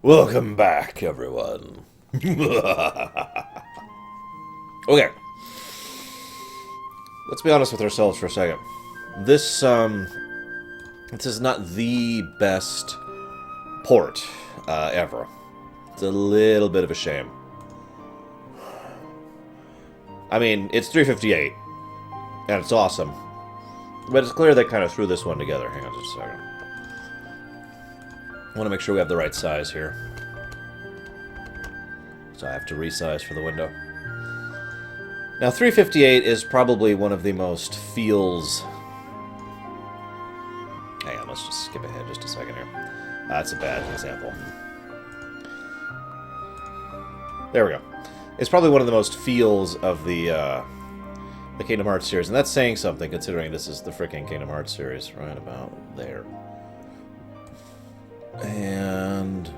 Welcome back, everyone. Okay. Let's be honest with ourselves for a second. This is not the best port ever. It's a little bit of a shame. I mean, it's 358, and it's awesome. But it's clear they kind of threw this one together. Hang on just a second. I want to make sure we have the right size here. So I have to resize for the window. Now, 358 is probably one of the most feels... Hang on, let's just skip ahead just a second here. That's a bad example. There we go. It's probably one of the most feels of the Kingdom Hearts series, and that's saying something, considering this is the frickin' Kingdom Hearts series, right about there. And...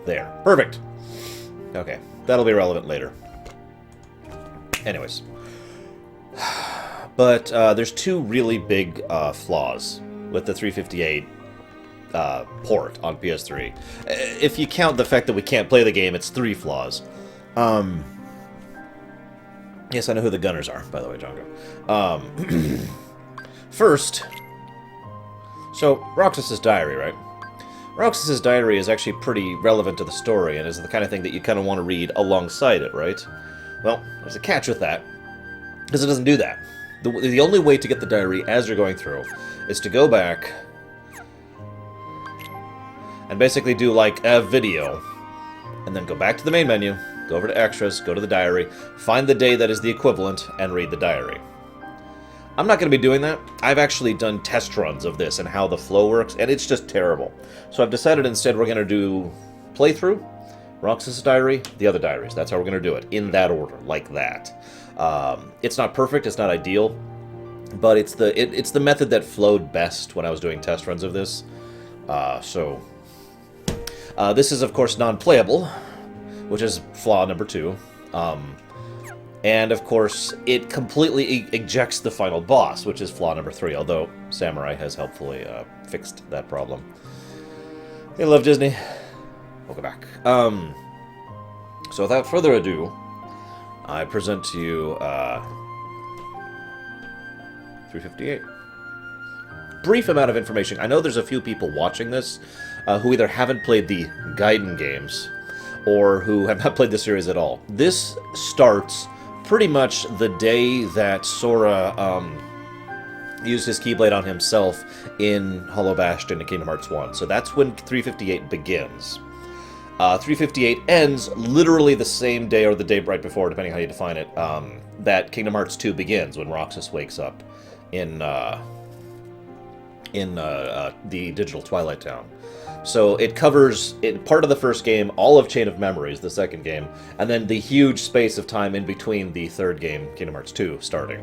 there. Perfect! Okay. That'll be relevant later. Anyways. But there's two really big flaws with the 358 port on PS3. If you count the fact that we can't play the game, it's three flaws. Yes, I know who the gunners are, by the way, Django. First, so Roxas' diary, right? Roxas' diary is actually pretty relevant to the story, and is the kind of thing that you kind of want to read alongside it, right? Well, there's a catch with that, because it doesn't do that. The only way to get the diary as you're going through is to go back and basically do, like, a video, and then go back to the main menu, go over to Extras, go to the diary, find the day that is the equivalent, and read the diary. I'm not going to be doing that. I've actually done test runs of this and how the flow works, and it's just terrible. So I've decided instead we're going to do playthrough, Roxas' diary, the other diaries. That's how we're going to do it, in that order, like that. It's not perfect, it's not ideal, but it's the method that flowed best when I was doing test runs of this. This is, of course, non-playable, which is flaw number 2. And, of course, it completely ejects the final boss, which is flaw number 3, although Samurai has helpfully fixed that problem. They love Disney. Welcome back. So without further ado, I present to you 358. Brief amount of information. I know there's a few people watching this who either haven't played the Gaiden games or who have not played the series at all. This starts pretty much the day that Sora used his Keyblade on himself in Hollow Bastion in Kingdom Hearts 1. So that's when 358 begins. 358 ends literally the same day or the day right before, depending how you define it, that Kingdom Hearts 2 begins, when Roxas wakes up in the digital Twilight Town. So it covers, part of the first game, all of Chain of Memories, the second game, and then the huge space of time in between the third game, Kingdom Hearts 2, starting.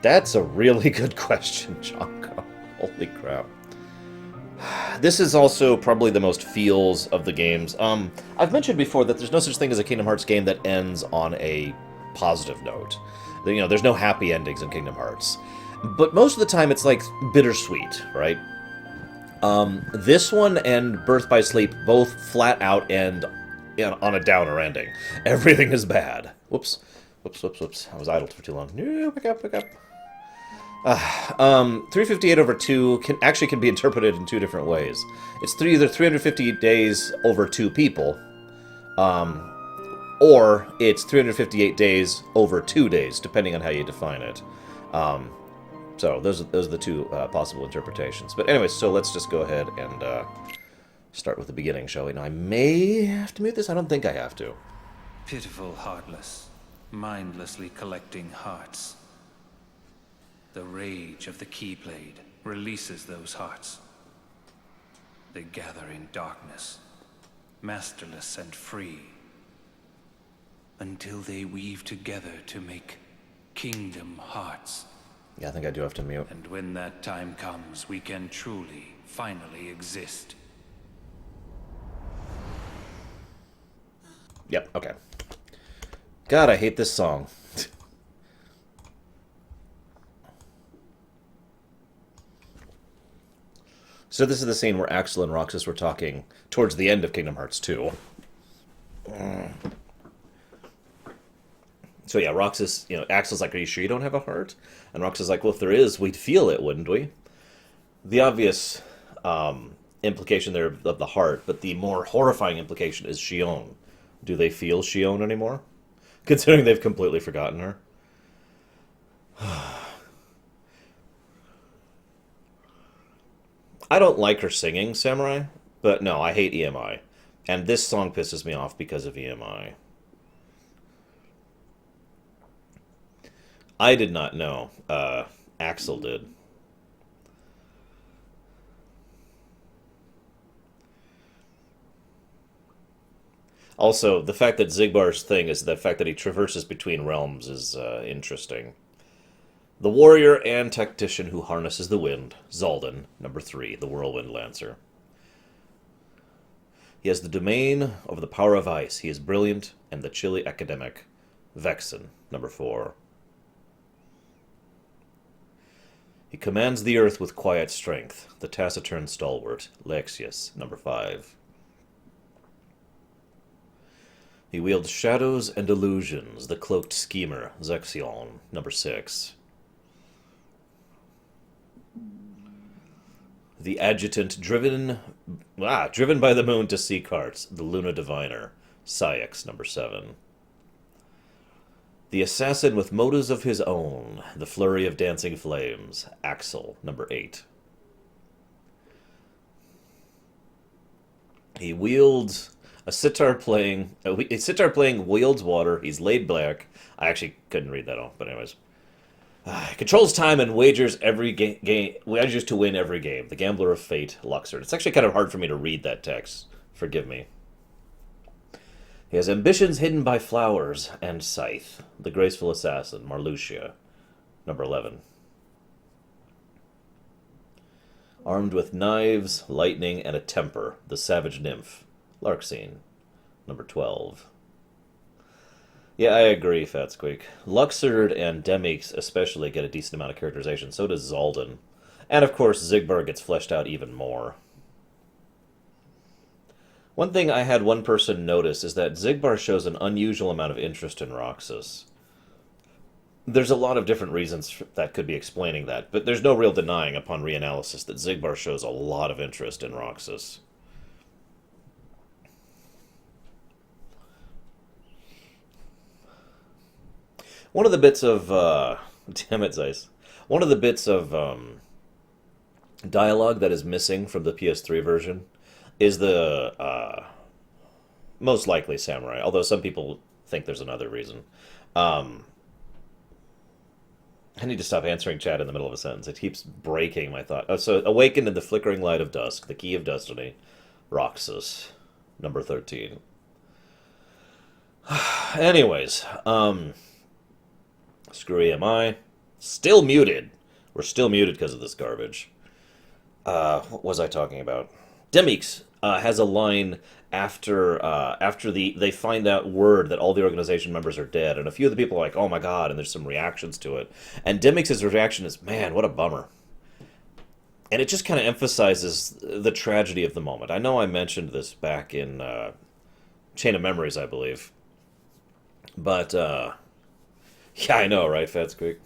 That's a really good question, Jonko. Holy crap. This is also probably the most feels of the games. I've mentioned before that there's no such thing as a Kingdom Hearts game that ends on a positive note. You know, there's no happy endings in Kingdom Hearts. But most of the time it's like bittersweet, right? This one and Birth by Sleep both flat out end on a downer ending. Everything is bad. Whoops. Whoops. I was idle for too long. No, pick up. 358 over 2 can be interpreted in two different ways. It's either 358 days over 2 people, or it's 358 days over 2 days, depending on how you define it. So those are the two possible interpretations. But anyways, so let's just go ahead and start with the beginning, shall we? Now, I may have to mute this. I don't think I have to. Pitiful, heartless, mindlessly collecting hearts. The rage of the Keyblade releases those hearts. They gather in darkness, masterless and free, until they weave together to make Kingdom Hearts. Yeah, I think I do have to mute. And when that time comes, we can truly, finally exist. Yep, okay. God, I hate this song. So this is the scene where Axel and Roxas were talking towards the end of Kingdom Hearts 2. So yeah, Roxas, Axel's like, are you sure you don't have a heart? And Roxas is like, well, if there is, we'd feel it, wouldn't we? The obvious implication there of the heart, but the more horrifying implication is Shion. Do they feel Shion anymore? Considering they've completely forgotten her. I don't like her singing, Samurai, but no, I hate EMI. And this song pisses me off because of EMI. I did not know. Axel did. Also, the fact that Zigbar's thing is the fact that he traverses between realms is interesting. The warrior and tactician who harnesses the wind, Zaldin, number 3, the Whirlwind Lancer. He has the domain over the power of ice. He is brilliant and the chilly academic, Vexen, number 4. He commands the earth with quiet strength, the taciturn stalwart, Lexius, number 5. He wields shadows and illusions, the cloaked schemer, Zexion, number 6. The adjutant driven by the moon to seek hearts, the Luna Diviner, Saix, number 7. The assassin with motives of his own, the flurry of dancing flames, Axel, number 8. He wields a sitar playing wields water. He's laid back. I actually couldn't read that all, but anyways. Controls time and wagers every game. Wagers to win every game. The Gambler of Fate, Luxord. It's actually kind of hard for me to read that text. Forgive me. He has ambitions hidden by flowers and scythe. The Graceful Assassin, Marluxia, number 11. Armed with knives, lightning, and a temper, the Savage Nymph, Larxene, number 12. Yeah, I agree, Fatsqueak. Luxord and Demix especially get a decent amount of characterization. So does Zaldin. And of course, Zigbar gets fleshed out even more. One thing I had one person notice is that Zigbar shows an unusual amount of interest in Roxas. There's a lot of different reasons that could be explaining that, but there's no real denying upon reanalysis that Zigbar shows a lot of interest in Roxas. One of the bits of, damn it, Zeiss. One of the bits of dialogue that is missing from the PS3 version is the, most likely Samurai, although some people think there's another reason. I need to stop answering chat in the middle of a sentence. It keeps breaking my thought. Oh, so, awakened in the flickering light of dusk, the key of destiny, Roxas, number 13. Anyways, screw EMI. Still muted. We're still muted because of this garbage. What was I talking about? Demix has a line after they find out word that all the organization members are dead, and a few of the people are like, oh my god, and there's some reactions to it. And Demix's reaction is, man, what a bummer. And it just kind of emphasizes the tragedy of the moment. I know I mentioned this back in Chain of Memories, I believe. But, yeah, I know, right, Fatsqueak?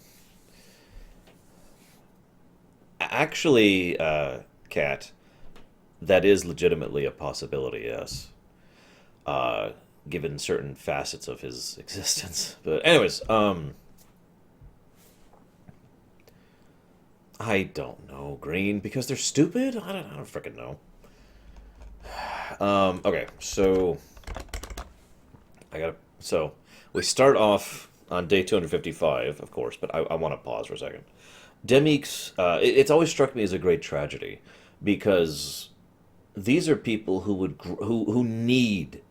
Actually, Cat, that is legitimately a possibility, yes. Given certain facets of his existence. But anyways, I don't know, Green, because they're stupid? I don't freaking know. Okay, so we start off on day 255, of course, but I want to pause for a second. Demix, it's always struck me as a great tragedy, because these are people who need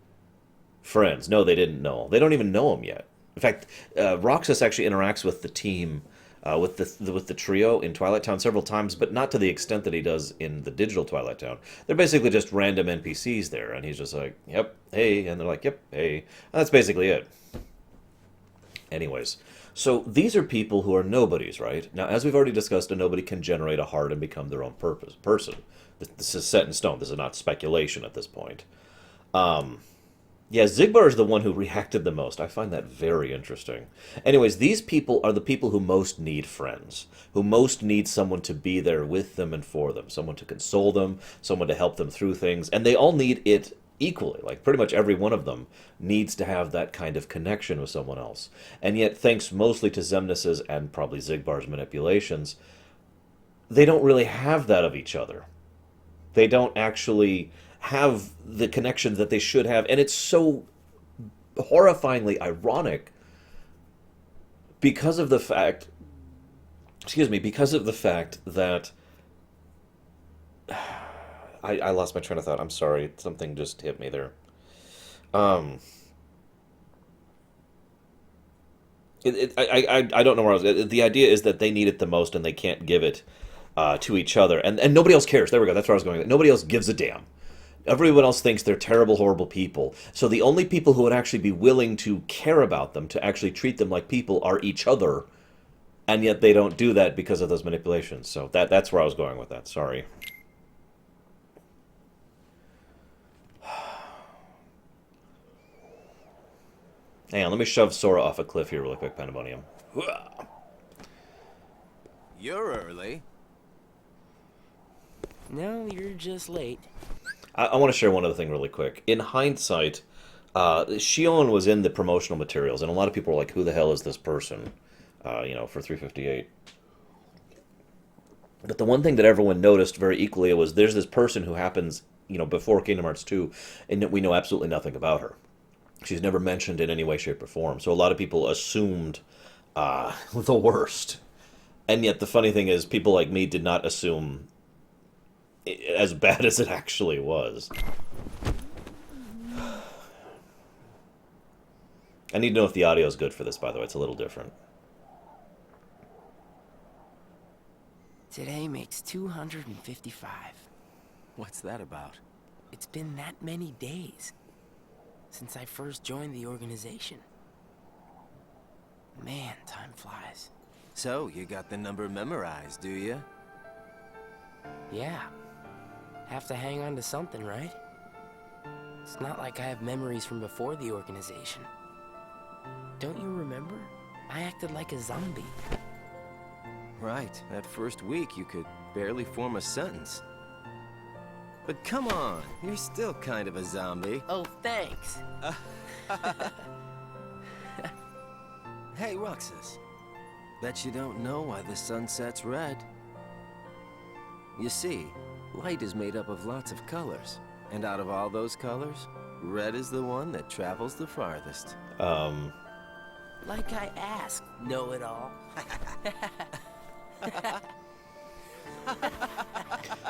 friends. No, they didn't know. They don't even know him yet. In fact, Roxas actually interacts with the team, with the trio in Twilight Town several times, but not to the extent that he does in the digital Twilight Town. They're basically just random NPCs there, and he's just like, yep, hey, and they're like, yep, hey. And that's basically it. Anyways, So these are people who are nobodies, right? Now, as we've already discussed, a nobody can generate a heart and become their own person. This is set in stone. This is not speculation at this point. Yeah, Zigbar is the one who reacted the most. I find that very interesting. Anyways, these people are the people who most need friends, who most need someone to be there with them and for them, someone to console them, someone to help them through things, and they all need it equally. Like, pretty much every one of them needs to have that kind of connection with someone else. And yet, thanks mostly to Xemnas's and probably Zigbar's manipulations, they don't really have that of each other. They don't actually have the connection that they should have, and it's so horrifyingly ironic because of the fact, because of the fact that I lost my train of thought. I'm sorry, something just hit me there. Um, I don't know where I was. The idea is that they need it the most and they can't give it to each other, and nobody else cares. There we go. That's where I was going. Nobody else gives a damn. Everyone else thinks they're terrible, horrible people. So the only people who would actually be willing to care about them, to actually treat them like people, are each other. And yet they don't do that because of those manipulations. So that's where I was going with that. Sorry. Hang on, let me shove Sora off a cliff here really quick, Pandemonium. You're early. No, you're just late. I want to share one other thing really quick. In hindsight, Shion was in the promotional materials, and a lot of people were like, who the hell is this person, for 358. But the one thing that everyone noticed very equally was there's this person who happens, before Kingdom Hearts 2, and we know absolutely nothing about her. She's never mentioned in any way, shape, or form. So a lot of people assumed the worst. And yet the funny thing is, people like me did not assume as bad as it actually was. I need to know if the audio is good for this, by the way. It's a little different. Today makes 255. What's that about? It's been that many days since I first joined the organization. Man, time flies. So, you got the number memorized, do you? Yeah. Have to hang on to something, right? It's not like I have memories from before the organization. Don't you remember? I acted like a zombie. Right. That first week, you could barely form a sentence. But come on, you're still kind of a zombie. Oh, thanks. Hey, Roxas. Bet you don't know why the sun sets red. You see, light is made up of lots of colors. And out of all those colors, red is the one that travels the farthest. Like I asked, know-it-all.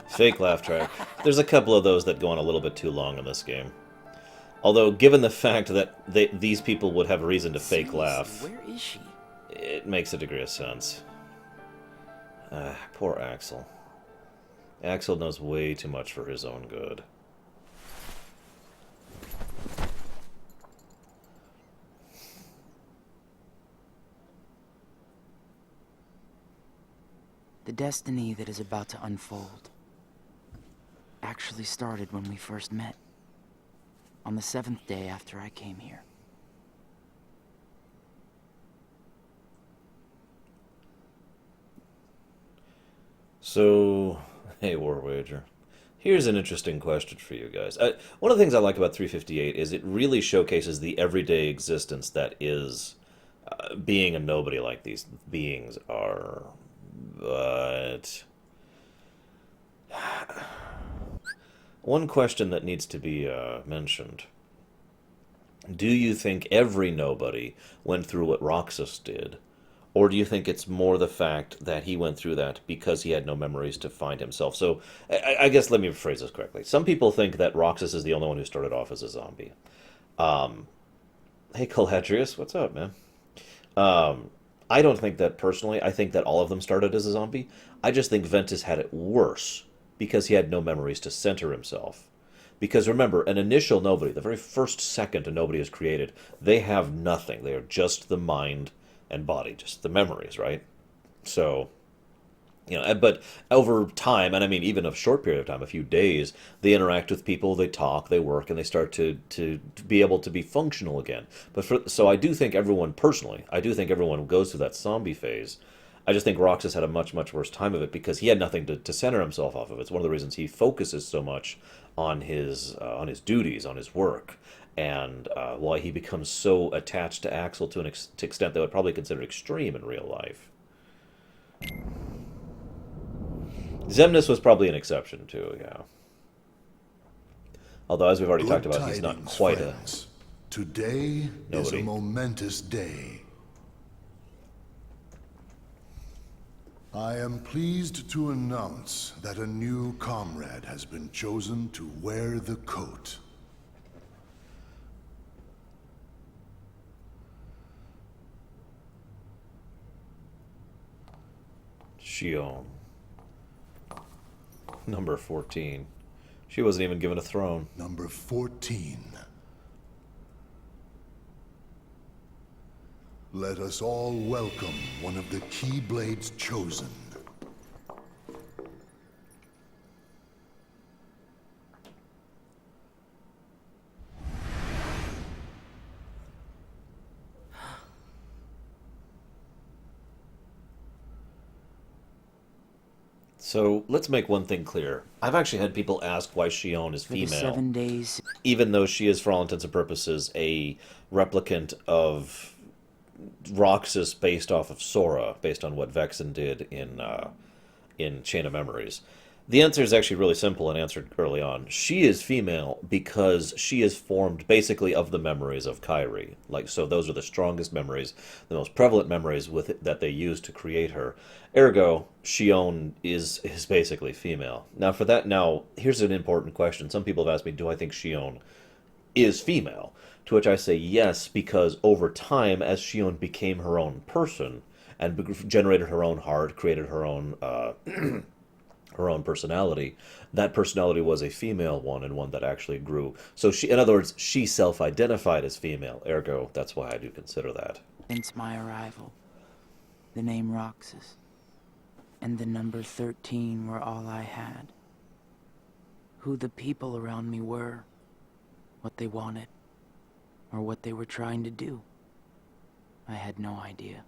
Fake laugh track. There's a couple of those that go on a little bit too long in this game. Although, given the fact that these people would have a reason to fake laugh, Where is she? it makes a degree of sense. Poor Axel. Axel knows way too much for his own good. The destiny that is about to unfold actually started when we first met, on the 7th day after I came here. So, hey, War Wager. Here's an interesting question for you guys. One of the things I like about 358 is it really showcases the everyday existence that is being a nobody like these beings are. But one question that needs to be mentioned. Do you think every nobody went through what Roxas did? Or do you think it's more the fact that he went through that because he had no memories to find himself? So, I guess let me phrase this correctly. Some people think that Roxas is the only one who started off as a zombie. Hey, Caladrius, what's up, man? I don't think that personally. I think that all of them started as a zombie. I just think Ventus had it worse because he had no memories to center himself. Because remember, an initial nobody, the very first second a nobody is created, they have nothing. They are just the mind and body, just the memories, right? So, but over time, and I mean even a short period of time, a few days, they interact with people, they talk, they work, and they start to be able to be functional again. So I do think everyone, personally, I do think everyone goes through that zombie phase. I just think Roxas had a much, much worse time of it because he had nothing to center himself off of. It's one of the reasons he focuses so much on his duties, on his work, and why he becomes so attached to Axel to an extent that would probably consider extreme in real life. Xemnas was probably an exception too, yeah. Although, as we've already talked about, he's not quite friends. Today is a momentous day. I am pleased to announce that a new comrade has been chosen to wear the coat. Shion. Number 14. She wasn't even given a throne. Number 14. Let us all welcome one of the Keyblade's chosen. So let's make one thing clear. I've actually had people ask why Shion is For the female, 7 days. even though she is, for all intents and purposes, a replicant of Roxas based off of Sora, based on what Vexen did in Chain of Memories. The answer is actually really simple and answered early on. She is female because she is formed basically of the memories of Kairi. So those are the strongest memories, the most prevalent memories that they use to create her. Ergo, Shion is basically female. Now here's an important question. Some people have asked me, do I think Shion is female? To which I say yes, because over time, as Shion became her own person and generated her own heart, created her own her own personality, that personality was a female one and one that actually grew. So in other words, she self-identified as female. Ergo, that's why I do consider that. Since my arrival, the name Roxas and the number 13 were all I had. Who the people around me were, what they wanted, or what they were trying to do, I had no idea.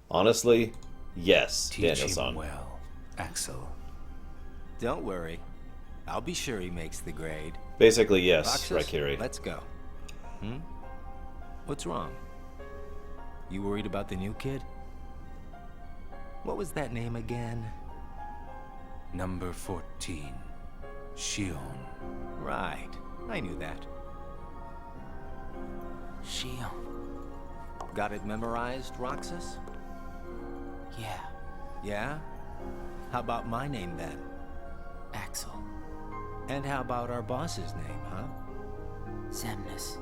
Honestly, yes, Teach Daniel-san. him well, Axel. Don't worry. I'll be sure he makes the grade. Basically, yes, Roxas, Raikiri. let's go. What's wrong? You worried about the new kid? What was that name again? Number 14, Shion. Right. I knew that. Shion. Got it memorized, Roxas? Yeah, Yeah? How about my name then? Axel. And how about our boss's name, huh? Xemnas.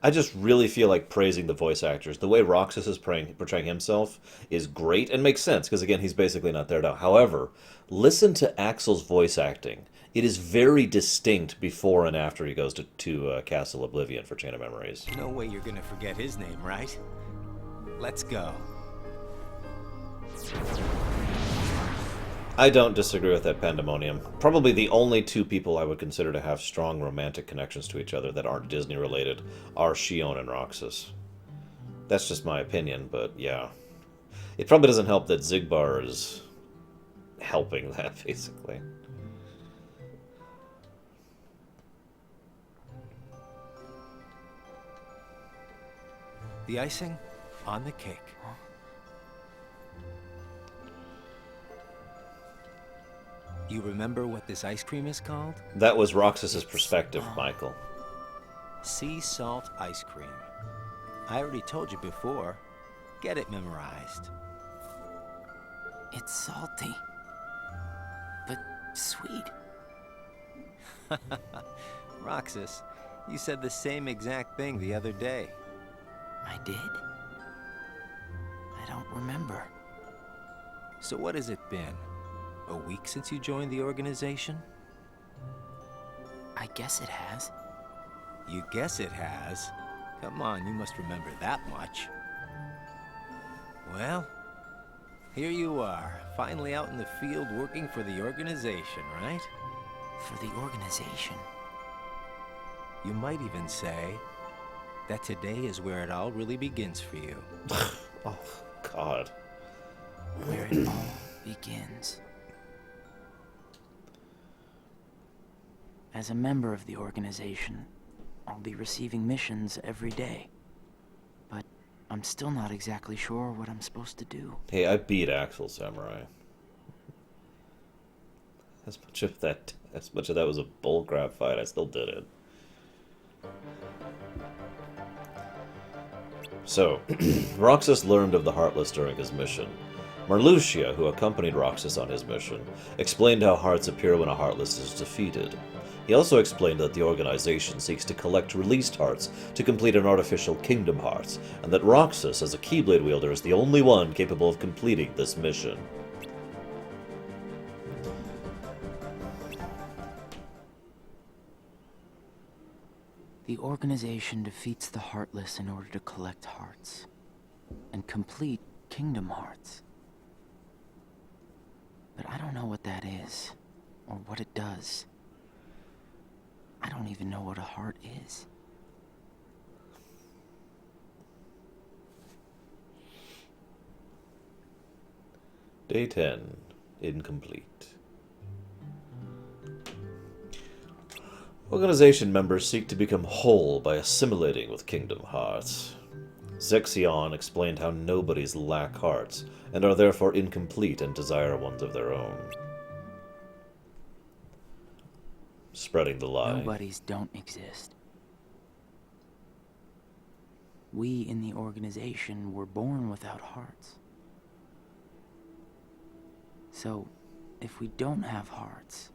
I just really feel like praising the voice actors. The way Roxas is portraying himself is great and makes sense, because again, he's basically not there now. However, listen to Axel's voice acting. It is very distinct before and after he goes to Castle Oblivion for Chain of Memories. No way you're gonna forget his name, right? Let's go. I don't disagree with that, Pandemonium. Probably the only two people I would consider to have strong romantic connections to each other that aren't Disney related are Shion and Roxas. That's just my opinion, but yeah. It probably doesn't help that Xigbar is helping that, basically. The icing on the cake. You remember what this ice cream is called? That was Roxas's perspective, Michael. Sea salt ice cream. I already told you before. Get it memorized. It's salty, but sweet. Roxas, you said the same exact thing the other day. I did? I don't remember. So what has it been? a week since you joined the organization? I guess it has. You guess it has? Come on, you must remember that much. Well, here you are, finally out in the field working for the organization, right? For the organization? You might even say that today is where it all really begins for you. Oh, God. Where it all begins. As a member of the organization, I'll be receiving missions every day. But I'm still not exactly sure what I'm supposed to do. Hey, I beat Axel, Samurai. As much of that was a bullcrap fight, I still did it. So, Roxas learned of the Heartless during his mission. Marluxia, who accompanied Roxas on his mission, explained how hearts appear when a Heartless is defeated. He also explained that the organization seeks to collect released hearts to complete an artificial Kingdom Hearts, and that Roxas, as a Keyblade wielder, is the only one capable of completing this mission. The organization defeats the Heartless in order to collect hearts and complete Kingdom Hearts. But I don't know what that is, or what it does. I don't even know what a heart is. Day 10. Incomplete. Organization members seek to become whole by assimilating with Kingdom Hearts. XIII explained how nobodies lack hearts, and are therefore incomplete and desire ones of their own. Spreading the lie. Nobodies don't exist. We in the organization were born without hearts. So, if we don't have hearts,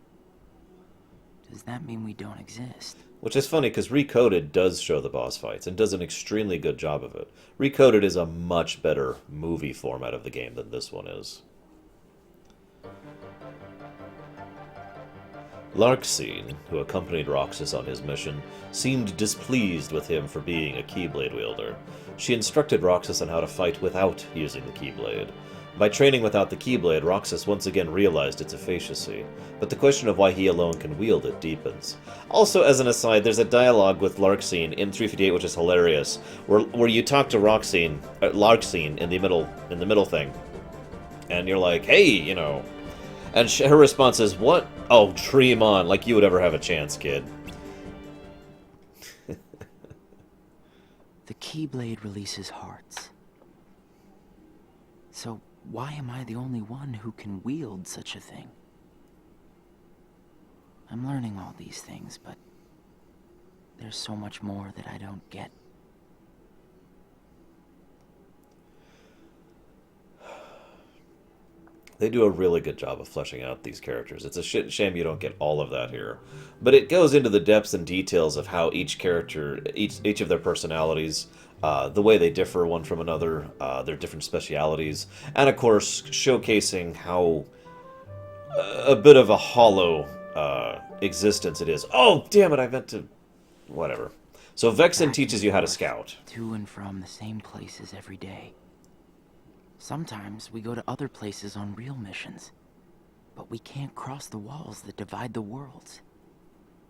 does that mean we don't exist? Which is funny, because Recoded does show the boss fights, and does an extremely good job of it. Recoded is a much better movie format of the game than this one is. Larxene, who accompanied Roxas on his mission, seemed displeased with him for being a Keyblade wielder. She instructed Roxas on how to fight without using the Keyblade. By training without the Keyblade, Roxas once again realized its efficacy, but the question of why he alone can wield it deepens. Also, as an aside, there's a dialogue with Larxene in 358 which is hilarious, where you talk to Larxene in the middle thing, and you're like, hey, you know, and her response is, what? Oh, dream on, like you would ever have a chance, kid. The Keyblade releases hearts. So, why am I the only one who can wield such a thing? I'm learning all these things, but there's so much more that I don't get. They do a really good job of fleshing out these characters. It's a shame you don't get all of that here. But it goes into the depths and details of how each character, each of their personalities, the way they differ one from another, their different specialities, and of course showcasing how a bit of a hollow existence it is. Oh, damn it, I meant to... Whatever. So Vexen teaches you how to scout. To and from the same places every day. Sometimes we go to other places on real missions, but we can't cross the walls that divide the worlds.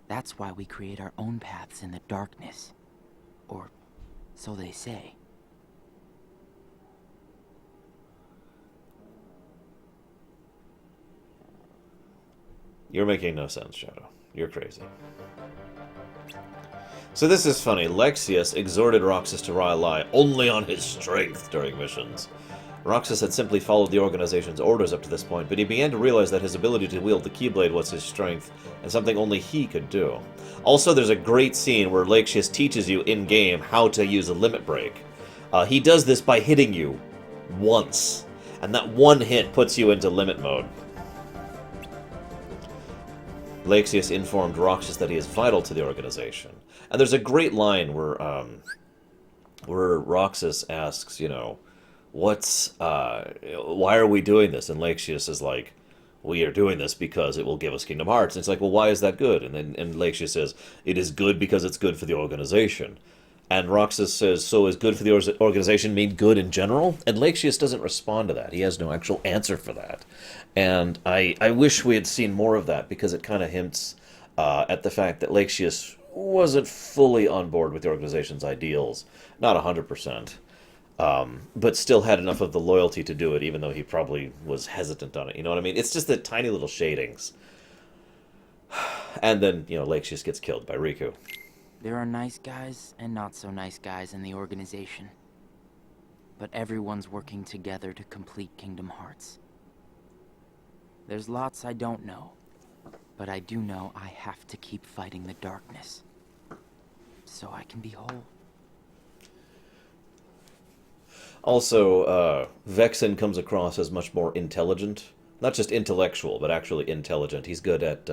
That's why we create our own paths in the darkness. Or so they say. You're making no sense, Shadow. You're crazy. So this is funny. Lexius exhorted Roxas to rely only on his strength during missions. Roxas had simply followed the organization's orders up to this point, but he began to realize that his ability to wield the Keyblade was his strength, and something only he could do. Also, there's a great scene where Lexius teaches you in-game how to use a limit break. He does this by hitting you once, and that one hit puts you into limit mode. Lexius informed Roxas that he is vital to the organization. And there's a great line where Roxas asks, you know, why are we doing this? And Lexius is like, we are doing this because it will give us Kingdom Hearts. And it's like, well, why is that good? And then Lexia says, it is good because it's good for the organization. And Roxas says, so is good for the organization mean good in general? And Lexia doesn't respond to that. He has no actual answer for that. And I wish we had seen more of that, because it kind of hints at the fact that Lexia wasn't fully on board with the organization's ideals. Not 100%. But still had enough of the loyalty to do it, even though he probably was hesitant on it. You know what I mean? It's just the tiny little shadings. And then, Lexia gets killed by Riku. There are nice guys and not so nice guys in the organization. But everyone's working together to complete Kingdom Hearts. There's lots I don't know, but I do know I have to keep fighting the darkness, so I can be whole. Also, Vexen comes across as much more intelligent. Not just intellectual, but actually intelligent. He's good at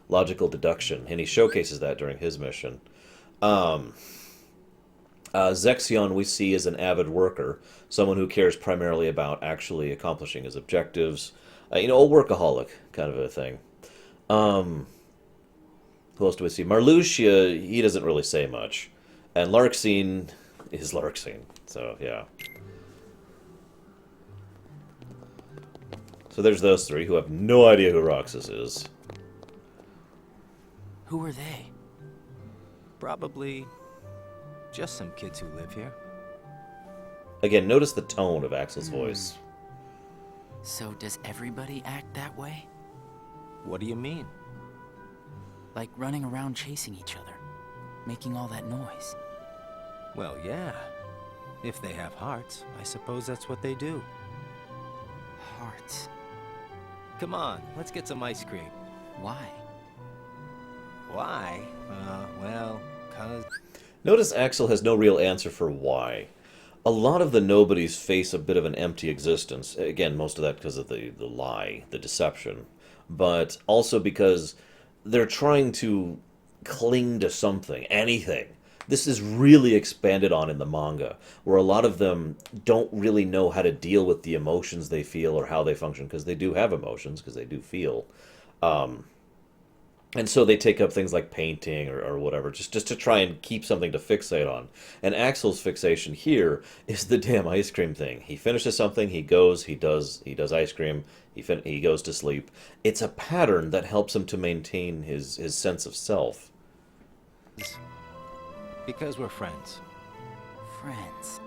logical deduction, and he showcases that during his mission. Zexion we see as an avid worker, someone who cares primarily about actually accomplishing his objectives. A workaholic kind of a thing. Who else do we see? Marluxia, he doesn't really say much. And Larxene is Larxene, so yeah. So there's those three who have no idea who Roxas is. Who are they? Probably just some kids who live here. Again, notice the tone of Axel's voice. So does everybody act that way? What do you mean? Like running around chasing each other, making all that noise. Well, yeah. If they have hearts, I suppose that's what they do. Hearts. Come on, let's get some ice cream. Why? Why? Well, 'cause... Notice Axel has no real answer for why. A lot of the nobodies face a bit of an empty existence. Again, most of that because of the lie, the deception. But also because they're trying to cling to something, anything. This is really expanded on in the manga, where a lot of them don't really know how to deal with the emotions they feel or how they function, because they do have emotions, because they do feel. And so they take up things like painting or whatever, just to try and keep something to fixate on. And Axel's fixation here is the damn ice cream thing. He finishes something, he goes, he does ice cream, he goes to sleep. It's a pattern that helps him to maintain his sense of self. Because we're friends. Friends.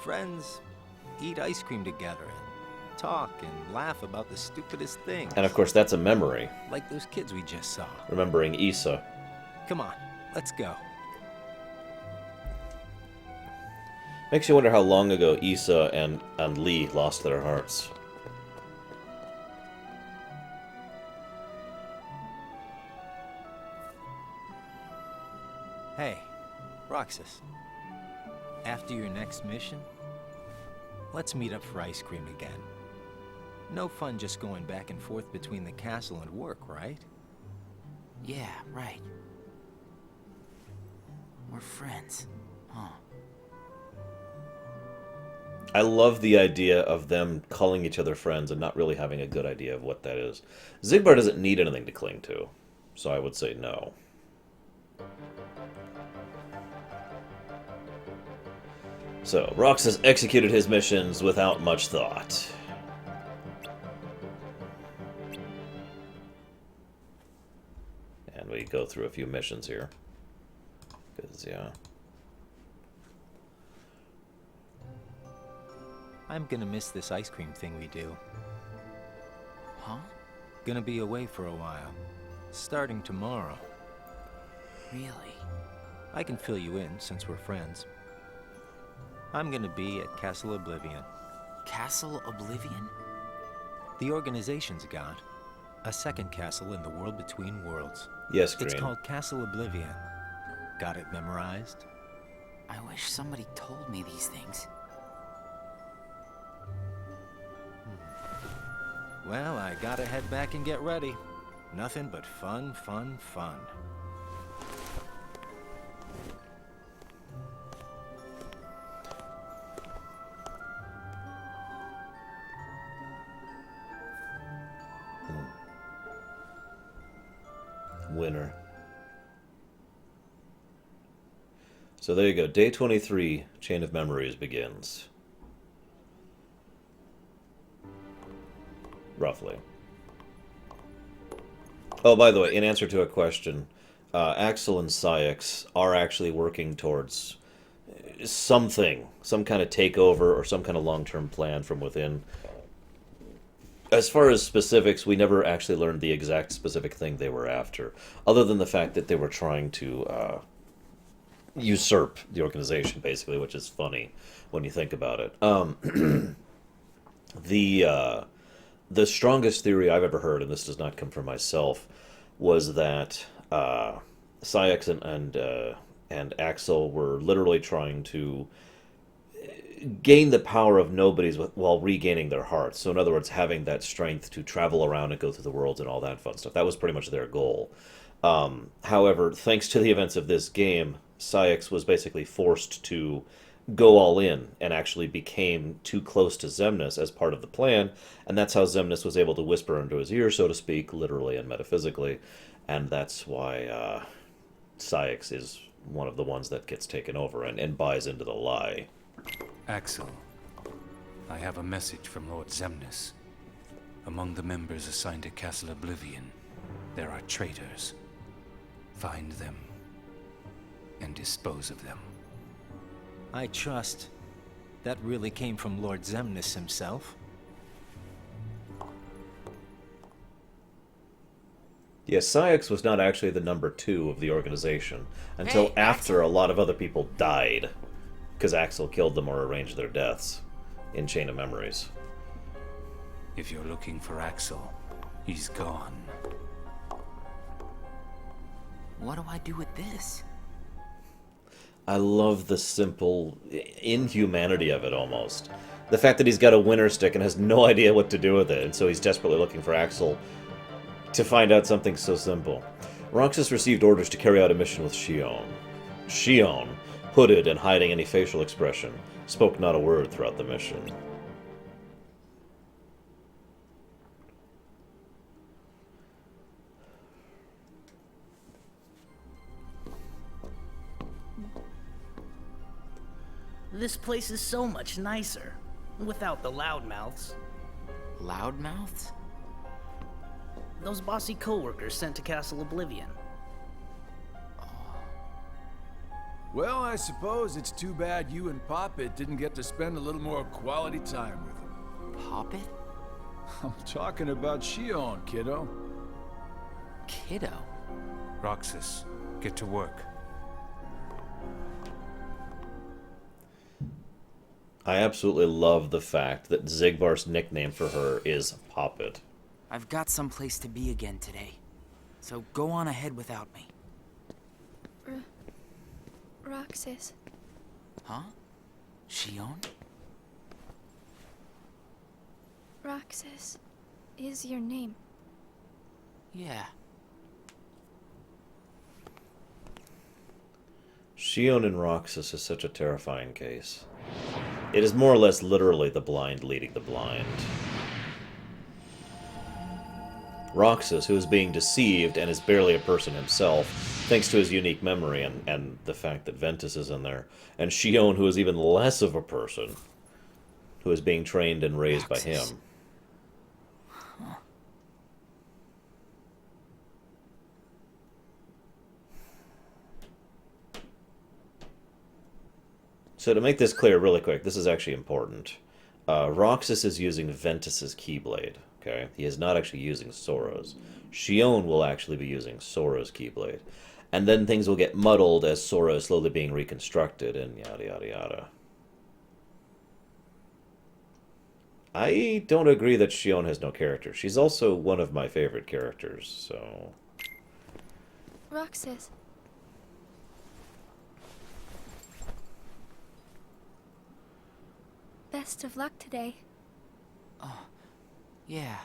Friends eat ice cream together and talk and laugh about the stupidest things. And of course, that's a memory. Like those kids we just saw. Remembering Issa. Come on, let's go. Makes you wonder how long ago Issa and Lee lost their hearts. Hey, Roxas. After your next mission, let's meet up for ice cream again. No fun just going back and forth between the castle and work, right? Yeah, right. We're friends, huh? I love the idea of them calling each other friends and not really having a good idea of what that is. Xigbar doesn't need anything to cling to, so I would say no. So, Roxas executed his missions without much thought. And we go through a few missions here. Because, yeah. I'm gonna miss this ice cream thing we do. Huh? Gonna be away for a while. Starting tomorrow. Really? I can fill you in since we're friends. I'm gonna be at Castle Oblivion. Castle Oblivion? The organization's got a second castle in the world between worlds. Yes, Green. It's called Castle Oblivion. Got it memorized? I wish somebody told me these things. Well, I gotta head back and get ready. Nothing but fun, fun, fun. So there you go. Day 23, Chain of Memories begins. Roughly. Oh, by the way, in answer to a question, Axel and XIII are actually working towards something, some kind of takeover or some kind of long-term plan from within. As far as specifics, we never actually learned the exact specific thing they were after, other than the fact that they were trying to usurp the organization, basically, which is funny when you think about it. The strongest theory I've ever heard, and this does not come from myself, was that XIII and Axel were literally trying to gain the power of nobodies while regaining their hearts. So in other words, having that strength to travel around and go through the worlds and all that fun stuff. That was pretty much their goal. However, thanks to the events of this game, XIII was basically forced to go all in and actually became too close to Xemnas as part of the plan, and that's how Xemnas was able to whisper into his ear, so to speak, literally and metaphysically, and that's why XIII is one of the ones that gets taken over and buys into the lie. Axel, I have a message from Lord Xemnas. Among the members assigned to Castle Oblivion, there are traitors. Find them and dispose of them. I trust that really came from Lord Xemnas himself. Yeah, XIII was not actually the number 2 of the organization until Hey, after a lot of other people died, because Axel killed them or arranged their deaths in Chain of Memories. If you're looking for Axel, he's gone. What do I do with this? I love the simple inhumanity of it, almost. The fact that he's got a winter stick and has no idea what to do with it, and so he's desperately looking for Axel to find out something so simple. Roxas received orders to carry out a mission with Shion. Shion, hooded and hiding any facial expression, spoke not a word throughout the mission. This place is so much nicer, without the loudmouths. Loudmouths? Those bossy co-workers sent to Castle Oblivion. Well, I suppose it's too bad you and Poppet didn't get to spend a little more quality time with him. Poppet? I'm talking about Shion, kiddo. Kiddo? Roxas, get to work. I absolutely love the fact that Zigbar's nickname for her is Poppet. I've got someplace to be again today, so go on ahead without me. Roxas. Huh? Shion? Roxas is your name. Yeah. Shion and Roxas is such a terrifying case. It is more or less literally the blind leading the blind. Roxas, who is being deceived and is barely a person himself, thanks to his unique memory and the fact that Ventus is in there. And Shion, who is even less of a person, who is being trained and raised by him. Huh. So to make this clear really quick, this is actually important. Roxas is using Ventus's Keyblade. Okay, he is not actually using Sora's. Shion will actually be using Sora's Keyblade. And then things will get muddled as Sora is slowly being reconstructed and yada yada yada. I don't agree that Shion has no character. She's also one of my favorite characters, so... Roxas. Best of luck today. Yeah.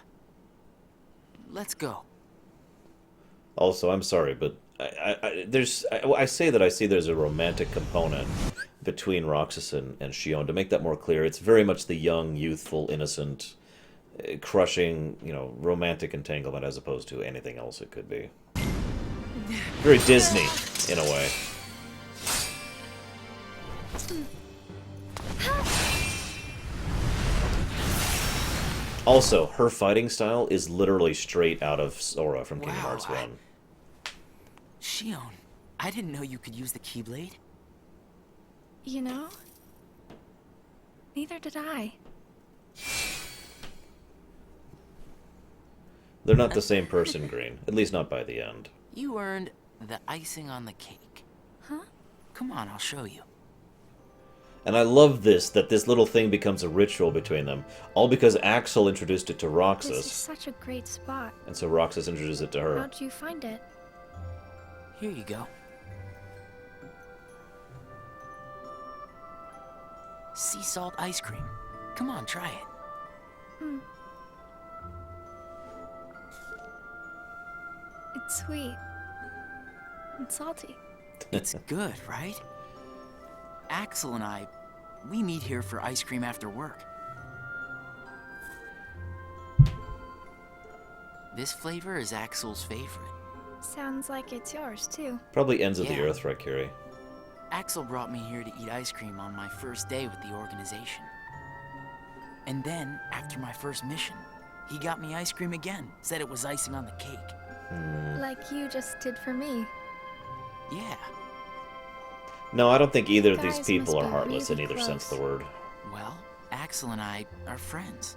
Let's go. Also, I'm sorry, but I say that I see there's a romantic component between Roxas and Shion. To make that more clear, it's very much the young, youthful, innocent, crushing, romantic entanglement as opposed to anything else it could be. Very Disney, in a way. Also, her fighting style is literally straight out of Sora from Kingdom Hearts 1. Shion, I didn't know you could use the Keyblade. You know? Neither did I. They're not the same person, Green. At least not by the end. You earned the icing on the cake. Huh? Come on, I'll show you. And I love this, that this little thing becomes a ritual between them. All because Axel introduced it to This is Roxas. such a great spot. And so Roxas introduced it to her. How'd you find it? Here you go. Sea salt ice cream. Come on, try it. It's sweet. And salty. It's good, right? Axel and I, we meet here for ice cream after work. This flavor is Axel's favorite. Sounds like it's yours, too. Probably ends of the Yeah. earth, right, Curie? Axel brought me here to eat ice cream on my first day with the organization. And then, after my first mission, he got me ice cream again, said it was icing on the cake. Like you just did for me. Yeah, No, I don't think either of these Guys people must are be heartless in really either sense of the word. well, Axel and I are friends.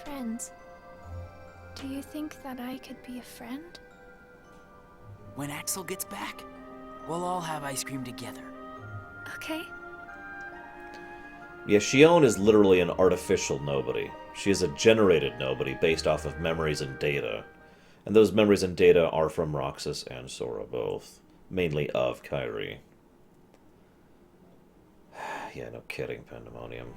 Friends. Do you think that I could be a friend? When Axel gets back, we'll all have ice cream together. Okay. Yeah, Shion is literally an artificial nobody. She is a generated nobody based off of memories and data. And those memories and data are from Roxas and Sora both. Mainly of Kairi. Yeah, no kidding, Pandemonium.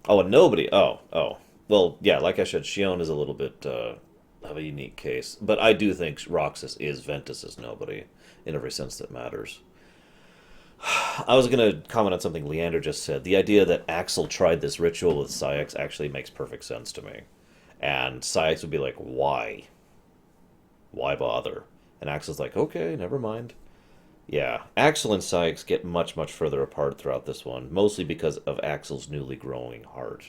Oh, a nobody. Oh. Well, yeah, like I said, Shion is a little bit of a unique case. But I do think Roxas is Ventus's nobody, in every sense that matters. I was going to comment on something Leander just said. The idea that Axel tried this ritual with Syx actually makes perfect sense to me. And Syx would be like, why? Why bother? And Axel's like, okay, never mind. Yeah, Axel and Syx get much, much further apart throughout this one, mostly because of Axel's newly growing heart.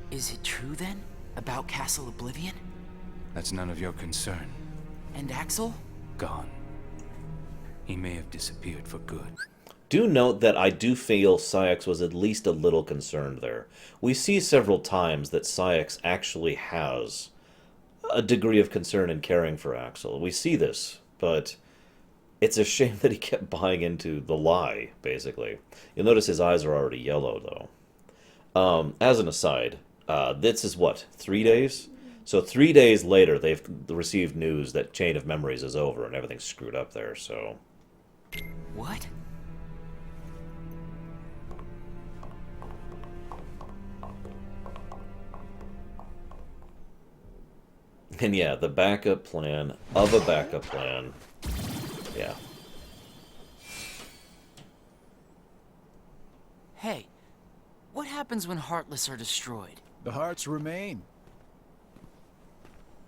Is it true then? About Castle Oblivion? That's none of your concern. And Axel? Gone. He may have disappeared for good. Do note that I do feel Syx was at least a little concerned there. We see several times that Syx actually has a degree of concern and caring for Axel. We see this, but it's a shame that he kept buying into the lie, basically. You'll notice his eyes are already yellow, though. As an aside, this is what, 3 days? So 3 days later, they've received news that Chain of Memories is over and everything's screwed up there, so... What? And yeah, the backup plan of a backup plan. Yeah. Hey, what happens when Heartless are destroyed? The hearts remain.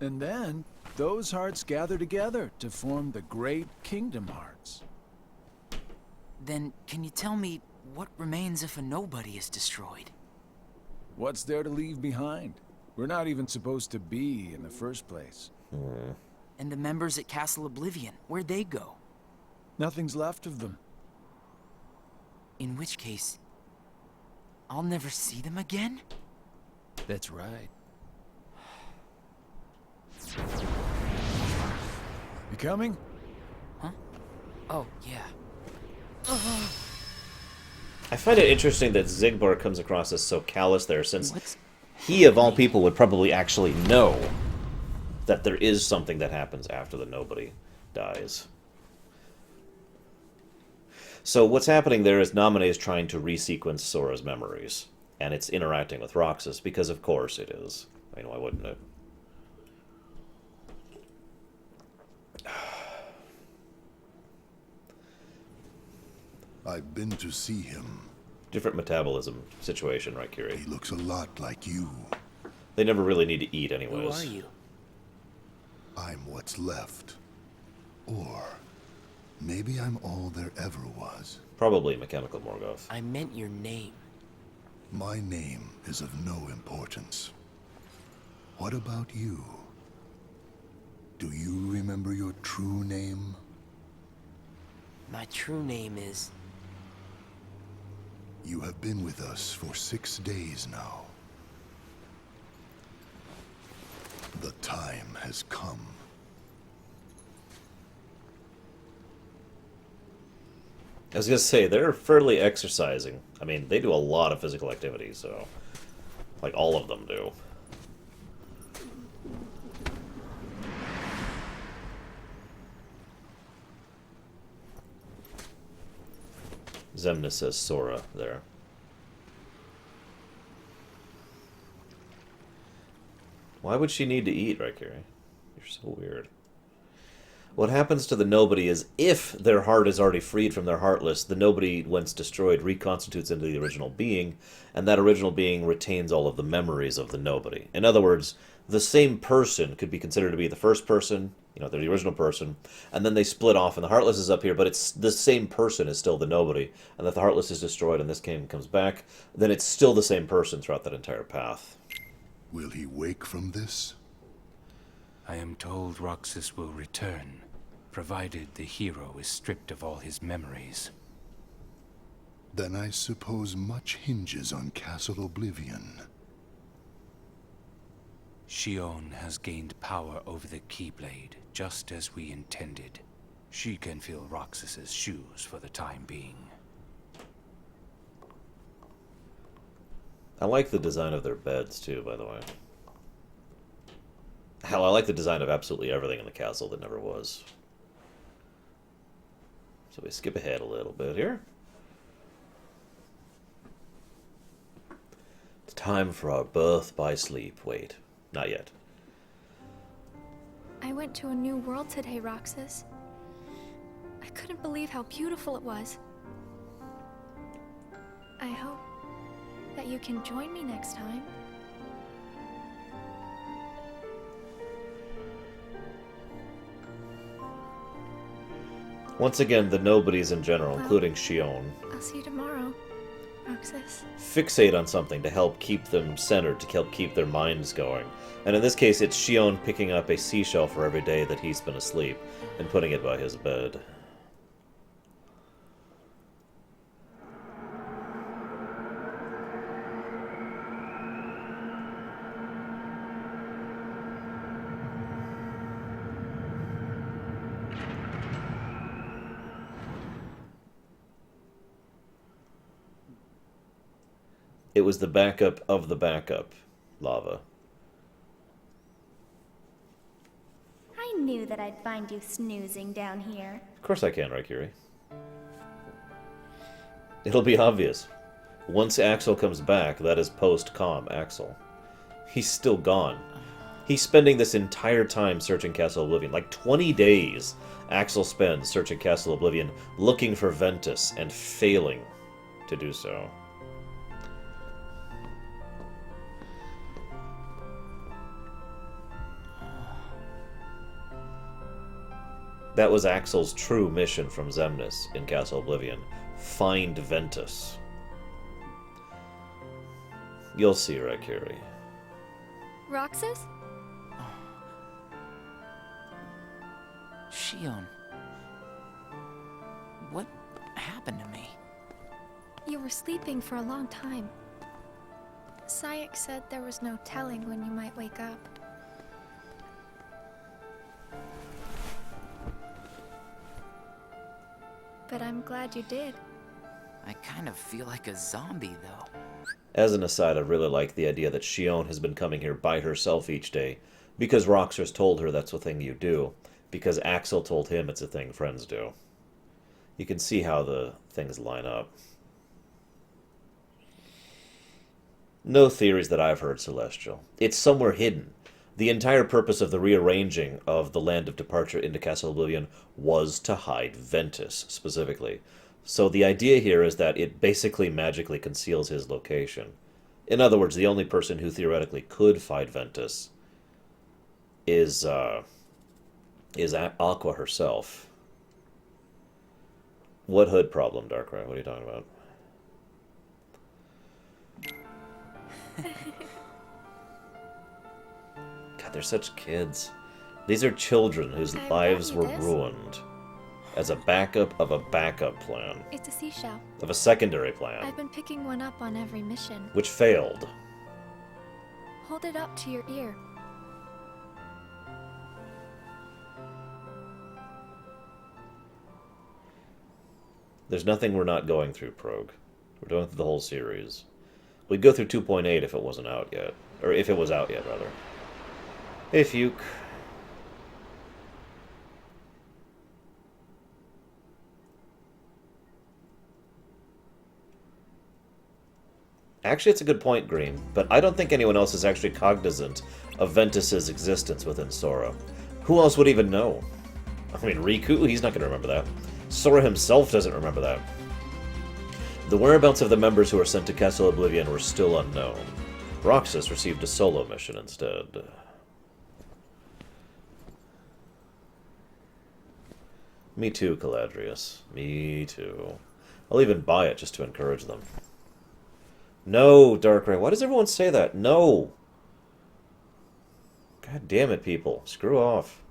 And then, those hearts gather together to form the great Kingdom Hearts. Then, can you tell me what remains if a nobody is destroyed? What's there to leave behind? We're not even supposed to be in the first place. And the members at Castle Oblivion, where'd they go? Nothing's left of them. In which case, I'll never see them again? That's right. You coming? Huh? Oh, yeah. I find it interesting that Zigbar comes across as so callous there, since What's... he, of all people, would probably actually know that there is something that happens after the nobody dies. So what's happening there is Naminé is trying to resequence Sora's memories, and it's interacting with Roxas, because of course it is. I mean, why wouldn't it? I've been to see him. Different metabolism situation, right, Kiri? He looks a lot like you. They never really need to eat Who anyways. are you? I'm what's left. Or Maybe I'm all there ever was. Probably Mechanical Morgoth. I meant your name. My name is of no importance. What about you? Do you remember your true name? My true name is... You have been with us for 6 days now. The time has come. I was gonna say, they're fairly exercising. I mean, they do a lot of physical activity, so... Like, all of them do. Xemnas says Sora there. Why would she need to eat, Raikiri? You're so weird. What happens to the nobody is, if their heart is already freed from their heartless, the nobody, once destroyed, reconstitutes into the original being, and that original being retains all of the memories of the nobody. In other words, the same person could be considered to be the first person, you know, they're the original person, and then they split off, and the heartless is up here, but it's the same person is still the nobody, and if the heartless is destroyed and this game comes back, then it's still the same person throughout that entire path. Will he wake from this? I am told Roxas will return, provided the hero is stripped of all his memories. Then I suppose much hinges on Castle Oblivion. Shion has gained power over the Keyblade, just as we intended. She can fill Roxas's shoes for the time being. I like the design of their beds, too, by the way. Hell, I like the design of absolutely everything in the castle that never was. So we skip ahead a little bit here. It's time for our birth by sleep. Wait, not yet. I went to a new world today, Roxas. I couldn't believe how beautiful it was. I hope that you can join me next time. Once again, the nobodies in general, including Shion, I'll see you tomorrow, Roxas. fixate on something to help keep them centered, to help keep their minds going. And in this case, it's Shion picking up a seashell for every day that he's been asleep and putting it by his bed. It was the backup of the backup, lava. I knew that I'd find you snoozing down here. Of course I can, Raikiri. It'll be obvious. Once Axel comes back, that is post-com Axel. He's still gone. He's spending this entire time searching Castle Oblivion. Like 20 days Axel spends searching Castle Oblivion, looking for Ventus, and failing to do so. That was Axel's true mission from Xemnas in Castle Oblivion. Find Ventus. You'll see, Raikiri. Roxas? Shion. What happened to me? You were sleeping for a long time. Sayek said there was no telling when you might wake up. But I'm glad you did. I kind of feel like a zombie, though. As an aside, I really like the idea that Shion has been coming here by herself each day, because Roxas told her that's a thing you do, because Axel told him it's a thing friends do. You can see how the things line up. No theories that I've heard, Celestial. It's somewhere hidden. The entire purpose of the rearranging of the Land of Departure into Castle Oblivion was to hide Ventus, specifically. So the idea here is that it basically magically conceals his location. In other words, the only person who theoretically could find Ventus is Aqua herself. What hood problem, Darkrai? What are you talking about? God, they're such kids. These are children whose I lives brought were you this. ruined as a backup of a backup plan, It's a seashell. of a secondary plan, I've been picking one up on every mission. which failed. Hold it up to your ear. There's nothing we're not going through, Prog. We're going through the whole series. We'd go through 2.8 if it wasn't out yet. Or if it was out yet, rather. Hey, Fuke. Actually, it's a good point, Green, but I don't think anyone else is actually cognizant of Ventus's existence within Sora. Who else would even know? I mean, Riku? He's not going to remember that. Sora himself doesn't remember that. The whereabouts of the members who were sent to Castle Oblivion were still unknown. Roxas received a solo mission instead. Me too, Caladrius. Me too. I'll even buy it just to encourage them. No, Darkrai. Why does everyone say that? No! God damn it, people. Screw off.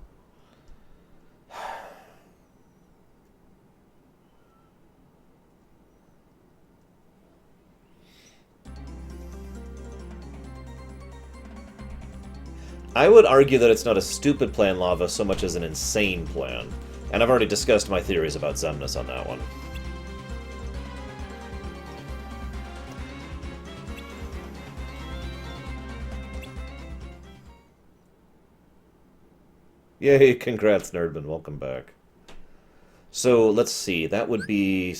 I would argue that it's not a stupid plan, Lava, so much as an insane plan. And I've already discussed my theories about Xemnas on that one. Yay, congrats, Nerdman. Welcome back. So, let's see. That would be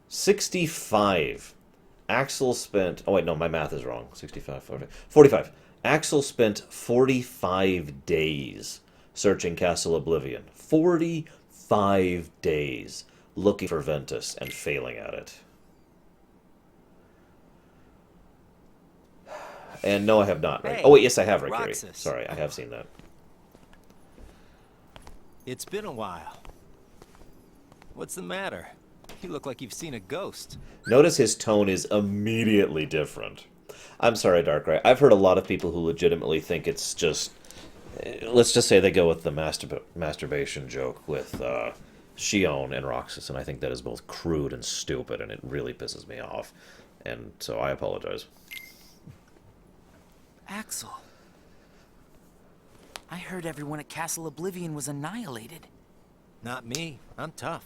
65. Axel spent... Oh, wait, no, my math is wrong. 65, 45. Axel spent 45 days searching Castle Oblivion. 45 days looking for Ventus and failing at it. And no, I have not. Right? Hey, oh, wait, yes, I have, Rick. Roxas. Sorry, I have seen that. It's been a while. What's the matter? You look like you've seen a ghost. Notice his tone is immediately different. I'm sorry, Darkrai. I've heard a lot of people who legitimately think it's just... Let's just say they go with the masturbation joke with Shion and Roxas, and I think that is both crude and stupid, and it really pisses me off. And so I apologize. Axel. I heard everyone at Castle Oblivion was annihilated. Not me. I'm tough.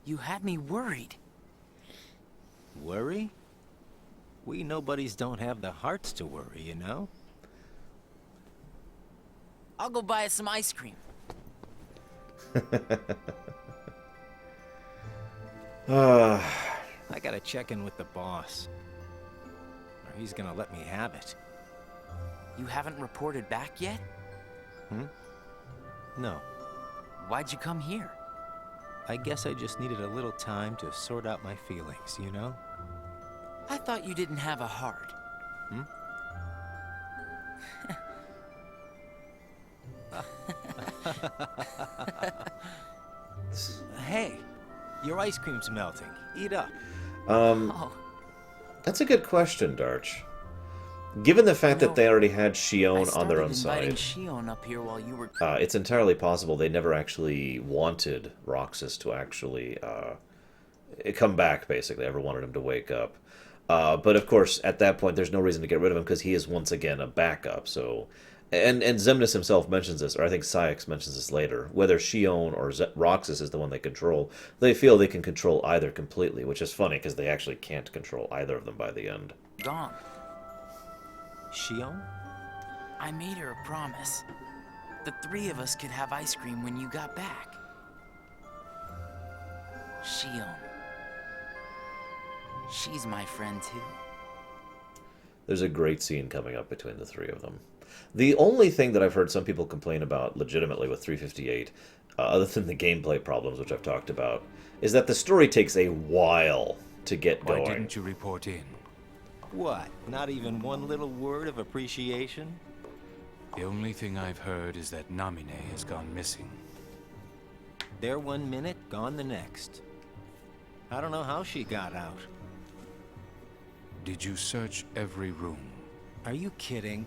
You had me worried. Worry? We nobodies don't have the hearts to worry, you know? I'll go buy us some ice cream. I gotta check in with the boss. Or he's gonna let me have it. You haven't reported back yet? No. Why'd you come here? I guess I just needed a little time to sort out my feelings, you know? I thought you didn't have a heart. Hey, your ice cream's melting. Eat up. Oh, That's a good question, Darch. Given the fact that they already had Shion on their own I side, started inviting Shion up here while you were... it's entirely possible they never actually wanted Roxas to actually come back, basically. Ever wanted him to wake up. But of course, at that point, there's no reason to get rid of him because he is once again a backup. So, and Xemnas himself mentions this, or I think Syx mentions this later. Whether Shion or Roxas is the one they control, they feel they can control either completely, which is funny because they actually can't control either of them by the end. gone. Shion? I made her a promise. The three of us could have ice cream when you got back. Shion. She's my friend too. There's a great scene coming up between the three of them. The only thing that I've heard some people complain about legitimately with 358, other than the gameplay problems, which I've talked about, is that the story takes a while to get going. Why didn't you report in? What? Not even one little word of appreciation? The only thing I've heard is that Namine has gone missing. There one minute, gone the next. I don't know how she got out. Did you search every room? Are you kidding?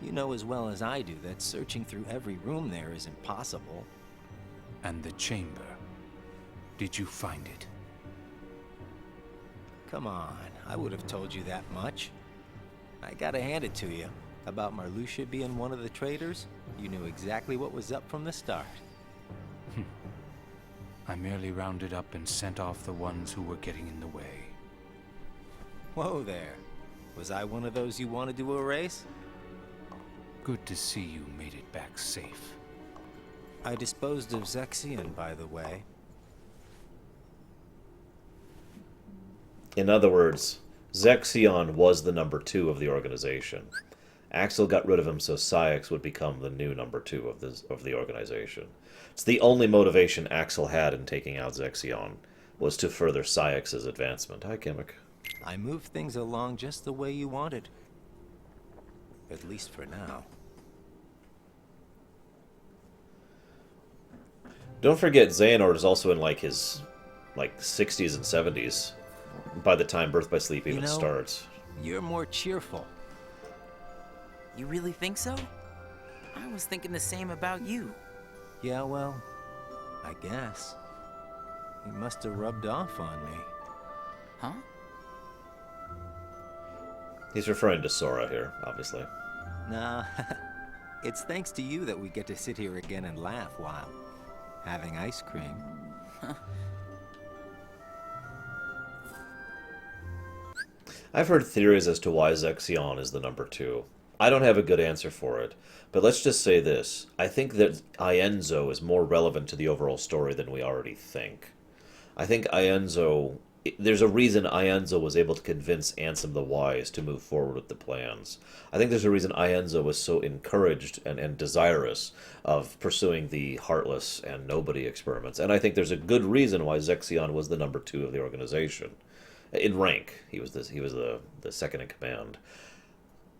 You know as well as I do that searching through every room there is impossible. And the chamber? Did you find it? Come on, I would have told you that much. I gotta hand it to you. About Marluxia being one of the traitors, you knew exactly what was up from the start. I merely rounded up and sent off the ones who were getting in the way. Whoa there. Was I one of those you wanted to erase? Good to see you made it back safe. I disposed of XIII, by the way. In other words, XIII was the number 2 of the organization. Axel got rid of him so XIII would become the new number 2 of the organization. It's the only motivation Axel had in taking out XIII, was to further XII's advancement. Hi, Kimmick. I moved things along just the way you wanted. At least for now. Don't forget, Xehanort is also in his 60s and 70s by the time Birth by Sleep even starts. You're more cheerful. You really think so? I was thinking the same about you. Yeah, well, I guess. You must have rubbed off on me. Huh? He's referring to Sora here, obviously. Nah, it's thanks to you that we get to sit here again and laugh while having ice cream. I've heard theories as to why XIII is the number 2. I don't have a good answer for it, but let's just say this. I think that Ienzo is more relevant to the overall story than we already think. I think Ienzo... There's a reason Ienzo was able to convince Ansem the Wise to move forward with the plans. I think there's a reason Ienzo was so encouraged and desirous of pursuing the Heartless and Nobody experiments. And I think there's a good reason why XIII was the number 2 of the organization. In rank, he was the second in command.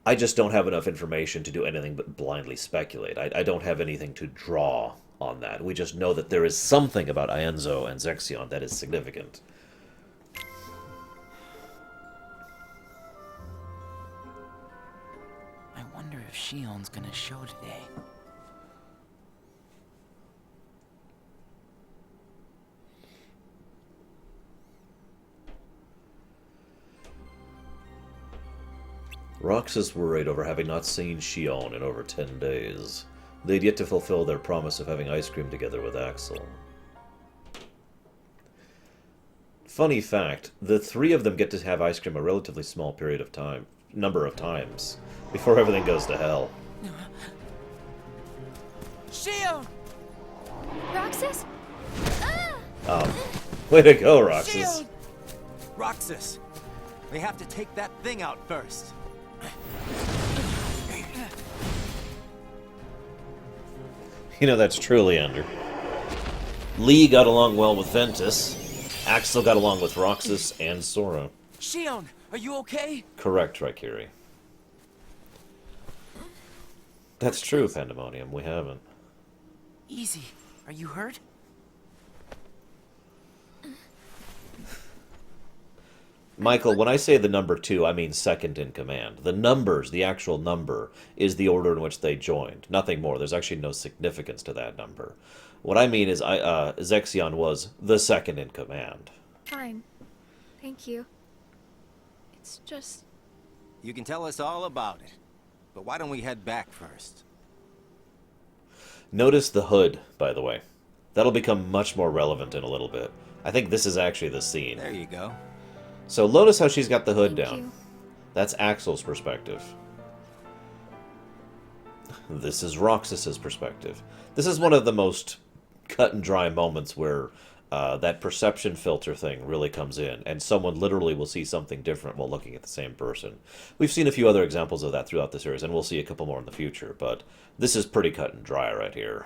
I just don't have enough information to do anything but blindly speculate. I don't have anything to draw on that. We just know that there is something about Ienzo and XIII that is significant. I wonder if Shion's gonna show today. Roxas worried over having not seen Shion in over 10 days. They'd yet to fulfill their promise of having ice cream together with Axel. Funny fact, the 3 of them get to have ice cream a relatively small number of times, before everything goes to hell. Shion! Roxas? Way to go, Roxas. Shion! Roxas! They have to take that thing out first. You know that's true, Leander. Lee got along well with Ventus. Axel got along with Roxas and Sora. Shion, are you okay? Correct, Raikiri. That's true, Pandemonium. We haven't. Easy. Are you hurt? Michael, when I say the number 2, I mean second in command. The numbers, the actual number, is the order in which they joined. Nothing more. There's actually no significance to that number. What I mean is XIII was the second in command. Fine. Thank you. It's just... You can tell us all about it. But why don't we head back first? Notice the hood, by the way. That'll become much more relevant in a little bit. I think this is actually the scene. There you go. So notice how she's got the hood Thank down. you. That's Axel's perspective. This is Roxas's perspective. This is one of the most cut and dry moments where that perception filter thing really comes in, and someone literally will see something different while looking at the same person. We've seen a few other examples of that throughout the series, and we'll see a couple more in the future, but this is pretty cut and dry right here.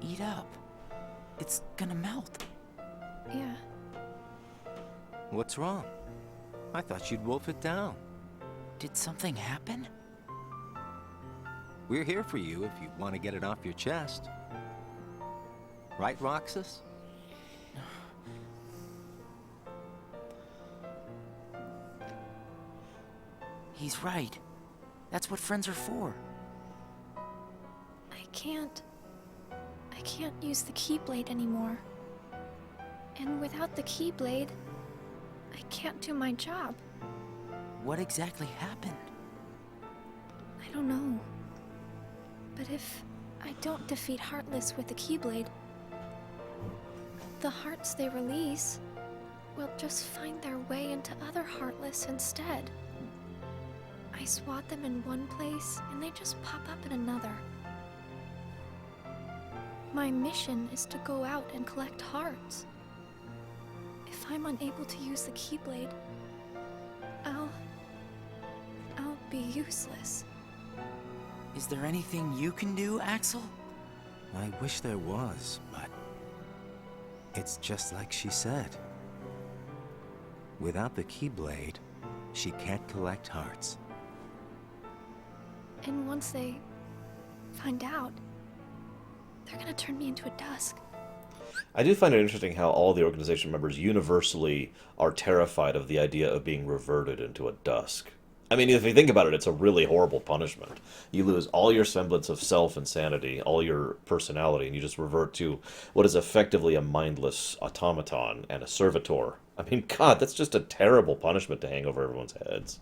Eat up. It's gonna melt. Yeah. What's wrong? I thought you'd wolf it down. Did something happen? We're here for you if you want to get it off your chest. Right, Roxas? He's right. That's what friends are for. I can't use the Keyblade anymore. And without the Keyblade, I can't do my job. What exactly happened? I don't know. But if I don't defeat Heartless with the Keyblade, the hearts they release will just find their way into other Heartless instead. I swat them in one place, and they just pop up in another. My mission is to go out and collect hearts. If I'm unable to use the Keyblade, I'll be useless. Is there anything you can do, Axel? I wish there was, but it's just like she said. Without the Keyblade, she can't collect hearts. And once they find out, they're gonna turn me into a dusk. I do find it interesting how all the organization members universally are terrified of the idea of being reverted into a dusk. I mean, if you think about it, it's a really horrible punishment. You lose all your semblance of self and sanity, all your personality, and you just revert to what is effectively a mindless automaton and a servitor. I mean, God, that's just a terrible punishment to hang over everyone's heads.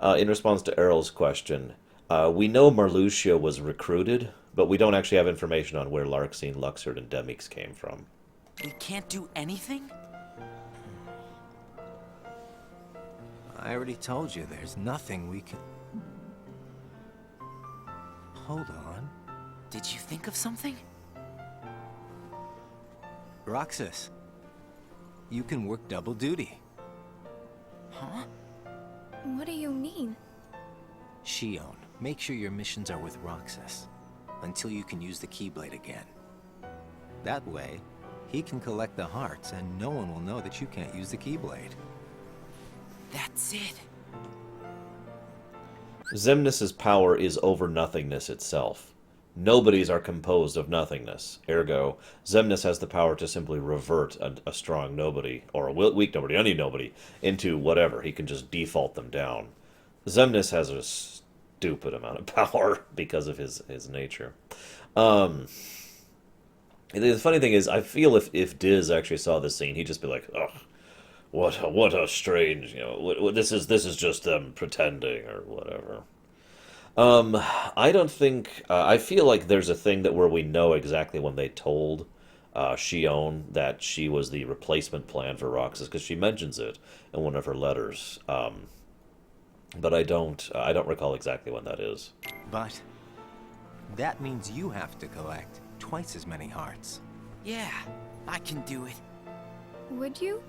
In response to Errol's question, we know Marluxia was recruited, but we don't actually have information on where Larxene, Luxord, and Demix came from. We can't do anything? I already told you there's nothing we can... Hold on. Did you think of something? Roxas, you can work double duty. Huh? What do you mean? Shion, make sure your missions are with Roxas until you can use the Keyblade again. That way, he can collect the hearts and no one will know that you can't use the Keyblade. That's it. Xemnas' power is over nothingness itself. Nobodies are composed of nothingness. Ergo, Xemnas has the power to simply revert a strong nobody, or a weak nobody, any nobody, into whatever. He can just default them down. Xemnas has a stupid amount of power because of his nature. The funny thing is, I feel if Diz actually saw this scene, he'd just be like, ugh, what a strange, this is just them pretending or whatever. I don't think, I feel like there's a thing where we know exactly when they told Shion that she was the replacement plan for Roxas, because she mentions it in one of her letters. But I don't recall exactly when that is. But that means you have to collect twice as many hearts. Yeah, I can do it. Would you?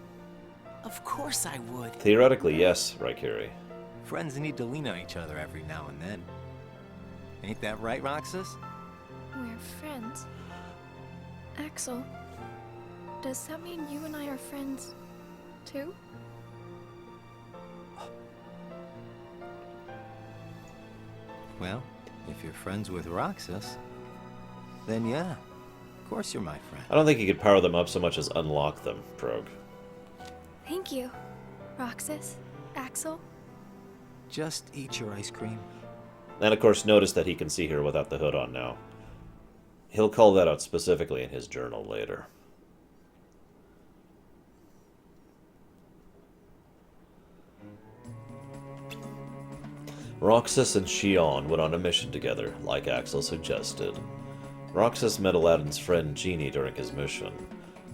Of course I would. Theoretically, yes, Raikiri. Friends need to lean on each other every now and then. Ain't that right, Roxas? We're friends. Axel, does that mean you and I are friends, too? Well, if you're friends with Roxas, then yeah, of course you're my friend. I don't think you could power them up so much as unlock them, Prog. Thank you, Roxas, Axel. Just eat your ice cream. And of course, notice that he can see her without the hood on now. He'll call that out specifically in his journal later. Roxas and Shion went on a mission together, like Axel suggested. Roxas met Aladdin's friend Genie during his mission.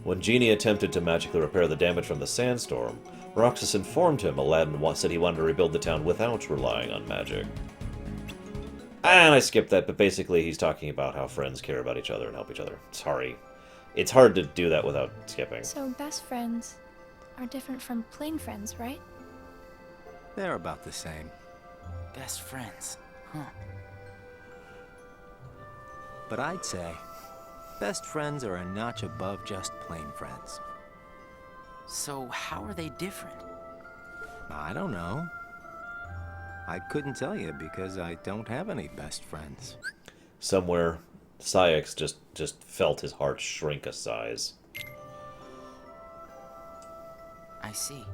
When Genie attempted to magically repair the damage from the sandstorm, Roxas informed him Aladdin said he wanted to rebuild the town without relying on magic. And I skipped that, but basically he's talking about how friends care about each other and help each other. Sorry. It's hard to do that without skipping. So best friends are different from plain friends, right? They're about the same. Best friends, huh? But I'd say best friends are a notch above just plain friends. So how are they different? I don't know. I couldn't tell you because I don't have any best friends. Somewhere, Syx just felt his heart shrink a size. I see.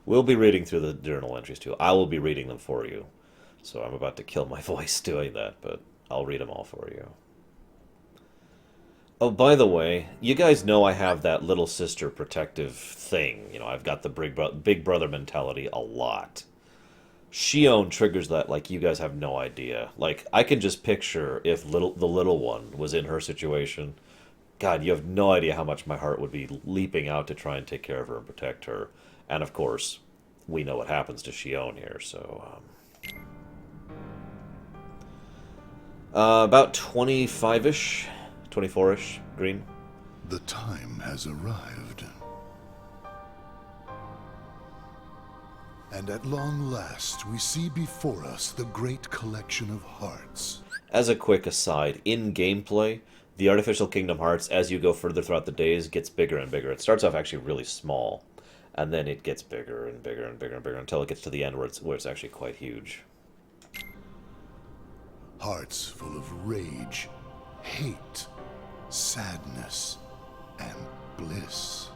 We'll be reading through the journal entries too. I will be reading them for you. So I'm about to kill my voice doing that, but I'll read them all for you. Oh, by the way, you guys know I have that little sister protective thing. You know, I've got the big brother mentality a lot. Shion triggers that like you guys have no idea. Like, I can just picture if the little one was in her situation. God, you have no idea how much my heart would be leaping out to try and take care of her and protect her. And of course, we know what happens to Shion here, so... about 25-ish, 24-ish, green. The time has arrived. And at long last, we see before us the great collection of hearts. As a quick aside, in gameplay, the artificial Kingdom Hearts, as you go further throughout the days, gets bigger and bigger. It starts off actually really small, and then it gets bigger and bigger and bigger and bigger until it gets to the end where it's actually quite huge. Hearts full of rage, hate, sadness, and bliss.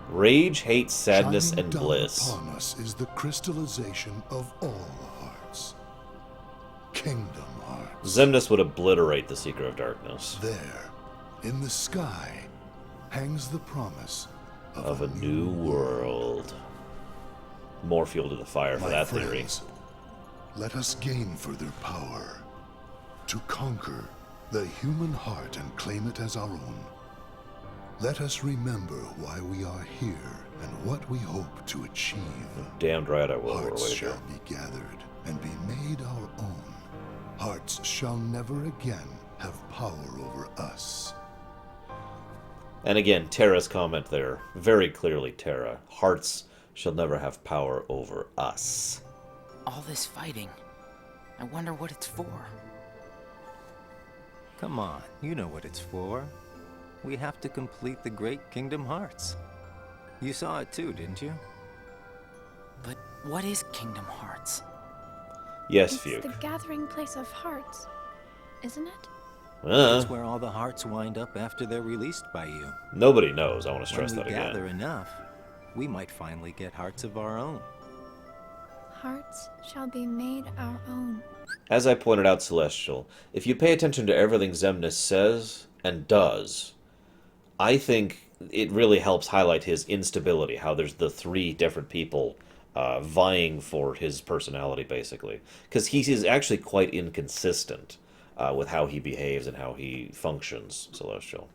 Rage, hate, sadness, Shining and down bliss. Upon us is the crystallization of all hearts. Kingdom Hearts. Xemnas would obliterate the Seeker of Darkness. There, in the sky, hangs the promise Of a new world. More fuel to the fire for My that friends, let us gain further power to conquer the human heart and claim it as our own. Let us remember why we are here and what we hope to achieve. Damned right I will, Hearts Wager. shall be gathered and be made our own. Hearts shall never again have power over us. And again, Terra's comment there. Very clearly, Terra. Hearts shall never have power over us. All this fighting. I wonder what it's for. Come on, you know what it's for. We have to complete the Great Kingdom Hearts. You saw it too, didn't you? But what is Kingdom Hearts? Yes, It's Fuke. the gathering place of hearts, isn't it? It's where all the hearts wind up after they're released by you. Nobody knows. I want to stress When that we again. gather enough, we might finally get hearts of our own. Hearts shall be made our own. As I pointed out, Celestial, if you pay attention to everything Xemnas says and does, I think it really helps highlight his instability, how there's the three different people vying for his personality, basically. Because he is actually quite inconsistent with how he behaves and how he functions, Celestial.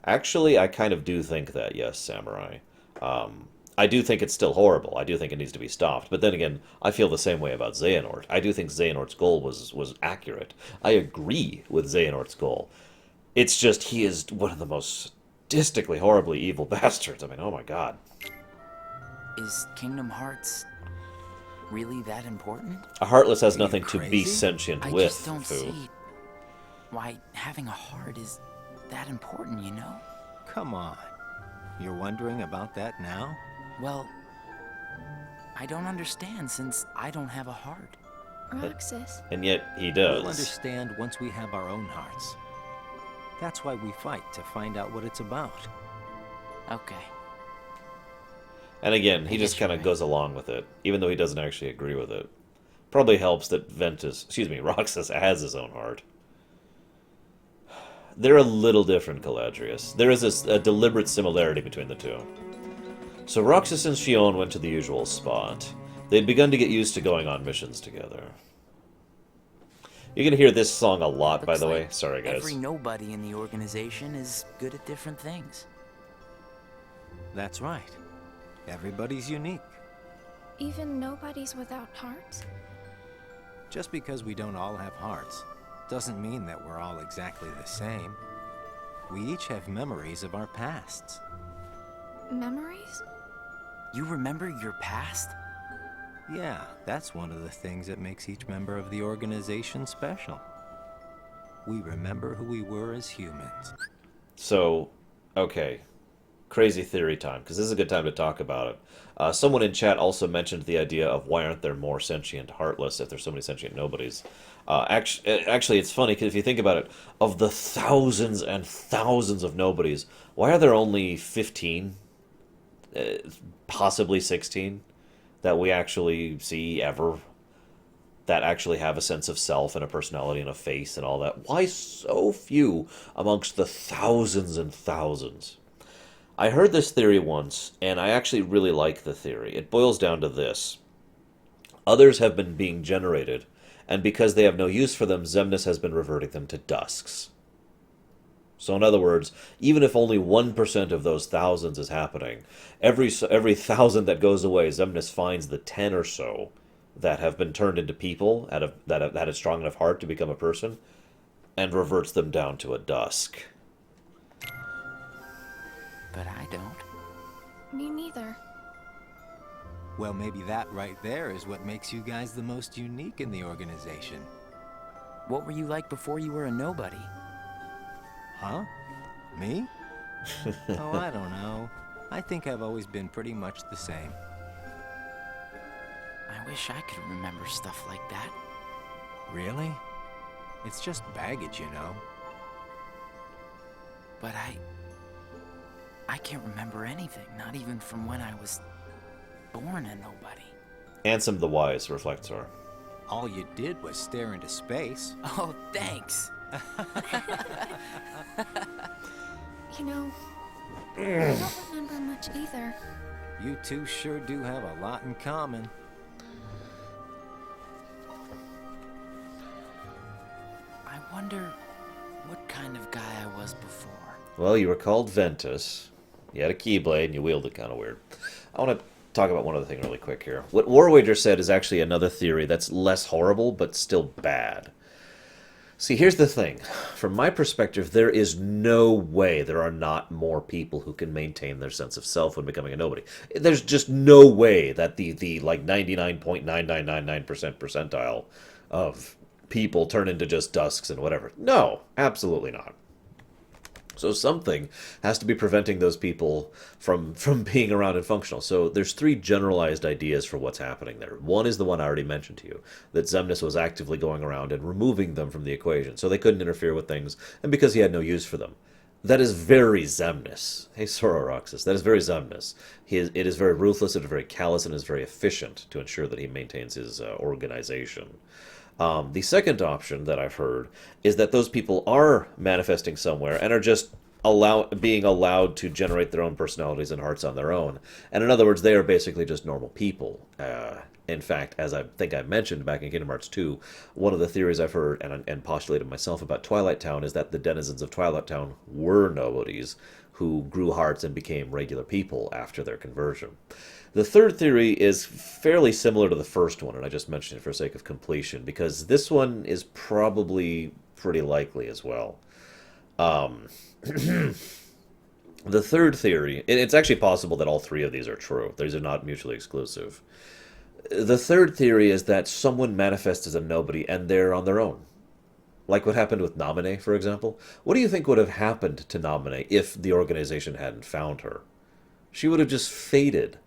Actually, I kind of do think that, yes, Samurai. I do think it's still horrible. I do think it needs to be stopped. But then again, I feel the same way about Xehanort. I do think Xehanort's goal was accurate. I agree with Xehanort's goal. It's just he is one of the most sadistically, horribly evil bastards. I mean, oh my god. Is Kingdom Hearts really that important? A Heartless has Are you nothing to be crazy? sentient I with, just don't Fu. see why having a heart is that important, you know? Come on. You're wondering about that now? Well, I don't understand since I don't have a heart. Roxas, And yet he We'll does. understand once we have our own hearts. That's why we fight, to find out what it's about. Okay. And again, he I just guess you're kind of right. goes along with it, even though he doesn't actually agree with it. Probably helps that Roxas has his own heart. They're a little different, Caladrius. There is a deliberate similarity between the two. So Roxas and Shion went to the usual spot. They'd begun to get used to going on missions together. You're going to hear this song a lot, by Looks the way. like Sorry, guys. Every nobody in the organization is good at different things. That's right. Everybody's unique. even nobodies without hearts? Just because we don't all have hearts doesn't mean that we're all exactly the same. We each have memories of our pasts. Memories? You remember your past? Yeah, that's one of the things that makes each member of the organization special. We remember who we were as humans. So, okay. Crazy theory time, because this is a good time to talk about it. Someone in chat also mentioned the idea of why aren't there more sentient Heartless if there's so many sentient nobodies. Actually, it's funny, because if you think about it, of the thousands and thousands of nobodies, why are there only 15, possibly 16, that we actually see ever? That actually have a sense of self and a personality and a face and all that. Why so few amongst the thousands and thousands? I heard this theory once, and I actually really like the theory. It boils down to this. Others have been being generated, and because they have no use for them, Xemnas has been reverting them to dusks. So in other words, even if only 1% of those thousands is happening, every 1,000 that goes away, Xemnas finds the 10 or so that have been turned into people, that have had a strong enough heart to become a person, and reverts them down to a dusk. But I don't. Me neither. Well, maybe that right there is what makes you guys the most unique in the organization. What were you like before you were a nobody? Huh? Me? Oh, I don't know. I think I've always been pretty much the same. I wish I could remember stuff like that. Really? It's just baggage, you know. But I can't remember anything, not even from when I was born a nobody. Ansem the Wise, Reflector. All you did was stare into space. Oh, thanks. You know, I don't remember much either. You two sure do have a lot in common. I wonder what kind of guy I was before. Well, you were called Ventus. You had a keyblade, and you wielded kind of weird. I want to talk about one other thing really quick here. What War Wager said is actually another theory that's less horrible, but still bad. See, here's the thing. From my perspective, there is no way there are not more people who can maintain their sense of self when becoming a nobody. There's just no way that the like 99.9999% percentile of people turn into just dusks and whatever. No, absolutely not. So something has to be preventing those people from being around and functional. So there's three generalized ideas for what's happening there. One is the one I already mentioned to you, that Xemnas was actively going around and removing them from the equation, so they couldn't interfere with things, and because he had no use for them. That is very Xemnas. Hey, Sora Roxas, that is very Xemnas. It is very ruthless, it is very callous, and it is very efficient to ensure that he maintains his organization. The second option that I've heard is that those people are manifesting somewhere and are just being allowed to generate their own personalities and hearts on their own. And in other words, they are basically just normal people. In fact, as I think I mentioned back in Kingdom Hearts 2, one of the theories I've heard and postulated myself about Twilight Town is that the denizens of Twilight Town were nobodies who grew hearts and became regular people after their conversion. The third theory is fairly similar to the first one, and I just mentioned it for sake of completion, because this one is probably pretty likely as well. The third theory, it's actually possible that all three of these are true. These are not mutually exclusive. The third theory is that someone manifests as a nobody and they're on their own. Like what happened with Naminé, for example. What do you think would have happened to Naminé if the organization hadn't found her? She would have just faded.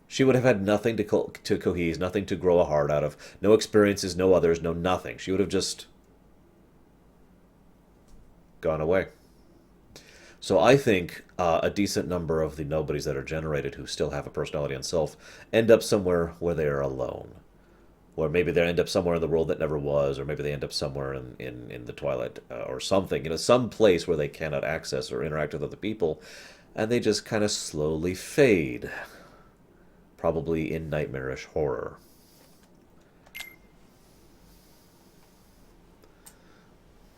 She would have had nothing to cohese, nothing to grow a heart out of, no experiences, no others, no nothing. She would have just gone away. So I think a decent number of the nobodies that are generated who still have a personality and self end up somewhere where they are alone. Or maybe they end up somewhere in the world that never was, or maybe they end up somewhere in the Twilight or something. You know, some place where they cannot access or interact with other people, and they just kind of slowly fade. Probably in nightmarish horror.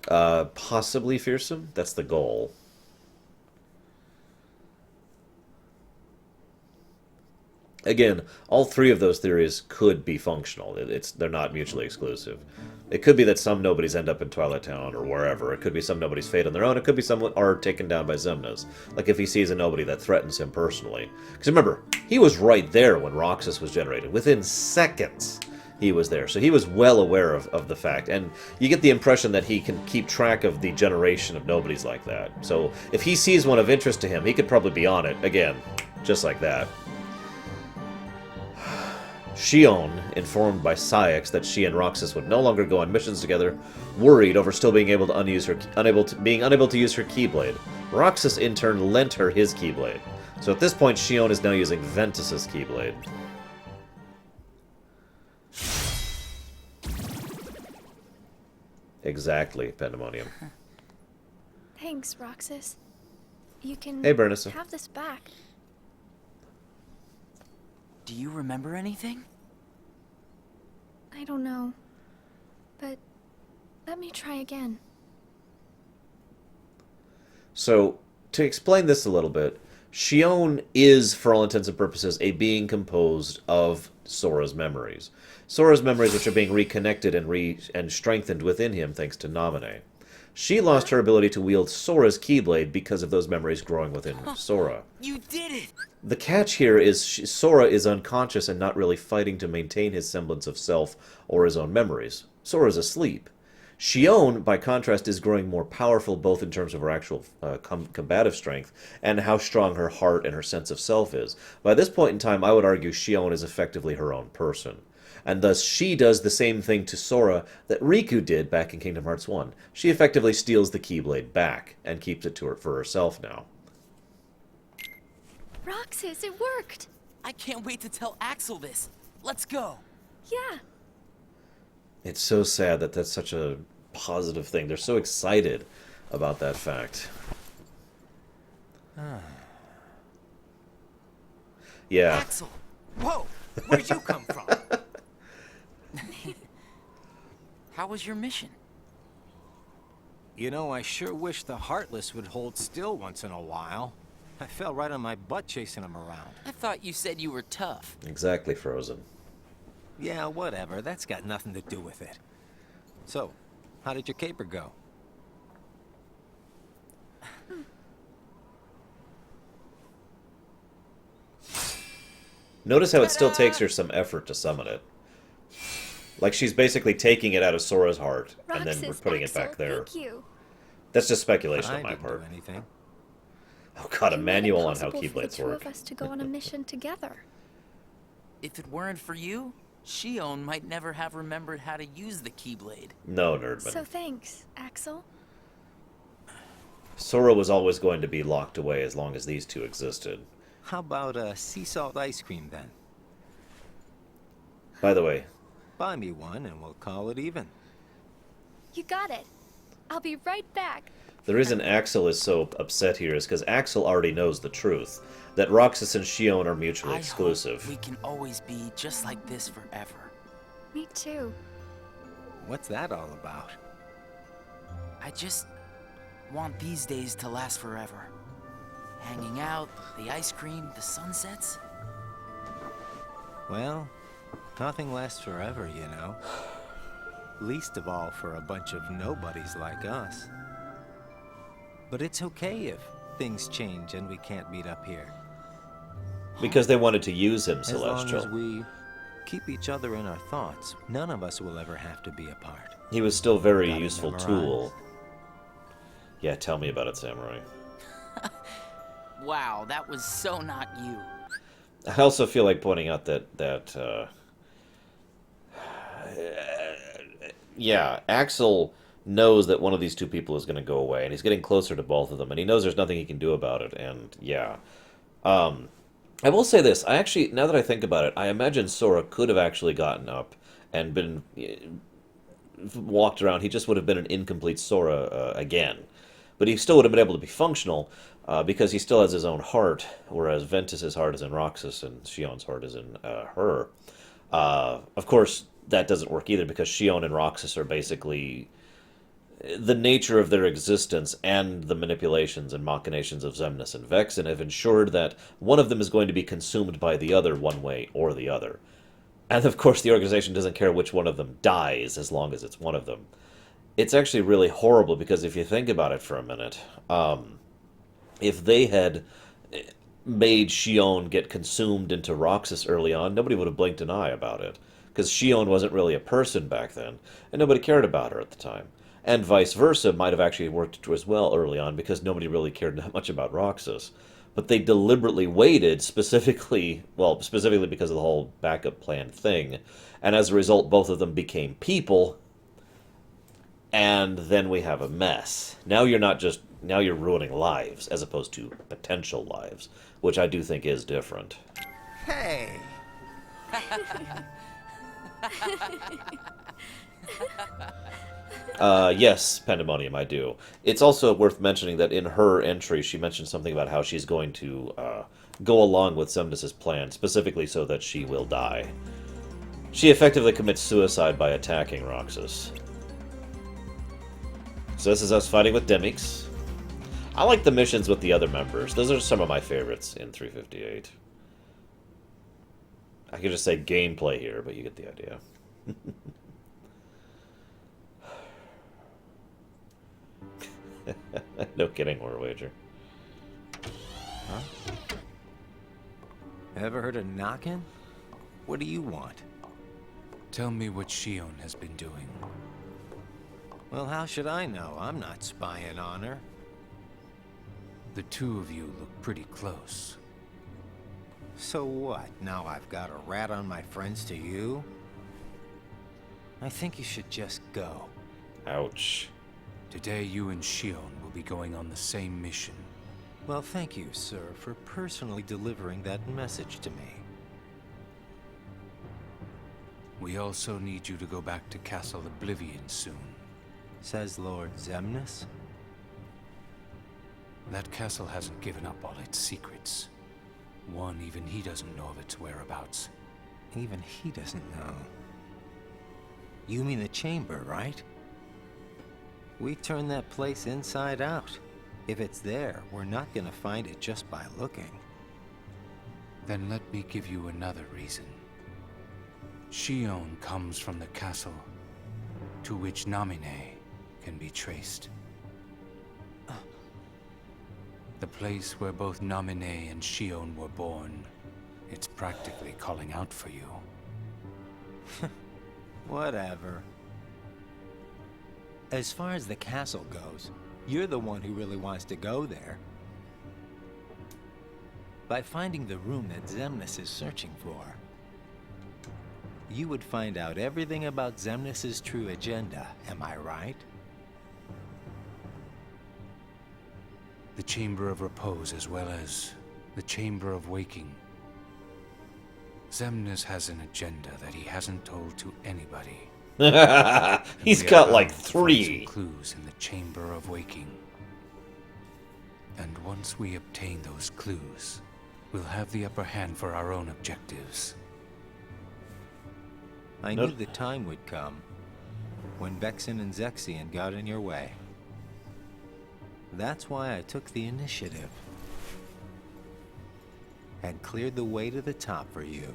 Possibly fearsome? That's the goal. Again, all three of those theories could be functional. They're not mutually exclusive. It could be that some nobodies end up in Twilight Town or wherever. It could be some nobodies fade on their own. It could be some are taken down by Xemnas. Like if he sees a nobody that threatens him personally. Because remember, he was right there when Roxas was generated. Within seconds, he was there. So he was well aware of the fact. And you get the impression that he can keep track of the generation of nobodies like that. So if he sees one of interest to him, he could probably be on it. Again, just like that. Shion, informed by Cyax that she and Roxas would no longer go on missions together, worried over still being able to unable to use her Keyblade. Roxas in turn lent her his Keyblade. So at this point, Shion is now using Ventus's Keyblade. Exactly, Pandemonium. Thanks, Roxas. You can Hey, Bernice. have this back. Do you remember anything? I don't know. But let me try again. So, to explain this a little bit, Shion is, for all intents and purposes, a being composed of Sora's memories. Sora's memories which are being reconnected and strengthened within him thanks to Naminé. She lost her ability to wield Sora's Keyblade because of those memories growing within Sora. You did it! The catch here is Sora is unconscious and not really fighting to maintain his semblance of self or his own memories. Sora's asleep. Shion, by contrast, is growing more powerful both in terms of her actual combative strength and how strong her heart and her sense of self is. By this point in time, I would argue Shion is effectively her own person. And thus she does the same thing to Sora that Riku did back in Kingdom Hearts 1. She effectively steals the Keyblade back and keeps it to her for herself now. Roxas, it worked! I can't wait to tell Axel this. Let's go. Yeah. It's so sad that that's such a positive thing. They're so excited about that fact. Yeah. Axel! Whoa! Where'd you come from? How was your mission? You know, I sure wish the Heartless would hold still once in a while. I fell right on my butt chasing them around. I thought you said you were tough. Exactly, Frozen. Yeah, whatever. That's got nothing to do with it. So, how did your caper go? Notice how it still takes her some effort to summon it. Like she's basically taking it out of Sora's heart, and then we're putting it back there. Thank you. That's just speculation I on my didn't part. do anything. Oh god, a You made it manual on how possible for the Keyblades two work. of us to go on a mission together. If it weren't for you, Shion might never have remembered how to use the Keyblade. No, Nerdman. So thanks, Axel. Sora was always going to be locked away as long as these two existed. How about sea salt ice cream then? By the way, Buy me one and we'll call it even. You got it. I'll be right back. the reason Axel is so upset here is because Axel already knows the truth, that Roxas and Shion are mutually exclusive. Hope we can always be just like this forever. Me too. What's that all about? I just want these days to last forever. Hanging out, the ice cream, the sunsets. Well, nothing lasts forever, you know. Least of all for a bunch of nobodies like us. But it's okay if things change and we can't meet up here. Because they wanted to use him, As Celestial. long as we keep each other in our thoughts, none of us will ever have to be apart. He was still a very Got it useful memorized? tool. Yeah, tell me about it, Samurai. Wow, that was so not you. I also feel like pointing out yeah, Axel knows that one of these two people is going to go away, and he's getting closer to both of them, and he knows there's nothing he can do about it, and yeah. I will say this, now that I think about it, I imagine Sora could have actually gotten up and been walked around. He just would have been an incomplete Sora again. But he still would have been able to be functional, because he still has his own heart, whereas Ventus's heart is in Roxas and Shion's heart is in her. Of course, that doesn't work either, because Shion and Roxas are basically the nature of their existence and the manipulations and machinations of Xemnas and Vexen have ensured that one of them is going to be consumed by the other one way or the other. And of course, the organization doesn't care which one of them dies as long as it's one of them. It's actually really horrible, because if you think about it for a minute, if they had made Shion get consumed into Roxas early on, nobody would have blinked an eye about it. because Shion wasn't really a person back then, and nobody cared about her at the time. And vice versa might have actually worked as well early on, because nobody really cared that much about Roxas. But they deliberately waited specifically because of the whole backup plan thing, and as a result, both of them became people, and then we have a mess. Now you're ruining lives, as opposed to potential lives, which I do think is different. Hey! Yes, Pandemonium, I do. It's also worth mentioning that in her entry, she mentioned something about how she's going to go along with Xemnas' plan, specifically so that she will die. She effectively commits suicide by attacking Roxas. So this is us fighting with Demix. I like the missions with the other members. Those are some of my favorites in 358. I could just say gameplay here, but you get the idea. No kidding, War Wager. Huh? Ever heard of knocking? What do you want? Tell me what Shion has been doing. Well, how should I know? I'm not spying on her. The two of you look pretty close. So what? Now I've got a rat on my friends to you? I think you should just go. Ouch. Today you and Shion will be going on the same mission. Well, thank you, sir, for personally delivering that message to me. We also need you to go back to Castle Oblivion soon. Says Lord Xemnas? That castle hasn't given up all its secrets. One, even he doesn't know of its whereabouts. Even he doesn't know. You mean the chamber, right? We turned that place inside out. If it's there, we're not gonna find it just by looking. Then let me give you another reason. Shion comes from the castle to which Namine can be traced. The place where both Namine and Shion were born. It's practically calling out for you. Whatever. As far as the castle goes, you're the one who really wants to go there. By finding the room that Xemnas is searching for, you would find out everything about Xemnas' true agenda, am I right? The Chamber of Repose as well as the Chamber of Waking. Xemnas has an agenda that he hasn't told to anybody. He's got like 3 clues in the Chamber of Waking. And once we obtain those clues, we'll have the upper hand for our own objectives. I knew the time would come when Vexen and Zexion got in your way. That's why I took the initiative and cleared the way to the top for you.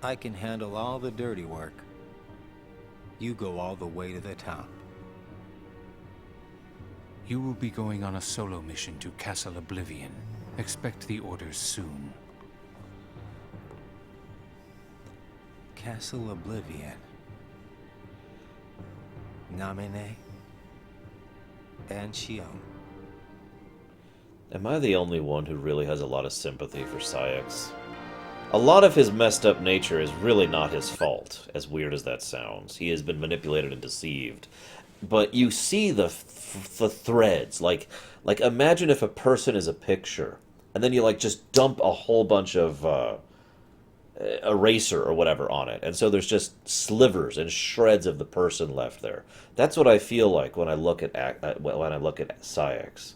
I can handle all the dirty work. You go all the way to the top. You will be going on a solo mission to Castle Oblivion. Expect the orders soon. Castle Oblivion. Namine and Shion. Am I the only one who really has a lot of sympathy for Saïx? A lot of his messed up nature is really not his fault, as weird as that sounds. He has been manipulated and deceived. But you see the threads. Like imagine if a person is a picture, and then you like just dump a whole bunch of eraser or whatever on it, and so there's just slivers and shreds of the person left there. That's what I feel like when I look at Saïx.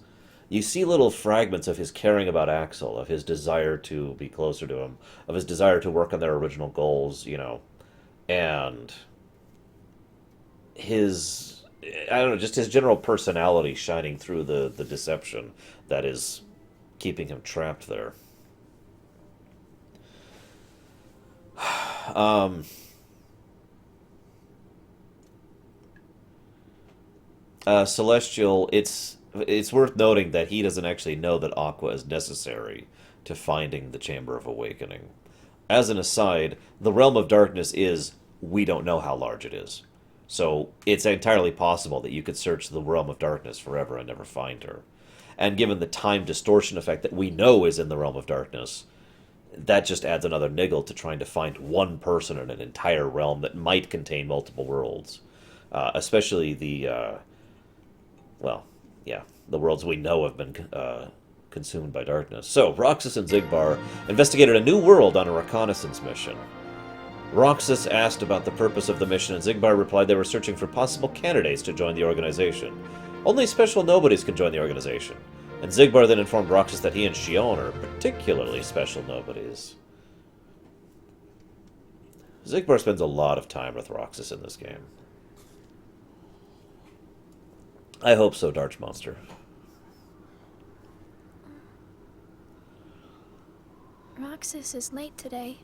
You see little fragments of his caring about Axel, of his desire to be closer to him, of his desire to work on their original goals, you know, and his, I don't know, just his general personality shining through the deception that is keeping him trapped there. Celestial, it's worth noting that he doesn't actually know that Aqua is necessary to finding the Chamber of Awakening. as an aside, the Realm of Darkness is, we don't know how large it is. So it's entirely possible that you could search the Realm of Darkness forever and never find her. And given the time distortion effect that we know is in the Realm of Darkness, that just adds another niggle to trying to find one person in an entire realm that might contain multiple worlds. Especially the, the worlds we know have been consumed by darkness. So, Roxas and Xigbar investigated a new world on a reconnaissance mission. Roxas asked about the purpose of the mission, and Xigbar replied they were searching for possible candidates to join the organization. Only special nobodies can join the organization. And Xigbar then informed Roxas that he and Shion are particularly special nobodies. Xigbar spends a lot of time with Roxas in this game. I hope so, Darch Monster. Roxas is late today.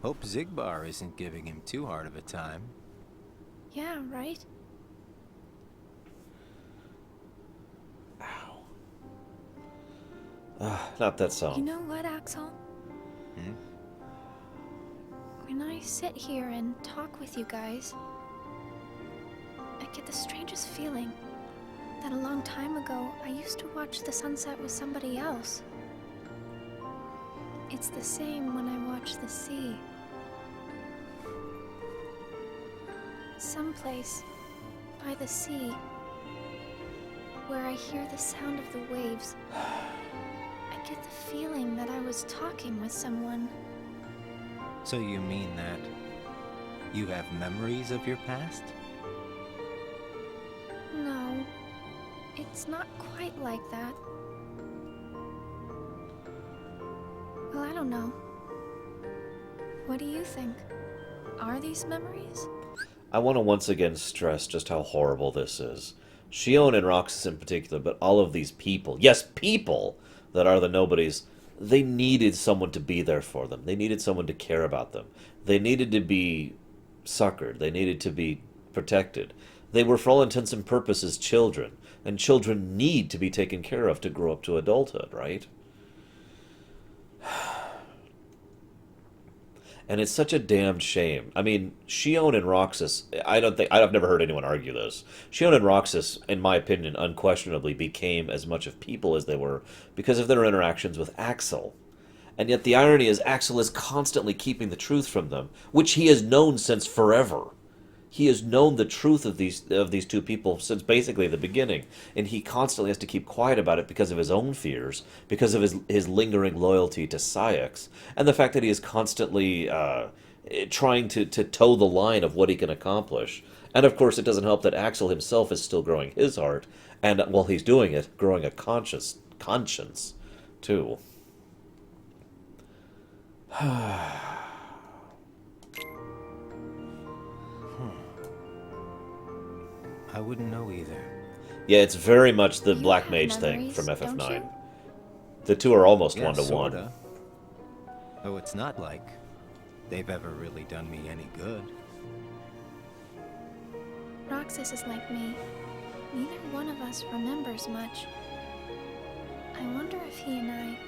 Hope Xigbar isn't giving him too hard of a time. Yeah, right? Not that song. You know what, Axel? When I sit here and talk with you guys, I get the strangest feeling that a long time ago I used to watch the sunset with somebody else. It's the same when I watch the sea. Someplace by the sea where I hear the sound of the waves. I get the feeling that I was talking with someone. So you mean that you have memories of your past? No, it's not quite like that. Well, I don't know. What do you think? Are these memories? I want to once again stress just how horrible this is. Shion and Roxas in particular, but all of these people, yes, people that are the nobodies, they needed someone to be there for them. They needed someone to care about them. They needed to be succored. They needed to be protected. They were, for all intents and purposes, children. And children need to be taken care of to grow up to adulthood, right? And it's such a damned shame. I mean, Shion and Roxas, I've never heard anyone argue this. Shion and Roxas, in my opinion, unquestionably became as much of people as they were because of their interactions with Axel. And yet the irony is Axel is constantly keeping the truth from them, which he has known since forever. He has known the truth of these two people since basically the beginning, and he constantly has to keep quiet about it because of his own fears, because of his lingering loyalty to Syx, and the fact that he is constantly trying to toe the line of what he can accomplish. And of course, it doesn't help that Axel himself is still growing his heart, and while he's doing it, growing a conscience too. I wouldn't know either. Yeah, it's very much the You Black have Mage thing memories, from don't FF9. you? The two are almost Yeah, one-to-one. sorta. Though it's not like they've ever really done me any good. Roxas is like me. Neither one of us remembers much. I wonder if he and I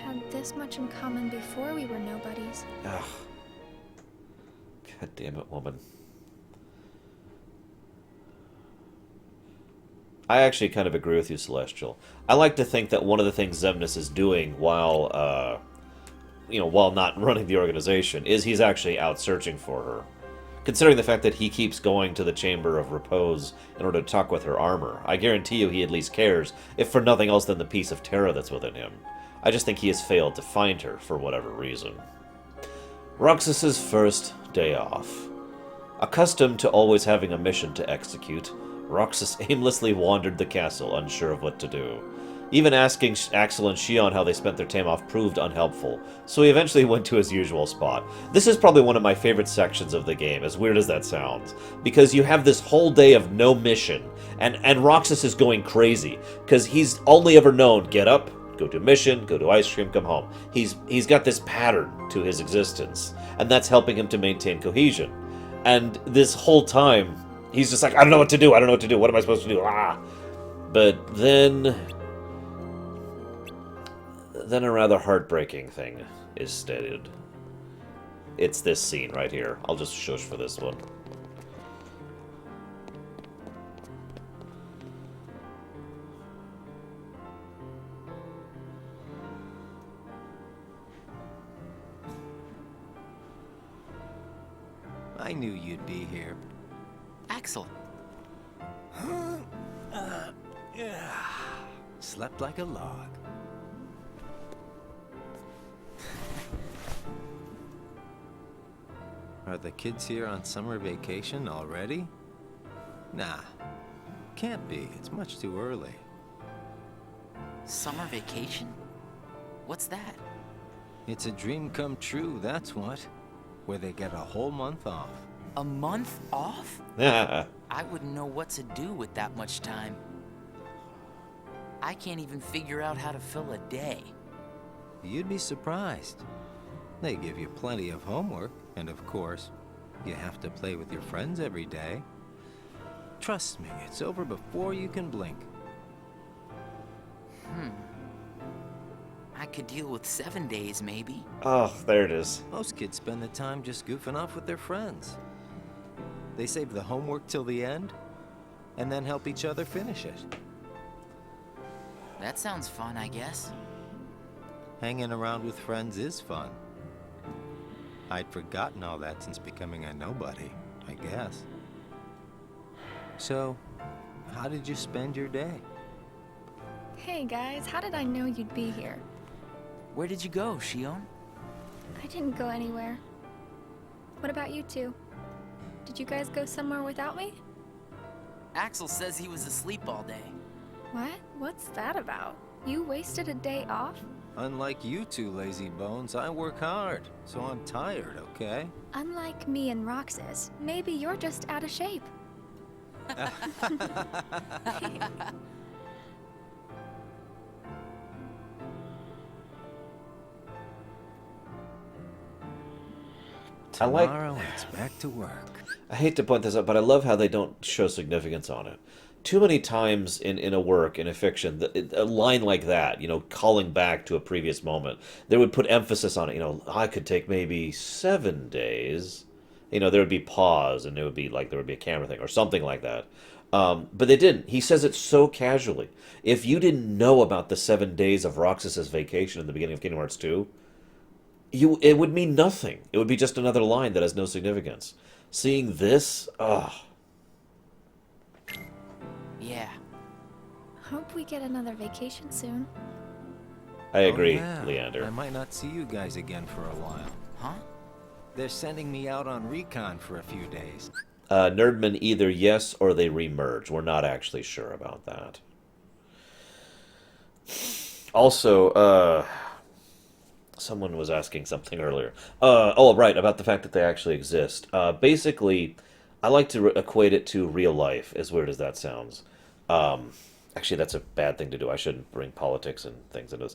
had this much in common before we were nobodies. Ugh. God damn it, woman. I actually kind of agree with you, Celestial. I like to think that one of the things Xemnas is doing while not running the organization is he's actually out searching for her. Considering the fact that he keeps going to the Chamber of Repose in order to talk with her armor, I guarantee you he at least cares, if for nothing else than the piece of terror that's within him. I just think he has failed to find her for whatever reason. Roxas's first day off. Accustomed to always having a mission to execute, Roxas aimlessly wandered the castle, unsure of what to do. Even asking Axel and Shion how they spent their time off proved unhelpful, so he eventually went to his usual spot. This is probably one of my favorite sections of the game, as weird as that sounds, because you have this whole day of no mission, and Roxas is going crazy, because he's only ever known get up, go to mission, go to ice cream, come home. He's got this pattern to his existence, and that's helping him to maintain cohesion. And this whole time, he's just like, I don't know what to do, what am I supposed to do? But then Then a rather heartbreaking thing is stated. It's this scene right here. I'll just shush for this one. I knew you'd be here. Axel. Slept like a log. Are the kids here on summer vacation already? Nah. Can't be. It's much too early. Summer vacation? What's that? It's a dream come true, that's what. Where they get a whole month off. A month off? I wouldn't know what to do with that much time. I can't even figure out how to fill a day. You'd be surprised. They give you plenty of homework, and of course, you have to play with your friends every day. Trust me, it's over before you can blink. I could deal with 7 days, maybe. Oh, there it is. Most kids spend the time just goofing off with their friends. They save the homework till the end, and then help each other finish it. That sounds fun, I guess. Hanging around with friends is fun. I'd forgotten all that since becoming a nobody, I guess. So, how did you spend your day? Hey guys, how did I know you'd be here? Where did you go, Shion? I didn't go anywhere. What about you two? Did you guys go somewhere without me? Axel says he was asleep all day. What? What's that about? You wasted a day off? Unlike you two lazy bones, I work hard, so I'm tired, okay? Unlike me and Roxas, maybe you're just out of shape. Tomorrow it's back to work. I hate to point this out, but I love how they don't show significance on it. Too many times in a work, in a fiction, a line like that, you know, calling back to a previous moment, they would put emphasis on it. You know, I could take maybe 7 days. You know, there would be pause, and it would be like there would be a camera thing or something like that. But they didn't. He says it so casually. If you didn't know about the 7 days of Roxas's vacation in the beginning of Kingdom Hearts 2, it would mean nothing. It would be just another line that has no significance. Seeing this, Yeah. Hope we get another vacation soon. I agree, Oh, yeah. Leander. I might not see you guys again for a while. Huh? They're sending me out on recon for a few days. Nerdman, either yes or they remerge. We're not actually sure about that. Also, someone was asking something earlier. Oh, right, about the fact that they actually exist. Basically, I like to equate it to real life, as weird as that sounds. Actually, that's a bad thing to do. I shouldn't bring politics and things into this.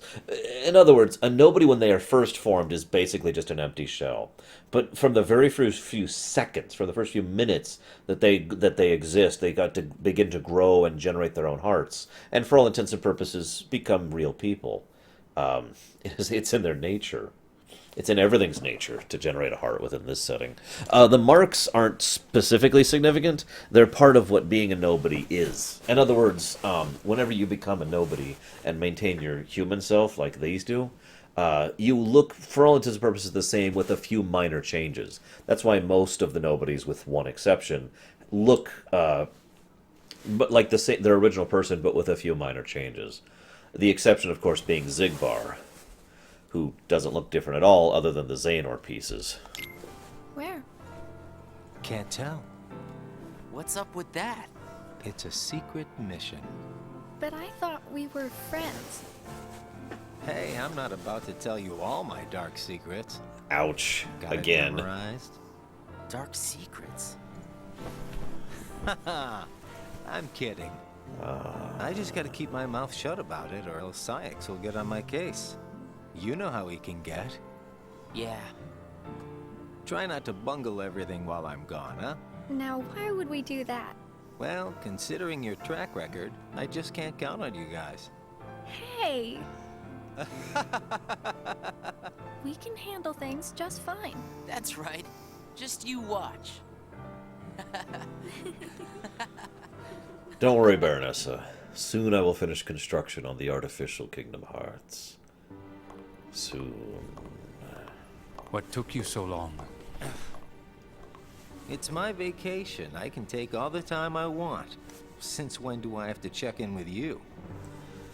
In other words, a nobody when they are first formed is basically just an empty shell. But from the very first few seconds, from the first few minutes that they exist, they got to begin to grow and generate their own hearts, and for all intents and purposes, become real people. It's in their nature. It's in everything's nature to generate a heart within this setting. The marks aren't specifically significant. They're part of what being a nobody is. In other words, whenever you become a nobody and maintain your human self like these do, you look, for all intents and purposes, the same with a few minor changes. That's why most of the nobodies, with one exception, look but like their original person, but with a few minor changes. The exception, of course, being Zigbar, who doesn't look different at all other than the Xehanort pieces. Where? Can't tell. What's up with that? It's a secret mission. But I thought we were friends. Hey, I'm not about to tell you all my dark secrets. Ouch. Got it Again. memorized? Dark secrets. Haha, I'm kidding. I just gotta keep my mouth shut about it, or else Sykes will get on my case. You know how he can get. Yeah. Try not to bungle everything while I'm gone, huh? Now, why would we do that? Well, considering your track record, I just can't count on you guys. Hey! We can handle things just fine. That's right. Just you watch. Don't worry, Baronessa. Soon I will finish construction on the artificial Kingdom Hearts. Soon. What took you so long? It's my vacation. I can take all the time I want. Since when do I have to check in with you?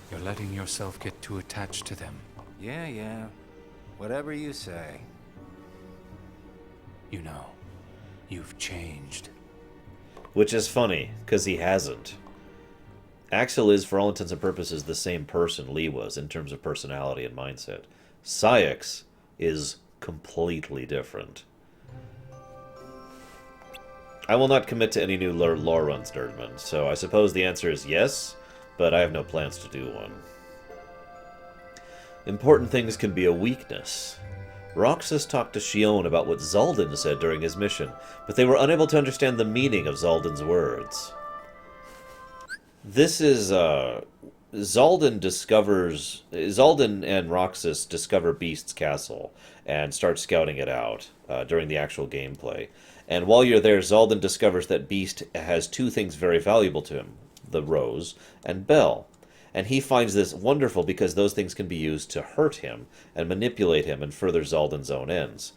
You're letting yourself get too attached to them. Yeah. Whatever you say. You know, you've changed. Which is funny, because he hasn't. Axel is, for all intents and purposes, the same person Lee was in terms of personality and mindset. Saïx is completely different. I will not commit to any new Lorerun, Sturdman, so I suppose the answer is yes, but I have no plans to do one. Important things can be a weakness. Roxas talked to Shion about what Xaldin said during his mission, but they were unable to understand the meaning of Xaldin's words. This is, Xaldin and Roxas discover Beast's castle and start scouting it out during the actual gameplay. And while you're there, Xaldin discovers that Beast has two things very valuable to him, the Rose and Bell. And he finds this wonderful because those things can be used to hurt him and manipulate him and further Xaldin's own ends.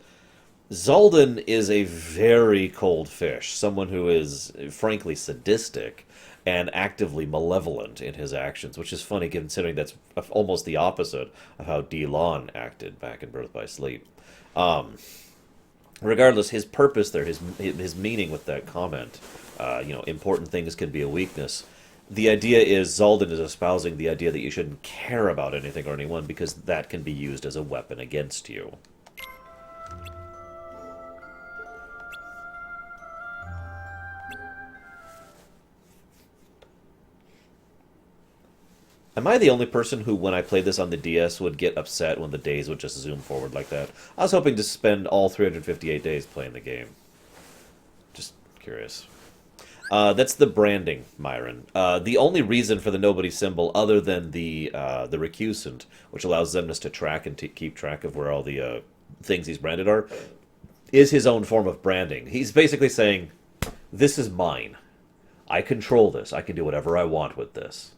Xaldin is a very cold fish, someone who is, frankly, sadistic and actively malevolent in his actions, which is funny considering that's almost the opposite of how Delon acted back in Birth by Sleep. Regardless, his purpose there, his meaning with that comment, important things can be a weakness. The idea is Xaldin is espousing the idea that you shouldn't care about anything or anyone because that can be used as a weapon against you. Am I the only person who, when I played this on the DS, would get upset when the days would just zoom forward like that? I was hoping to spend all 358 days playing the game. Just curious. That's the branding, Myron. The only reason for the nobody symbol, other than the recusant, which allows Xemnas to track and keep track of where all the things he's branded are, is his own form of branding. He's basically saying, this is mine. I control this. I can do whatever I want with this.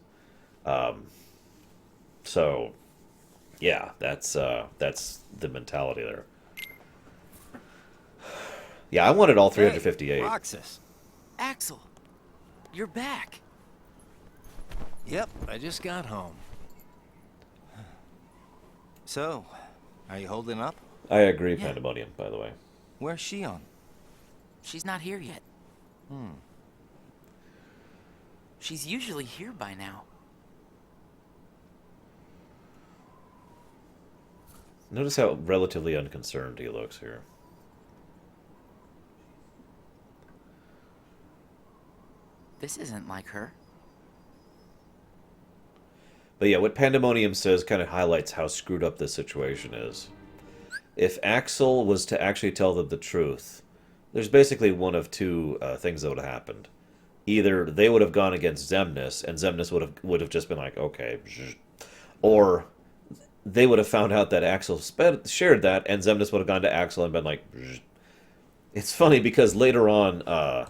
So, yeah, that's the mentality there. Yeah, I wanted all 358. Hey, Roxas. Axel, you're back. Yep, I just got home. So, are you holding up? I agree, Yeah. Pandemonium, by the way. Where's Shion? She's not here yet. She's usually here by now. Notice how relatively unconcerned he looks here. This isn't like her. But yeah, what Pandemonium says kind of highlights how screwed up this situation is. If Axel was to actually tell them the truth, there's basically one of two things that would have happened. Either they would have gone against Xemnas, and Xemnas would have just been like, okay, or they would have found out that Axel shared that, and Xemnas would have gone to Axel and been like, it's funny because later on,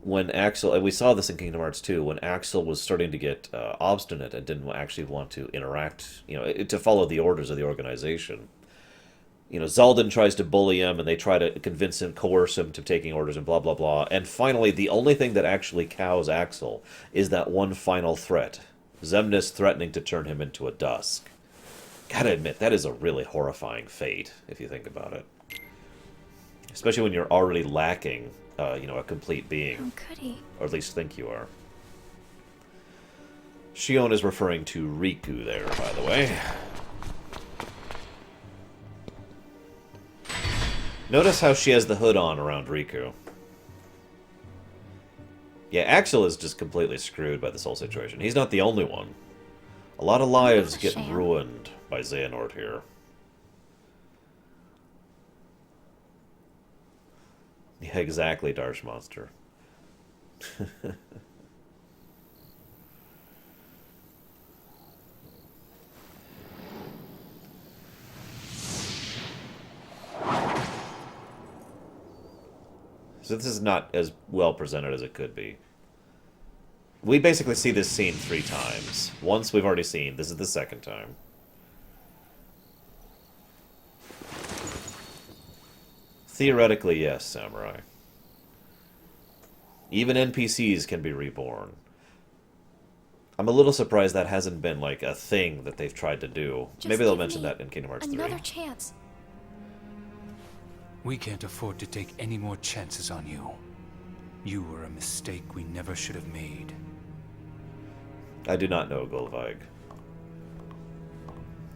when Axel, and we saw this in Kingdom Hearts 2, when Axel was starting to get obstinate and didn't actually want to interact, to follow the orders of the organization, Xaldin tries to bully him, and they try to convince him, coerce him to taking orders, and blah, blah, blah. And finally, the only thing that actually cows Axel is that one final threat. Xemnas threatening to turn him into a dusk. Gotta admit, that is a really horrifying fate, if you think about it. Especially when you're already lacking, a complete being. How could he? Or at least think you are. Shion is referring to Riku there, by the way. Notice how she has the hood on around Riku. Yeah, Axel is just completely screwed by this whole situation. He's not the only one. A lot of lives get ruined by Xehanort here. Yeah, exactly, Darsh Monster. So this is not as well presented as it could be. We basically see this scene 3 times. Once we've already seen. This is the second time. Theoretically, yes, Samurai. Even NPCs can be reborn. I'm a little surprised that hasn't been, like, a thing that they've tried to do. Just Maybe they'll give mention me that in Kingdom Hearts 3. Another chance. We can't afford to take any more chances on you. You were a mistake we never should have made. I do not know Golveig.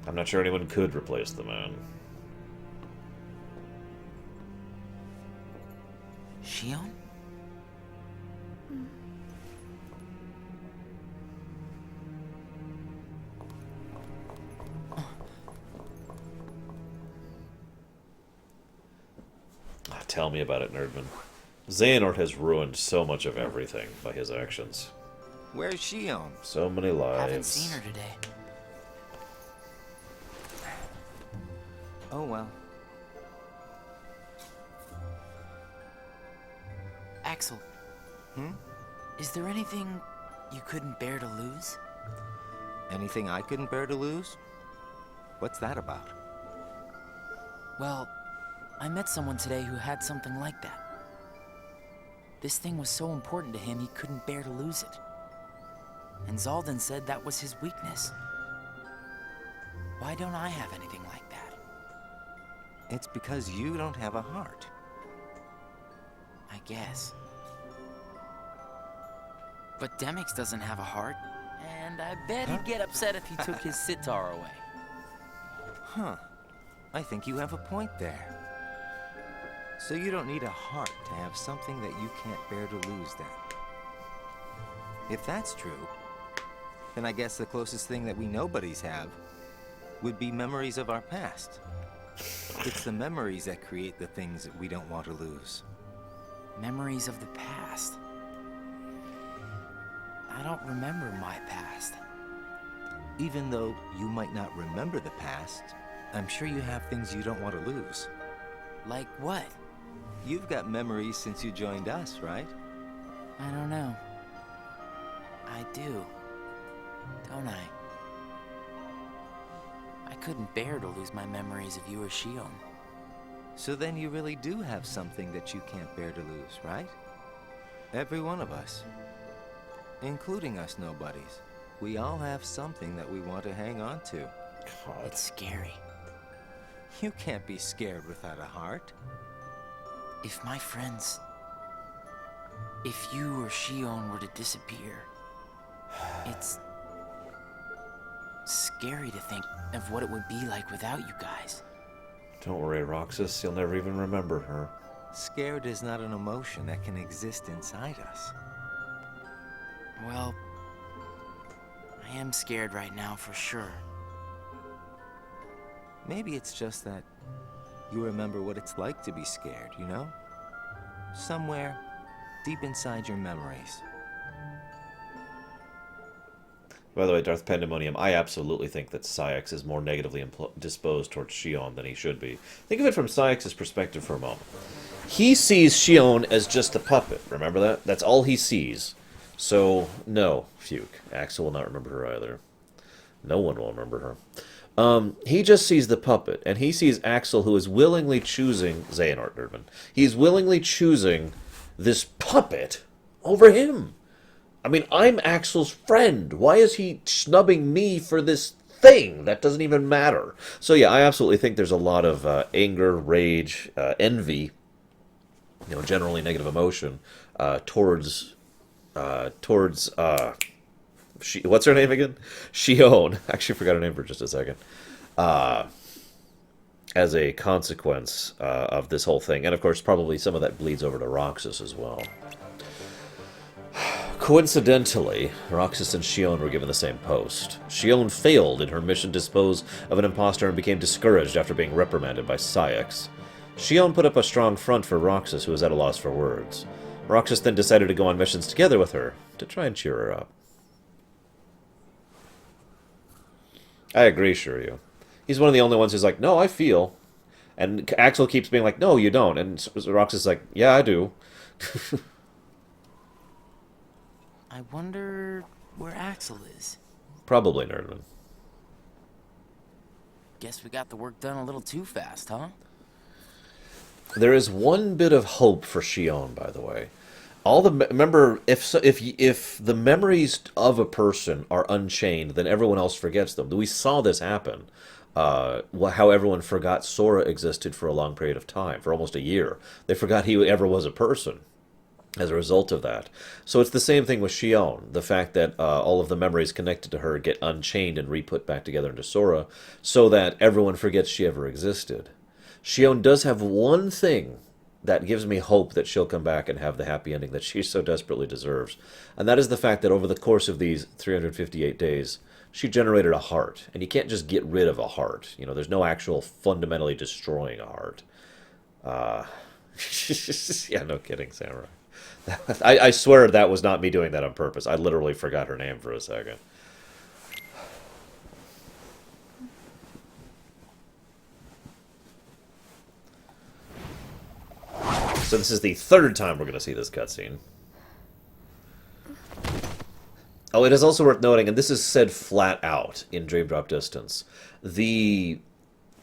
I'm not sure anyone could replace the man. Shion? Tell me about it, Nerdman. Xehanort has ruined so much of everything by his actions. Where's Shion? So many lives. Haven't seen her today. Oh well. Axel. Is there anything you couldn't bear to lose? Anything I couldn't bear to lose? What's that about? Well, I met someone today who had something like that. This thing was so important to him he couldn't bear to lose it. And Zaldan said that was his weakness. Why don't I have anything like that? It's because you don't have a heart. I guess. But Demix doesn't have a heart, and I bet he'd get upset if he took his sitar away. Huh. I think you have a point there. So you don't need a heart to have something that you can't bear to lose, then. If that's true, then I guess the closest thing that we nobodies have would be memories of our past. It's the memories that create the things that we don't want to lose. Memories of the past. I don't remember my past. Even though you might not remember the past, I'm sure you have things you don't want to lose. Like what? You've got memories since you joined us, right? I don't know. I do. Don't I? I couldn't bear to lose my memories of you or Shion. So then you really do have something that you can't bear to lose, right? Every one of us. Including us nobodies. We all have something that we want to hang on to. God. It's scary. You can't be scared without a heart. If my friends... If you or Shion were to disappear... It's... scary to think of what it would be like without you guys. Don't worry, Roxas. You'll never even remember her. Scared is not an emotion that can exist inside us. Well... I am scared right now for sure. Maybe it's just that you remember what it's like to be scared, you know? Somewhere deep inside your memories. By the way, Darth Pandemonium, I absolutely think that Syx is more negatively disposed towards Shion than he should be. Think of it from Syx's perspective for a moment. He sees Shion as just a puppet, remember that? That's all he sees. So, no, Fuke. Axel will not remember her either. No one will remember her. He just sees the puppet, and he sees Axel, who is willingly choosing Xehanort Nerdman. He's willingly choosing this puppet over him. I mean, I'm Axel's friend. Why is he snubbing me for this thing? That doesn't even matter. So yeah, I absolutely think there's a lot of anger, rage, envy, generally negative emotion towards what's her name again? Shion. Actually, forgot her name for just a second. As a consequence of this whole thing. And of course, probably some of that bleeds over to Roxas as well. Coincidentally, Roxas and Shion were given the same post. Shion failed in her mission to dispose of an imposter and became discouraged after being reprimanded by Syx. Shion put up a strong front for Roxas, who was at a loss for words. Roxas then decided to go on missions together with her, to try and cheer her up. I agree, Shiryu. He's one of the only ones who's like, no, I feel. And Axel keeps being like, no, you don't. And Roxas is like, yeah, I do. I wonder where Axel is. Probably Nerdman. Guess we got the work done a little too fast, huh? There is one bit of hope for Shion, by the way. Remember, if the memories of a person are unchained, then everyone else forgets them. We saw this happen. How everyone forgot Sora existed for a long period of time, for almost a year. They forgot he ever was a person as a result of that. So it's the same thing with Shion. The fact that all of the memories connected to her get unchained and re-put back together into Sora, so that everyone forgets she ever existed. Shion does have one thing that gives me hope that she'll come back and have the happy ending that she so desperately deserves. And that is the fact that over the course of these 358 days, she generated a heart. And you can't just get rid of a heart. You know, there's no actual fundamentally destroying a heart. Yeah, no kidding, Samurai. I swear that was not me doing that on purpose. I literally forgot her name for a second. So this is the third time we're going to see this cutscene. Oh, it is also worth noting, and this is said flat out in Dream Drop Distance, the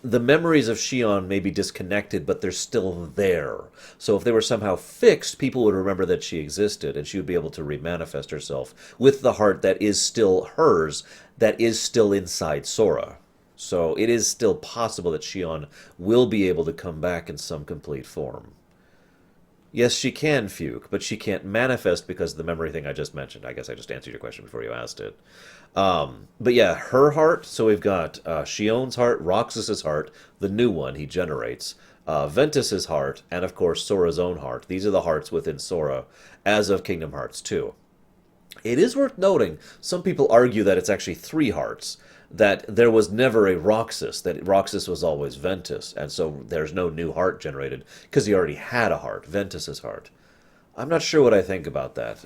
memories of Shion may be disconnected, but they're still there. So if they were somehow fixed, people would remember that she existed, and she would be able to remanifest herself with the heart that is still hers, that is still inside Sora. So it is still possible that Shion will be able to come back in some complete form. Yes, she can fugue, but she can't manifest because of the memory thing I just mentioned. I guess I just answered your question before you asked it. But yeah, her heart, so we've got Shion's heart, Roxas's heart, the new one he generates, Ventus's heart, and of course Sora's own heart. These are the hearts within Sora as of Kingdom Hearts 2. It is worth noting, some people argue that it's actually 3 hearts, that there was never a Roxas, that Roxas was always Ventus, and so there's no new heart generated, because he already had a heart, Ventus's heart. I'm not sure what I think about that.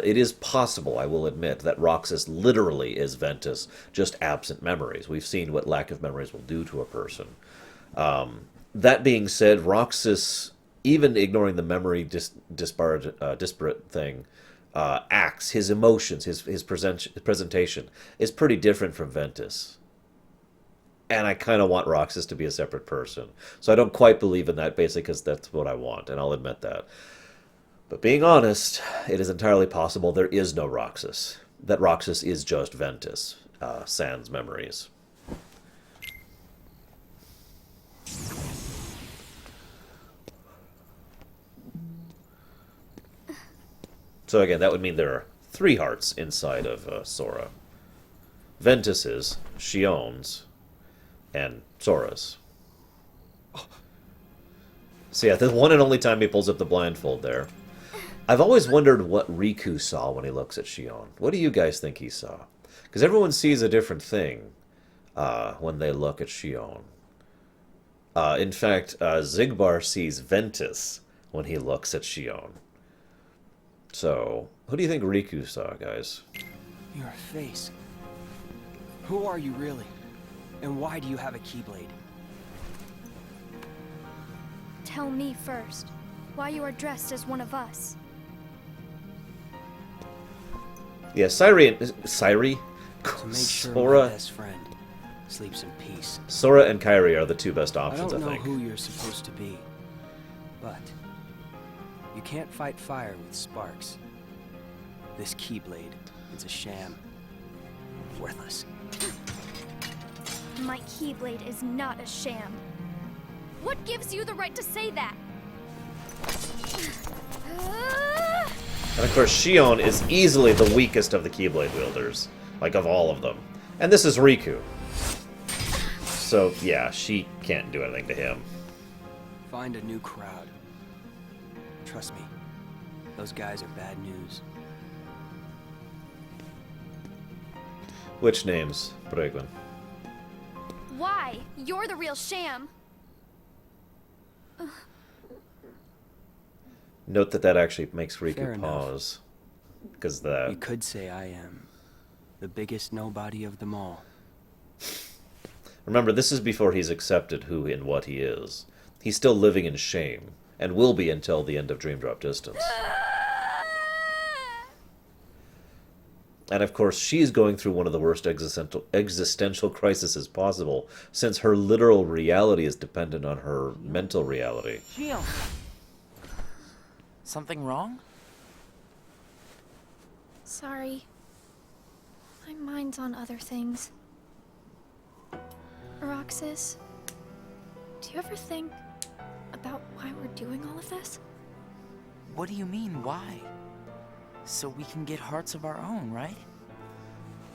It is possible, I will admit, that Roxas literally is Ventus, just absent memories. We've seen what lack of memories will do to a person. That being said, Roxas, even ignoring the memory disparate thing, acts, his emotions, his presentation is pretty different from Ventus. And I kind of want Roxas to be a separate person. So I don't quite believe in that, basically because that's what I want, and I'll admit that. But being honest, it is entirely possible there is no Roxas. That Roxas is just Ventus, sans memories. So again, that would mean there are 3 hearts inside of Sora. Ventus's, Shion's, and Sora's. So yeah, the one and only time he pulls up the blindfold there. I've always wondered what Riku saw when he looks at Shion. What do you guys think he saw? Because everyone sees a different thing when they look at Shion. In fact, Zigbar sees Ventus when he looks at Shion. So, who do you think Riku saw, guys? Your face. Who are you really? And why do you have a Keyblade? Tell me first, why you are dressed as one of us. Yeah, Sairi and... Sairi? To make sure Sora... my best friend sleeps in peace. Sora and Kairi are the 2 best options, I don't know think. who you're supposed to be, but you can't fight fire with sparks. This Keyblade is a sham. Worthless. My Keyblade is not a sham. What gives you the right to say that? And of course, Shion is easily the weakest of the Keyblade wielders. Like, of all of them. And this is Riku. So, yeah, she can't do anything to him. Find a new crowd. Trust me, those guys are bad news. Which names, Bregwin? Why? You're the real sham. Note that actually makes Fair Riku enough. pause. Because You could say I am the biggest nobody of them all. Remember, this is before he's accepted who and what he is. He's still living in shame. and will be until the end of Dream Drop Distance. And of course, she's going through one of the worst existential crises possible, since her literal reality is dependent on her mental reality. Shion! Something wrong? Sorry. My mind's on other things. Roxas, do you ever think about why we're doing all of this? What do you mean, why? So we can get hearts of our own, right?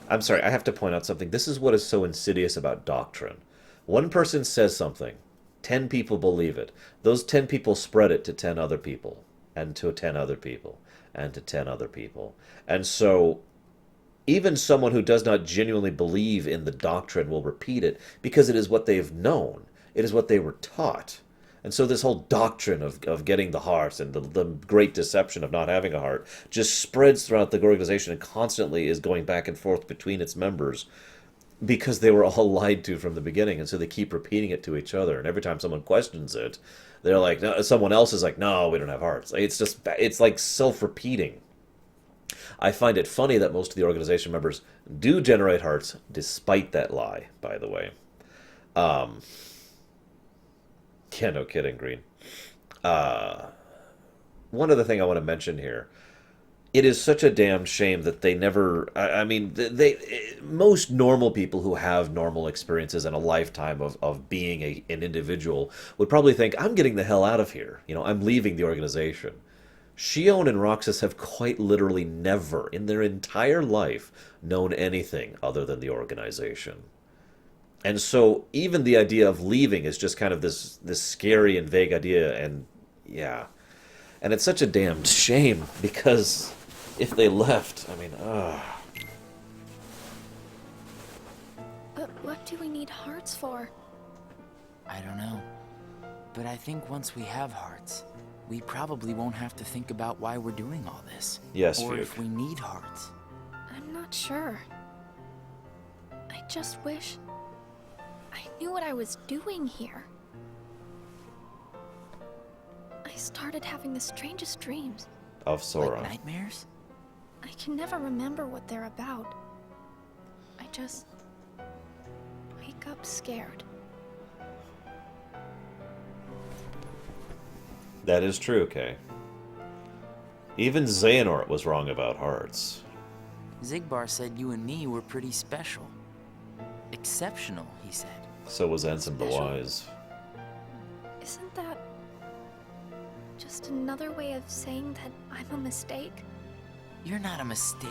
I'm sorry, I have to point out something. This is what is so insidious about doctrine. One person says something, 10 people believe it. Those 10 people spread it to 10 other people, and to 10 other people, and to 10 other people. And so, even someone who does not genuinely believe in the doctrine will repeat it because it is what they've known. It is what they were taught. And so this whole doctrine of getting the heart and the great deception of not having a heart just spreads throughout the organization and constantly is going back and forth between its members because they were all lied to from the beginning. And so they keep repeating it to each other. And every time someone questions it, they're like, no, someone else is like, no, we don't have hearts. It's like self-repeating. I find it funny that most of the organization members do generate hearts despite that lie, by the way. Yeah, no kidding, Green. One other thing I want to mention here. It is such a damn shame that they never... most normal people who have normal experiences and a lifetime of being an individual would probably think, I'm getting the hell out of here. You know, I'm leaving the organization. Shion and Roxas have quite literally never, in their entire life, known anything other than the organization. And so even the idea of leaving is just kind of this scary and vague idea, and yeah. And it's such a damned shame, because if they left, I mean, But what do we need hearts for? I don't know. But I think once we have hearts, we probably won't have to think about why we're doing all this. Yes, or Fuke. if we need hearts. I'm not sure. I just wish I knew what I was doing here. I started having the strangest dreams. Of Sora. Like nightmares? I can never remember what they're about. I just wake up scared. That is true, Kay. Even Xehanort was wrong about hearts. Zigbar said you and me were pretty special. Exceptional, he said. So was Ensign the Special? Wise. Isn't that just another way of saying that I'm a mistake? You're not a mistake.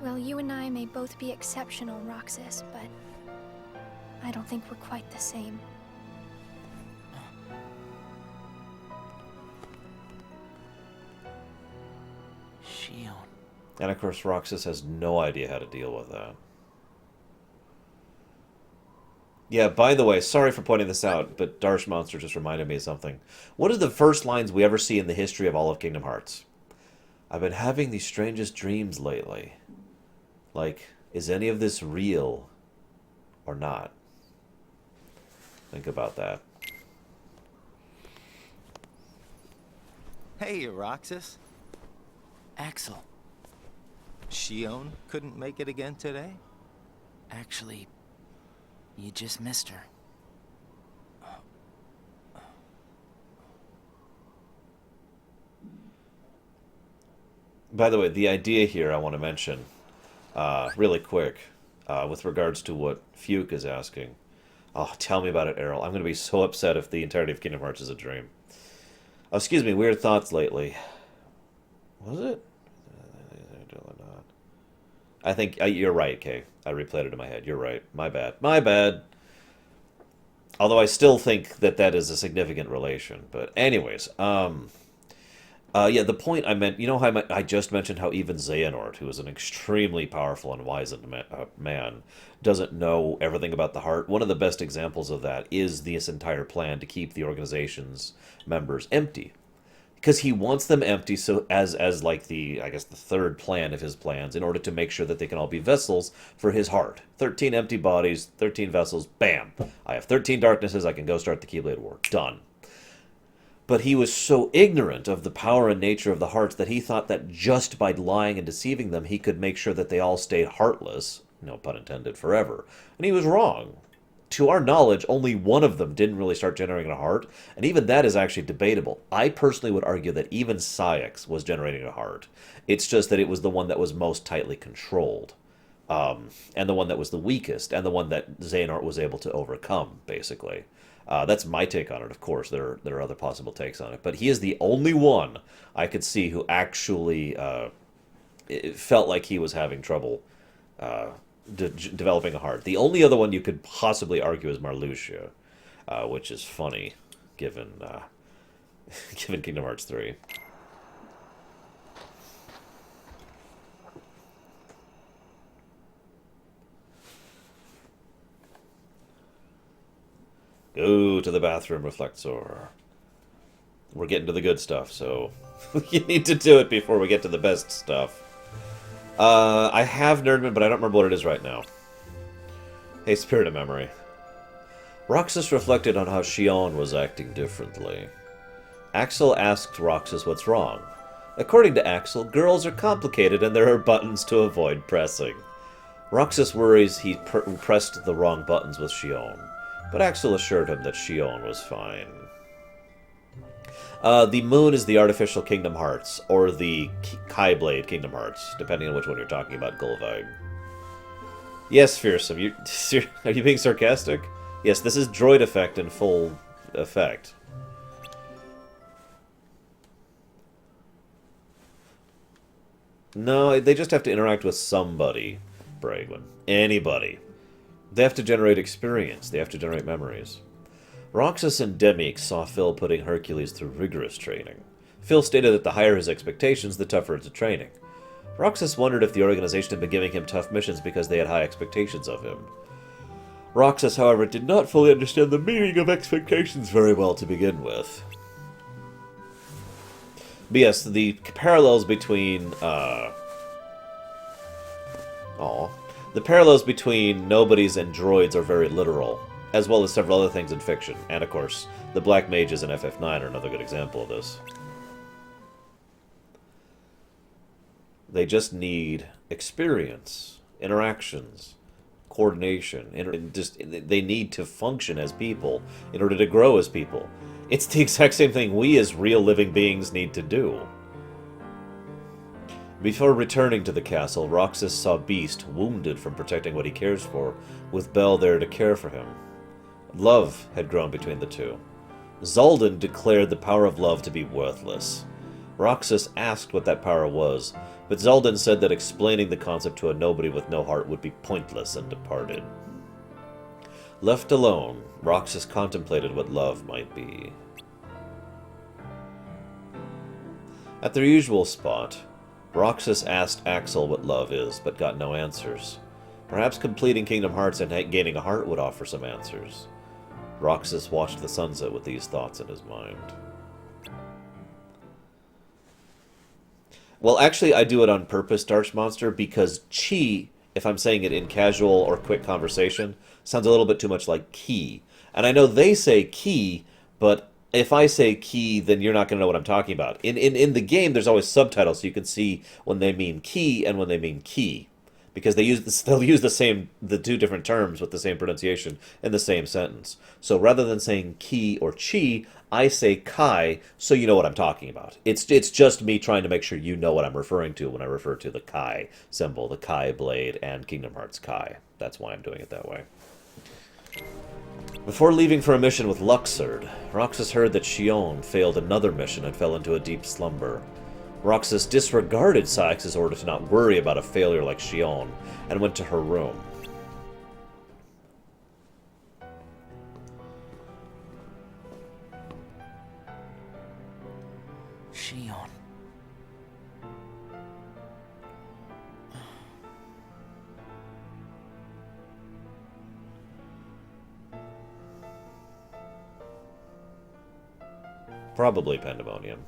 Well, you and I may both be exceptional, Roxas, but I don't think we're quite the same. Shion. And of course, Roxas has no idea how to deal with that. Yeah, by the way, sorry for pointing this out, but Darsh Monster just reminded me of something. What are the first lines we ever see in the history of all of Kingdom Hearts? I've been having the strangest dreams lately. Like, is any of this real or not? Think about that. Hey, Roxas. Axel. Shion couldn't make it again today? Actually, you just missed her. By the way, the idea here I want to mention, really quick, with regards to what Fuke is asking. Oh, tell me about it, Errol. I'm going to be so upset if the entirety of Kingdom Hearts is a dream. Oh, excuse me, weird thoughts lately. Was it? I think you're right, Kay. I replayed it in my head. You're right. My bad. My bad. Although I still think that that is a significant relation. But anyways, yeah, the point I meant, you know how I just mentioned how even Xehanort, who is an extremely powerful and wise man, doesn't know everything about the heart? One of the best examples of that is this entire plan to keep the organization's members empty. because he wants them empty, so as like the, I guess, the third plan of his plans, in order to make sure that they can all be vessels for his heart. 13 empty bodies, 13 vessels, bam! I have 13 darknesses, I can go start the Keyblade War. Done. But he was so ignorant of the power and nature of the hearts that he thought that just by lying and deceiving them, he could make sure that they all stayed heartless, no pun intended, forever. And he was wrong. To our knowledge, only one of them didn't really start generating a heart, and even that is actually debatable. I personally would argue that even Cyax was generating a heart. It's just that it was the one that was most tightly controlled, and the one that was the weakest, and the one that Xehanort was able to overcome, basically. That's my take on it, of course. There are other possible takes on it. But he is the only one I could see who actually felt like he was having trouble developing a heart. The only other one you could possibly argue is Marluxia, which is funny, given given Kingdom Hearts 3. Go to the bathroom, Reflexor. We're getting to the good stuff, so you need to do it before we get to the best stuff. I have Nerdman, but I don't remember what it is right now. Hey, Spirit of Memory. Roxas reflected on how Shion was acting differently. Axel asked Roxas what's wrong. According to Axel, girls are complicated and there are buttons to avoid pressing. Roxas worries he pressed the wrong buttons with Shion, but Axel assured him that Shion was fine. The moon is the artificial Kingdom Hearts, or the Kai Blade Kingdom Hearts, depending on which one you're talking about, Gulvag. Yes, Fearsome, are you being sarcastic? Yes, this is Droid Effect in full effect. No, they just have to interact with somebody, Bragwin. Anybody. They have to generate experience. They have to generate memories. Roxas and Demyx saw Phil putting Hercules through rigorous training. Phil stated that the higher his expectations, the tougher the training. Roxas wondered if the organization had been giving him tough missions because they had high expectations of him. Roxas, however, did not fully understand the meaning of expectations very well to begin with. But yes, the parallels between, the parallels between nobodies and droids are very literal, as well as several other things in fiction. And, of course, the Black Mages in FF9 are another good example of this. They just need experience, interactions, coordination. They need to function as people in order to grow as people. It's the exact same thing we as real living beings need to do. Before returning to the castle, Roxas saw Beast, wounded from protecting what he cares for, with Belle there to care for him. Love had grown between the two. Xaldin declared the power of love to be worthless. Roxas asked what that power was, but Xaldin said that explaining the concept to a nobody with no heart would be pointless and departed. Left alone, Roxas contemplated what love might be. At their usual spot, Roxas asked Axel what love is, but got no answers. Perhaps completing Kingdom Hearts and gaining a heart would offer some answers. Roxas watched the sunset with these thoughts in his mind. Well, actually, I do it on purpose, Darch Monster, because chi, if I'm saying it in casual or quick conversation, sounds a little bit too much like ki. And I know they say ki, but if I say ki, then you're not going to know what I'm talking about. In the game, there's always subtitles, so you can see when they mean ki and when they mean ki. Because they'll use the two different terms with the same pronunciation in the same sentence. So rather than saying ki or chi, I say kai, so you know what I'm talking about. It's just me trying to make sure you know what I'm referring to when I refer to the kai symbol, the kai blade, and Kingdom Hearts kai. That's why I'm doing it that way. Before leaving for a mission with Luxord, Roxas heard that Shion failed another mission and fell into a deep slumber. Roxas disregarded Cyax's order to not worry about a failure like Shion, and went to her room. Shion. Probably Pandemonium.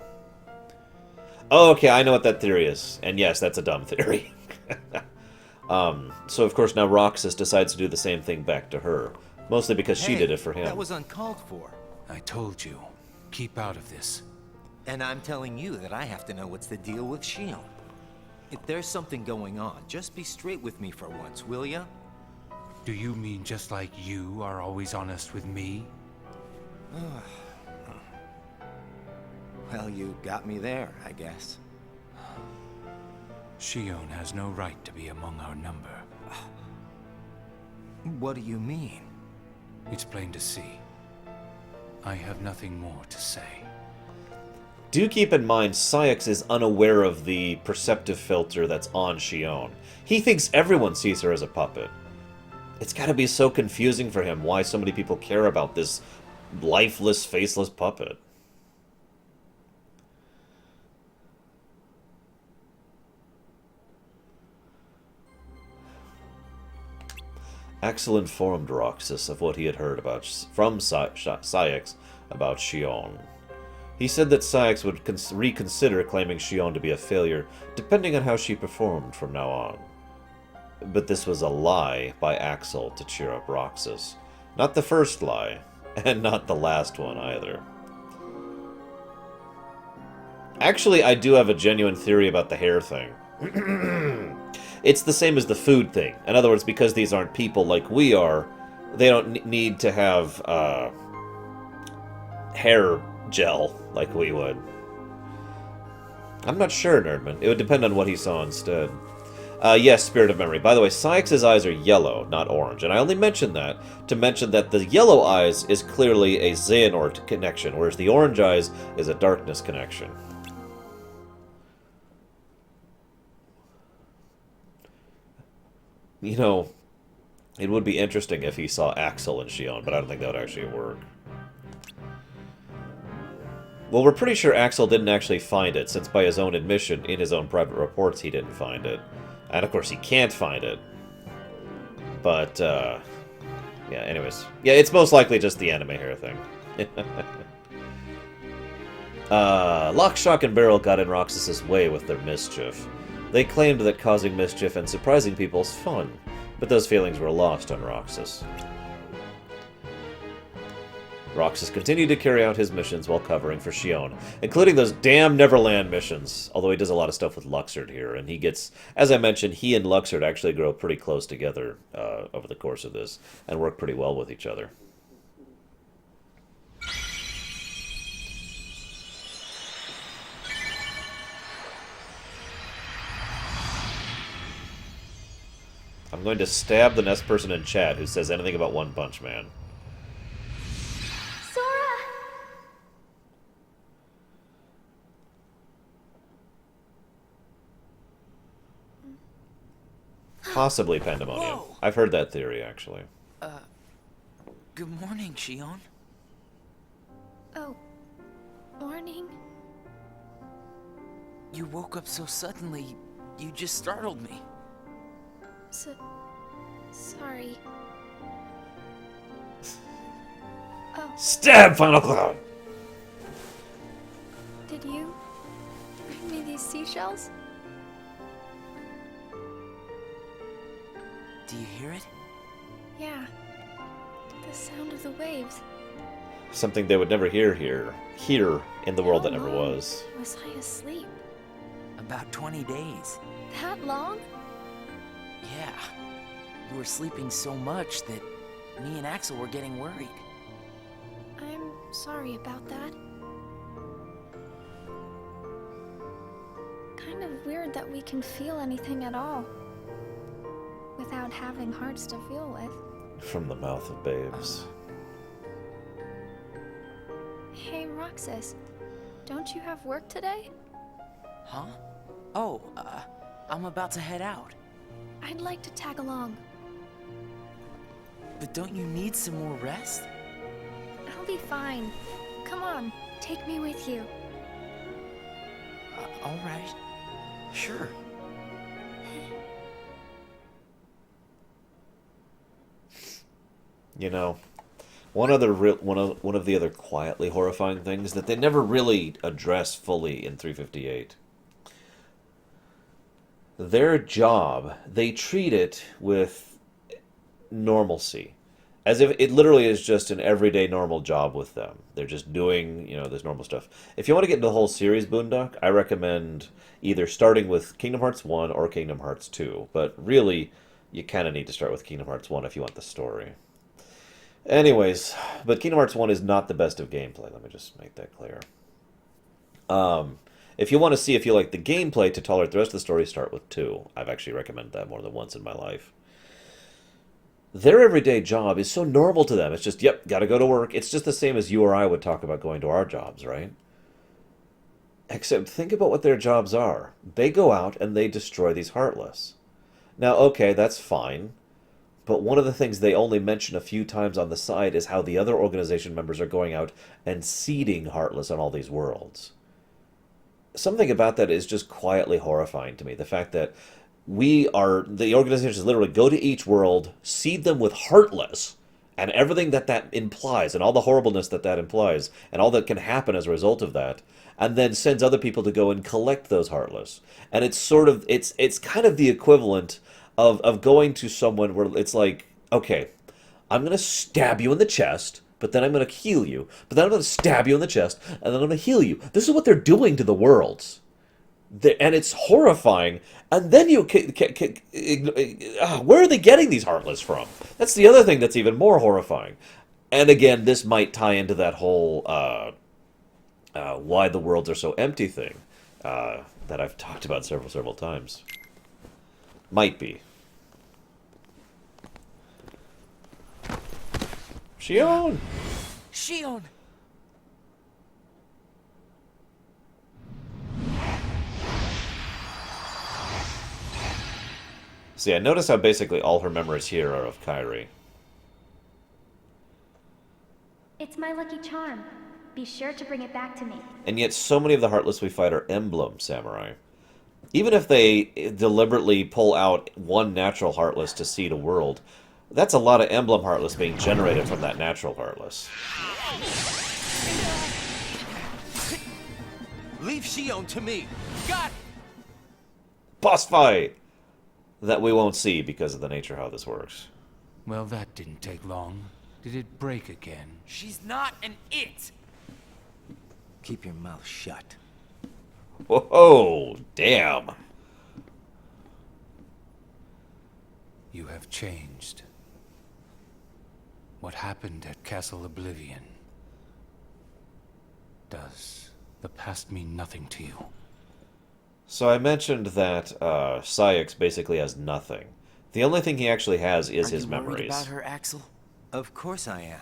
Oh, okay, I know what that theory is. And yes, that's a dumb theory. So of course now Roxas decides to do the same thing back to her. Mostly because she did it for him. That was uncalled for. I told you, keep out of this. And I'm telling you that I have to know what's the deal with Shion. If there's something going on, just be straight with me for once, will ya? Do you mean just like you are always honest with me? Well, you got me there, I guess. Shion has no right to be among our number. What do you mean? It's plain to see. I have nothing more to say. Do keep in mind, Saïx is unaware of the perceptive filter that's on Shion. He thinks everyone sees her as a puppet. It's gotta be so confusing for him why so many people care about this lifeless, faceless puppet. Axel informed Roxas of what he had heard from Saïx about Shion. He said that Saïx would reconsider claiming Shion to be a failure, depending on how she performed from now on. But this was a lie by Axel to cheer up Roxas. Not the first lie, and not the last one either. Actually, I do have a genuine theory about the hair thing. It's the same as the food thing. In other words, because these aren't people like we are, they don't need to have hair gel like we would. I'm not sure, Nerdman. It would depend on what he saw instead. Yes, Spirit of Memory. By the way, Saïx's eyes are yellow, not orange. And I only mention that to mention that the yellow eyes is clearly a Xehanort connection, whereas the orange eyes is a darkness connection. You know, it would be interesting if he saw Axel and Shion, but I don't think that would actually work. Well, we're pretty sure Axel didn't actually find it, since by his own admission, in his own private reports, he didn't find it. And of course, he can't find it. But, yeah, anyways. Yeah, it's most likely just the anime hair thing. Lock, Shock, and Barrel got in Roxas's way with their mischief. They claimed that causing mischief and surprising people is fun, but those feelings were lost on Roxas. Roxas continued to carry out his missions while covering for Shion, including those damn Neverland missions, although he does a lot of stuff with Luxord here, and he gets, as I mentioned, he and Luxord actually grow pretty close together over the course of this, and work pretty well with each other. I'm going to stab the next person in chat who says anything about One Punch Man. Possibly Pandemonium. Whoa. I've heard that theory, actually. Good morning, Shion. Oh, morning. You woke up so suddenly, you just startled me. Sorry. Oh. Stab, Final Cloud! Did you bring me these seashells? Do you hear it? Yeah. The sound of the waves. Something they would never hear here in the world that never was. Was I asleep? About 20 days. That long? Yeah. You were sleeping so much that me and Axel were getting worried. I'm sorry about that. Kind of weird that we can feel anything at all without having hearts to feel with. From the mouth of babes. Hey, Roxas. Don't you have work today? Huh? Oh, I'm about to head out. I'd like to tag along. But don't you need some more rest? I'll be fine. Come on, take me with you. All right. Sure. You know, one of the other quietly horrifying things that they never really address fully in 358 their job, they treat it with normalcy. As if it literally is just an everyday normal job with them. They're just doing, this normal stuff. If you want to get into the whole series, Boondock, I recommend either starting with Kingdom Hearts 1 or Kingdom Hearts 2. But really, you kind of need to start with Kingdom Hearts 1 if you want the story. Anyways, but Kingdom Hearts 1 is not the best of gameplay. Let me just make that clear. If you want to see if you like the gameplay to tolerate the rest of the story, start with 2. I've actually recommended that more than once in my life. Their everyday job is so normal to them. It's just, yep, gotta go to work. It's just the same as you or I would talk about going to our jobs, right? Except think about what their jobs are. They go out and they destroy these Heartless. Now, okay, that's fine. But one of the things they only mention a few times on the side is how the other organization members are going out and seeding Heartless on all these worlds. Something about that is just quietly horrifying to me. The fact that the organizations literally go to each world, seed them with Heartless, and everything that implies, and all the horribleness that implies, and all that can happen as a result of that, and then sends other people to go and collect those Heartless. And it's sort of, it's kind of the equivalent of going to someone where it's like, okay, I'm going to stab you in the chest, but then I'm going to heal you, but then I'm going to stab you in the chest, and then I'm going to heal you. This is what they're doing to the worlds. And it's horrifying. And then where are they getting these Heartless from? That's the other thing that's even more horrifying. And again, this might tie into that whole why the worlds are so empty thing that I've talked about several times. Might be. Shion! Shion! See, I notice how basically all her memories here are of Kairi. It's my lucky charm. Be sure to bring it back to me. And yet so many of the Heartless we fight are emblem samurai. Even if they deliberately pull out one natural Heartless to seed a world, that's a lot of emblem Heartless being generated from that natural Heartless. Leave Shion to me. God! Boss fight! That we won't see because of the nature of how this works. Well, that didn't take long. Did it break again? She's not an it! Keep your mouth shut. Whoa, damn. You have changed. What happened at Castle Oblivion? Does the past mean nothing to you? So I mentioned that Sayx basically has nothing. The only thing he actually has is his memories. Are you worried about her, Axel? Of course I am.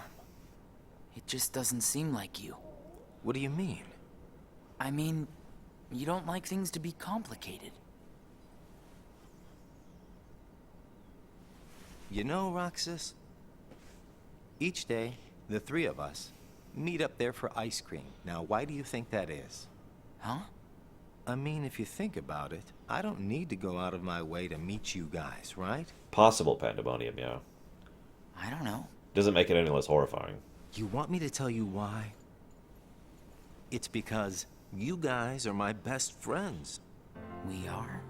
It just doesn't seem like you. What do you mean? I mean, you don't like things to be complicated. You know, Roxas, each day, the three of us meet up there for ice cream. Now, why do you think that is? Huh? I mean, if you think about it, I don't need to go out of my way to meet you guys, right? Possible pandemonium, yeah. I don't know. Doesn't make it any less horrifying. You want me to tell you why? It's because you guys are my best friends. We are?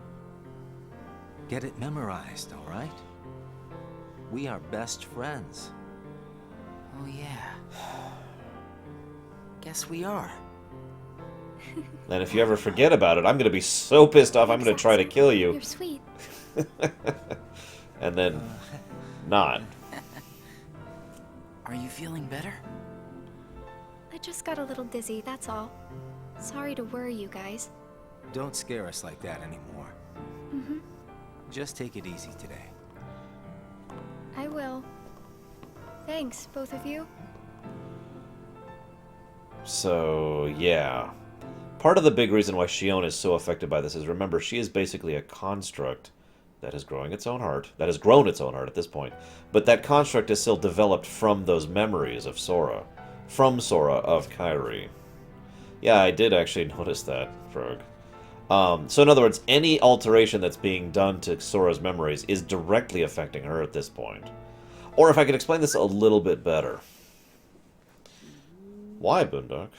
Get it memorized, all right? We are best friends. Oh, yeah. Guess we are. And if you ever forget about it, I'm going to be so pissed off, I'm going to try to kill you. You're sweet. And then not. Are you feeling better? I just got a little dizzy, that's all. Sorry to worry you guys. Don't scare us like that anymore. Mm-hmm. Just take it easy today. I will. Thanks, both of you. So, yeah. Part of the big reason why Shion is so affected by this is, remember, she is basically a construct that is growing its own heart. That has grown its own heart at this point. But that construct is still developed from those memories of Sora. From Sora of Kairi. Yeah, I did actually notice that, Frog. So in other words, any alteration that's being done to Sora's memories is directly affecting her at this point. Or if I could explain this a little bit better. Why, Boondock?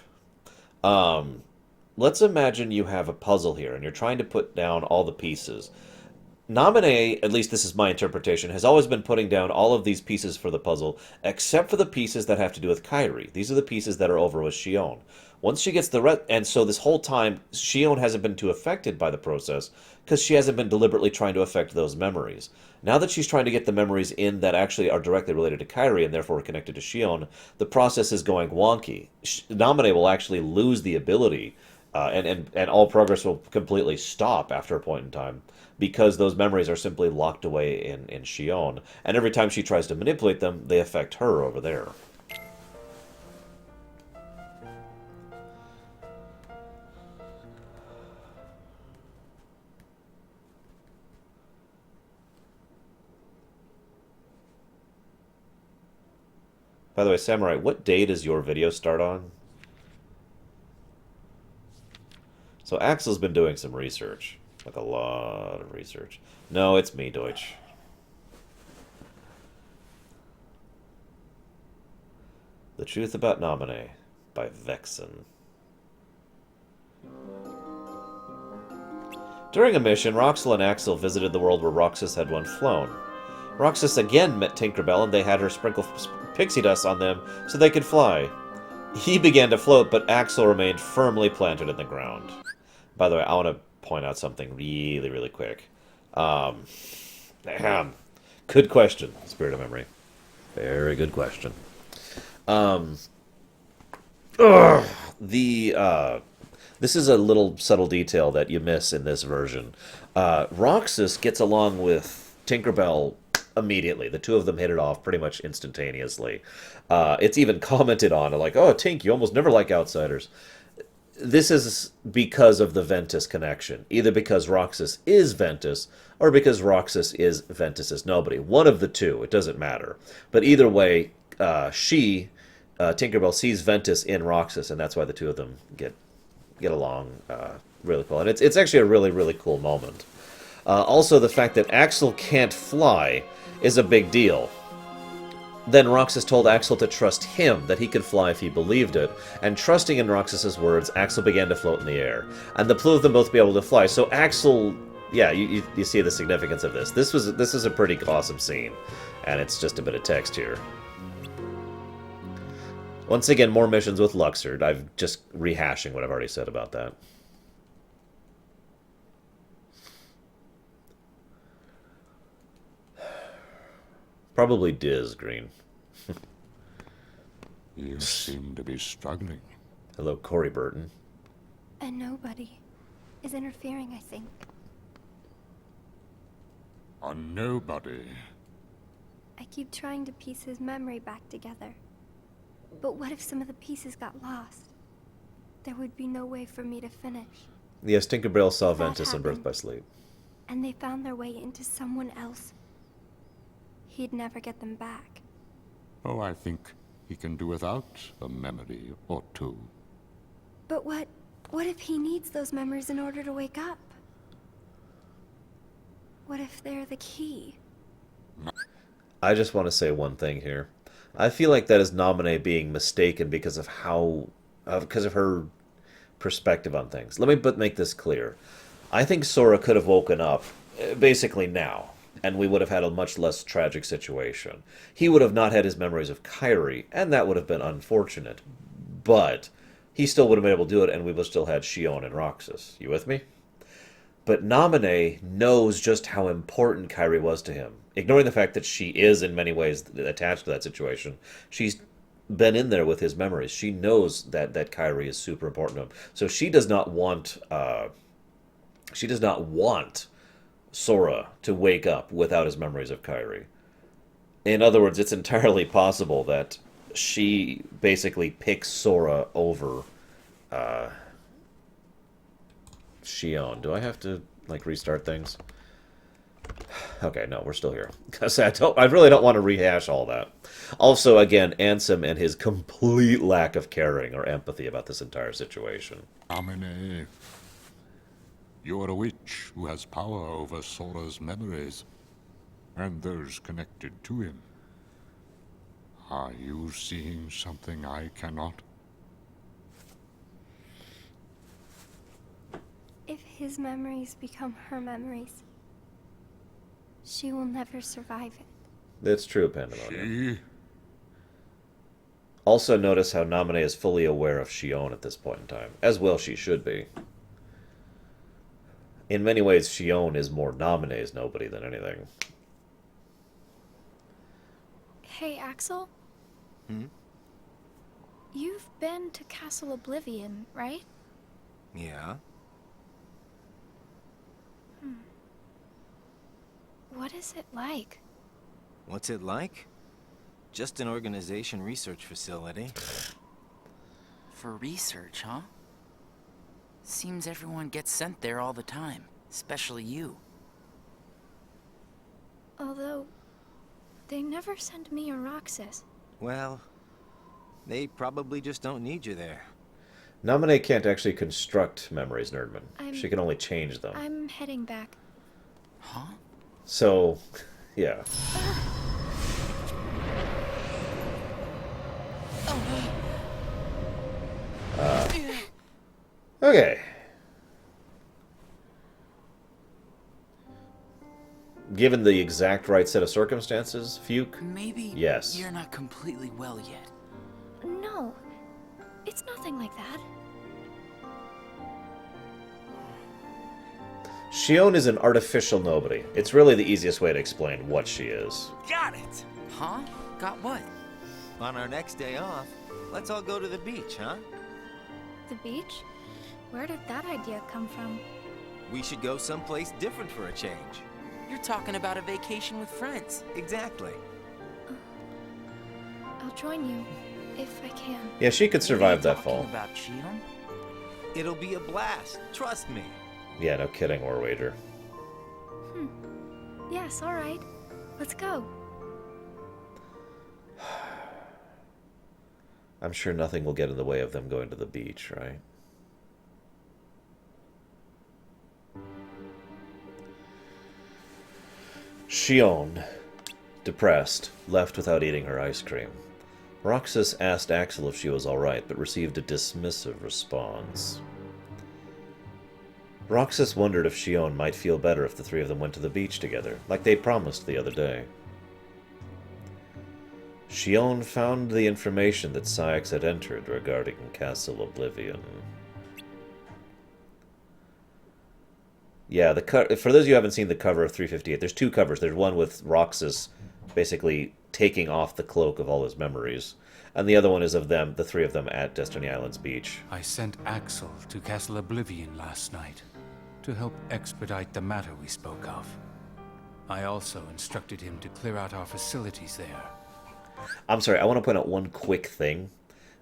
Let's imagine you have a puzzle here, and you're trying to put down all the pieces. Naminé, at least this is my interpretation, has always been putting down all of these pieces for the puzzle, except for the pieces that have to do with Kairi. These are the pieces that are over with Shion. Once she gets the and so this whole time, Shion hasn't been too affected by the process, because she hasn't been deliberately trying to affect those memories. Now that she's trying to get the memories in that actually are directly related to Kairi, and therefore connected to Shion, the process is going wonky. Naminé will actually lose the ability, and all progress will completely stop after a point in time, because those memories are simply locked away in Shion, and every time she tries to manipulate them, they affect her over there. By the way, Samurai, what day does your video start on? So Axel's been doing some research. Like a lot of research. No, it's me, Deutsch. The Truth About Naminé by Vexen. During a mission, Roxas and Axel visited the world where Roxas had once flown. Roxas again met Tinkerbell, and they had her sprinkle pixie dust on them so they could fly. He began to float, but Axel remained firmly planted in the ground. By the way, I want to point out something really, really quick. Good question, Spirit of Memory. Very good question. This is a little subtle detail that you miss in this version. Roxas gets along with Tinkerbell immediately. The two of them hit it off pretty much instantaneously. It's even commented on, like, oh, Tink, you almost never like outsiders. This is because of the Ventus connection. Either because Roxas is Ventus, or because Roxas is Ventus's nobody. One of the two. It doesn't matter. But either way, Tinkerbell sees Ventus in Roxas, and that's why the two of them get along really cool. And it's actually a really, really cool moment. Also, the fact that Axel can't fly is a big deal. Then Roxas told Axel to trust him, that he could fly if he believed it, and trusting in Roxas's words, Axel began to float in the air. And the two of them both be able to fly. So Axel, yeah, you see the significance of this. This is a pretty awesome scene, and it's just a bit of text here. Once again, more missions with Luxord. I'm just rehashing what I've already said about that. Probably Diz, Green. You seem to be struggling. Hello, Corey Burton. A nobody is interfering, I think. A nobody? I keep trying to piece his memory back together. But what if some of the pieces got lost? There would be no way for me to finish. Yes, Tinkerbell saw If that Ventus in Birth happened, by Sleep. and they found their way into someone else, he'd never get them back. Oh, I think he can do without a memory or two. But what if he needs those memories in order to wake up? What if they're the key? I just want to say one thing here. I feel like that is Naminé being mistaken because of her perspective on things. Let me make this clear. I think Sora could have woken up basically now, and we would have had a much less tragic situation. He would have not had his memories of Kairi, and that would have been unfortunate. But he still would have been able to do it, and we would have still had Shion and Roxas. You with me? But Naminé knows just how important Kairi was to him. Ignoring the fact that she is in many ways attached to that situation, she's been in there with his memories. She knows that Kairi is super important to him. So she does not want Sora to wake up without his memories of Kairi. In other words, it's entirely possible that she basically picks Sora over Shion. Do I have to restart things? Okay, no, we're still here. Because I really don't want to rehash all that. Also, again, Ansem and his complete lack of caring or empathy about this entire situation. Naminé, you are a witch who has power over Sora's memories, and those connected to him. Are you seeing something I cannot? If his memories become her memories, She will never survive it. That's true, Pandemonium. Also notice how Naminé is fully aware of Shion at this point in time, as well she should be. In many ways, Shion is more Naminé's nobody than anything. Hey, Axel? You've been to Castle Oblivion, right? Yeah? What is it like? What's it like? Just an organization research facility. For research, huh? Seems everyone gets sent there all the time, especially you. Although, they never send me or Roxas. Well, they probably just don't need you there. Naminé can't actually construct memories, Nerdman. She can only change them. I'm heading back. Huh? So, yeah. Okay. Given the exact right set of circumstances, Fuke? Maybe yes. You're not completely well yet. No, it's nothing like that. Shion is an artificial nobody. It's really the easiest way to explain what she is. Got it! Huh? Got what? On our next day off, let's all go to the beach, huh? The beach? Where did that idea come from? We should go someplace different for a change. You're talking about a vacation with friends. Exactly. I'll join you, if I can. Yeah, she could survive that fall. About Shion? It'll be a blast, trust me. Yeah, no kidding, or wager. Yes, alright. Let's go. I'm sure nothing will get in the way of them going to the beach, right? Shion, depressed, left without eating her ice cream. Roxas asked Axel if she was alright, but received a dismissive response. Roxas wondered if Shion might feel better if the three of them went to the beach together, like they'd promised the other day. Shion found the information that Syx had entered regarding Castle Oblivion. Yeah, for those of you who haven't seen the cover of 358, there's two covers. There's one with Roxas basically taking off the cloak of all his memories, and the other one is of them, the three of them, at Destiny Island's beach. I sent Axel to Castle Oblivion last night to help expedite the matter we spoke of. I also instructed him to clear out our facilities there. I'm sorry, I want to point out one quick thing.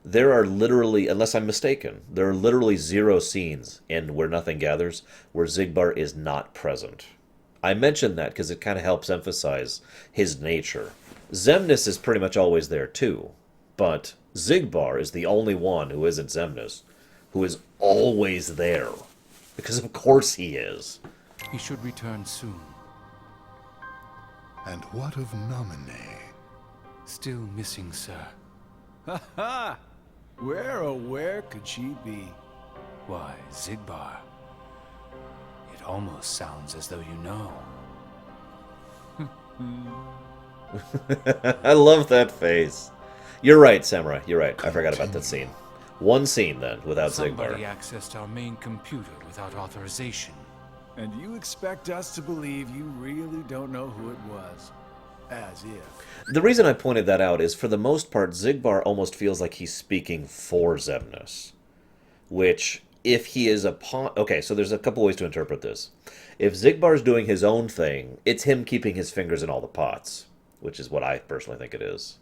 There are literally, unless I'm mistaken, there are literally 0 scenes in Where Nothing Gathers where Xigbar is not present. I mention that because it kind of helps emphasize his nature. Xemnas is pretty much always there too, but Xigbar is the only one who isn't Xemnas, who is always there. Because of course he is. He should return soon. And what of Naminé? Still missing, sir. Ha ha! Where, oh where could she be? Why, Xigbar. It almost sounds as though you know. I love that face. You're right, Samurai. You're right. I forgot about that scene. One scene, then, without Somebody Xigbar. accessed our main computer without authorization. And you expect us to believe you really don't know who it was? As if. The reason I pointed that out is, for the most part, Xigbar almost feels like he's speaking for Xemnas. Which, if he is a pawn... Okay, so there's a couple ways to interpret this. If Xigbar's doing his own thing, it's him keeping his fingers in all the pots. Which is what I personally think it is.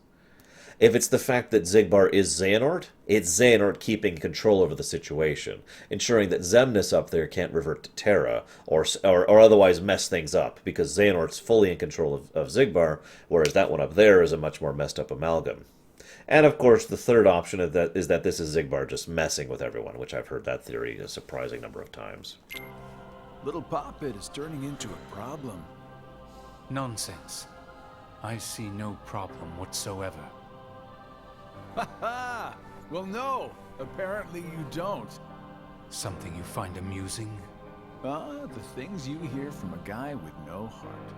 If it's the fact that Xigbar is Xehanort, it's Xehanort keeping control over the situation, ensuring that Xemnas up there can't revert to Terra, or otherwise mess things up, because Xehanort's fully in control of Xigbar, whereas that one up there is a much more messed up amalgam. And of course, the third option is that this is Xigbar just messing with everyone, which I've heard that theory a surprising number of times. Little Poppet is turning into a problem. Nonsense. I see no problem whatsoever. Ha ha! Well, no, apparently you don't. Something you find amusing? The things you hear from a guy with no heart.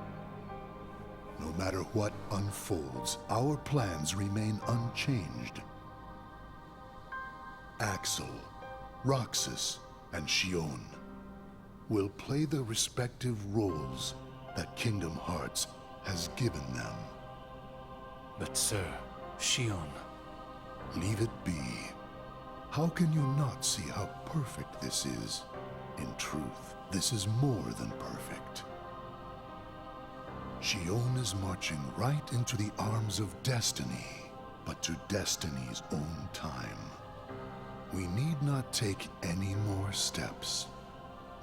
No matter what unfolds, our plans remain unchanged. Axel, Roxas, and Shion will play the respective roles that Kingdom Hearts has given them. But sir, Shion... Leave it be. How can you not see how perfect this is? In truth, this is more than perfect. Shion is marching right into the arms of destiny, but to destiny's own time. We need not take any more steps.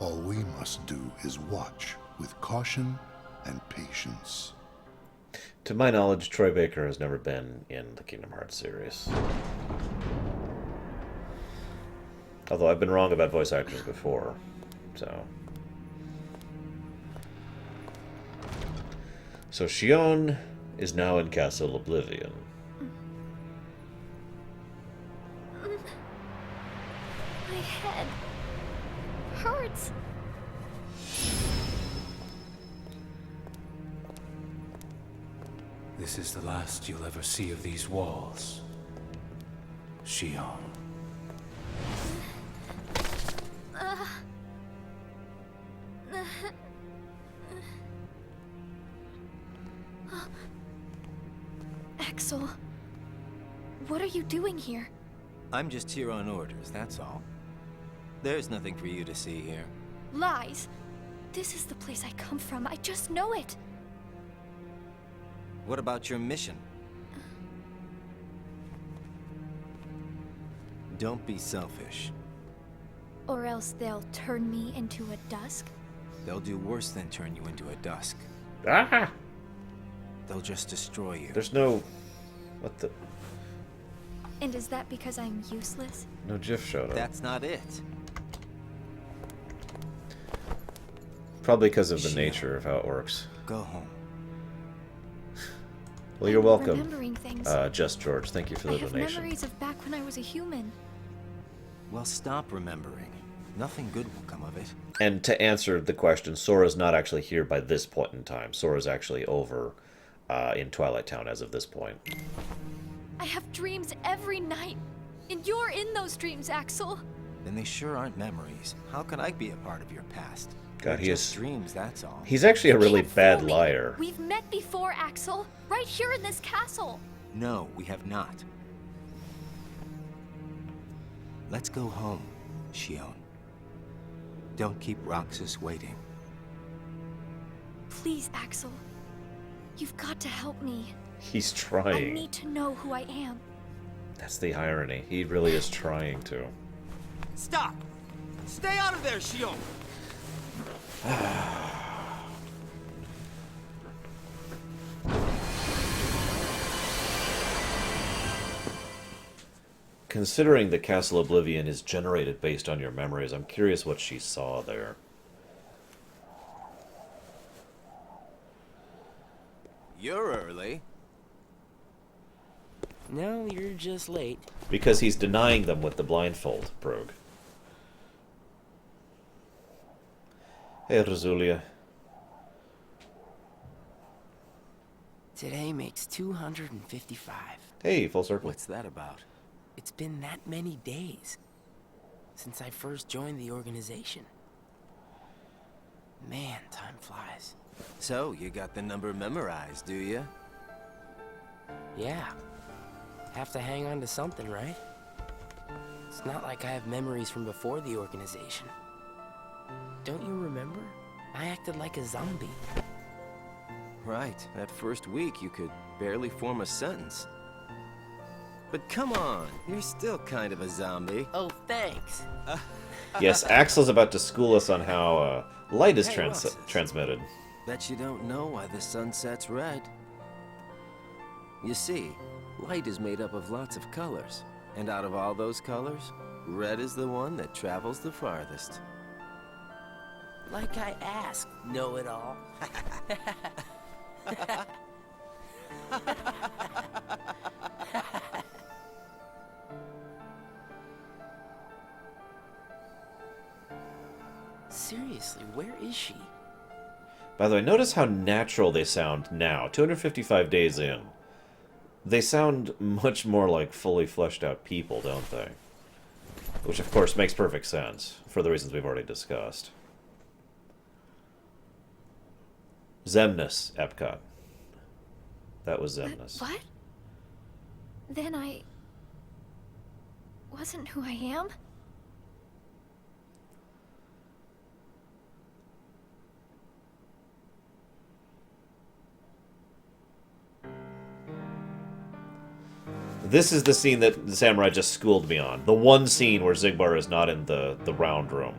All we must do is watch with caution and patience. To my knowledge, Troy Baker has never been in the Kingdom Hearts series. Although I've been wrong about voice actors before, so... So Shion is now in Castle Oblivion. My head hurts. This is the last you'll ever see of these walls, Shion. Axel, what are you doing here? I'm just here on orders, that's all. There's nothing for you to see here. Lies. This is the place I come from. I just know it. What about your mission? Don't be selfish. Or else they'll turn me into a dusk? They'll do worse than turn you into a dusk. Ah! They'll just destroy you. There's no... What the... And is that because I'm useless? No GIF showed up. That's not it. Probably because of the nature of how it works. Go home. Well, you're welcome. Remembering things. Just George, thank you for the I have donation. memories of back when I was a human. Well, stop remembering. Nothing good will come of it. And to answer the question, Sora's not actually here by this point in time. Sora's actually over in Twilight Town as of this point. I have dreams every night. And you're in those dreams, Axel. Then they sure aren't memories. How can I be a part of your past? God, They're he just is... dreams, that's all. He's actually a really Can't bad fool me. liar. We've met before, Axel. Right here in this castle. No, we have not. Let's go home, Shion. Don't keep Roxas waiting. Please, Axel. You've got to help me. He's I trying. need to know who I am. That's the irony. He really is trying to. Stop! Stay out of there, Shion! Considering that Castle Oblivion is generated based on your memories, I'm curious what she saw there. You're early. No, you're just late. Because he's denying them with the blindfold, Brogue. Hey, Rosulia. Today makes 255. Hey, full circle. What's that about? It's been that many days since I first joined the organization. Man, time flies. So, you got the number memorized, do you? Yeah. Have to hang on to something, right? It's not like I have memories from before the organization. Don't you remember? I acted like a zombie. Right. That first week, you could barely form a sentence. But come on, you're still kind of a zombie. Oh, thanks. Yes, Axel's about to school us on how light is Hey, Roxas. transmitted. Bet you don't know why the sun sets red. You see, light is made up of lots of colors. And out of all those colors, red is the one that travels the farthest. Like I asked, know-it-all. Seriously, where is she? By the way, notice how natural they sound now, 255 days in. They sound much more like fully fleshed out people, don't they? Which, of course, makes perfect sense, for the reasons we've already discussed. Xemnas, Epcot. That was Xemnas. What? Then I... wasn't who I am? This is the scene that the samurai just schooled me on. The one scene where Xigbar is not in the round room.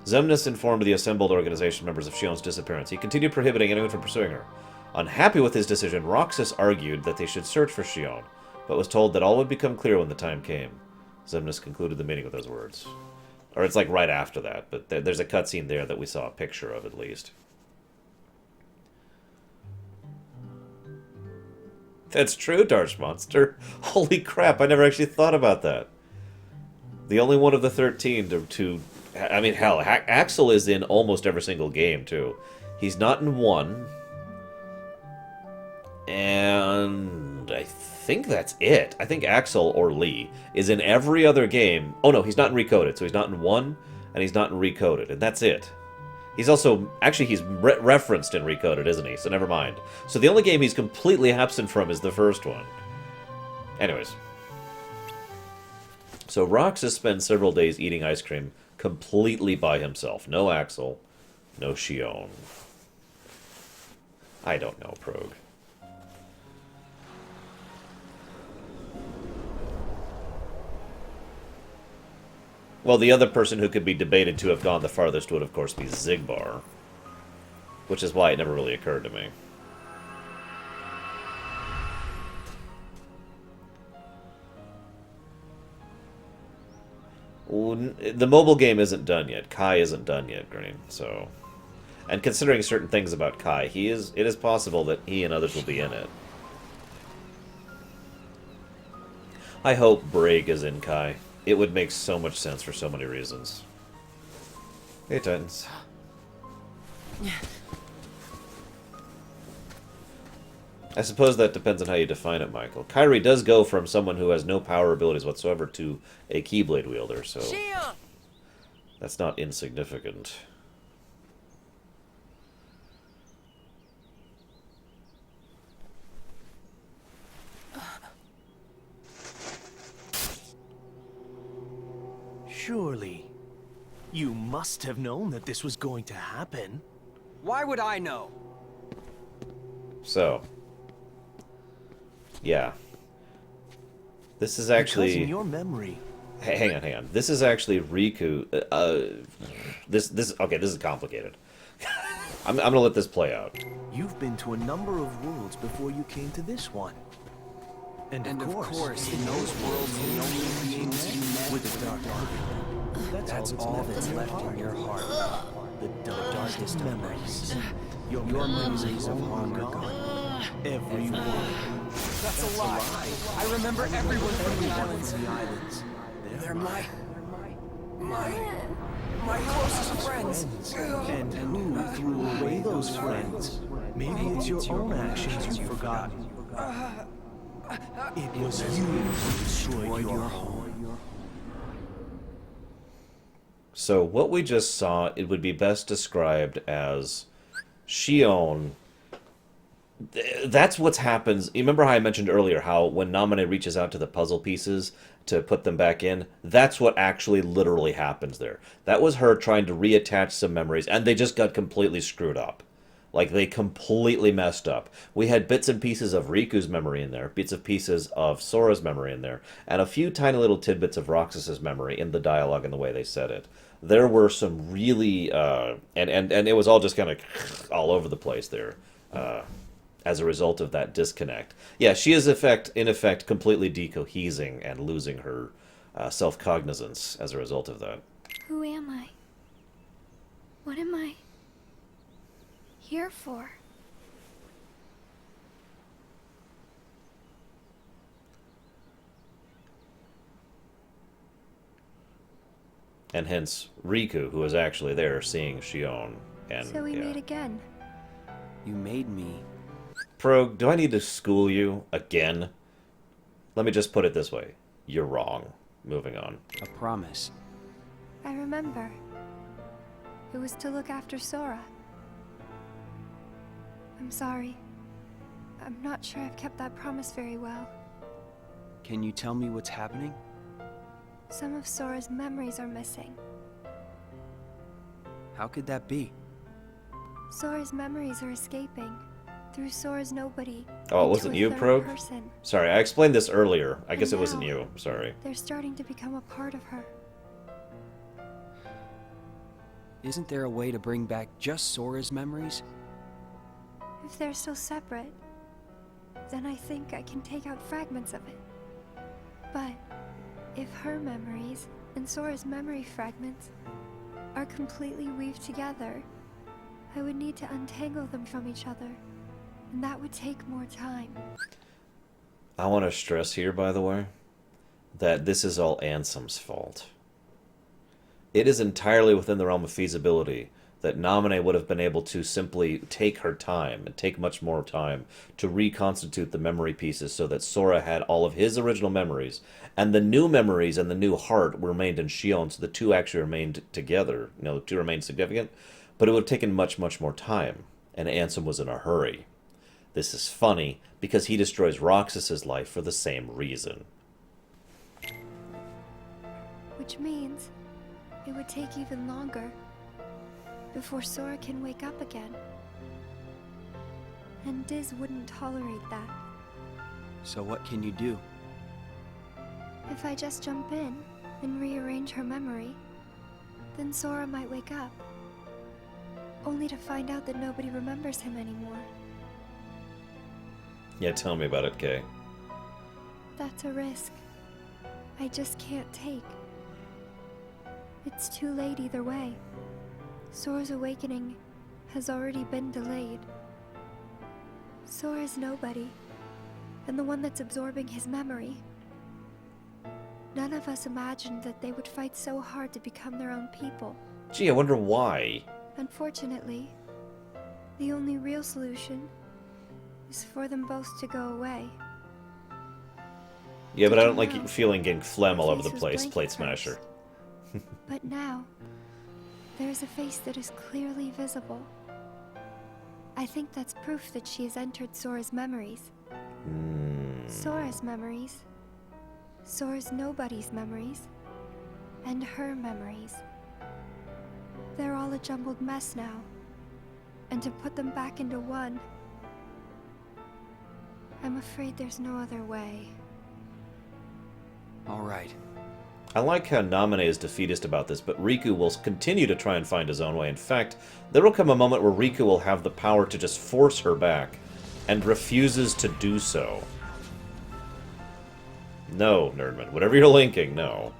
Xemnas informed the assembled organization members of Shion's disappearance. He continued prohibiting anyone from pursuing her. Unhappy with his decision, Roxas argued that they should search for Shion, but was told that all would become clear when the time came. Xemnas concluded the meeting with those words. Or it's like right after that, but there's a cutscene there that we saw a picture of at least. That's true, Darsh Monster. Holy crap, I never actually thought about that. The only one of the 13 to I mean, hell, Axel is in almost every single game, too. He's not in one. And I think that's it. I think Axel, or Lee, is in every other game. Oh, no, he's not in Recoded. So he's not in one, and he's not in Recoded. And that's it. He's also... Actually, he's referenced in Recoded, isn't he? So never mind. So the only game he's completely absent from is the first one. Anyways. So Roxas spends several days eating ice cream completely by himself. No Axel. No Shion. I don't know, Prog. Well, the other person who could be debated to have gone the farthest would, of course, be Xigbar. Which is why it never really occurred to me. The mobile game isn't done yet. Kai isn't done yet, Green, so... And considering certain things about Kai, it is possible that he and others will be in it. I hope Braig is in Kai. It would make so much sense for so many reasons. Hey, Titans. I suppose that depends on how you define it, Michael. Kairi does go from someone who has no power abilities whatsoever to a Keyblade wielder, so... That's not insignificant. Surely, you must have known that this was going to happen. Why would I know? So... Yeah. This is actually... Because in your memory... Hang on. This is actually Riku... Okay, this is complicated. I'm gonna let this play out. You've been to a number of worlds before you came to this one. And of course, in those worlds, the only beings you met with the dark heart. That's all that's left in your heart. The darkest memories. Your memories of long gone. Everyone. That's a lie. I remember everyone from the islands. They're my closest friends. And who threw away those friends? Maybe it's your own actions you've forgotten. It was you who destroyed your home. So what we just saw, it would be best described as Shion. That's what happens. You remember how I mentioned earlier how when Namine reaches out to the puzzle pieces to put them back in? That's what actually literally happens there. That was her trying to reattach some memories, and they just got completely screwed up. Like, they completely messed up. We had bits and pieces of Riku's memory in there, bits and pieces of Sora's memory in there, and a few tiny little tidbits of Roxas's memory in the dialogue and the way they said it. There were some really... and it was all just kind of all over the place there. As a result of that disconnect. Yeah, she is in effect completely decohesing and losing her self-cognizance as a result of that. Who am I? What am I here for? And hence Riku, who was actually there seeing Shion. And, So we meet again. You made me. Prog, do I need to school you again? Let me just put it this way. You're wrong. Moving on. A promise. I remember. It was to look after Sora. I'm sorry. I'm not sure I've kept that promise very well. Can you tell me what's happening? Some of Sora's memories are missing. How could that be? Sora's memories are escaping through Sora's nobody. Oh, it wasn't you, Prog? Sorry, I explained this earlier. I guess it wasn't you. Sorry. They're starting to become a part of her. Isn't there a way to bring back just Sora's memories? If they're still separate, then I think I can take out fragments of it. But if her memories and Sora's memory fragments are completely weaved together, I would need to untangle them from each other, and that would take more time. I want to stress here, by the way, that this is all Ansem's fault. It is entirely within the realm of feasibility that Naminé would have been able to simply take her time, and take much more time, to reconstitute the memory pieces so that Sora had all of his original memories, and the new memories and the new heart remained in Shion, so the two actually remained together. You know, the two remained significant, but it would have taken much, much more time, and Ansem was in a hurry. This is funny, because he destroys Roxas's life for the same reason. Which means it would take even longer before Sora can wake up again. And Diz wouldn't tolerate that. So what can you do? If I just jump in and rearrange her memory, then Sora might wake up, only to find out that nobody remembers him anymore. Yeah, tell me about it, Kay. That's a risk I just can't take. It's too late either way. Sora's awakening has already been delayed. Sora's nobody, and the one that's absorbing his memory. None of us imagined that they would fight so hard to become their own people. Gee, I wonder why. Unfortunately, the only real solution is for them both to go away. Yeah, but I don't like feeling getting phlegm all over the place, Plate Smasher. But now, there's a face that is clearly visible. I think that's proof that she has entered Sora's memories. Sora's memories, Sora's nobody's memories, and her memories. They're all a jumbled mess now, and to put them back into one, I'm afraid there's no other way. All right. I like how Naminé is defeatist about this, but Riku will continue to try and find his own way. In fact, there will come a moment where Riku will have the power to just force her back, and refuses to do so. No, Nerdman. Whatever you're linking, no.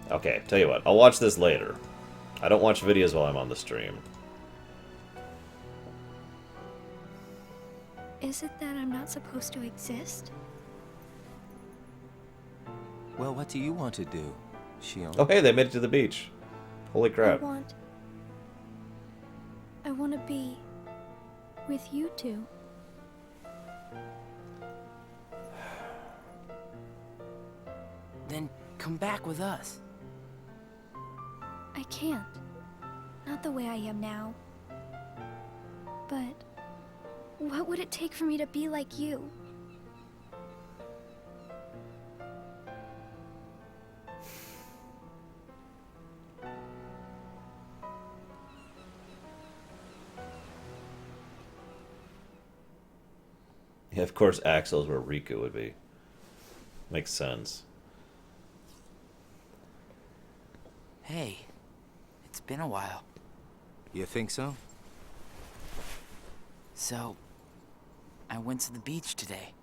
Okay, tell you what. I'll watch this later. I don't watch videos while I'm on the stream. Is it that I'm not supposed to exist? Well, what do you want to do, Shion? Oh, hey, they made it to the beach. Holy crap. I want to be with you two. Then come back with us. I can't. Not the way I am now. But what would it take for me to be like you? Yeah, of course, Axel's where Riku would be. Makes sense. Hey, it's been a while. You think so? So, I went to the beach today.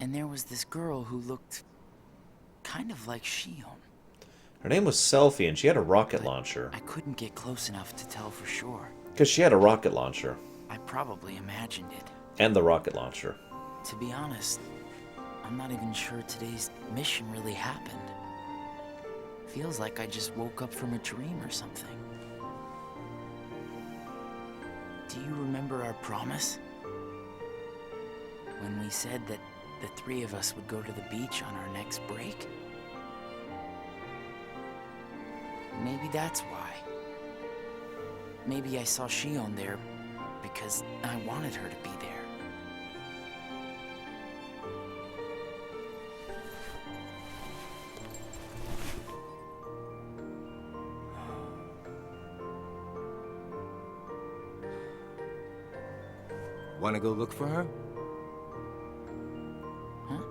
And there was this girl who looked kind of like Shion. Her name was Selfie, and she had a rocket launcher. I couldn't get close enough to tell for sure. Because she had a rocket launcher. I probably imagined it. And the rocket launcher. To be honest, I'm not even sure today's mission really happened. Feels like I just woke up from a dream or something. Do you remember our promise? When we said that the three of us would go to the beach on our next break? Maybe that's why. Maybe I saw Shion there because I wanted her to be there. Wanna go look for her? Huh?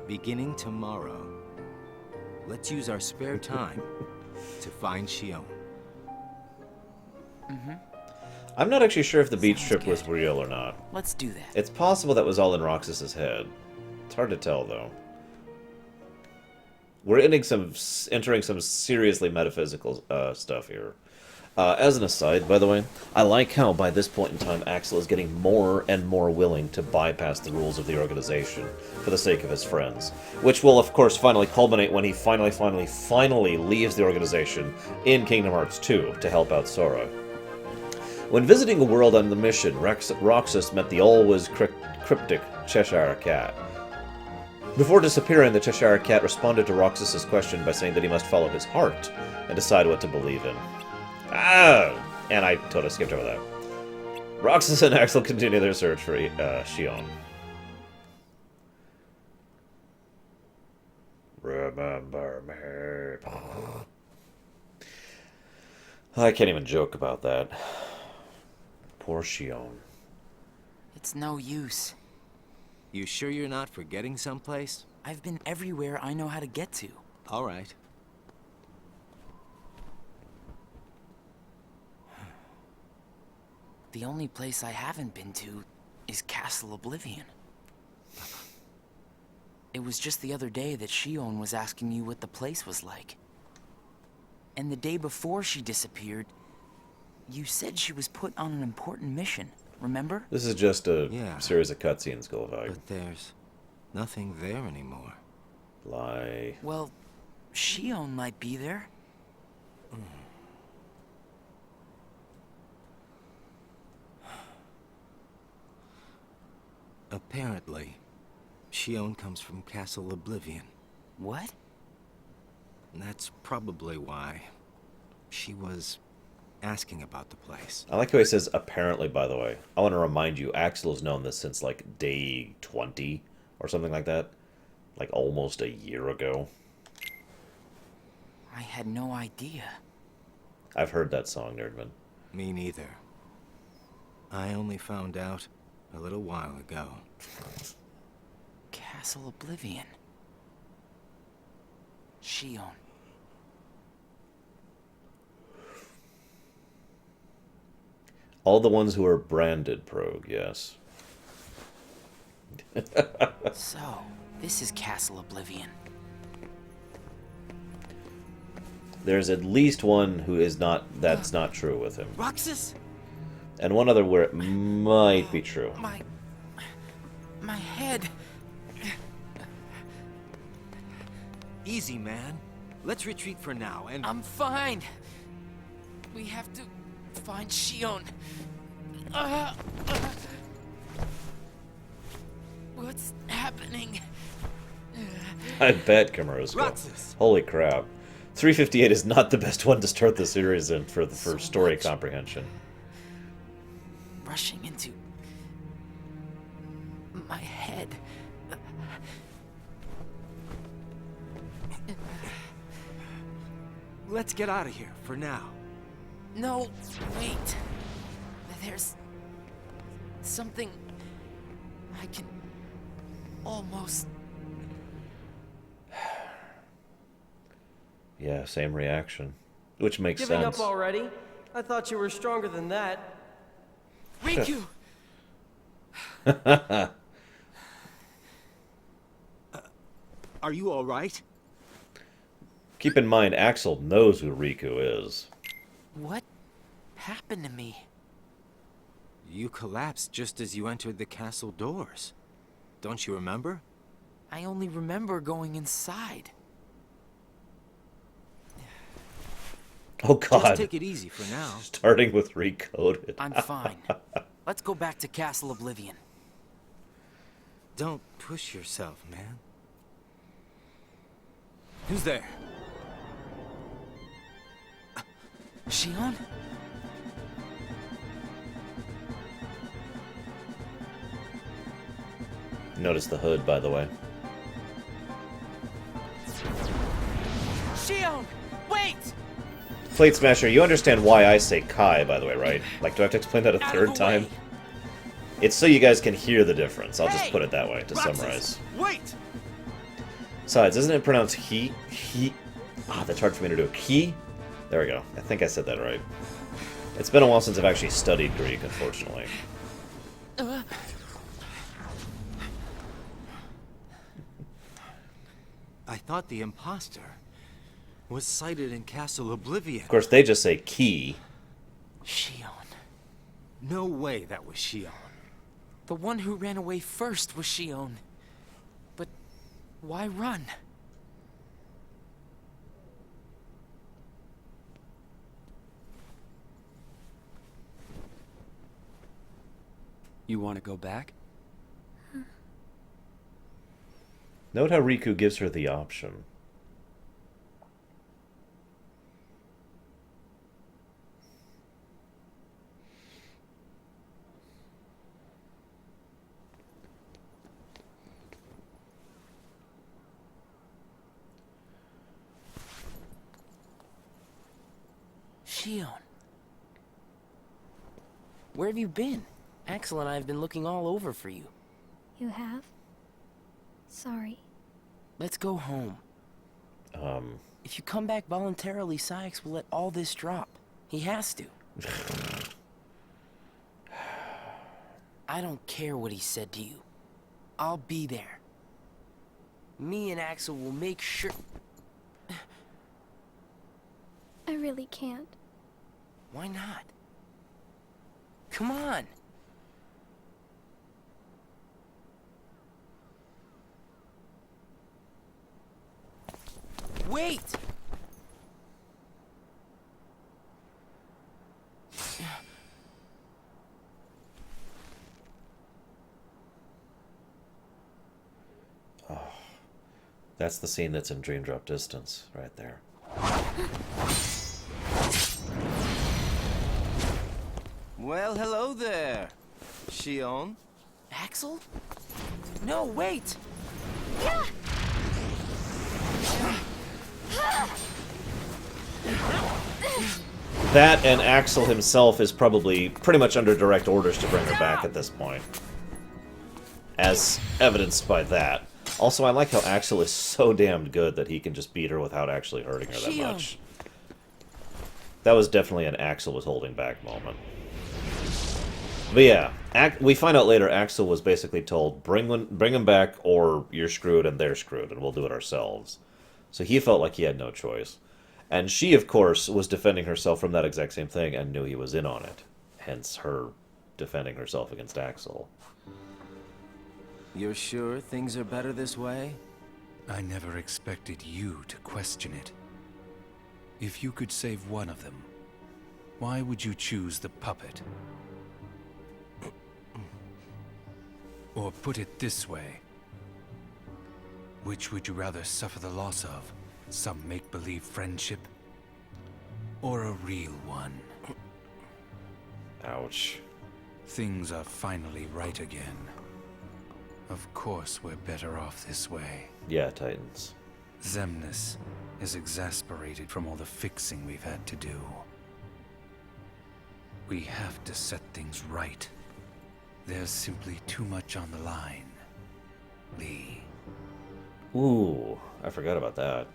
Beginning tomorrow. Let's use our spare time to find Shion. I'm not actually sure if the beach trip was real or not. Let's do that. It's possible that was all in Roxas's head. It's hard to tell, though. We're entering some seriously metaphysical stuff here. As an aside, by the way, I like how by this point in time Axel is getting more and more willing to bypass the rules of the organization for the sake of his friends, which will of course finally culminate when he finally leaves the organization in Kingdom Hearts 2 to help out Sora. When visiting a world on the mission, Roxas met the always cryptic Cheshire Cat. Before disappearing, the Cheshire Cat responded to Roxas's question by saying that he must follow his heart and decide what to believe in. And I totally skipped over that. Roxas and Axel continue their search for Shion. Remember me. I can't even joke about that. Poor Shion. It's no use. You sure you're not forgetting someplace? I've been everywhere I know how to get to. All right. The only place I haven't been to is Castle Oblivion. It was just the other day that Shion was asking you what the place was like. And the day before she disappeared, you said she was put on an important mission, remember? This is just a series of cutscenes, Golvag. But there's nothing there anymore. Lie. Well, Shion might be there. Apparently, Shion comes from Castle Oblivion. What? And that's probably why she was asking about the place. I like how he says apparently, by the way. I want to remind you, Axel has known this since like day 20 or something like that. Like almost a year ago. I had no idea. I've heard that song, Nerdman. Me neither. I only found out a little while ago. Castle Oblivion. Shion. All the ones who are branded Progue, yes. So, this is Castle Oblivion. There's at least one who is not, that's not true with him. Roxas? And one other where it might be true. My head. Easy, man. Let's retreat for now, and... I'm fine. We have to find Shion. What's happening? I bet, Kamarusko. Holy crap. 358 is not the best one to start the series in for story comprehension. Rushing into my head. Let's get out of here for now. No, wait. There's something I can almost... Yeah, same reaction. Which makes Giving sense. up already? I thought you were stronger than that. Riku! Are you all right? Keep in mind, Axel knows who Riku is. What happened to me? You collapsed just as you entered the castle doors. Don't you remember? I only remember going inside. Oh god. Just take it easy for now. Starting with Recoded. I'm fine. Let's go back to Castle Oblivion. Don't push yourself, man. Who's there? Shion? Notice the hood, by the way. Shion! Wait! Plate Smasher, you understand why I say Kai, by the way, right? Like, do I have to explain that a third time? It's so you guys can hear the difference. I'll just put it that way to summarize. Wait! Besides, isn't it pronounced he? That's hard for me to do. He? There we go. I think I said that right. It's been a while since I've actually studied Greek, unfortunately. I thought the imposter was sighted in Castle Oblivion. Of course, they just say Key. Shion. No way that was Shion. The one who ran away first was Shion. But why run? You want to go back? Note how Riku gives her the option. Shion. Where have you been? Axel and I have been looking all over for you. You have? Sorry. Let's go home. If you come back voluntarily, Sykes will let all this drop. He has to. I don't care what he said to you. I'll be there. Me and Axel will make sure... I really can't. Why not? Come on. Wait! Oh, that's the scene that's in Dream Drop Distance, right there. Well, hello there, Shion. Axel? No, wait! That and Axel himself is probably pretty much under direct orders to bring her back at this point. As evidenced by that. Also, I like how Axel is so damned good that he can just beat her without actually hurting her that much. That was definitely an Axel was holding back moment. But yeah, we find out later Axel was basically told, bring him back or you're screwed and they're screwed and we'll do it ourselves. So he felt like he had no choice. And she, of course, was defending herself from that exact same thing and knew he was in on it. Hence her defending herself against Axel. You're sure things are better this way? I never expected you to question it. If you could save one of them, why would you choose the puppet? Or put it this way, which would you rather suffer the loss of? Some make-believe friendship? Or a real one? Ouch. Things are finally right again. Of course we're better off this way. Yeah, Titans. Xemnas is exasperated from all the fixing we've had to do. We have to set things right. There's simply too much on the line, Lee. Ooh, I forgot about that.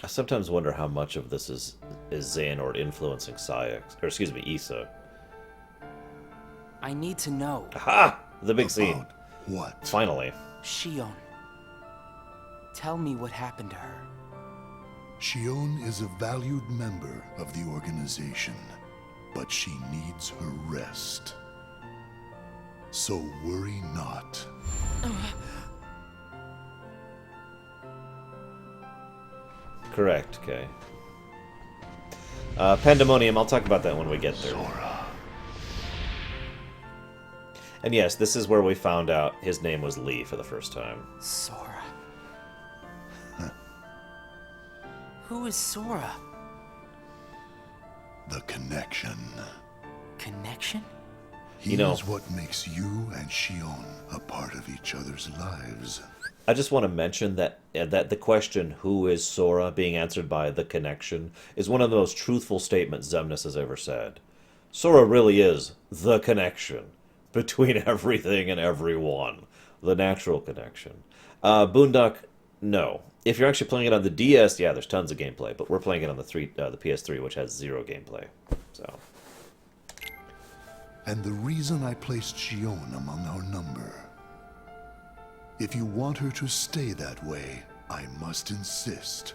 I sometimes wonder how much of this is Xehanort influencing Issa. I need to know. Aha! The big scene. What? Finally. Shion. Tell me what happened to her. Shion is a valued member of the organization. but she needs her rest. So worry not. Correct, okay. Pandemonium, I'll talk about that when we get there. And yes, this is where we found out his name was Lee for the first time. Sora. Who is Sora? The connection. Connection? He is what makes you and Shion a part of each other's lives. I just want to mention that the question, who is Sora, being answered by the connection, is one of the most truthful statements Xemnas has ever said. Sora really is the connection between everything and everyone. The natural connection. Boondock, no. If you're actually playing it on the DS, yeah, there's tons of gameplay, but we're playing it on the PS3, which has 0 gameplay. So. And the reason I placed Shion among our number. If you want her to stay that way, I must insist.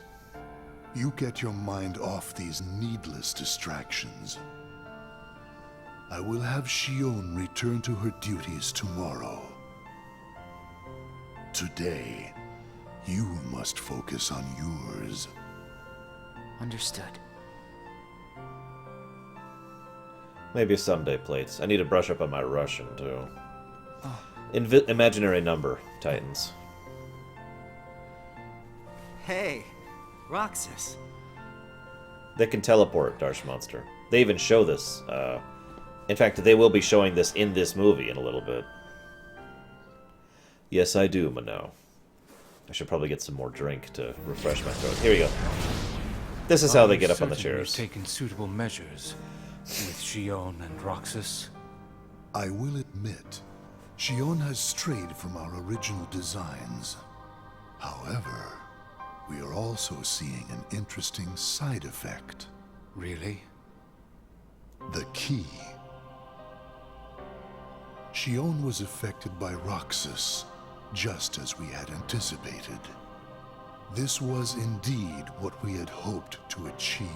You get your mind off these needless distractions. I will have Shion return to her duties tomorrow. Today, you must focus on yours. Understood. Maybe someday, Plates. I need to brush up on my Russian, too. Oh. Imaginary number, Titans. Hey, Roxas. They can teleport, Darsh Monster. They even show this. In fact, they will be showing this in this movie in a little bit. Yes, I do, Mano. I should probably get some more drink to refresh my throat. Here we go. This is how they get up on the chairs. Taken suitable measures with Shion and Roxas. I will admit, Shion has strayed from our original designs. However, we are also seeing an interesting side effect. Really? The key. Shion was affected by Roxas, just as we had anticipated. This was indeed what we had hoped to achieve.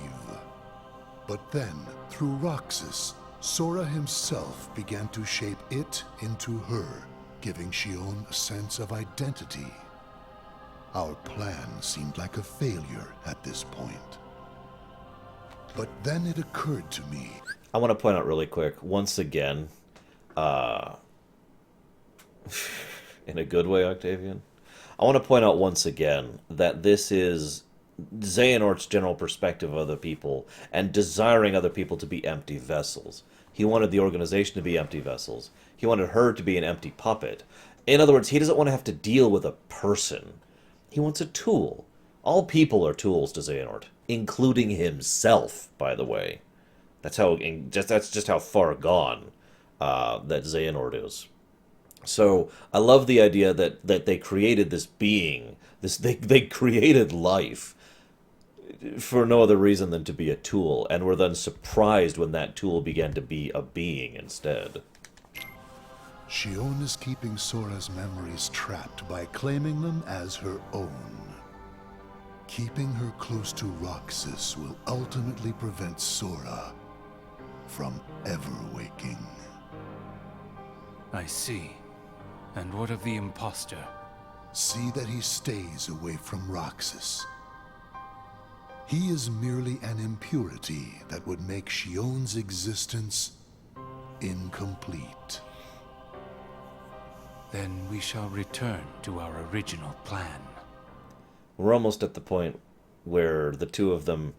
But then, through Roxas, Sora himself began to shape it into her, giving Shion a sense of identity. Our plan seemed like a failure at this point. But then it occurred to me. I want to point out really quick, once again, in a good way, Octavian, I want to point out once again that this is Xehanort's general perspective of other people and desiring other people to be empty vessels. He wanted the organization to be empty vessels. He wanted her to be an empty puppet. In other words, he doesn't want to have to deal with a person. He wants a tool. All people are tools to Xehanort, including himself, by the way. That's just how far gone that Xehanort is. So I love the idea that they created this being, they created life for no other reason than to be a tool, and were then surprised when that tool began to be a being instead. Shion is keeping Sora's memories trapped by claiming them as her own. Keeping her close to Roxas will ultimately prevent Sora from ever waking. I see. And what of the imposter? See that he stays away from Roxas. He is merely an impurity that would make Shion's existence incomplete. Then we shall return to our original plan. We're almost at the point where the two of them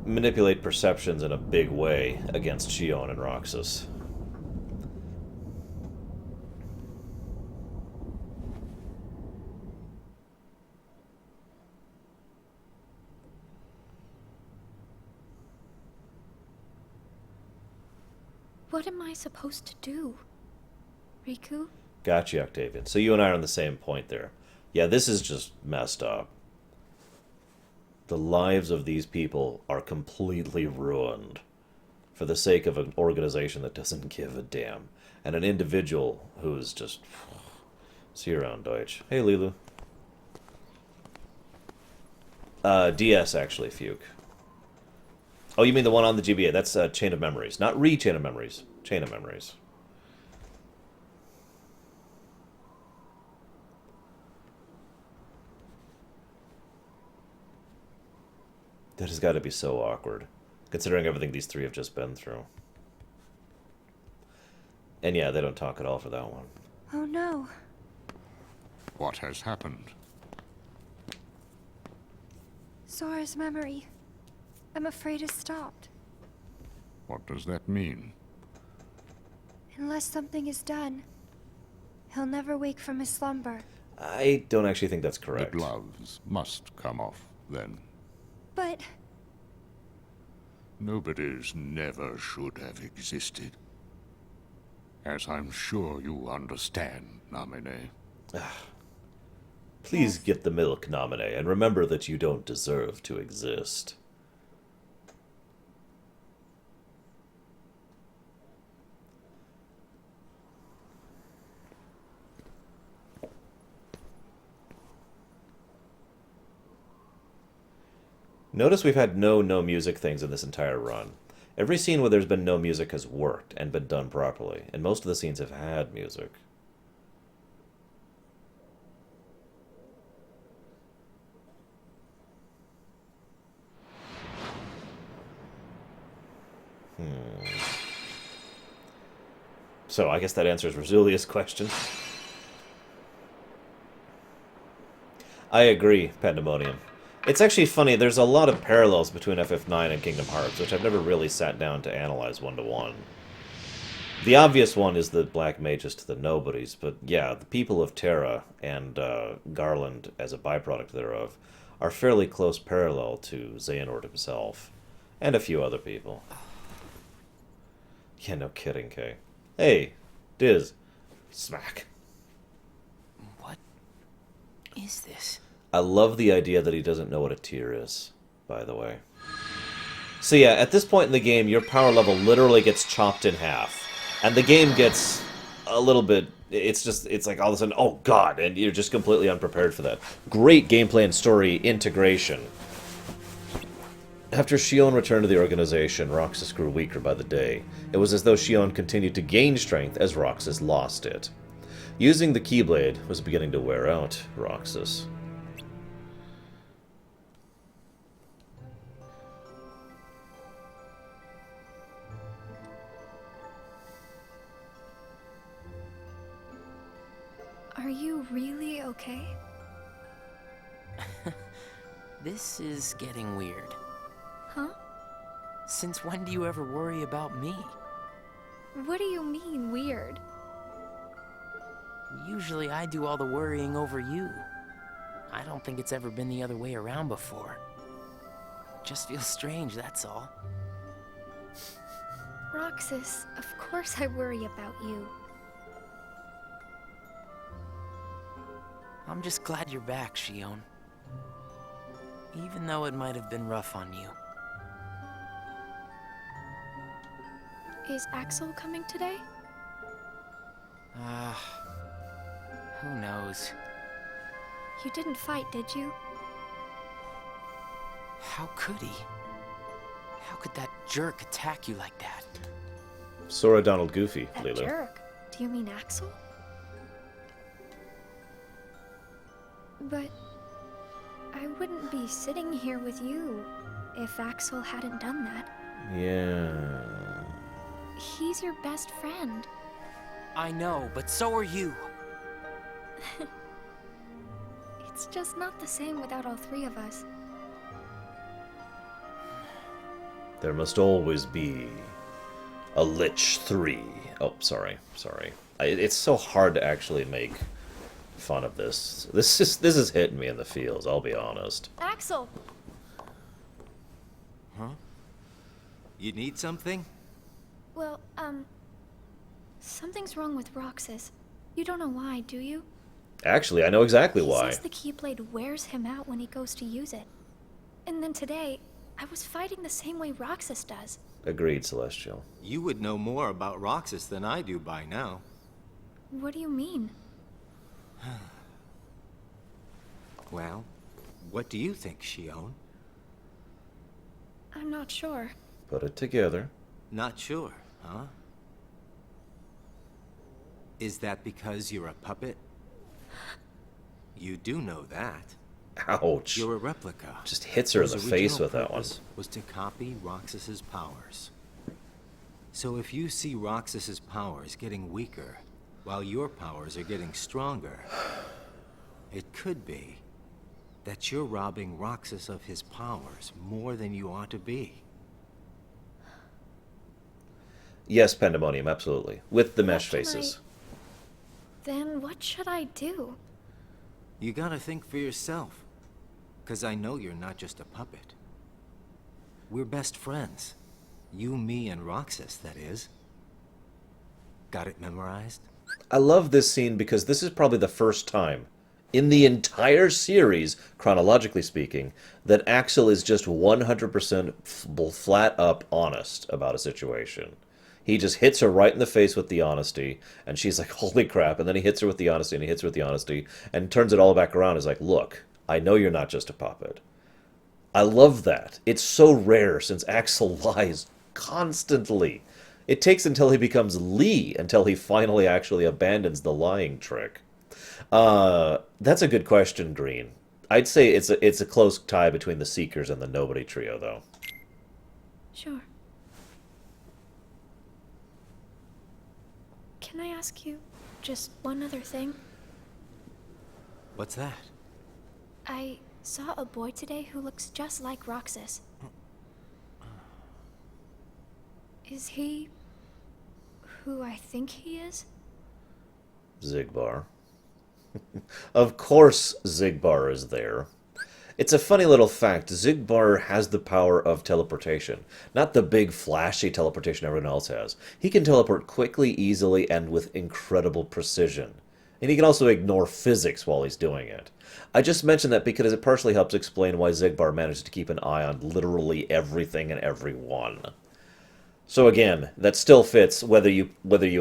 manipulate perceptions in a big way against Shion and Roxas. What am I supposed to do? Riku? Gotcha, Octavian. So you and I are on the same point there. Yeah, this is just messed up. The lives of these people are completely ruined for the sake of an organization that doesn't give a damn. And an individual who's just... See you around, Deutsch. Hey, Lilu. DS, actually, Fuke. Oh, you mean the one on the GBA? That's Chain of Memories. Not Chain of Memories. Chain of Memories. That has got to be so awkward, considering everything these three have just been through. And yeah, they don't talk at all for that one. Oh no. What has happened? Sora's memory. I'm afraid it's stopped. What does that mean? Unless something is done, he'll never wake from his slumber. I don't actually think that's correct. The gloves must come off, then. But... Nobodies never should have existed. As I'm sure you understand, Namine. Please get the milk, Namine, and remember that you don't deserve to exist. Notice we've had no music things in this entire run. Every scene where there's been no music has worked and been done properly, and most of the scenes have had music. So I guess that answers Rosulia's question. I agree, Pandemonium. It's actually funny, there's a lot of parallels between FF9 and Kingdom Hearts, which I've never really sat down to analyze one-to-one. The obvious one is the Black Mages to the Nobodies, but yeah, the people of Terra and Garland, as a byproduct thereof, are fairly close parallel to Xehanort himself, and a few other people. Yeah, no kidding, Kay. Hey, Diz. Smack. What is this? I love the idea that he doesn't know what a tear is, by the way. So yeah, at this point in the game, your power level literally gets chopped in half. And the game gets a little bit... It's like all of a sudden, oh god, and you're just completely unprepared for that. Great gameplay and story integration. After Shion returned to the organization, Roxas grew weaker by the day. It was as though Shion continued to gain strength as Roxas lost it. Using the Keyblade was beginning to wear out Roxas. Are you really okay? This is getting weird. Huh? Since when do you ever worry about me? What do you mean, weird? Usually I do all the worrying over you. I don't think it's ever been the other way around before. Just feels strange, that's all. Roxas, of course I worry about you. I'm just glad you're back, Shion. Even though it might have been rough on you. Is Axel coming today? Who knows? You didn't fight, did you? How could he? How could that jerk attack you like that? Sora Donald Goofy, That Lilo. jerk? Do you mean Axel? But I wouldn't be sitting here with you if Axel hadn't done that. Yeah. He's your best friend. I know, but so are you. It's just not the same without all three of us. There must always be a Lich 3. Oh, sorry. It's so hard to actually make fun of this. This is hitting me in the feels, I'll be honest. Axel! Huh? You need something? Well, something's wrong with Roxas. You don't know why, do you? Actually, I know exactly He why. says the Keyblade wears him out when he goes to use it. And then today, I was fighting the same way Roxas does. Agreed, Celestial. You would know more about Roxas than I do by now. What do you mean? Well, what do you think, Shion? I'm not sure. Put it together. Not sure, huh? Is that because you're a puppet? You do know that. Ouch. You're a replica. Just hits her in the Whose face original with that one. purpose was to copy Roxas's powers. So if you see Roxas's powers getting weaker, while your powers are getting stronger, it could be that you're robbing Roxas of his powers more than you ought to be. Yes, Pandemonium, absolutely. With the mesh faces. Then what should I do? You gotta think for yourself. 'Cause I know you're not just a puppet. We're best friends. You, me, and Roxas, that is. Got it memorized? I love this scene because this is probably the first time in the entire series, chronologically speaking, that Axel is just 100% flat up honest about a situation. He just hits her right in the face with the honesty, and she's like, holy crap, and then he hits her with the honesty, and he hits her with the honesty, and turns it all back around. Is like, look, I know you're not just a puppet. I love that. It's so rare since Axel lies constantly. It takes until he becomes Lee until he finally actually abandons the lying trick. That's a good question, Green. I'd say it's a close tie between the Seekers and the Nobody trio, though. Sure. Can I ask you just one other thing? What's that? I saw a boy today who looks just like Roxas. Is he who I think he is? Xigbar. Of course Xigbar is there. It's a funny little fact. Xigbar has the power of teleportation. Not the big flashy teleportation everyone else has. He can teleport quickly, easily, and with incredible precision. And he can also ignore physics while he's doing it. I just mention that because it partially helps explain why Xigbar manages to keep an eye on literally everything and everyone. So again, that still fits whether you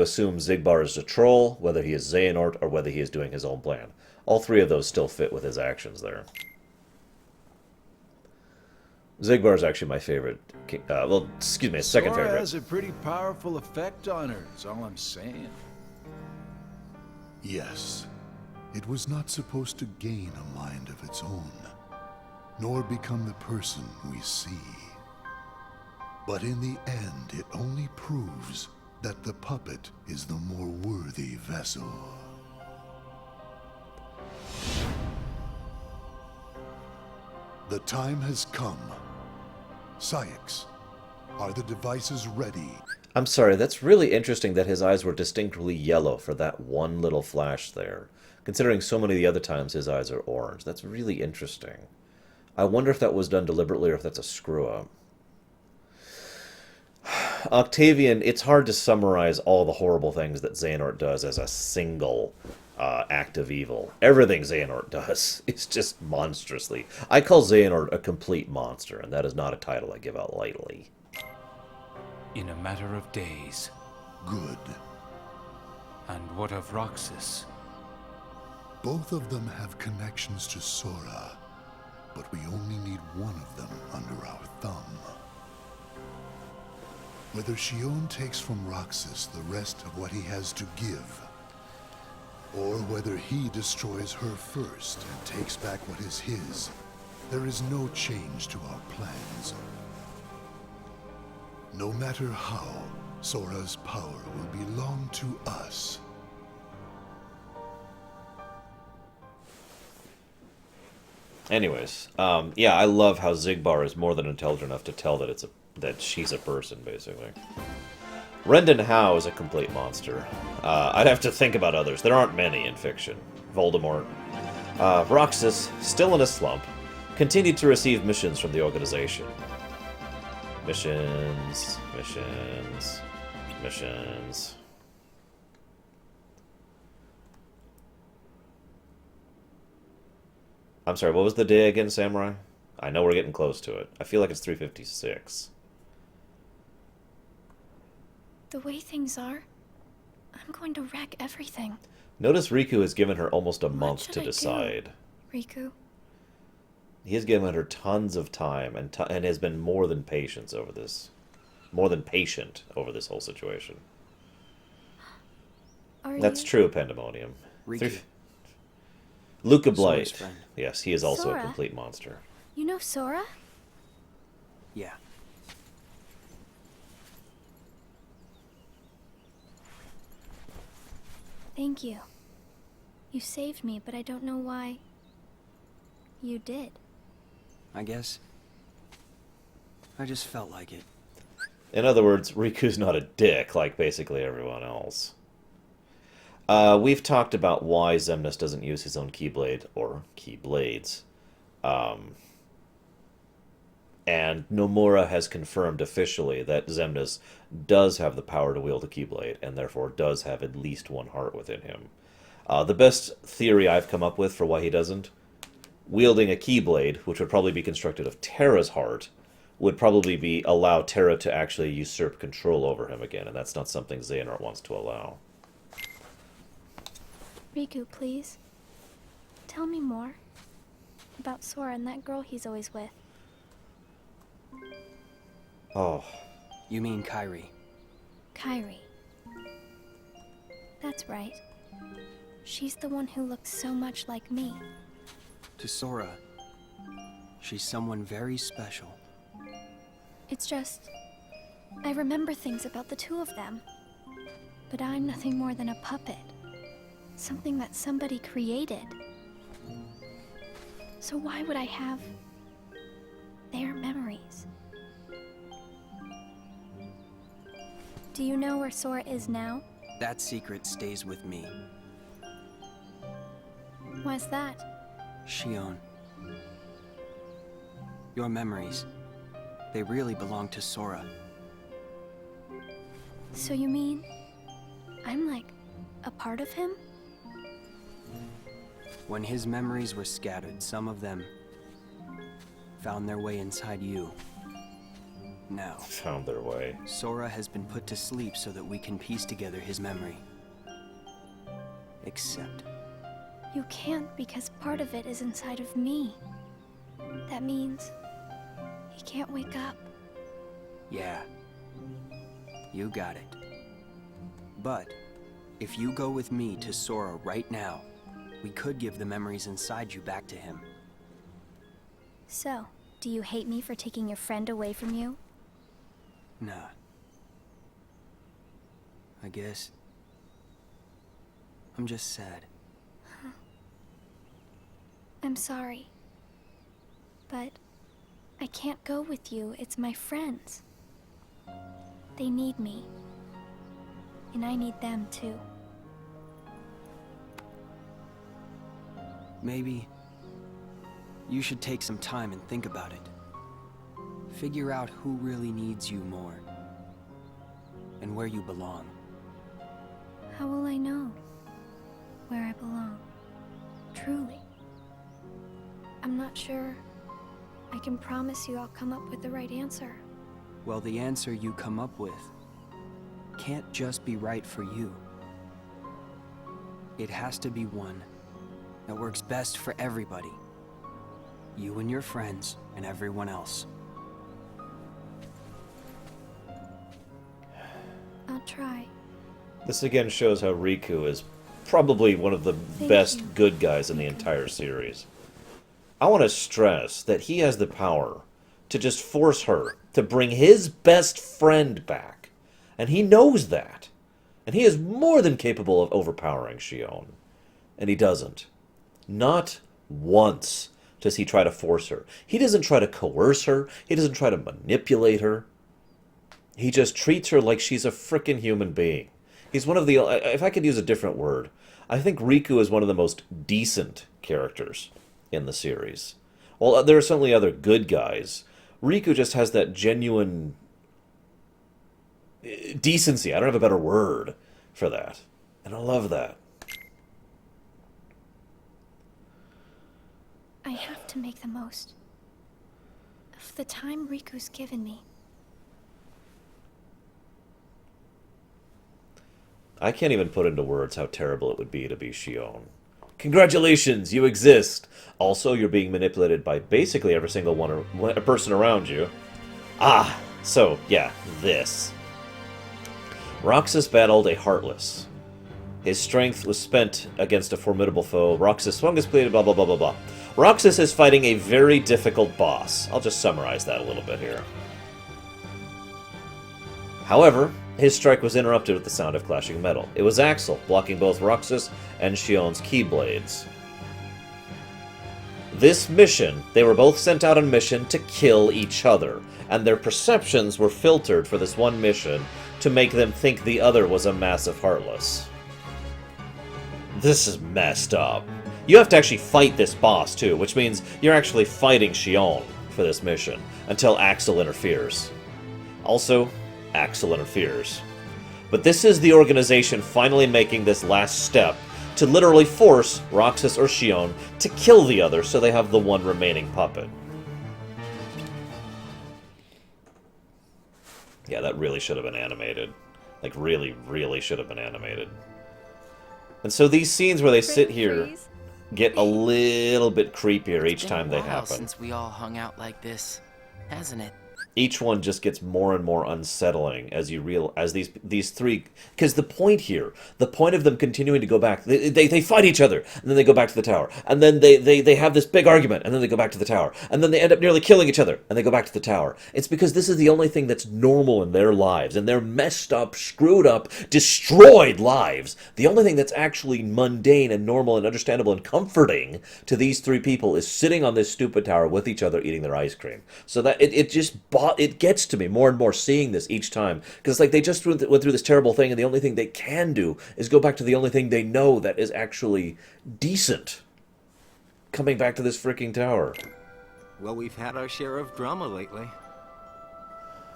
assume Xigbar is a troll, whether he is Xehanort, or whether he is doing his own plan. All three of those still fit with his actions there. Xigbar is actually my favorite. Well, excuse me, second Sora favorite. has a pretty powerful effect on her, is all I'm saying. Yes, it was not supposed to gain a mind of its own, nor become the person we see. But in the end, it only proves that the puppet is the more worthy vessel. The time has come. Syx, are the devices ready? I'm sorry, that's really interesting that his eyes were distinctly yellow for that one little flash there. Considering so many of the other times his eyes are orange. That's really interesting. I wonder if that was done deliberately or if that's a screw-up. Octavian, it's hard to summarize all the horrible things that Xehanort does as a single act of evil. Everything Xehanort does is just monstrously. I call Xehanort a complete monster, and that is not a title I give out lightly. In a matter of days. Good. And what of Roxas? Both of them have connections to Sora, but we only need one of them under our thumb. Whether Shion takes from Roxas the rest of what he has to give, or whether he destroys her first and takes back what is his, there is no change to our plans. No matter how, Sora's power will belong to us. Anyways, yeah, I love how Xigbar is more than intelligent enough to tell that she's a person, basically. Rendon Howe is a complete monster. I'd have to think about others. There aren't many in fiction. Voldemort. Roxas, still in a slump, continued to receive missions from the organization. Missions, missions, missions. I'm sorry, what was the day again, Samurai? I know we're getting close to it. I feel like it's 356. The way things are, I'm going to wreck everything. Notice Riku has given her almost a month to I decide. do, Riku? He has given her tons of time and has been more than patient over this. more than patient over this whole situation. That's you... true, Pandemonium. Riku. Luca Sora's Blight. friend. Yes, he is also Sora? a complete monster. You know Sora? Yeah. Thank you. You saved me, but I don't know why... you did. I guess I just felt like it. In other words, Riku's not a dick like basically everyone else. We've talked about why Xemnas doesn't use his own Keyblade, or Keyblades. And Nomura has confirmed officially that Xemnas does have the power to wield a Keyblade, and therefore does have at least one heart within him. The best theory I've come up with for why he doesn't, wielding a Keyblade, which would probably be constructed of Terra's heart, would probably be allow Terra to actually usurp control over him again, and that's not something Xehanort wants to allow. Riku, please. Tell me more. About Sora and that girl he's always with. Oh. You mean Kairi? Kairi. That's right. She's the one who looks so much like me. To Sora, she's someone very special. It's just... I remember things about the two of them. But I'm nothing more than a puppet. Something that somebody created. So why would I have... their memories? Do you know where Sora is now? That secret stays with me. Why's that? Shion. Your memories. They really belong to Sora. So you mean... I'm like... a part of him? When his memories were scattered, some of them found their way inside you. Now, found their way. Sora has been put to sleep so that we can piece together his memory. Except... You can't because part of it is inside of me. That means... he can't wake up. Yeah. You got it. But, if you go with me to Sora right now, we could give the memories inside you back to him. So, do you hate me for taking your friend away from you? Nah. I guess... I'm just sad. I'm sorry. But... I can't go with you. It's my friends. They need me. And I need them too. Maybe... you should take some time and think about it. Figure out who really needs you more. And where you belong. How will I know where I belong? Truly. I'm not sure I can promise you I'll come up with the right answer. Well, the answer you come up with can't just be right for you. It has to be one that works best for everybody. You and your friends and everyone else. I'll try. This again shows how Riku is probably one of the best good guys in the entire series. I want to stress that he has the power to just force her to bring his best friend back. And he knows that. And he is more than capable of overpowering Shion. And he doesn't. Not once does he try to force her. He doesn't try to coerce her. He doesn't try to manipulate her. He just treats her like she's a frickin' human being. He's one of the... If I could use a different word, I think Riku is one of the most decent characters in the series. Well, there are certainly other good guys. Riku just has that genuine... decency. I don't have a better word for that. And I love that. I have to make the most of the time Riku's given me. I can't even put into words how terrible it would be to be Shion. Congratulations, you exist! Also, you're being manipulated by basically every single person around you. Ah, So, yeah, this. Roxas battled a Heartless. His strength was spent against a formidable foe. Roxas swung his blade, blah, blah, blah, blah, blah. Roxas is fighting a very difficult boss. I'll just summarize that a little bit here. However, his strike was interrupted with the sound of clashing metal. It was Axel, blocking both Roxas and Shion's keyblades. This mission, they were both sent out on a mission to kill each other, and their perceptions were filtered for this one mission to make them think the other was a massive Heartless. This is messed up. You have to actually fight this boss, too, which means you're actually fighting Shion for this mission, until Axel interferes. Also, Axel interferes. But this is the organization finally making this last step to literally force Roxas or Shion to kill the other so they have the one remaining puppet. Yeah, that really should have been animated. Like, really, really should have been animated. And so these scenes where they sit here get a little bit creepier each time they happen. Since we all hung out like this, hasn't it? Each one just gets more and more unsettling as you as these three, because the point here, the point of them continuing to go back, they fight each other, and then they go back to the tower, and then they have this big argument, and then they go back to the tower, and then they end up nearly killing each other, and they go back to the tower. It's because this is the only thing that's normal in their lives, in their messed up, screwed up, destroyed lives. The only thing that's actually mundane and normal and understandable and comforting to these three people is sitting on this stupid tower with each other eating their ice cream. So that it gets to me more and more seeing this each time, because it's like they just went through this terrible thing, and the only thing they can do is go back to the only thing they know that is actually decent. Coming back to this freaking tower. Well, we've had our share of drama lately.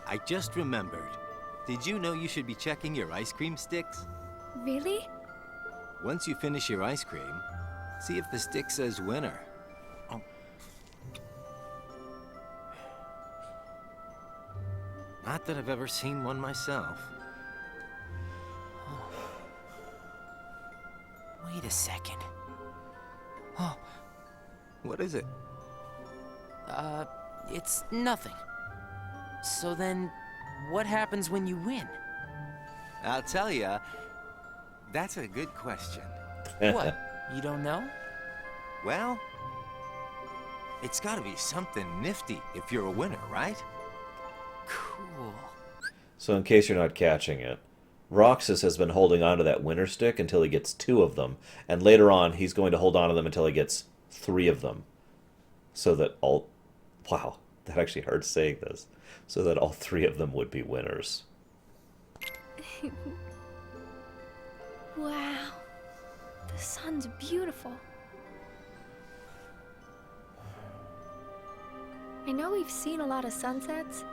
I just remembered. Did you know you should be checking your ice cream sticks? Really? Once you finish your ice cream, see if the stick says winner. Not that I've ever seen one myself. Wait a second. Oh. What is it? It's nothing. So then, what happens when you win? I'll tell ya. That's a good question. What? You don't know? Well, it's gotta be something nifty if you're a winner, right? Cool. So in case you're not catching it, Roxas has been holding onto that winner stick until he gets 2 of them, and later on he's going to hold on to them until he gets 3 of them. So that all... Wow, that actually hurts saying this. So that all 3 of them would be winners. Wow. The sun's beautiful. I know we've seen a lot of sunsets,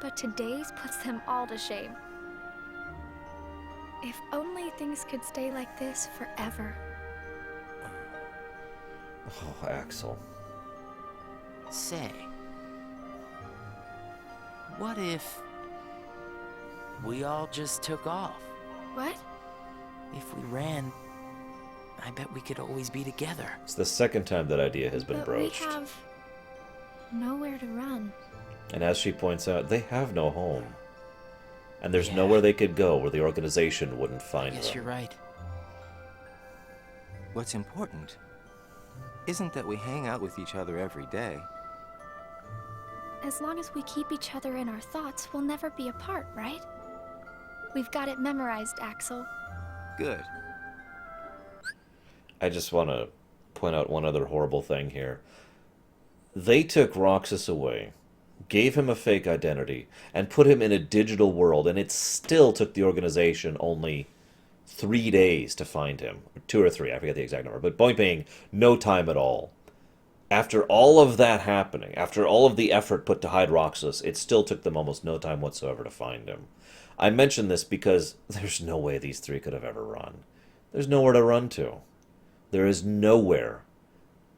but today's puts them all to shame. If only things could stay like this forever. Oh, Axel. Say, what if we all just took off? What? If we ran, I bet we could always be together. It's the second time that idea has been But broached. we have nowhere to run. And as she points out, they have no home. And there's nowhere they could go where the organization wouldn't find them. Yes, you're right. What's important isn't that we hang out with each other every day. As long as we keep each other in our thoughts, we'll never be apart, right? We've got it memorized, Axel. Good. I just want to point out one other horrible thing here. They took Roxas away, gave him a fake identity, and put him in a digital world, and it still took the organization only 3 days to find him. 2 or 3, I forget the exact number. But point being, no time at all. After all of that happening, after all of the effort put to hide Roxas, it still took them almost no time whatsoever to find him. I mention this because there's no way these 3 could have ever run. There's nowhere to run to. There is nowhere,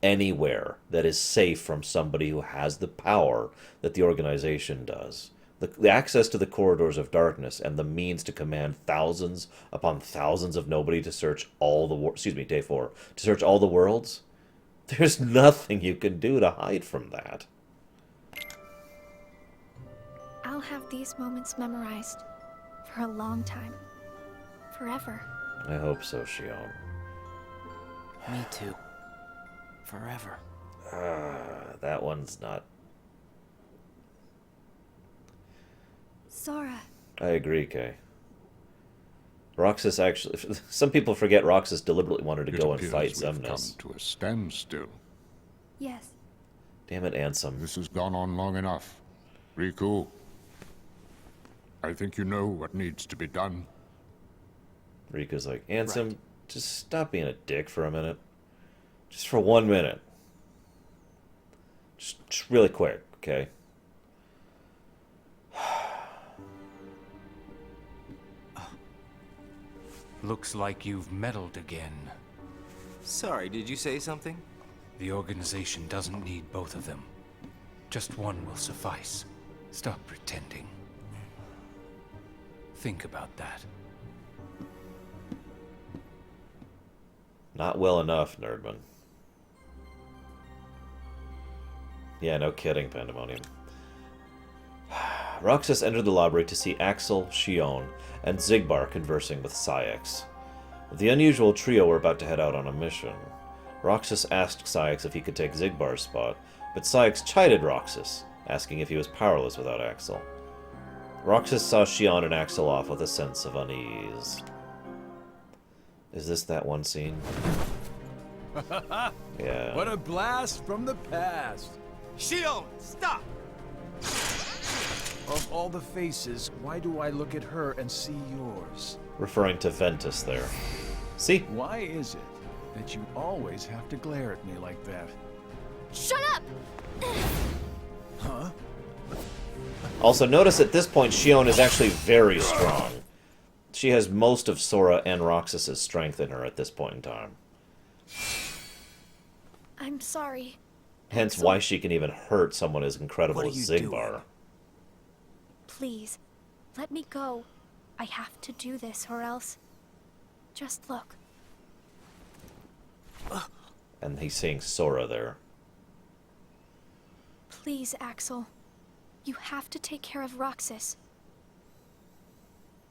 anywhere, that is safe from somebody who has the power that the organization does. The access to the corridors of darkness and the means to command thousands upon thousands of nobody to search all the day 4, to search all the worlds. There's nothing you can do to hide from that. I'll I'll have these moments memorized for a long time. Forever. I hope so, Shion. Me too. Forever. That one's not... Sora. I agree, Kay. Roxas actually... Some people forget Roxas deliberately wanted to go and fight Xemnas. Come to a standstill. Yes. Damn it, Ansem. This has gone on long enough. Riku, I think you know what needs to be done. Riku's like, Ansem, just stop being a dick for a minute. Just for 1 minute. Just really quick, okay? Looks like you've meddled again. Sorry, did you say something? The organization doesn't need both of them. Just one will suffice. Stop pretending. Think about that. Not well enough, Nerdman. Yeah, no kidding, Pandemonium. Roxas entered the library to see Axel, Shion, and Xigbar conversing with Saïx. The unusual trio were about to head out on a mission. Roxas asked Saïx if he could take Xigbar's spot, but Saïx chided Roxas, asking if he was powerless without Axel. Roxas saw Shion and Axel off with a sense of unease. Is this that one scene? Yeah. What a blast from the past! Shion, stop! Of all the faces, why do I look at her and see yours? Referring to Ventus there. See? Why is it that you always have to glare at me like that? Shut up! Huh? Also, notice at this point, Shion is actually very strong. She has most of Sora and Roxas' strength in her at this point in time. I'm sorry. Hence Axel. why she can even hurt someone as incredible What as are you Xigbar. doing? Please, let me go. I have to do this or else... Just look. And he's seeing Sora there. Please, Axel. You have to take care of Roxas.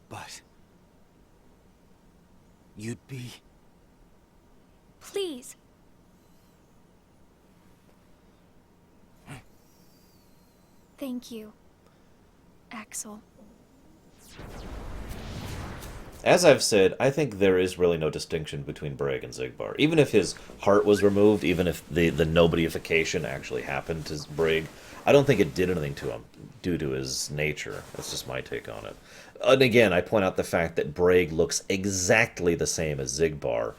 But... you'd be... Please. Thank you, Axel. As I've said, I think there is really no distinction between Brig and Xigbar. Even if his heart was removed, even if the nobodyification actually happened to Brig, I don't think it did anything to him due to his nature. That's just my take on it. And again, I point out the fact that Brig looks exactly the same as Xigbar.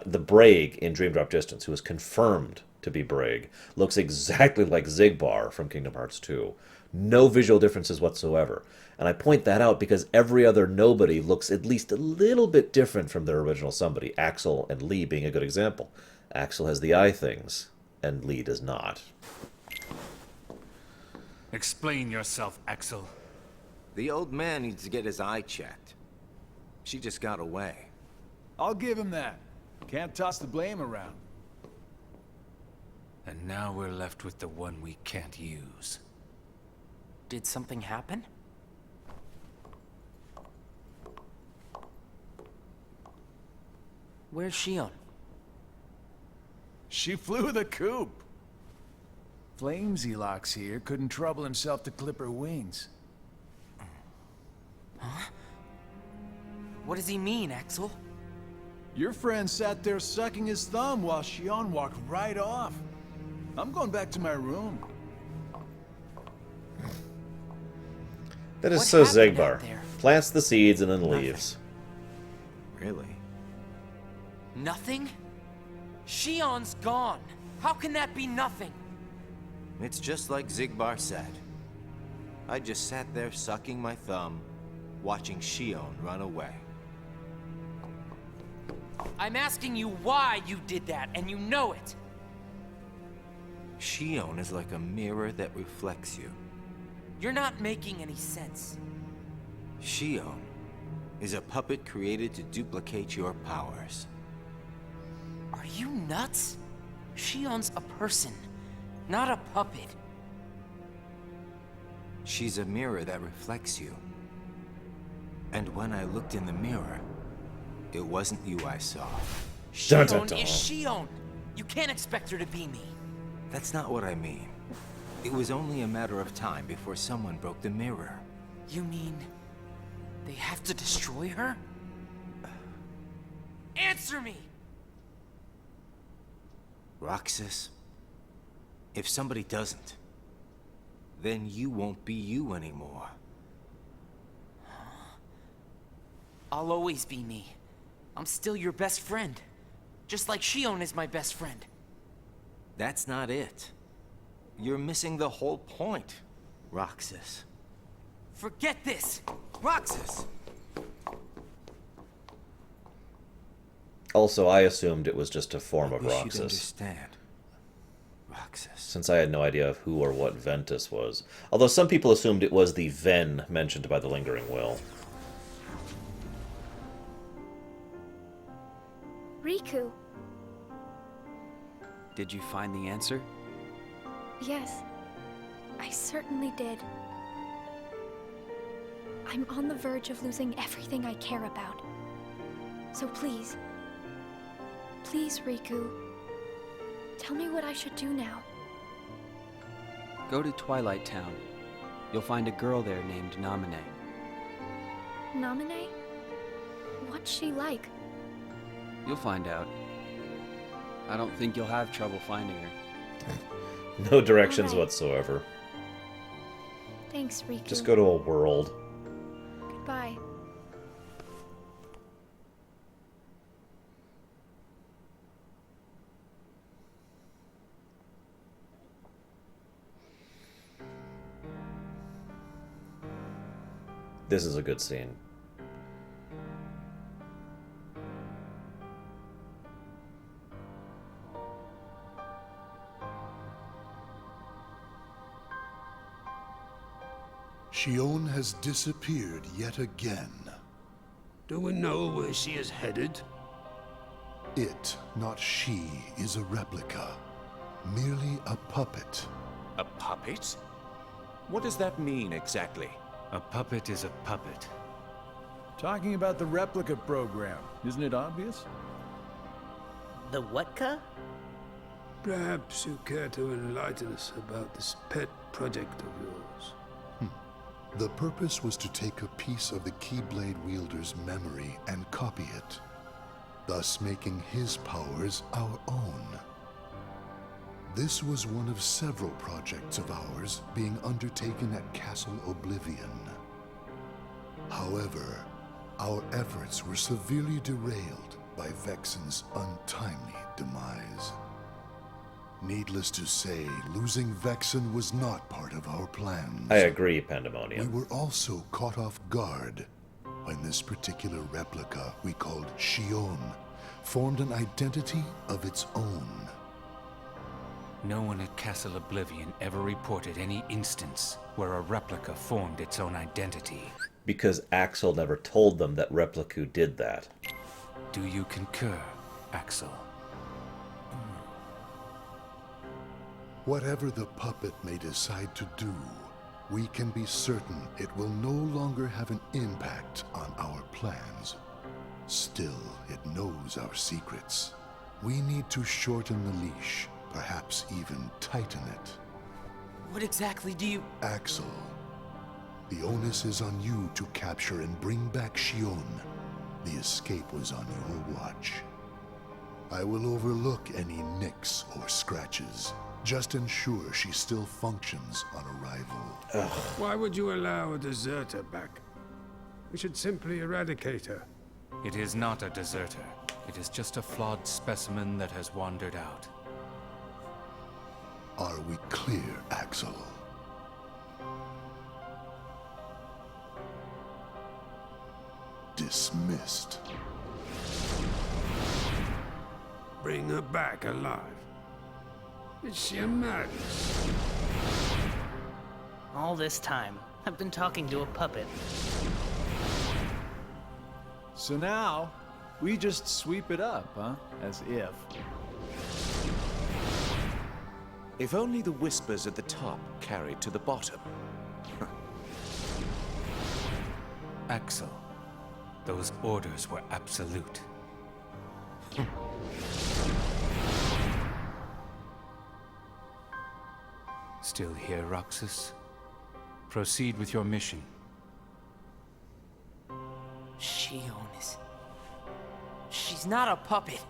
The Brig in Dream Drop Distance, who is confirmed to be Brig, looks exactly like Xigbar from Kingdom Hearts 2. No visual differences whatsoever. And I point that out because every other nobody looks at least a little bit different from their original somebody, Axel and Lee being a good example. Axel has the eye things, and Lee does not. Explain yourself, Axel. The old man needs to get his eye checked. She just got away. I'll give him that. Can't toss the blame around. And now we're left with the one we can't use. Did something happen? Where's Shion? She flew the coop. Flamesy Locks here couldn't trouble himself to clip her wings. Huh? What does he mean, Axel? Your friend sat there sucking his thumb while Shion walked right off. I'm going back to my room. That is What so happened out Xigbar. there? Plants the seeds and then leaves. Really? Nothing? Shion's gone. How can that be nothing? It's just like Xigbar said. I just sat there sucking my thumb, watching Shion run away. I'm asking you why you did that, and you know it. Shion is like a mirror that reflects you. You're not making any sense. Shion is a puppet created to duplicate your powers. Are you nuts? Shion's a person, not a puppet. She's a mirror that reflects you. And when I looked in the mirror, it wasn't you I saw. Shion is Shion! You can't expect her to be me. That's not what I mean. It was only a matter of time before someone broke the mirror. You mean they have to destroy her? Answer me! Roxas, if somebody doesn't, then you won't be you anymore. I'll always be me. I'm still your best friend. Just like Shion is my best friend. That's not it. You're missing the whole point, Roxas. Forget this! Roxas! Also, I assumed it was just a form of I wish you'd Roxas. understand. Roxas. Since I had no idea of who or what Ventus was. Although some people assumed it was the Ven mentioned by the Lingering Will. Riku. Did you find the answer? Yes, I certainly did. I'm on the verge of losing everything I care about. So please, please, Riku, tell me what I should do now. Go to Twilight Town. You'll find a girl there named Namine. Namine? What's she like? You'll find out. I don't think you'll have trouble finding her. No directions whatsoever. Thanks, Riku. Just go to a world. Goodbye. This is a good scene. Shion has disappeared yet again. Do we know where she is headed? It, not she, is a replica. Merely a puppet. A puppet? What does that mean exactly? A puppet is a puppet. Talking about the replica program, isn't it obvious? The what-ca? Perhaps you care to enlighten us about this pet project of yours. The purpose was to take a piece of the Keyblade wielder's memory and copy it, thus making his powers our own. This was one of several projects of ours being undertaken at Castle Oblivion. However, our efforts were severely derailed by Vexen's untimely demise. Needless to say, losing Vexen was not part of our plans. I agree, Pandemonium. We were also caught off guard when this particular replica we called Shion formed an identity of its own. No one at Castle Oblivion ever reported any instance where a replica formed its own identity. Because Axel never told them that Repliku did that. Do you concur, Axel? Whatever the puppet may decide to do, we can be certain it will no longer have an impact on our plans. Still, it knows our secrets. We need to shorten the leash, perhaps even tighten it. What exactly do you... Axel, the onus is on you to capture and bring back Shion. The escape was on your watch. I will overlook any nicks or scratches. Just ensure she still functions on arrival. Why would you allow a deserter back? We should simply eradicate her. It is not a deserter. It is just a flawed specimen that has wandered out. Are we clear, Axel? Dismissed. Bring her back alive. Is she a madness? All this time, I've been talking to a puppet. So now, we just sweep it up, huh? As if. If only the whispers at the top carried to the bottom. Axel, those orders were absolute. Still here, Roxas? Proceed with your mission. Shion is... She's not a puppet.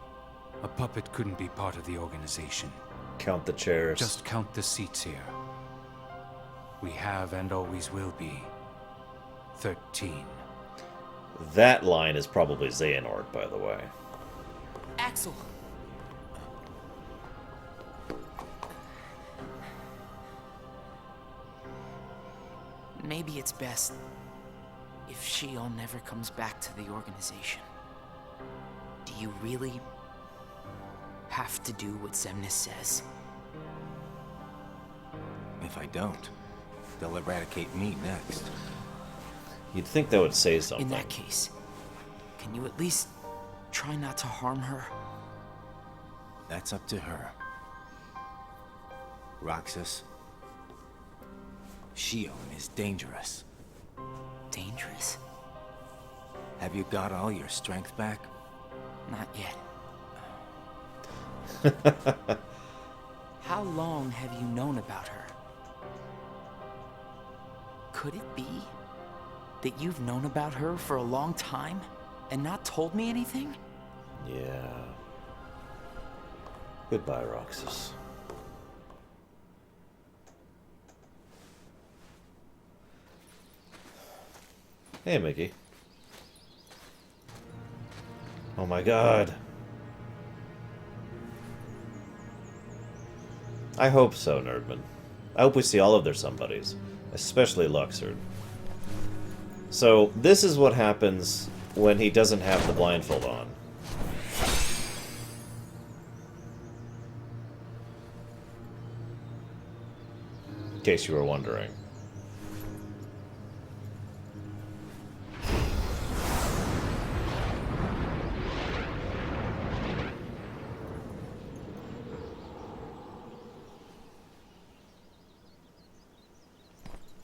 A puppet couldn't be part of the organization. Count the chairs. Just count the seats here. We have and always will be 13. That line is probably Xehanort, by the way. Axel! Maybe it's best if Shion never comes back to the organization. Do you really have to do what Xemnas says? If I don't, they'll eradicate me next. You'd think that would say something. In that case, can you at least try not to harm her? That's up to her. Roxas, Shion is dangerous. Dangerous? Have you got all your strength back? Not yet. How long have you known about her? Could it be that you've known about her for a long time and not told me anything? Yeah. Goodbye, Roxas. Hey, Mickey. Oh my god. I hope so, Nerdman. I hope we see all of their somebodies, especially Luxord. So, this is what happens when he doesn't have the blindfold on. In case you were wondering.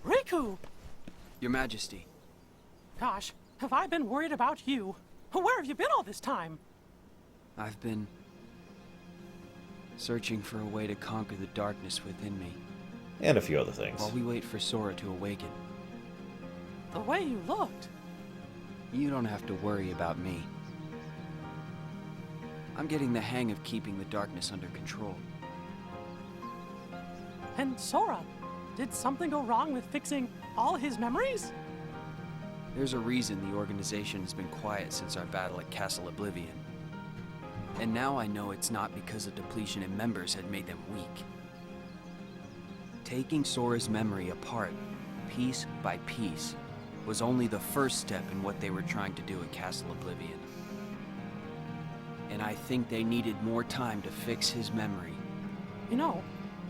Riku! Your Majesty. Gosh, have I been worried about you? Where have you been all this time? I've been searching for a way to conquer the darkness within me. And a few other things. While we wait for Sora to awaken. The way you looked. You don't have to worry about me. I'm getting the hang of keeping the darkness under control. And Sora, did something go wrong with fixing all his memories? There's a reason the organization has been quiet since our battle at Castle Oblivion. And now I know it's not because a depletion in members had made them weak. Taking Sora's memory apart, piece by piece, was only the first step in what they were trying to do at Castle Oblivion. And I think they needed more time to fix his memory. You know,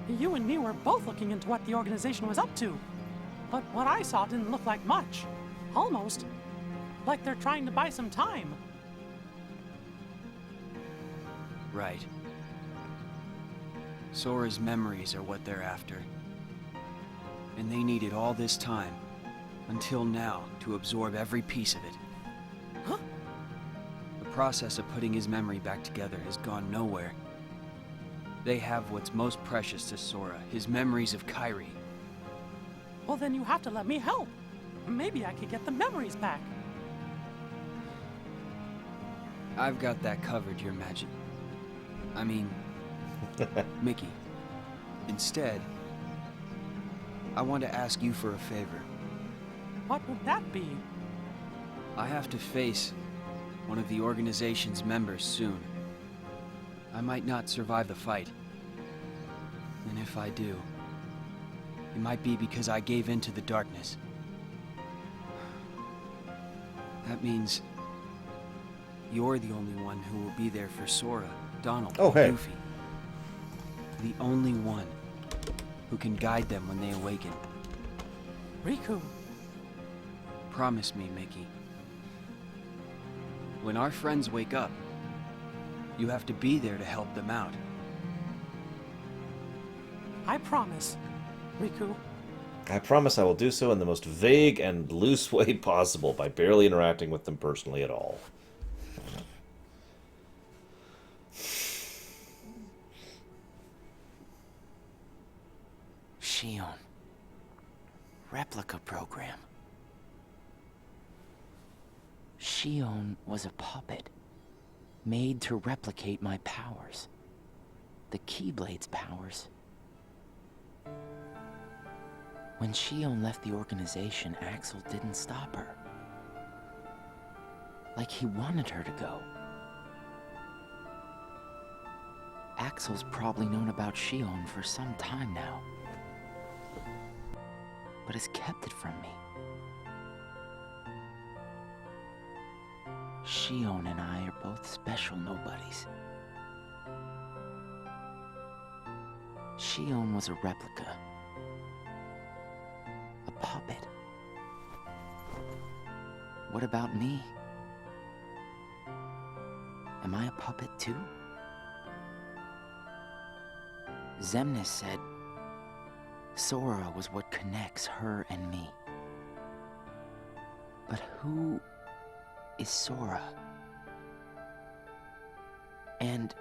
you and me were both looking into what the organization was up to. But what I saw didn't look like much. Almost like they're trying to buy some time. Right. Sora's memories are what they're after. And they needed all this time, until now, to absorb every piece of it. Huh? The process of putting his memory back together has gone nowhere. They have what's most precious to Sora, his memories of Kairi. Well, then you have to let me help. Maybe I could get the memories back. I've got that covered, Your Majesty. I mean, Mickey. Instead, I want to ask you for a favor. What would that be? I have to face one of the organization's members soon. I might not survive the fight. And if I do, it might be because I gave in to the darkness. That means you're the only one who will be there for Sora, Donald, and Goofy. The only one who can guide them when they awaken. Riku. Promise me, Mickey. When our friends wake up, you have to be there to help them out. I promise, Riku. I promise I will do so in the most vague and loose way possible, by barely interacting with them personally at all. Shion. Replica program. Shion was a puppet, made to replicate my powers. The Keyblade's powers. When Shion left the organization, Axel didn't stop her. Like he wanted her to go. Axel's probably known about Shion for some time now, but has kept it from me. Shion and I are both special nobodies. Shion was a replica. A puppet. What about me? Am I a puppet too? Xemnas said Sora was what connects her and me. But who is Sora? And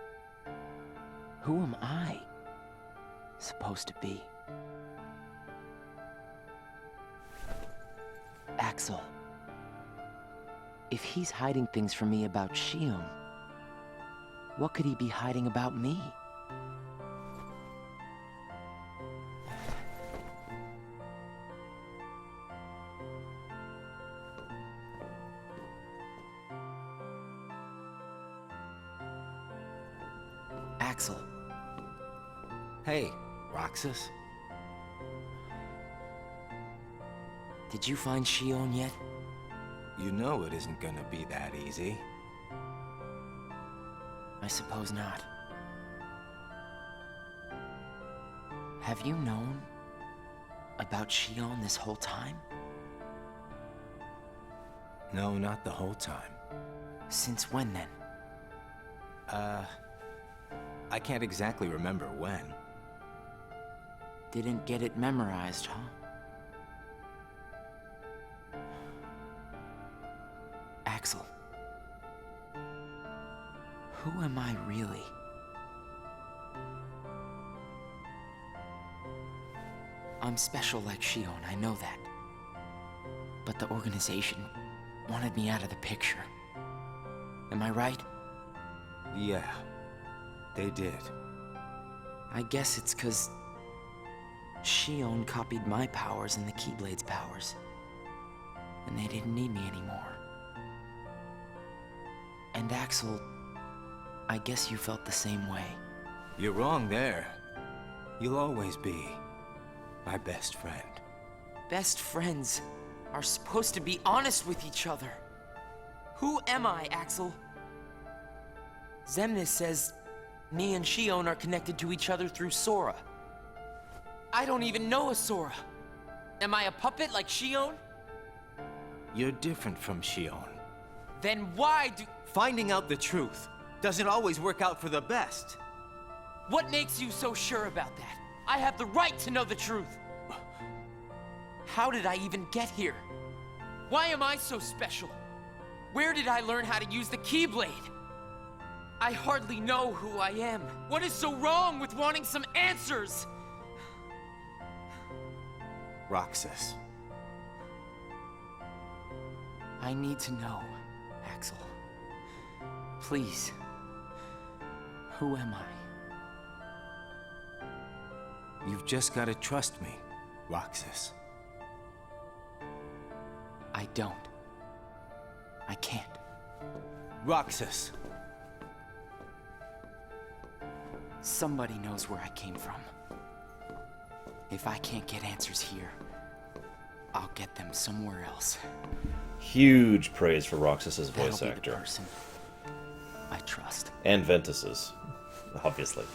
who am I supposed to be? Axel. If he's hiding things from me about Shion, what could he be hiding about me? Axel. Hey, Roxas. Did you find Shion yet? You know it isn't gonna be that easy. I suppose not. Have you known about Shion this whole time? No, not the whole time. Since when then? I can't exactly remember when. Didn't get it memorized, huh? Axel. Who am I really? I'm special like Shion, I know that. But the organization wanted me out of the picture. Am I right? Yeah, they did. I guess it's 'cause Shion copied my powers and the Keyblade's powers. And they didn't need me anymore. And Axel, I guess you felt the same way. You're wrong there. You'll always be my best friend. Best friends are supposed to be honest with each other. Who am I, Axel? Xemnas says me and Shion are connected to each other through Sora. I don't even know a Sora. Am I a puppet like Shion? You're different from Shion. Then why do... Finding out the truth doesn't always work out for the best. What makes you so sure about that? I have the right to know the truth. How did I even get here? Why am I so special? Where did I learn how to use the Keyblade? I hardly know who I am. What is so wrong with wanting some answers? Roxas. I need to know, Axel. Please. Who am I? You've just gotta trust me, Roxas. I don't. I can't. Roxas. Somebody knows where I came from. If I can't get answers here, I'll get them somewhere else. Huge praise for Roxas's voice That'll be actor. The person I trust. And Ventus's, obviously.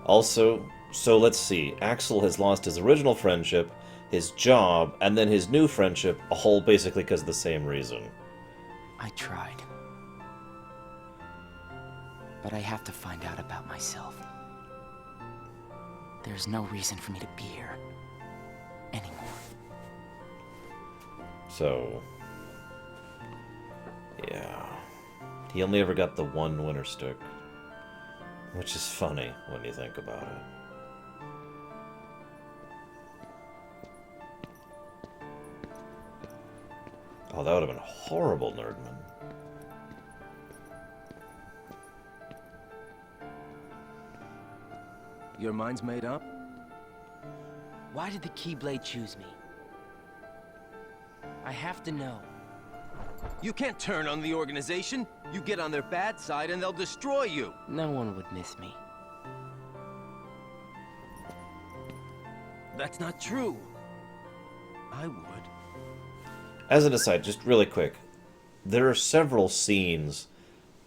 Also, so let's see. Axel has lost his original friendship, his job, and then his new friendship, all basically because of the same reason. I tried. But I have to find out about myself. There's no reason for me to be here. anymore. So, yeah. He only ever got the one winter stick. Which is funny when you think about it. Oh, that would have been horrible, Nerdman. Your mind's made up? Why did the Keyblade choose me? I have to know. You can't turn on the organization. You get on their bad side and they'll destroy you. No one would miss me. That's not true. I would. As an aside, just really quick, there are several scenes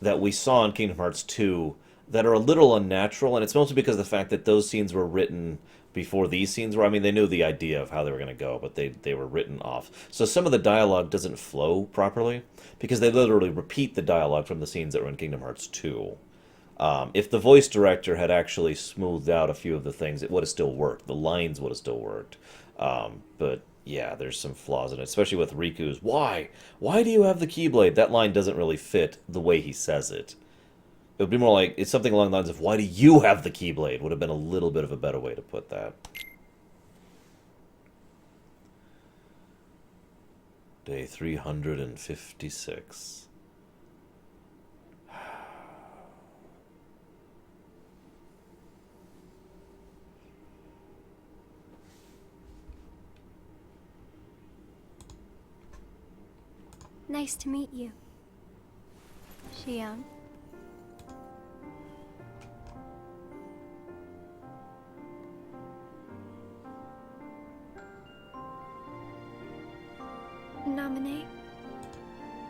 that we saw in Kingdom Hearts 2 that are a little unnatural, and it's mostly because of the fact that those scenes were written before these scenes were. I mean, they knew the idea of how they were going to go, but they were written off. So some of the dialogue doesn't flow properly, because they literally repeat the dialogue from the scenes that were in Kingdom Hearts 2. If the voice director had actually smoothed out a few of the things, it would have still worked. The lines would have still worked. But yeah, there's some flaws in it, especially with Riku's, "Why? Why do you have the Keyblade?" That line doesn't really fit the way he says it. It would be more like, it's something along the lines of, "Why do you have the Keyblade?" Would have been a little bit of a better way to put that. Day 356. Nice to meet you, Shion. Naminé,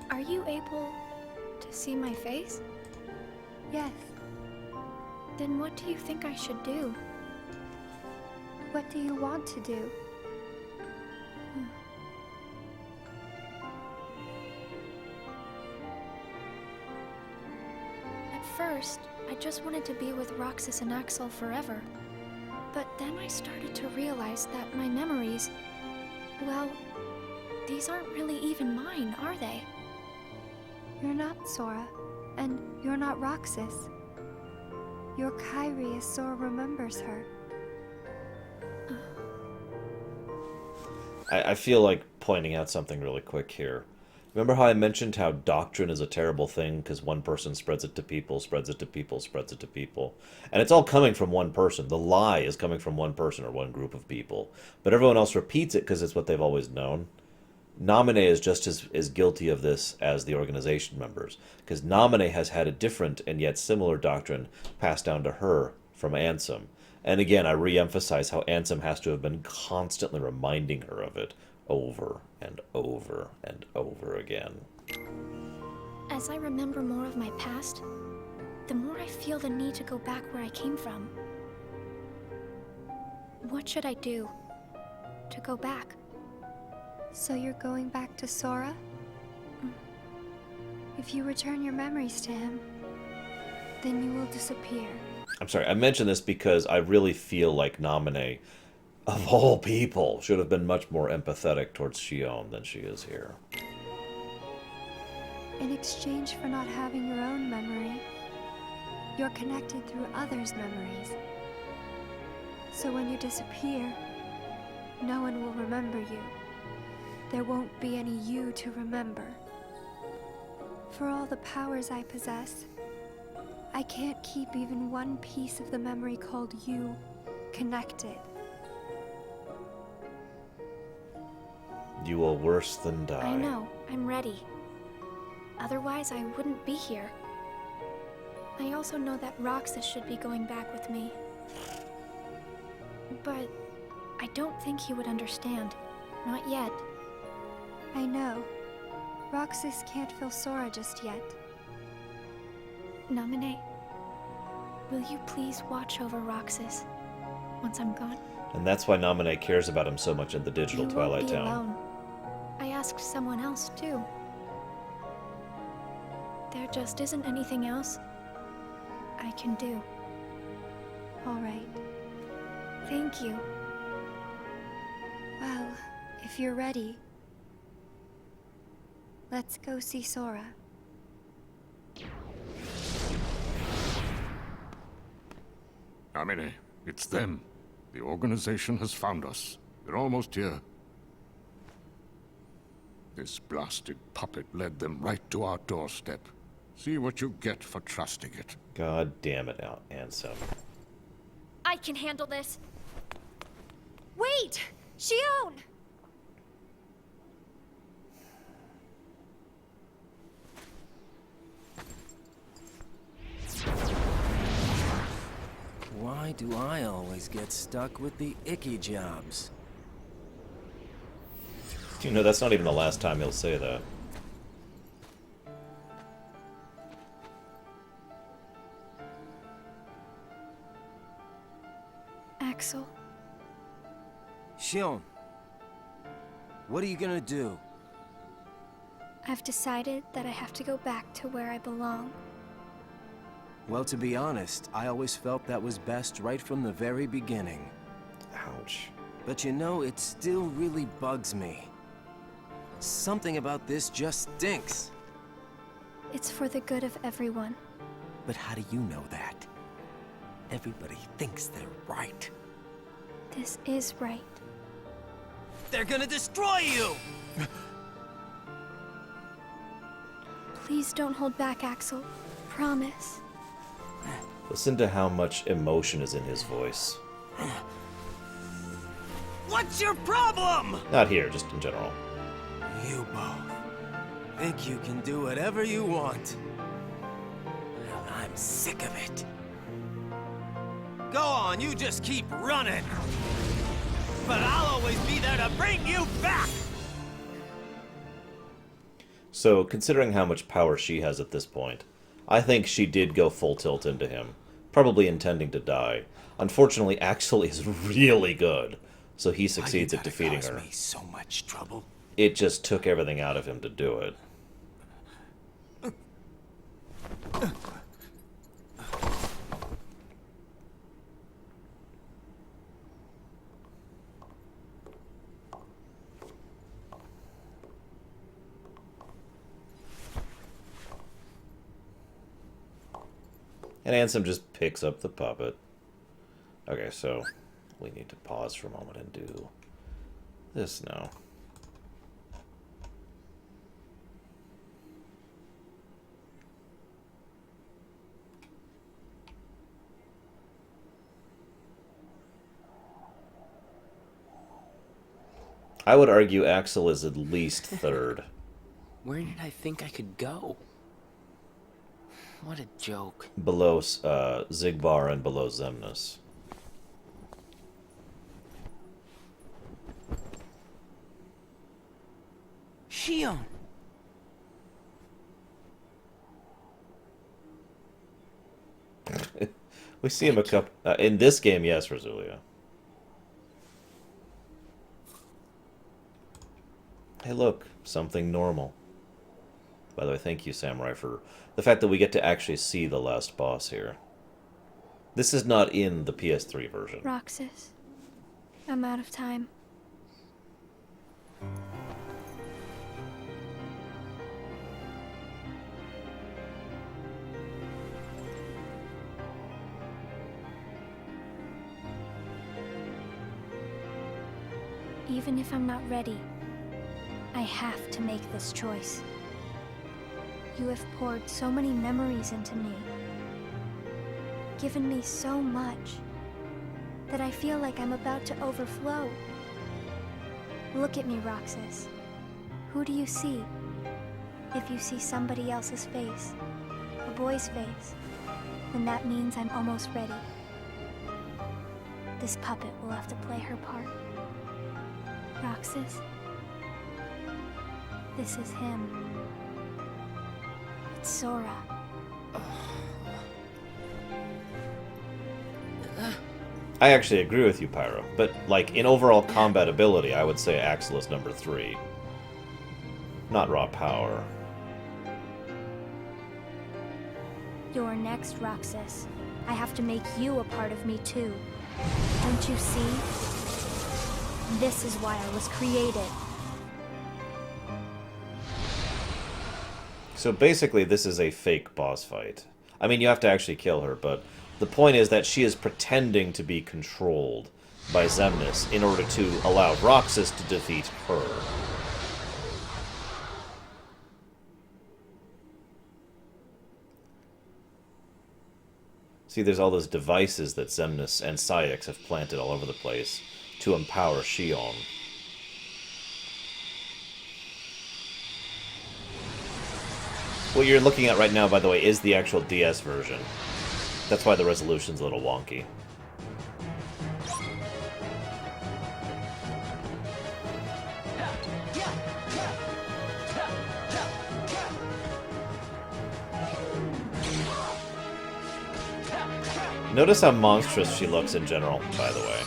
are you able to see my face? Yes. Then what do you think I should do? What do you want to do? At first, I just wanted to be with Roxas and Axel forever. But then I started to realize that my memories, well, these aren't really even mine, are they? You're not Sora, and you're not Roxas. You're Kairi as Sora remembers her. I feel like pointing out something really quick here. Remember how I mentioned how doctrine is a terrible thing because one person spreads it to people, spreads it to people, spreads it to people. And it's all coming from one person. The lie is coming from one person or one group of people. But everyone else repeats it because it's what they've always known. Naminé is just as guilty of this as the organization members, because Naminé has had a different and yet similar doctrine passed down to her from Ansem. And again, I re-emphasize how Ansem has to have been constantly reminding her of it over and over and over again. As I remember more of my past, the more I feel the need to go back where I came from. What should I do to go back? So you're going back to Sora? If you return your memories to him, then you will disappear. I'm sorry, I mention this because I really feel like Naminé, of all people, should have been much more empathetic towards Shion than she is here. In exchange for not having your own memory, you're connected through others' memories. So when you disappear, no one will remember you. There won't be any you to remember. For all the powers I possess, I can't keep even one piece of the memory called you connected. You will worse than die. I know, I'm ready. Otherwise, I wouldn't be here. I also know that Roxas should be going back with me. But I don't think he would understand. Not yet. I know. Roxas can't feel Sora just yet. Naminé, will you please watch over Roxas once I'm gone? And that's why Naminé cares about him so much in the digital You Twilight won't be Town. alone. I asked someone else, too. There just isn't anything else I can do. All right. Thank you. Well, if you're ready, let's go see Sora. Amine, it's them. The organization has found us. They're almost here. This blasted puppet led them right to our doorstep. See what you get for trusting it. God damn it, Ansem. I can handle this. Wait! Shion! Why do I always get stuck with the icky jobs? You know, that's not even the last time he'll say that. Axel. Shion, what are you gonna do? I've decided that I have to go back to where I belong. Well, to be honest, I always felt that was best right from the very beginning. Ouch. But you know, it still really bugs me. Something about this just stinks. It's for the good of everyone. But how do you know that? Everybody thinks they're right. This is right. They're gonna destroy you! Please don't hold back, Axel. Promise. Listen to how much emotion is in his voice. What's your problem? Not here, just in general. You both think you can do whatever you want. Well, I'm sick of it. Go on, you just keep running. But I'll always be there to bring you back! So, considering how much power she has at this point, I think she did go full tilt into him, probably intending to die. Unfortunately, Axel is really good, so he succeeds at defeating her. Me so much trouble. It just took everything out of him to do it. And Ansem just picks up the puppet. Okay, so we need to pause for a moment and do this now. I would argue Axel is at least third. Where did I think I could go? What a joke. Below Zigbar and below Xemnas. Shion! We see him a couple... in this game, yes, Rosulia. Hey, look. Something normal. By the way, thank you, Samurai, for the fact that we get to actually see the last boss here. This is not in the PS3 version. Roxas, I'm out of time. Even if I'm not ready, I have to make this choice. You have poured so many memories into me, given me so much, that I feel like I'm about to overflow. Look at me, Roxas. Who do you see? If you see somebody else's face, a boy's face, then that means I'm almost ready. This puppet will have to play her part. Roxas, this is him. It's Sora. I actually agree with you, Pyro, but, like, in overall combat ability, I would say Axel is number 3. Not raw power. You're next, Roxas. I have to make you a part of me, too. Don't you see? This is why I was created. So basically, this is a fake boss fight. I mean, you have to actually kill her, but the point is that she is pretending to be controlled by Xemnas in order to allow Roxas to defeat her. See, there's all those devices that Xemnas and Syx have planted all over the place to empower Shion. What you're looking at right now, by the way, is the actual DS version. That's why the resolution's a little wonky. Notice how monstrous she looks in general, by the way.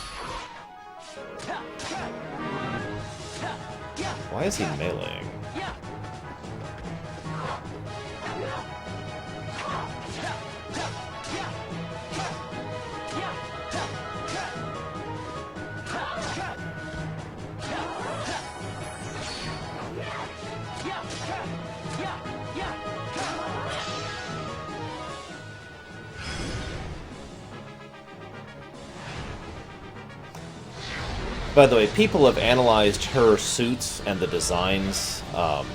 Why is he meleeing? By the way, people have analyzed her suits and the designs. I'm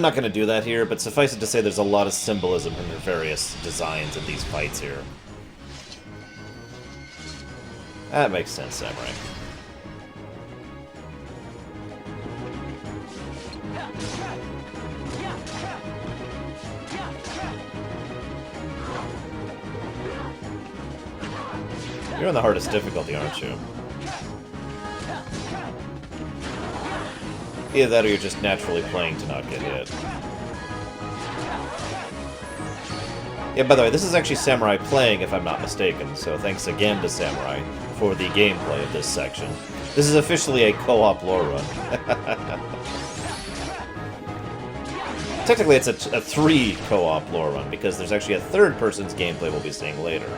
not going to do that here, but suffice it to say there's a lot of symbolism in her various designs in these fights here. That makes sense, Samurai. You're on the hardest difficulty, aren't you? Either that or you're just naturally playing to not get hit. Yeah, by the way, this is actually Samurai playing, if I'm not mistaken, so thanks again to Samurai for the gameplay of this section. This is officially a co-op Lorerun. Technically, it's a 3 co-op Lorerun, because there's actually a third person's gameplay we'll be seeing later.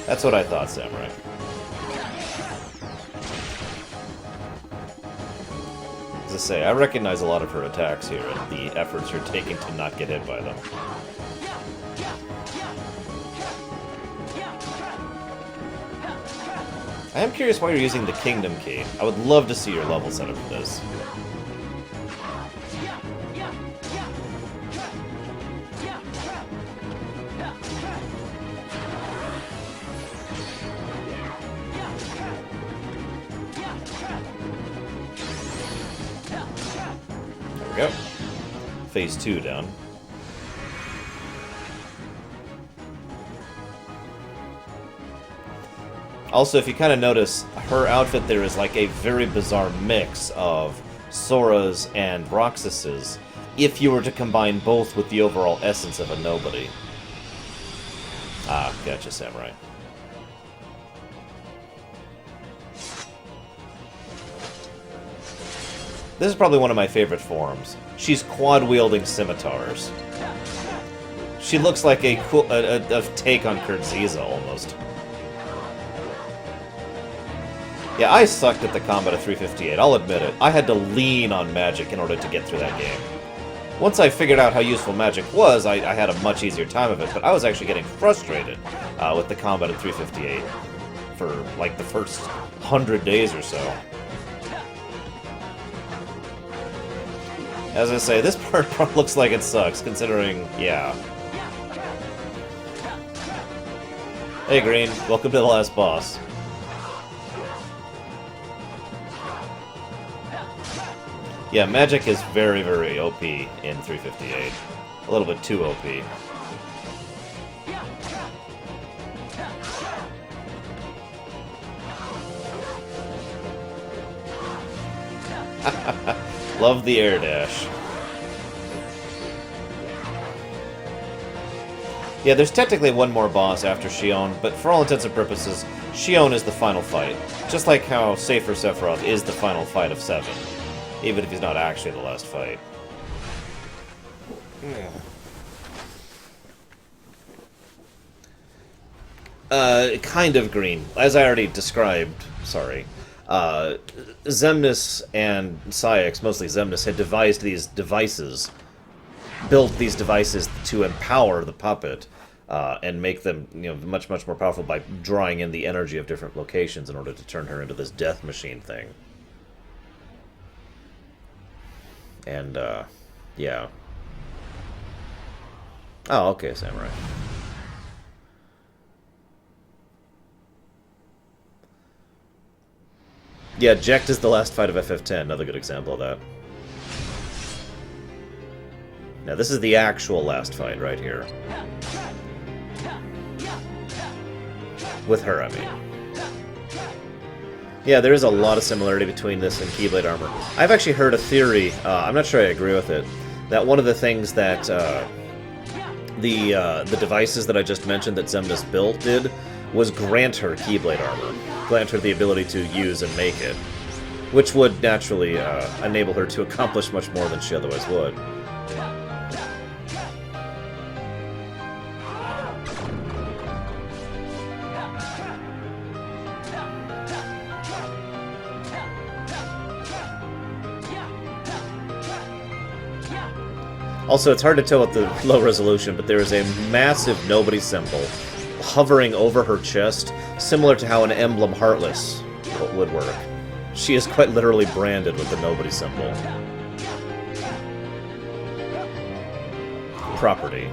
That's what I thought, Samurai. As I say, I recognize a lot of her attacks here, and the efforts you're taking to not get hit by them. I am curious why you're using the Kingdom Key. I would love to see your level setup for this. There we go. Phase 2 down. Also, if you kind of notice, her outfit there is like a very bizarre mix of Sora's and Roxas's, if you were to combine both with the overall essence of a nobody. Ah, gotcha, Samurai. This is probably one of my favorite forms. She's quad-wielding scimitars. She looks like a take on Kurtziza, almost. Yeah, I sucked at the combat of 358, I'll admit it. I had to lean on magic in order to get through that game. Once I figured out how useful magic was, I had a much easier time of it, but I was actually getting frustrated with the combat of 358 for, like, the first 100 days or so. As I say, this part looks like it sucks, considering, yeah. Hey, Green. Welcome to the last boss. Yeah, magic is very, very OP in 358. A little bit too OP. Love the air dash. Yeah, there's technically one more boss after Shion, but for all intents and purposes, Shion is the final fight. Just like how Safer Sephiroth is the final fight of 7. Even if he's not actually the last fight. Kind of green. As I already described, sorry. Xemnas and Cyax, mostly Xemnas, had devised these devices, built these devices to empower the puppet, and make them, much, much more powerful by drawing in the energy of different locations in order to turn her into this death machine thing. And, yeah. Oh, okay, Samurai. Yeah, Jecht is the last fight of FF10, another good example of that. Now, this is the actual last fight right here. With her, I mean. Yeah, there is a lot of similarity between this and Keyblade Armor. I've actually heard a theory, I'm not sure I agree with it, that one of the things that the devices that I just mentioned that Xemnas built did was grant her Keyblade Armor. Grant her the ability to use and make it. Which would naturally enable her to accomplish much more than she otherwise would. Also, it's hard to tell with the low resolution, but there is a massive nobody symbol hovering over her chest, similar to how an emblem Heartless would work. She is quite literally branded with the nobody symbol. Property.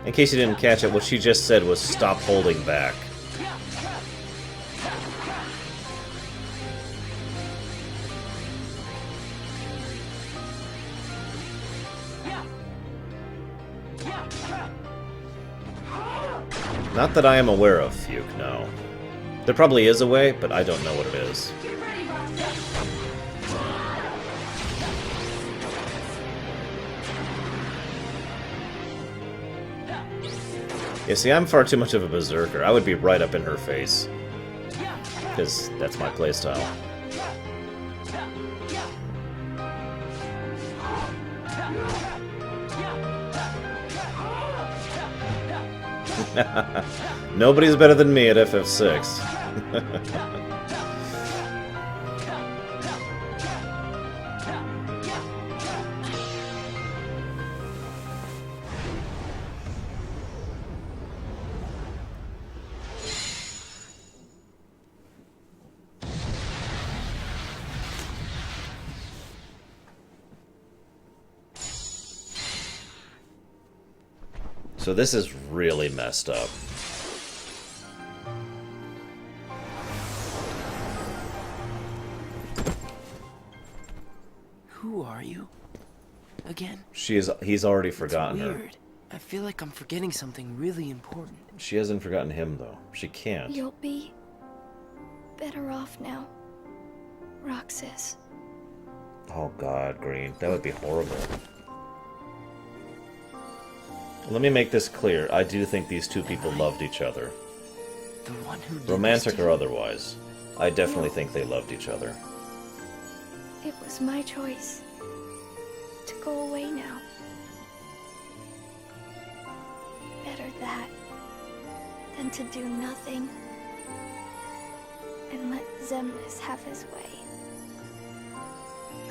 In case you didn't catch it, what she just said was stop holding back. Not that I am aware of, Fuke, no. There probably is a way, but I don't know what it is. Yeah, see, I'm far too much of a berserker. I would be right up in her face. Because that's my playstyle. Nobody's better than me at FF6. So this is really messed up. Who are you? Again? He's already forgotten her. Weird. I feel like I'm forgetting something really important. She hasn't forgotten him, though. She can't. You'll be better off now, Roxas. Oh god, Green. That would be horrible. Let me make this clear. I do think these two people loved each other. The one who did Romantic or otherwise. I definitely think they loved each other. It was my choice to go away now. Better that than to do nothing and let Xemnas have his way.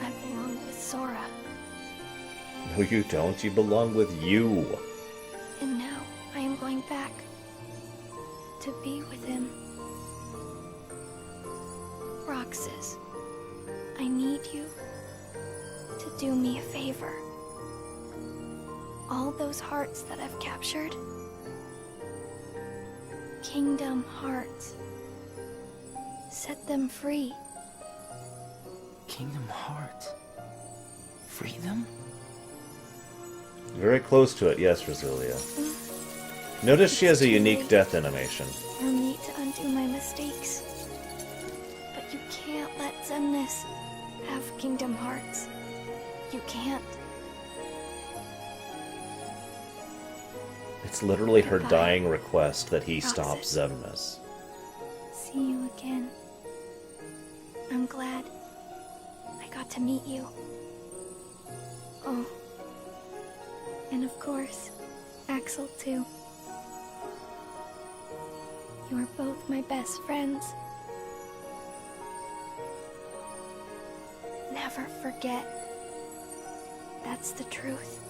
I belong with Sora. No, you don't. You belong with you. And now I am going back to be with him. Roxas, I need you to do me a favor. All those hearts that I've captured, Kingdom Hearts, set them free. Kingdom Hearts? Free them? Very close to it, yes, Roselia. Notice she has a unique death animation. For me to undo my mistakes. But you can't let Xemnas have Kingdom Hearts. You can't. It's literally her Goodbye, dying request that he Roxas. stop Xemnas. See you again. I'm glad I got to meet you. Oh. And of course, Axel too. You are both my best friends. Never forget. That's the truth.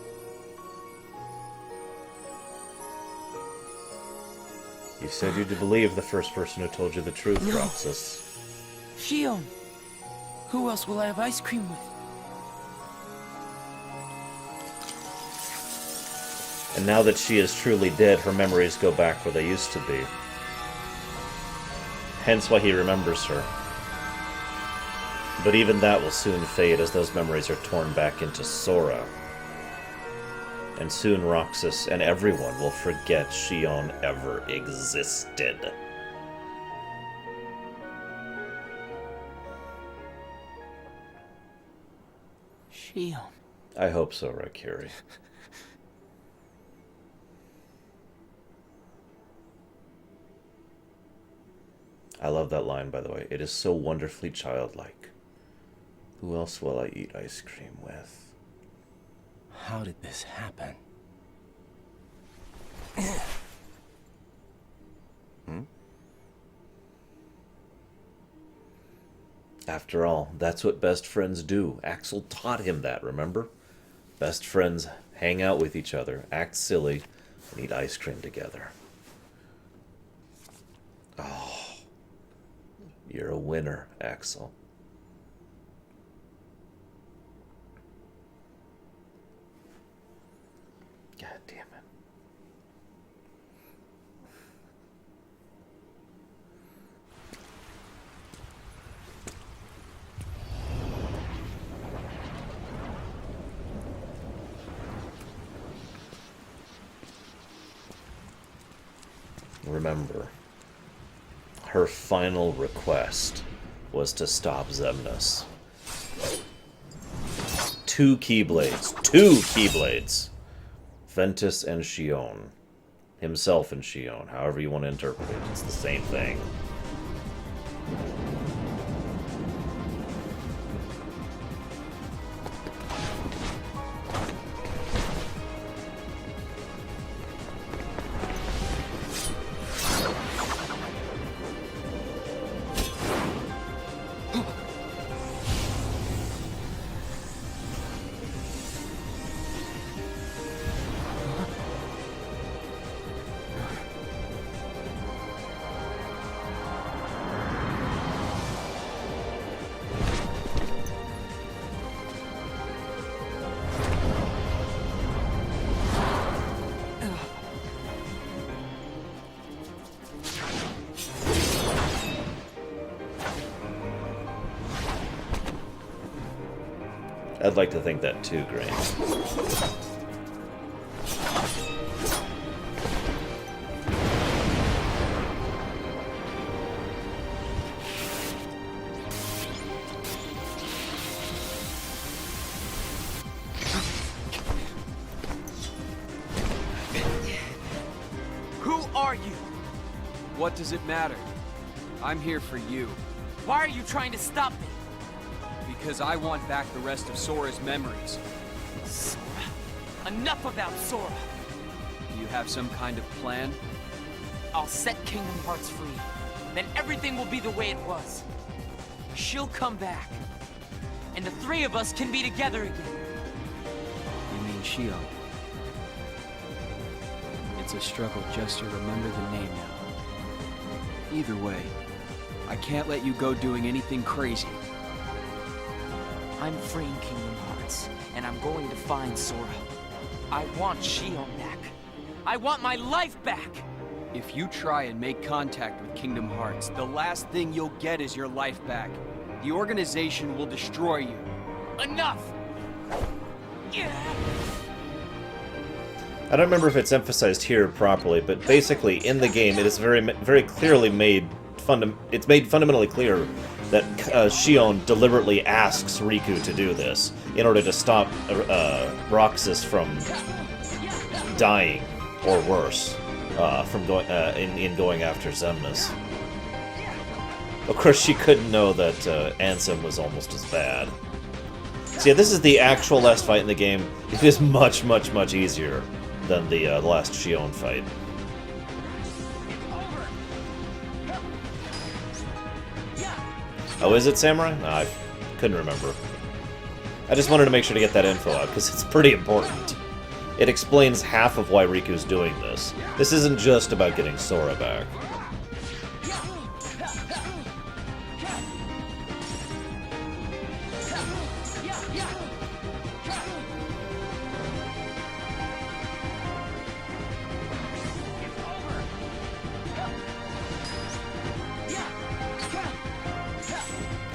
You said you'd believe the first person who told you the truth, No. Roxas. Shion! Who else will I have ice cream with? And now that she is truly dead, her memories go back where they used to be. Hence why he remembers her. But even that will soon fade as those memories are torn back into Sora. And soon Roxas and everyone will forget Shion ever existed. Shion. I hope so, Raikiri. I love that line, by the way. It is so wonderfully childlike. Who else will I eat ice cream with? How did this happen? After all, that's what best friends do. Axel taught him that, remember? Best friends hang out with each other, act silly, and eat ice cream together. Oh, you're a winner, Axel. God damn it. Remember, her final request was to stop Xemnas. 2 Keyblades. 2 Keyblades! Ventus and Shion. Himself and Shion. However you want to interpret it. It's the same thing. I'd like to think that too, Grain. Who are you? What does it matter? I'm here for you. Why are you trying to stop me? Because I want back the rest of Sora's memories. Sora? Enough about Sora! Do you have some kind of plan? I'll set Kingdom Hearts free. Then everything will be the way it was. She'll come back. And the 3 of us can be together again. You mean Shion? It's a struggle just to remember the name now. Either way, I can't let you go doing anything crazy. I'm freeing Kingdom Hearts, and I'm going to find Sora. I want Shion back. I want my life back! If you try and make contact with Kingdom Hearts, the last thing you'll get is your life back. The organization will destroy you. Enough! I don't remember if it's emphasized here properly, but basically in the game it is very clearly made it's made fundamentally clear that Shion deliberately asks Riku to do this in order to stop Roxas from dying, or worse, from going in going after Xemnas. Of course, she couldn't know that Ansem was almost as bad. So yeah, this is the actual last fight in the game. It is much, much, much easier than the last Shion fight. Oh, is it Samurai? No, I couldn't remember. I just wanted to make sure to get that info out, because it's pretty important. It explains half of why Riku's doing this. This isn't just about getting Sora back.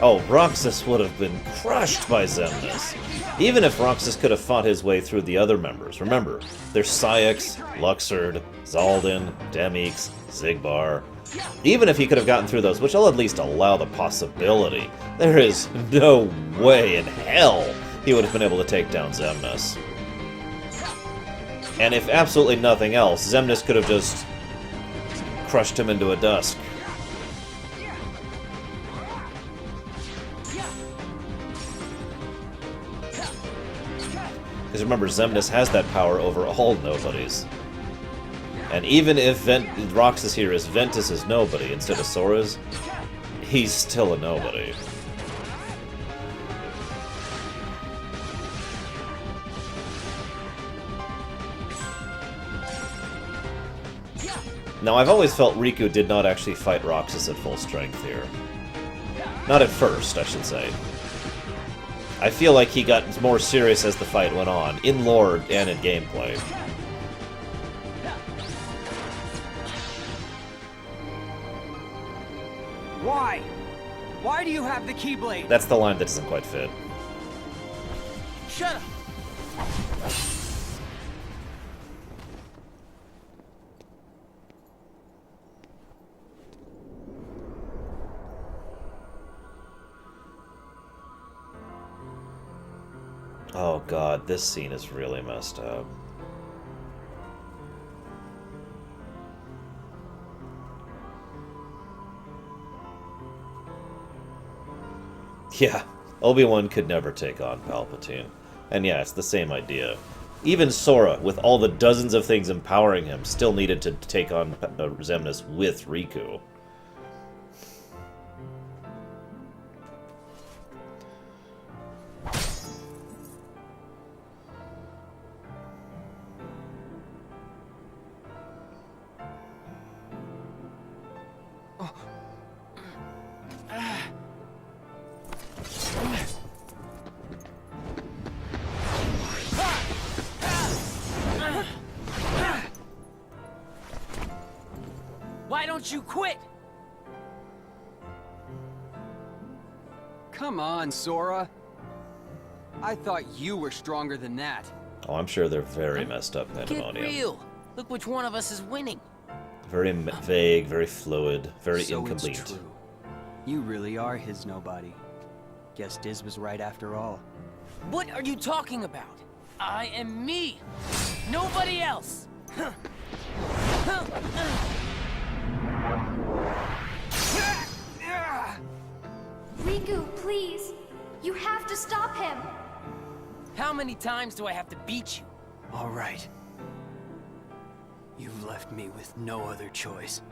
Oh, Roxas would have been crushed by Xemnas. Even if Roxas could have fought his way through the other members. Remember, there's Saïx, Luxord, Zaldin, Demyx, Xigbar. Even if he could have gotten through those, which I'll at least allow the possibility, there is no way in hell he would have been able to take down Xemnas. And if absolutely nothing else, Xemnas could have just crushed him into a dusk. Because remember, Xemnas has that power over all nobodies. And even if Roxas here is Ventus's nobody instead of Sora's, he's still a nobody. Now, I've always felt Riku did not actually fight Roxas at full strength here. Not at first, I should say. I feel like he got more serious as the fight went on, in lore and in gameplay. Why? Why do you have the Keyblade? That's the line that doesn't quite fit. Shut up! Oh god, this scene is really messed up. Yeah, Obi-Wan could never take on Palpatine. And yeah, it's the same idea. Even Sora, with all the dozens of things empowering him, still needed to take on Xemnas with Riku. Why don't you quit? Come on, Sora. I thought you were stronger than that. Oh, I'm sure they're very messed up Pandemonium. Get real. Look which one of us is winning. Very vague, very fluid, very incomplete. It's true. You really are his nobody. Guess Diz was right after all. What are you talking about? I am me. Nobody else. Riku, please. You have to stop him. How many times do I have to beat you? All right. You've left me with no other choice.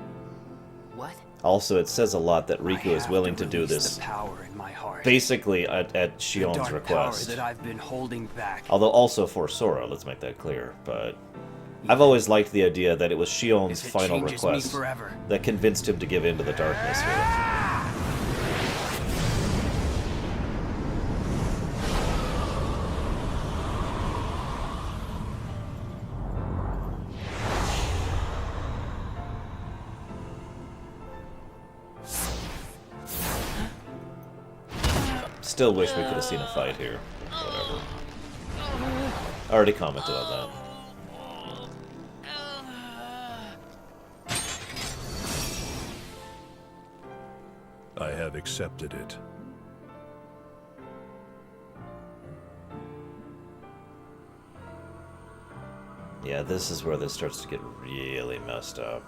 What? Also, it says a lot that Riku is willing to do this power in my heart. basically at Shion's request. Power that I've been holding back. Although also for Sora, let's make that clear. But I've always liked the idea that it was Shion's final request that convinced him to give in to the darkness here. Still wish we could have seen a fight here. Whatever. I already commented on that. I have have accepted it. Yeah, this is where this starts to get really messed up.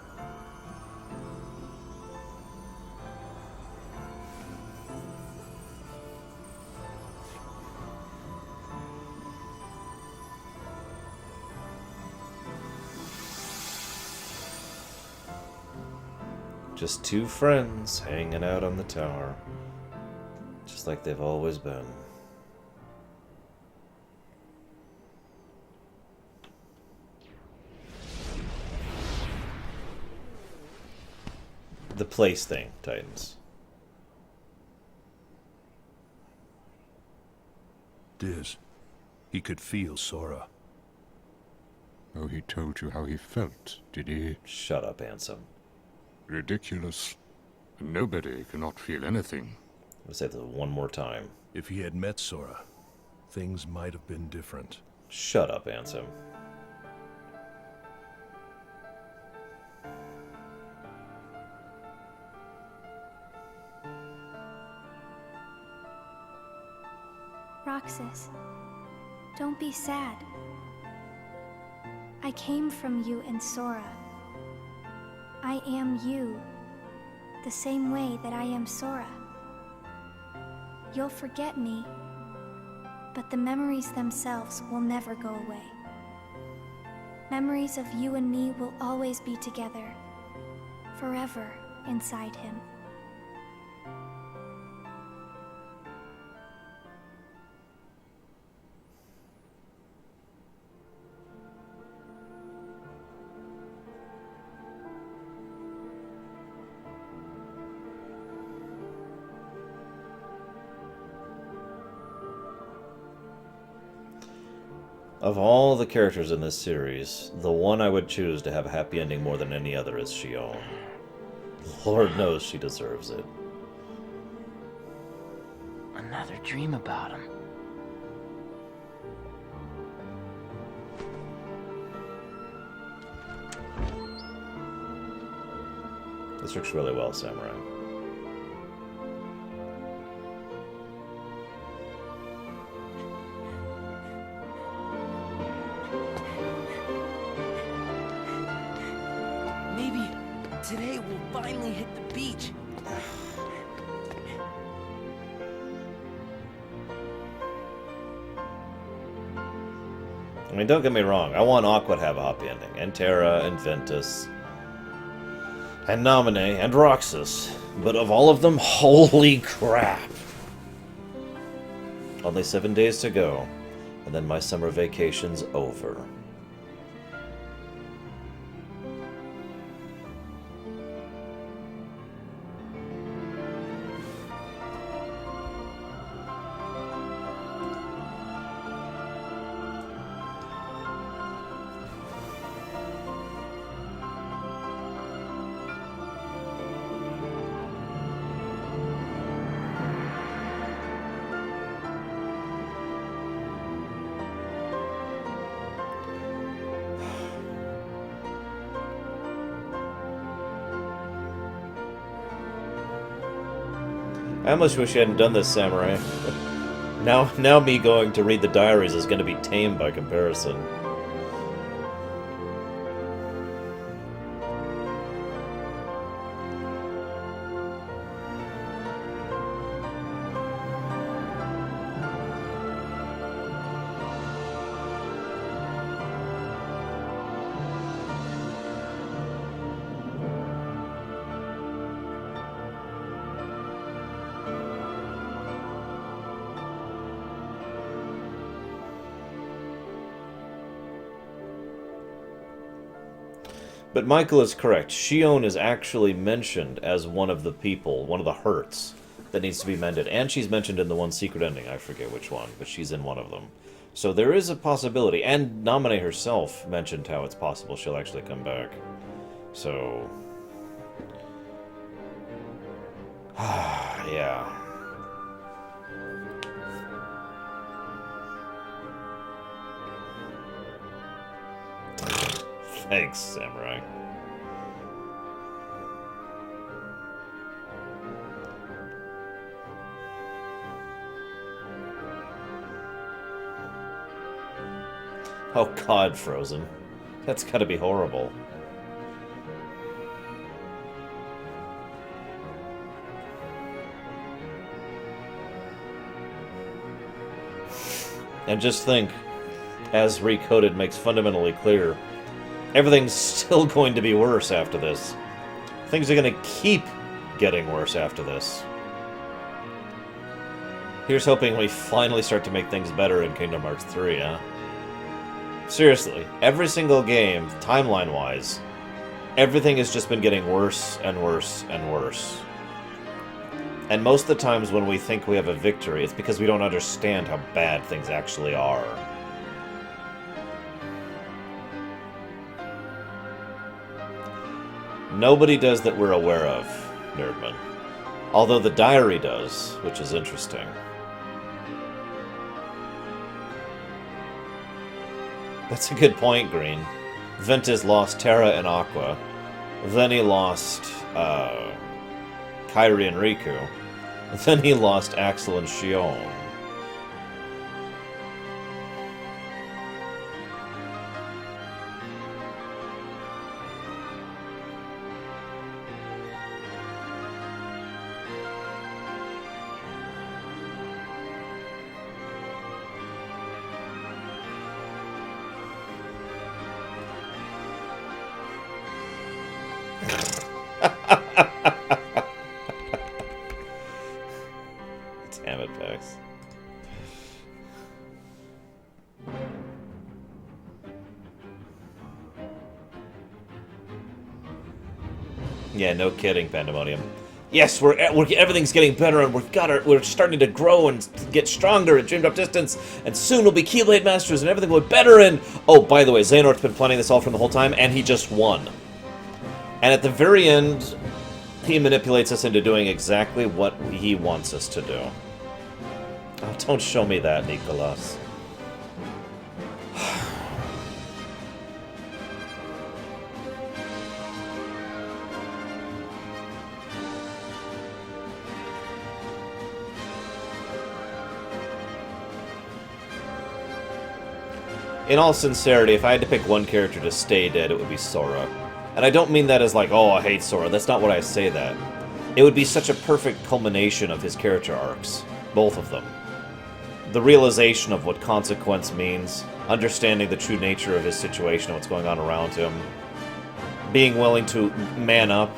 Just two friends hanging out on the tower. Just like they've always been. The place thing, Titans. Diz, he could feel Sora. Oh, he told you how he felt, did he? Shut up, Ansem. Ridiculous. Nobody cannot feel anything. Let's say that one more time. If he had met Sora, things might have been different. Shut up, Ansem. Roxas, don't be sad. I came from you and Sora. I am you, the same way that I am Sora. You'll forget me, but the memories themselves will never go away. Memories of you and me will always be together, forever inside him. Of all the characters in this series, the one I would choose to have a happy ending more than any other is Shion. Lord knows she deserves it. Another dream about him. This works really well, Samurai. Today we'll finally hit the beach. I mean, don't get me wrong. I want Aqua to have a happy ending. And Terra, and Ventus, and Naminé, and Roxas. But of all of them, holy crap. Only 7 days to go. And then my summer vacation's over. I almost wish you hadn't done this, Samurai. Now me going to read the diaries is going to be tame by comparison. But Michael is correct. Shion is actually mentioned as one of the people, one of the hurts that needs to be mended. And she's mentioned in the one secret ending. I forget which one, but she's in one of them. So there is a possibility. And Naminé herself mentioned how it's possible she'll actually come back. So... yeah. Thanks, Samurai. Oh god, Frozen. That's gotta be horrible. And just think, as Recoded makes fundamentally clear, everything's still going to be worse after this. Things are going to keep getting worse after this. Here's hoping we finally start to make things better in Kingdom Hearts 3, huh? Seriously, every single game, timeline-wise, everything has just been getting worse and worse and worse. And most of the times when we think we have a victory, it's because we don't understand how bad things actually are. Nobody does that we're aware of, Nerdman. Although the diary does, which is interesting. That's a good point, Green. Ventus lost Terra and Aqua. Then he lost Kairi and Riku. Then he lost Axel and Shion. Damn it, Pax. Yeah, no kidding, Pandemonium. Yes, everything's getting better, and we're starting to grow and get stronger at Dream Drop Distance, and soon we'll be Keyblade Masters, and everything will be better. And oh, by the way, Xehanort's been planning this all from the whole time, and he just won. And at the very end, he manipulates us into doing exactly what he wants us to do. Oh, don't show me that, Nicholas. In all sincerity, if I had to pick one character to stay dead, it would be Sora. And I don't mean that as like, oh, I hate Sora. That's not what I say that. It would be such a perfect culmination of his character arcs. Both of them. The realization of what consequence means, understanding the true nature of his situation and what's going on around him, being willing to man up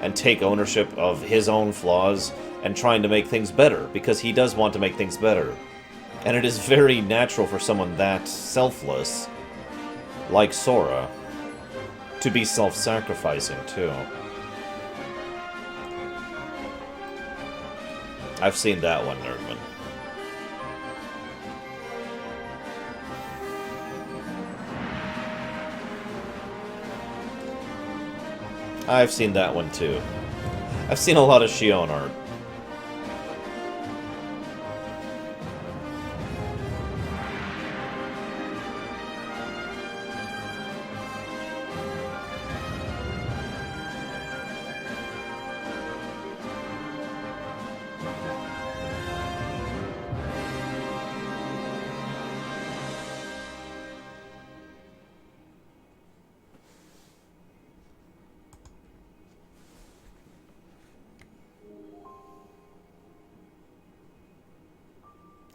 and take ownership of his own flaws and trying to make things better, because he does want to make things better. And it is very natural for someone that selfless, like Sora, to be self-sacrificing, too. I've seen that one, Nerdman. I've seen that one, too. I've seen a lot of Shion art.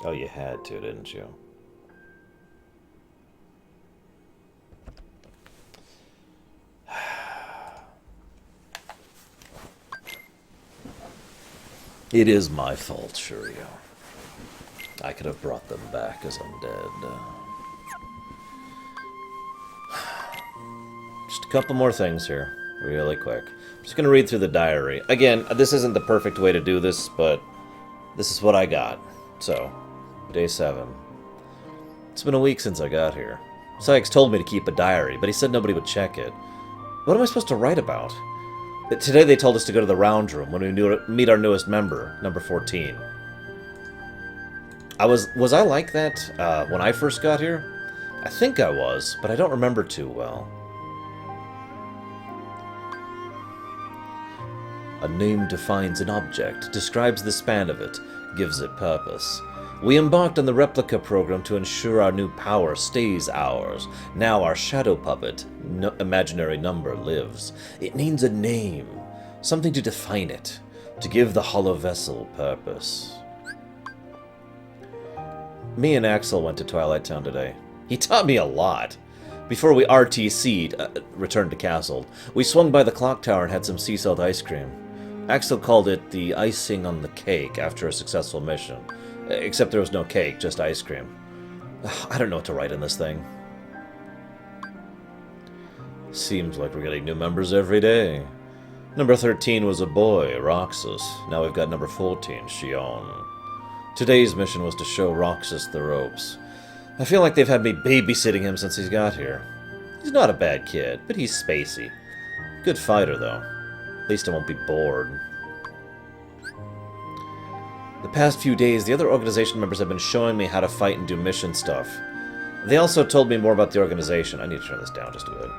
Oh, you had to, didn't you? It is my fault, Shiryu. I could have brought them back as undead. Just a couple more things here, really quick. I'm just gonna read through the diary. Again, this isn't the perfect way to do this, but this is what I got. So, Day 7. It's been a week since I got here. Sykes told me to keep a diary, but he said nobody would check it. What am I supposed to write about? Today they told us to go to the round room when we meet our newest member, number 14. Was I like that when I first got here? I think I was, but I don't remember too well. A name defines an object, describes the span of it, gives it purpose. We embarked on the replica program to ensure our new power stays ours. Now our shadow puppet, imaginary number, lives. It needs a name, something to define it, to give the hollow vessel purpose. Me and Axel went to Twilight Town today. He taught me a lot. Before we RTC'd, returned to Castle, we swung by the clock tower and had some sea salt ice cream. Axel called it the icing on the cake after a successful mission. Except there was no cake, just ice cream. I don't know what to write in this thing. Seems like we're getting new members every day. Number 13 was a boy, Roxas. Now we've got number 14, Shion. Today's mission was to show Roxas the ropes. I feel like they've had me babysitting him since he's got here. He's not a bad kid, but he's spacey. Good fighter, though. At least I won't be bored. The past few days, the other organization members have been showing me how to fight and do mission stuff. They also told me more about the organization. I need to turn this down just a bit.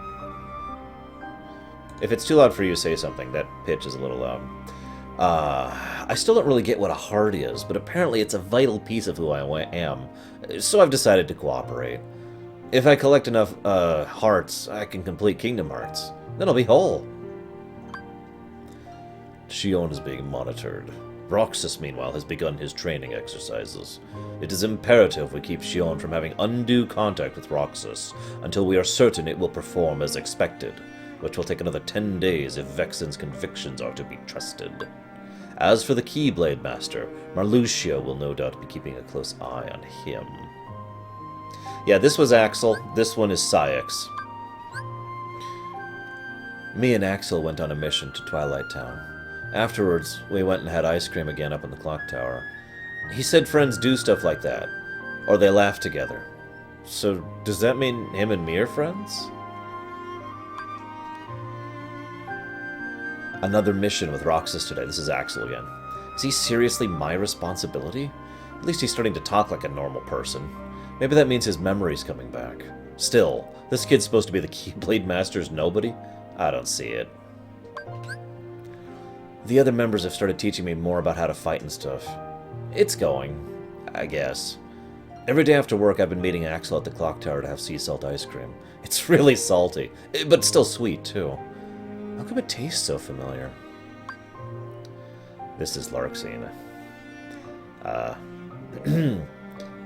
If it's too loud for you, say something. That pitch is a little loud. I still don't really get what a heart is, but apparently it's a vital piece of who I am, so I've decided to cooperate. If I collect enough hearts, I can complete Kingdom Hearts. Then I'll be whole. Shion is being monitored. Roxas, meanwhile, has begun his training exercises. It is imperative we keep Shion from having undue contact with Roxas until we are certain it will perform as expected, which will take another 10 days if Vexen's convictions are to be trusted. As for the Keyblade Master, Marluxia will no doubt be keeping a close eye on him. Yeah, this was Axel. This one is Syx. Me and Axel went on a mission to Twilight Town. Afterwards, we went and had ice cream again up in the clock tower. He said friends do stuff like that, or they laugh together. So, does that mean him and me are friends? Another mission with Roxas today. This is Axel again. Is he seriously my responsibility? At least he's starting to talk like a normal person. Maybe that means his memory's coming back. Still, this kid's supposed to be the Keyblade Master's nobody? I don't see it. The other members have started teaching me more about how to fight and stuff. It's going, I guess. Every day after work, I've been meeting Axel at the clock tower to have sea salt ice cream. It's really salty, but still sweet, too. How come it tastes so familiar? This is Larxene. Ugh,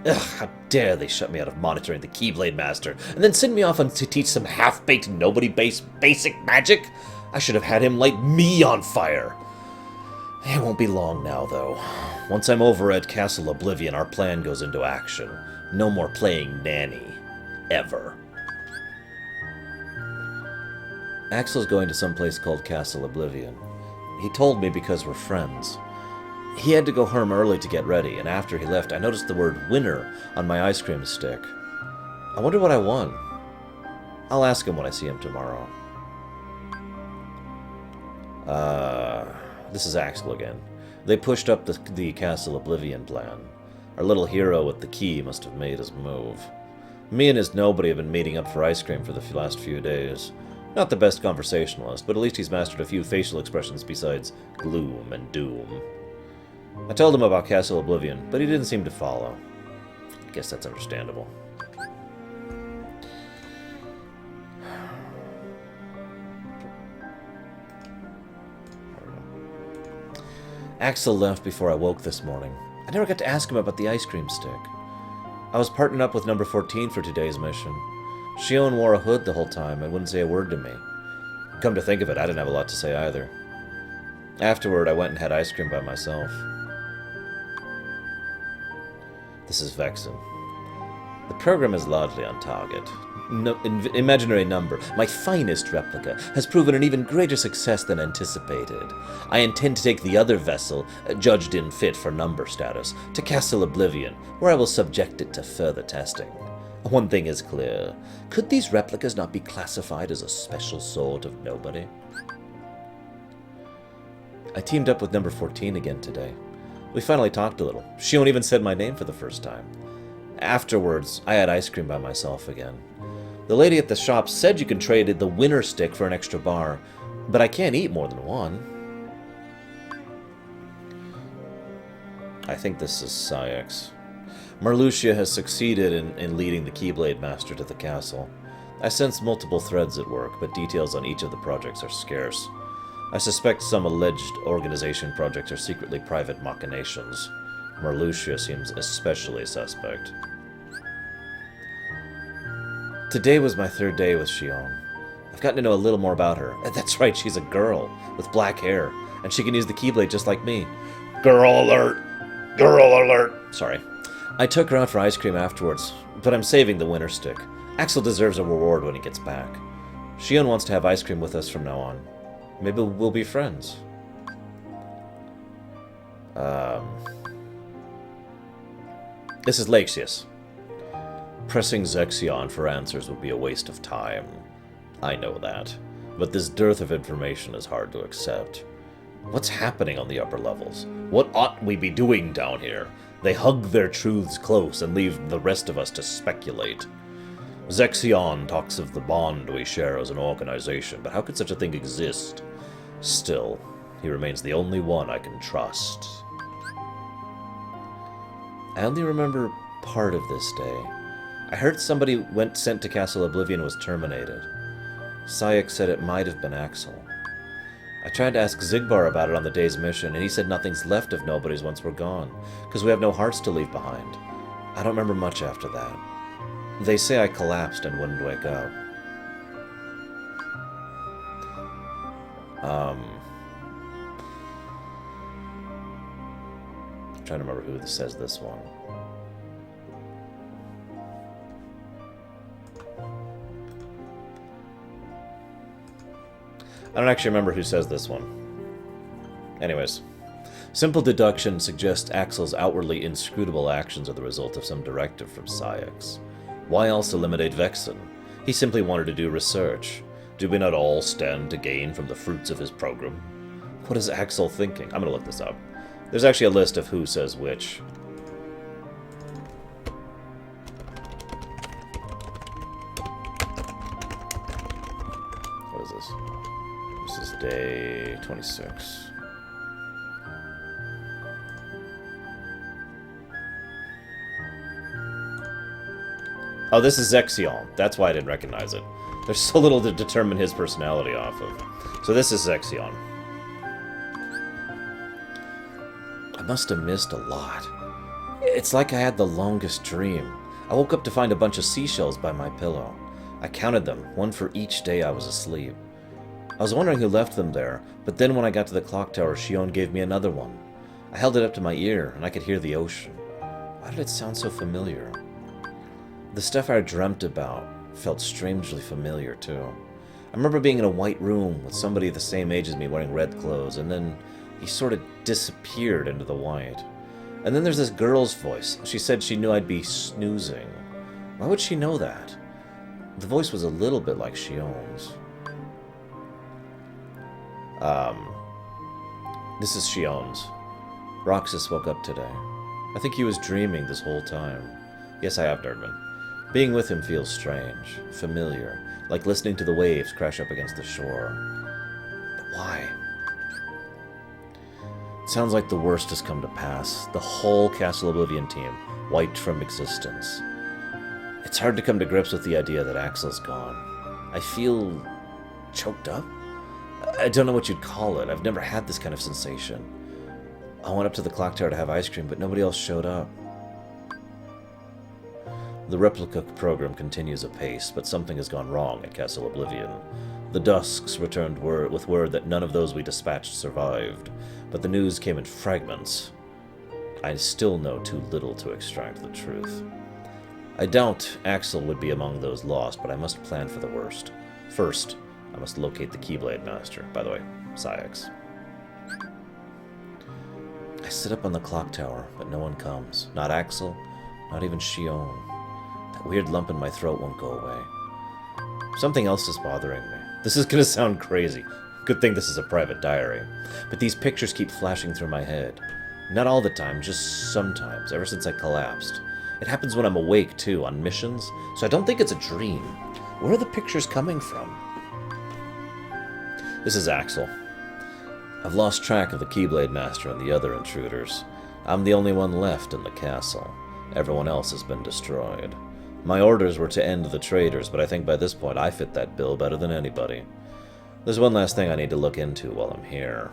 how dare they shut me out of monitoring the Keyblade Master, and then send me off to teach some half-baked nobody-based basic magic? I should have had him light me on fire. It won't be long now, though. Once I'm over at Castle Oblivion, our plan goes into action. No more playing nanny. Ever. Axel's going to some place called Castle Oblivion. He told me because we're friends. He had to go home early to get ready, and after he left, I noticed the word winner on my ice cream stick. I wonder what I won. I'll ask him when I see him tomorrow. This is Axel again. They pushed up the Castle Oblivion plan. Our little hero with the key must have made his move. Me and his nobody have been meeting up for ice cream for the last few days. Not the best conversationalist, but at least he's mastered a few facial expressions besides gloom and doom. I told him about Castle Oblivion, but he didn't seem to follow. I guess that's understandable. Axel left before I woke this morning. I never got to ask him about the ice cream stick. I was partnering up with number 14 for today's mission. Shion wore a hood the whole time and wouldn't say a word to me. Come to think of it, I didn't have a lot to say either. Afterward, I went and had ice cream by myself. This is Vexen. The program is largely on target. Imaginary number, my finest replica, has proven an even greater success than anticipated. I intend to take the other vessel, judged in fit for number status, to Castle Oblivion, where I will subject it to further testing. One thing is clear. Could these replicas not be classified as a special sort of nobody? I teamed up with number 14 again today. We finally talked a little. Shion even said my name for the first time. Afterwards, I had ice cream by myself again. The lady at the shop said you can trade the winner stick for an extra bar, but I can't eat more than one. I think this is Syx. Marluxia has succeeded in leading the Keyblade Master to the castle. I sense multiple threads at work, but details on each of the projects are scarce. I suspect some alleged organization projects are secretly private machinations. Marluxia seems especially suspect. Today was my third day with Shion. I've gotten to know a little more about her. That's right, she's a girl with black hair, and she can use the Keyblade just like me. Girl alert! Girl alert! Sorry. I took her out for ice cream afterwards, but I'm saving the winter stick. Axel deserves a reward when he gets back. Shion wants to have ice cream with us from now on. Maybe we'll be friends. This is Laxius. Pressing Zexion for answers would be a waste of time. I know that, but this dearth of information is hard to accept. What's happening on the upper levels? What ought we be doing down here? They hug their truths close and leave the rest of us to speculate. Zexion talks of the bond we share as an organization, but how could such a thing exist? Still, he remains the only one I can trust. I only remember part of this day. I heard somebody sent to Castle Oblivion was terminated. Sayek said it might have been Axel. I tried to ask Zigbar about it on the day's mission, and he said nothing's left of nobodies once we're gone, because we have no hearts to leave behind. I don't remember much after that. They say I collapsed and wouldn't wake up. I'm trying to remember who says this one. I don't actually remember who says this one. Anyways. Simple deduction suggests Axel's outwardly inscrutable actions are the result of some directive from Sayek. Why else eliminate Vexen? He simply wanted to do research. Do we not all stand to gain from the fruits of his program? What is Axel thinking? I'm gonna look this up. There's actually a list of who says which. What is this? This is day 26. Oh, this is Zexion. That's why I didn't recognize it. There's so little to determine his personality off of. So this is Zexion. I must have missed a lot. It's like I had the longest dream. I woke up to find a bunch of seashells by my pillow. I counted them, one for each day I was asleep. I was wondering who left them there, but then when I got to the clock tower, Shion gave me another one. I held it up to my ear, and I could hear the ocean. Why did it sound so familiar? The stuff I dreamt about felt strangely familiar, too. I remember being in a white room with somebody the same age as me wearing red clothes, and then he sort of disappeared into the white. And then there's this girl's voice. She said she knew I'd be snoozing. Why would she know that? The voice was a little bit like Shion's. This is Shion's. Roxas woke up today. I think he was dreaming this whole time. Yes, I have, Nerdman. Being with him feels strange, familiar, like listening to the waves crash up against the shore. But why? It sounds like the worst has come to pass. The whole Castle Oblivion team wiped from existence. It's hard to come to grips with the idea that Axel's gone. I feel choked up? I don't know what you'd call it. I've never had this kind of sensation. I went up to the clock tower to have ice cream, but nobody else showed up. The replica program continues apace, but something has gone wrong at Castle Oblivion. The Dusks returned with word that none of those we dispatched survived, but the news came in fragments. I still know too little to extract the truth. I doubt Axel would be among those lost, but I must plan for the worst. First, I must locate the Keyblade Master. By the way, Sayek. I sit up on the clock tower, but no one comes. Not Axel, not even Shion. That weird lump in my throat won't go away. Something else is bothering me. This is gonna sound crazy. Good thing this is a private diary. But these pictures keep flashing through my head. Not all the time, just sometimes, ever since I collapsed. It happens when I'm awake, too, on missions, so I don't think it's a dream. Where are the pictures coming from? This is Axel. I've lost track of the Keyblade Master and the other intruders. I'm the only one left in the castle. Everyone else has been destroyed. My orders were to end the traitors, but I think by this point I fit that bill better than anybody. There's one last thing I need to look into while I'm here.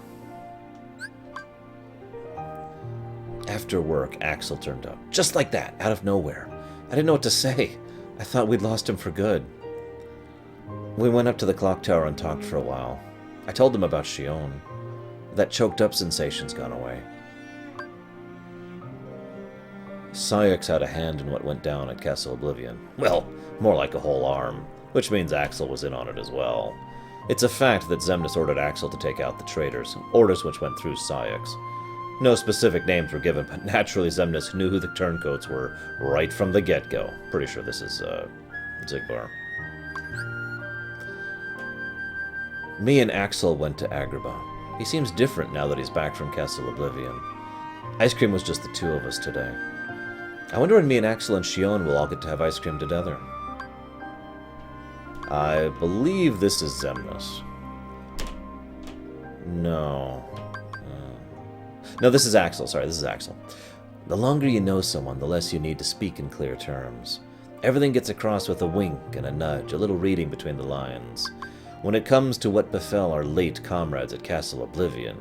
After work, Axel turned up. Just like that, out of nowhere. I didn't know what to say. I thought we'd lost him for good. We went up to the clock tower and talked for a while. I told him about Shion. That choked up sensation's gone away. Syx had a hand in what went down at Castle Oblivion. Well, more like a whole arm, which means Axel was in on it as well. It's a fact that Xemnas ordered Axel to take out the traitors, orders which went through Syx. No specific names were given, but naturally Xemnas knew who the turncoats were right from the get-go. Pretty sure this is, Xigbar. Me and Axel went to Agrabah. He seems different now that he's back from Castle Oblivion. Ice cream was just the two of us today. I wonder when me and Axel and Shion will all get to have ice cream together. I believe this is Xemnas. No. No, this is Axel. Sorry, this is Axel. The longer you know someone, the less you need to speak in clear terms. Everything gets across with a wink and a nudge, a little reading between the lines. When it comes to what befell our late comrades at Castle Oblivion,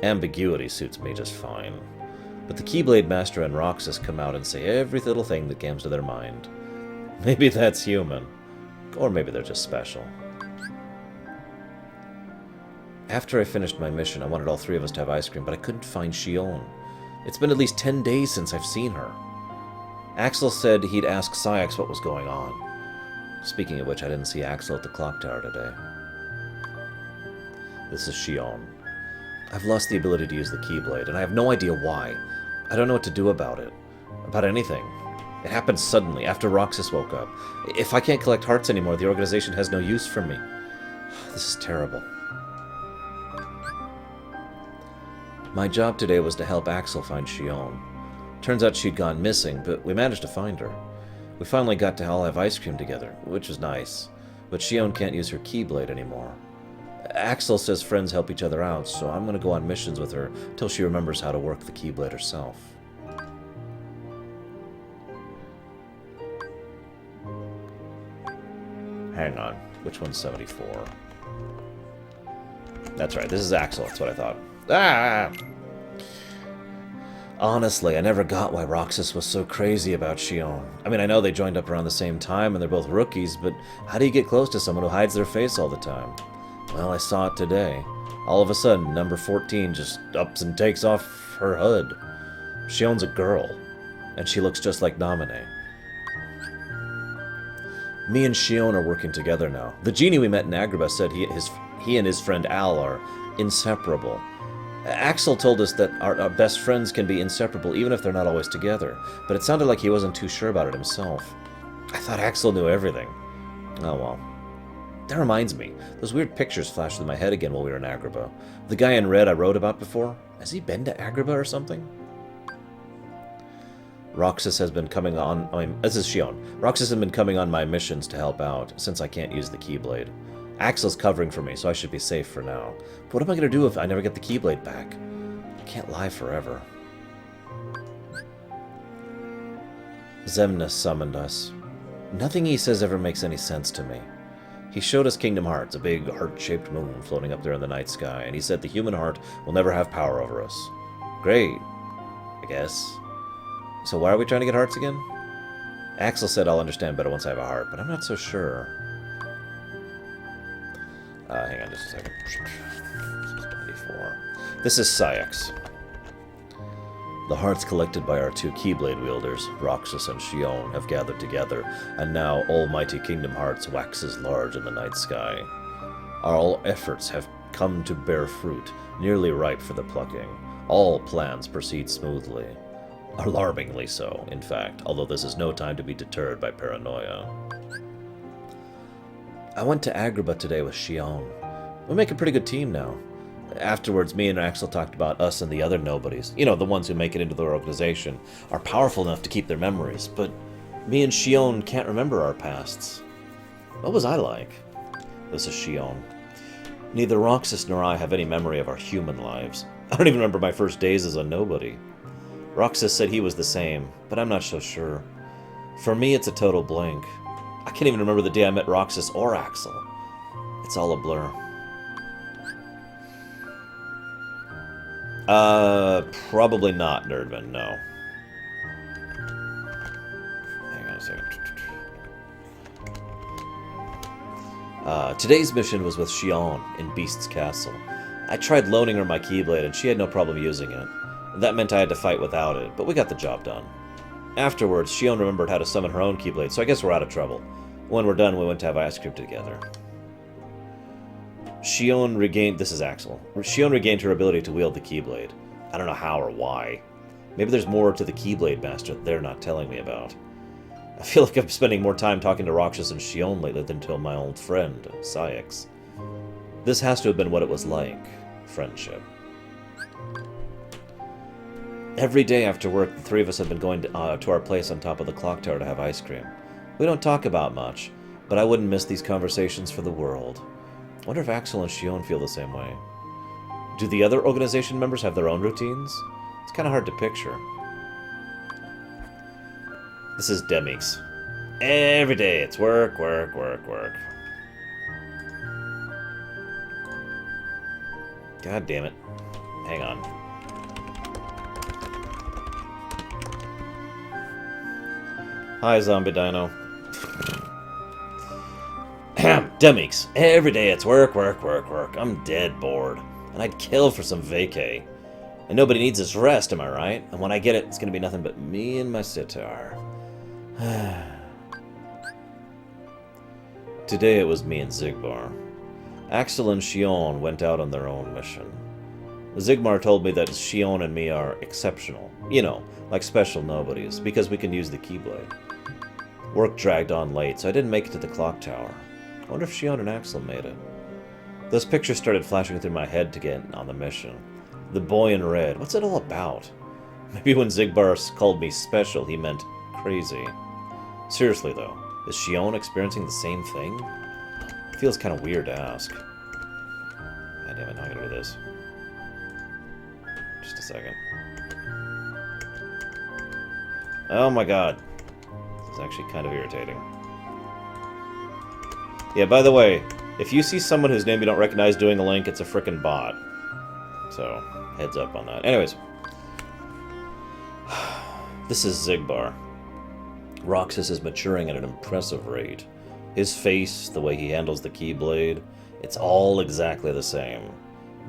ambiguity suits me just fine. But the Keyblade Master and Roxas come out and say every little thing that comes to their mind. Maybe that's human. Or maybe they're just special. After I finished my mission, I wanted all three of us to have ice cream, but I couldn't find Shion. It's been at least 10 days since I've seen her. Axel said he'd ask Syx what was going on. Speaking of which, I didn't see Axel at the clock tower today. This is Shion. I've lost the ability to use the Keyblade, and I have no idea why. I don't know what to do about it. About anything. It happened suddenly, after Roxas woke up. If I can't collect hearts anymore, the organization has no use for me. This is terrible. My job today was to help Axel find Shion. Turns out she'd gone missing, but we managed to find her. We finally got to all have ice cream together, which was nice. But Shion can't use her Keyblade anymore. Axel says friends help each other out, so I'm going to go on missions with her till she remembers how to work the Keyblade herself. Hang on, which one's 74? That's right, this is Axel, that's what I thought. Ah! Honestly, I never got why Roxas was so crazy about Shion. I mean, I know they joined up around the same time and they're both rookies, but how do you get close to someone who hides their face all the time? Well, I saw it today. All of a sudden, number 14 just ups and takes off her hood. Shion's a girl, and she looks just like Naminé. Me and Shion are working together now. The genie we met in Agrabah said he and his friend Al are inseparable. Axel told us that our best friends can be inseparable even if they're not always together, but it sounded like he wasn't too sure about it himself. I thought Axel knew everything. Oh well. That reminds me, those weird pictures flashed through my head again while we were in Agrabah. The guy in red I wrote about before, has he been to Agrabah or something? Roxas has been coming on, this is Shion. Roxas has been coming on my missions to help out, since I can't use the Keyblade. Axel's covering for me, so I should be safe for now. But what am I going to do if I never get the Keyblade back? I can't lie forever. Xemnas summoned us. Nothing he says ever makes any sense to me. He showed us Kingdom Hearts, a big heart-shaped moon floating up there in the night sky, and he said the human heart will never have power over us. Great, I guess. So why are we trying to get hearts again? Axel said I'll understand better once I have a heart, but I'm not so sure. Hang on just a second. This is 24. This is Syx. The hearts collected by our two Keyblade wielders, Roxas and Shion, have gathered together, and now almighty Kingdom Hearts waxes large in the night sky. Our efforts have come to bear fruit, nearly ripe for the plucking. All plans proceed smoothly. Alarmingly so, in fact, although this is no time to be deterred by paranoia. I went to Agrabah today with Shion. We make a pretty good team now. Afterwards, me and Axel talked about us and the other nobodies. You know, the ones who make it into their organization are powerful enough to keep their memories, but me and Shion can't remember our pasts. What was I like? This is Shion. Neither Roxas nor I have any memory of our human lives. I don't even remember my first days as a nobody. Roxas said he was the same, but I'm not so sure. For me, it's a total blank. I can't even remember the day I met Roxas or Axel. It's all a blur. Probably not, Nerdman, no. Hang on a second. Today's mission was with Shion in Beast's Castle. I tried loaning her my Keyblade, and she had no problem using it. That meant I had to fight without it, but we got the job done. Afterwards, Shion remembered how to summon her own Keyblade, so I guess we're out of trouble. When we're done, we went to have ice cream together. Shion regained... This is Axel. Shion regained her ability to wield the Keyblade. I don't know how or why. Maybe there's more to the Keyblade Master that they're not telling me about. I feel like I'm spending more time talking to Roxas and Shion lately than to my old friend, XIII. This has to have been what it was like. Friendship. Every day after work, the three of us have been going to our place on top of the clock tower to have ice cream. We don't talk about much, but I wouldn't miss these conversations for the world. I wonder if Axel and Shion feel the same way. Do the other organization members have their own routines? It's kind of hard to picture. This is Demix. Every day it's work, work, work, work. God damn it. Hang on. Hi, Zombie Dino. Demix. Every day it's work, work, work, work. I'm dead bored. And I'd kill for some vacay. And nobody needs his rest, am I right? And when I get it, it's going to be nothing but me and my sitar. Today it was me and Xigbar. Axel and Shion went out on their own mission. Xigbar told me that Shion and me are exceptional. You know, like special nobodies, because we can use the Keyblade. Work dragged on late, so I didn't make it to the clock tower. I wonder if Shion and Axel made it. Those pictures started flashing through my head to get on the mission. The boy in red, what's it all about? Maybe when Xigbar called me special, he meant crazy. Seriously though, is Shion experiencing the same thing? It feels kind of weird to ask. God damn it, now I gotta do this. Just a second. Oh my god. This is actually kind of irritating. Yeah, by the way, if you see someone whose name you don't recognize doing a link, it's a frickin' bot. So, heads up on that. Anyways. This is Xigbar. Roxas is maturing at an impressive rate. His face, the way he handles the Keyblade, it's all exactly the same.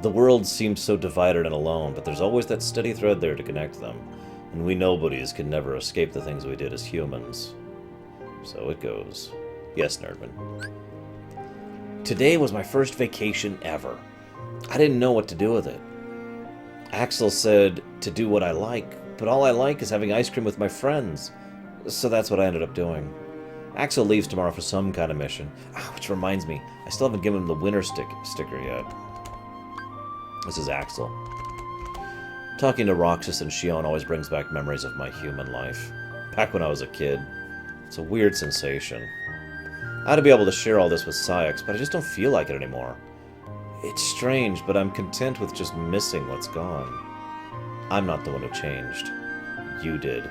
The world seems so divided and alone, but there's always that steady thread there to connect them. And we nobodies can never escape the things we did as humans. So it goes. Yes, Nerdman. Today was my first vacation ever. I didn't know what to do with it. Axel said to do what I like, but all I like is having ice cream with my friends. So that's what I ended up doing. Axel leaves tomorrow for some kind of mission. Which reminds me, I still haven't given him the winner sticker yet. This is Axel. Talking to Roxas and Shion always brings back memories of my human life. Back when I was a kid. It's a weird sensation. I ought to be able to share all this with XIII, but I just don't feel like it anymore. It's strange, but I'm content with just missing what's gone. I'm not the one who changed. You did.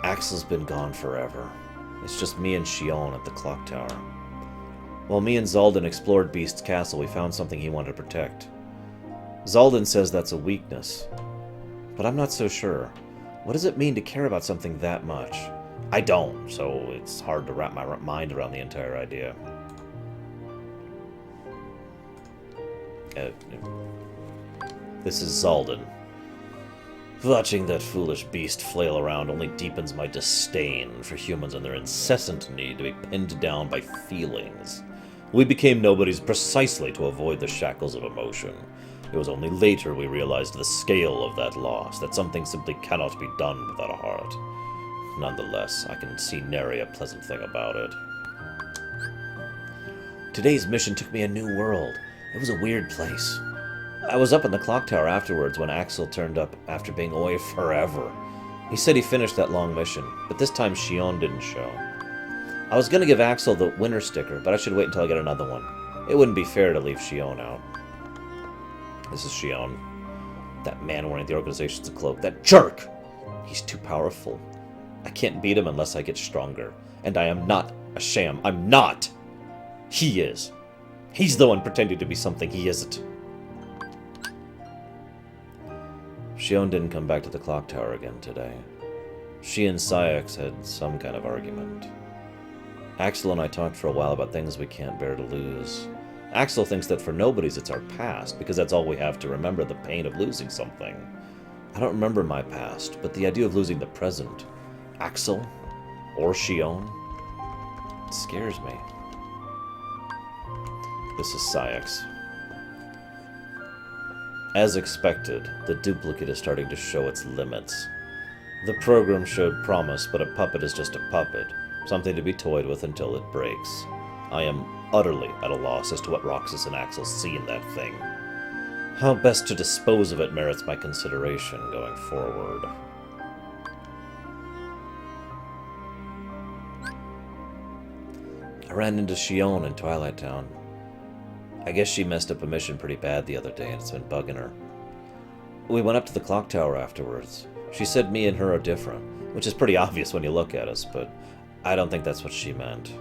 Axel's been gone forever. It's just me and Shion at the clock tower. While me and Xaldin explored Beast's castle, we found something he wanted to protect. Xaldin says that's a weakness, but I'm not so sure. What does it mean to care about something that much? I don't, so it's hard to wrap my mind around the entire idea. This is Xaldin. Watching that foolish beast flail around only deepens my disdain for humans and their incessant need to be pinned down by feelings. We became nobodies precisely to avoid the shackles of emotion. It was only later we realized the scale of that loss, that something simply cannot be done without a heart. Nonetheless, I can see nary a pleasant thing about it. Today's mission took me a new world. It was a weird place. I was up in the clock tower afterwards when Axel turned up after being away forever. He said he finished that long mission, but this time Shion didn't show. I was going to give Axel the winner sticker, but I should wait until I get another one. It wouldn't be fair to leave Shion out. This is Shion. That man wearing the organization's cloak. That jerk! He's too powerful. I can't beat him unless I get stronger. And I am not a sham. I'm not! He is. He's the one pretending to be something he isn't. Shion didn't come back to the clock tower again today. She and Syx had some kind of argument. Axel and I talked for a while about things we can't bear to lose. Axel thinks that for nobodies it's our past, because that's all we have to remember, the pain of losing something. I don't remember my past, but the idea of losing the present, Axel or Shion, it scares me. This is Syx. As expected, the duplicate is starting to show its limits. The program showed promise, but a puppet is just a puppet, something to be toyed with until it breaks. I am utterly at a loss as to what Roxas and Axel see in that thing. How best to dispose of it merits my consideration going forward. I ran into Shion in Twilight Town. I guess she messed up a mission pretty bad the other day and it's been bugging her. We went up to the clock tower afterwards. She said me and her are different, which is pretty obvious when you look at us, but I don't think that's what she meant.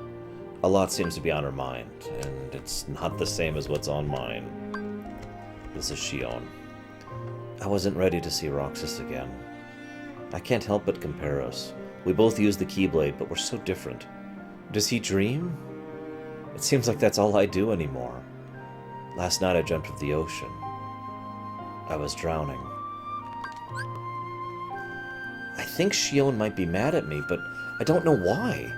A lot seems to be on her mind, and it's not the same as what's on mine. This is Shion. I wasn't ready to see Roxas again. I can't help but compare us. We both use the Keyblade, but we're so different. Does he dream? It seems like that's all I do anymore. Last night I dreamt of the ocean. I was drowning. I think Shion might be mad at me, but I don't know why.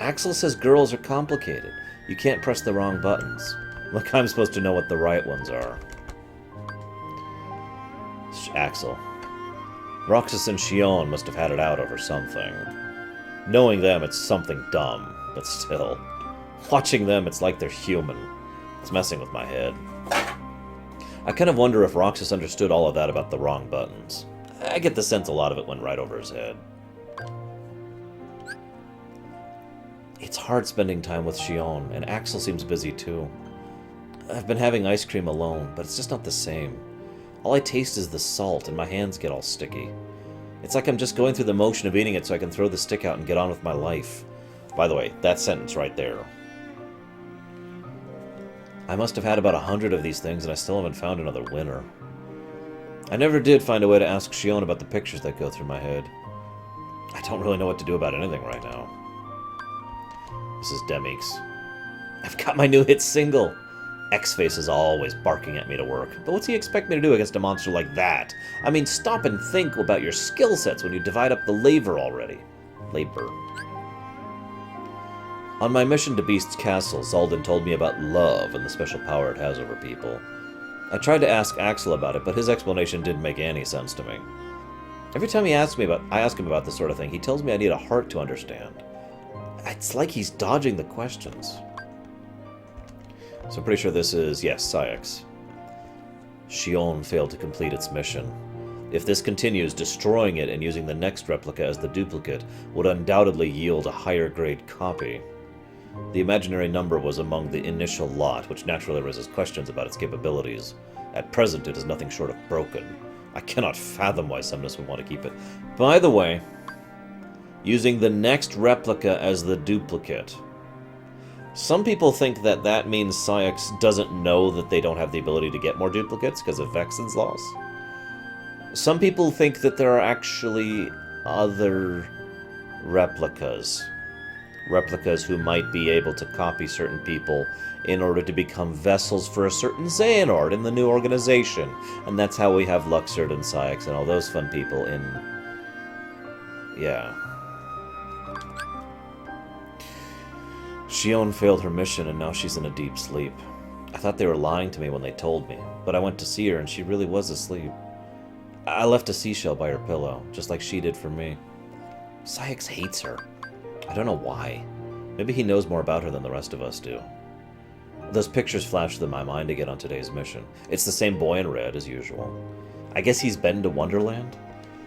Axel says girls are complicated. You can't press the wrong buttons. Like I'm supposed to know what the right ones are. Axel. Roxas and Shion must have had it out over something. Knowing them, it's something dumb, but still. Watching them, it's like they're human. It's messing with my head. I kind of wonder if Roxas understood all of that about the wrong buttons. I get the sense a lot of it went right over his head. It's hard spending time with Shion, and Axel seems busy too. I've been having ice cream alone, but it's just not the same. All I taste is the salt, and my hands get all sticky. It's like I'm just going through the motion of eating it so I can throw the stick out and get on with my life. By the way, that sentence right there. I must have had about 100 of these things, and I still haven't found another winner. I never did find a way to ask Shion about the pictures that go through my head. I don't really know what to do about anything right now. This is Demix. I've got my new hit single. X-Face is always barking at me to work, but what's he expect me to do against a monster like that? I mean, stop and think about your skill sets when you divide up the labor already. Labor. On my mission to Beast's Castle, Zaldin told me about love and the special power it has over people. I tried to ask Axel about it, but his explanation didn't make any sense to me. Every time I ask him about this sort of thing, he tells me I need a heart to understand. It's like he's dodging the questions. So I'm pretty sure this is, yes, Syx. Shion failed to complete its mission. If this continues, destroying it and using the next replica as the duplicate would undoubtedly yield a higher grade copy. The imaginary number was among the initial lot, which naturally raises questions about its capabilities. At present, it is nothing short of broken. I cannot fathom why Semnus would want to keep it. By the way, using the next replica as the duplicate. Some people think that that means Syx doesn't know that they don't have the ability to get more duplicates because of Vexen's loss. Some people think that there are actually other replicas. Replicas who might be able to copy certain people in order to become vessels for a certain Xehanort in the new organization. And that's how we have Luxord and Syx and all those fun people in... Yeah. Shion failed her mission and now she's in a deep sleep. I thought they were lying to me when they told me, but I went to see her and she really was asleep. I left a seashell by her pillow, just like she did for me. Syx hates her. I don't know why. Maybe he knows more about her than the rest of us do. Those pictures flashed through my mind again on today's mission. It's the same boy in red as usual. I guess he's been to Wonderland?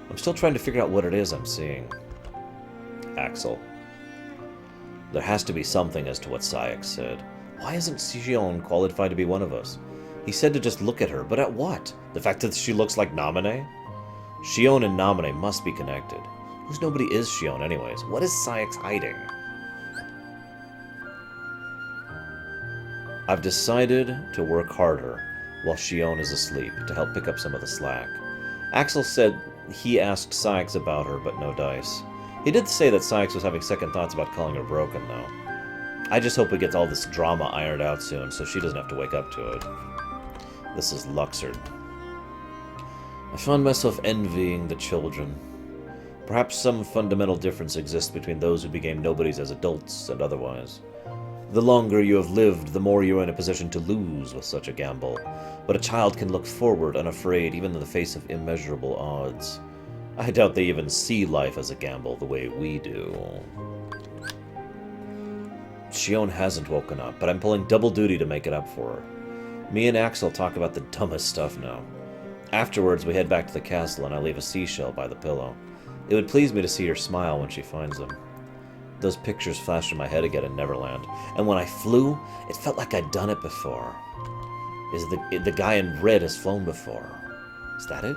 I'm still trying to figure out what it is I'm seeing. Axel. There has to be something as to what Syx said. Why isn't Shion qualified to be one of us? He said to just look at her, but at what? The fact that she looks like Naminé? Shion and Naminé must be connected. Whose nobody is Shion anyways? What is Saïx hiding? I've decided to work harder while Shion is asleep to help pick up some of the slack. Axel said he asked Saïx about her, but no dice. He did say that Saïx was having second thoughts about calling her broken, though. I just hope we get all this drama ironed out soon, so she doesn't have to wake up to it. This is Luxord. I find myself envying the children. Perhaps some fundamental difference exists between those who became nobodies as adults and otherwise. The longer you have lived, the more you are in a position to lose with such a gamble. But a child can look forward unafraid, even in the face of immeasurable odds. I doubt they even see life as a gamble the way we do. Shion hasn't woken up, but I'm pulling double duty to make it up for her. Me and Axel talk about the dumbest stuff now. Afterwards, we head back to the castle and I leave a seashell by the pillow. It would please me to see her smile when she finds them. Those pictures flashed in my head again in Neverland, and when I flew, it felt like I'd done it before. The guy in red has flown before. Is that it?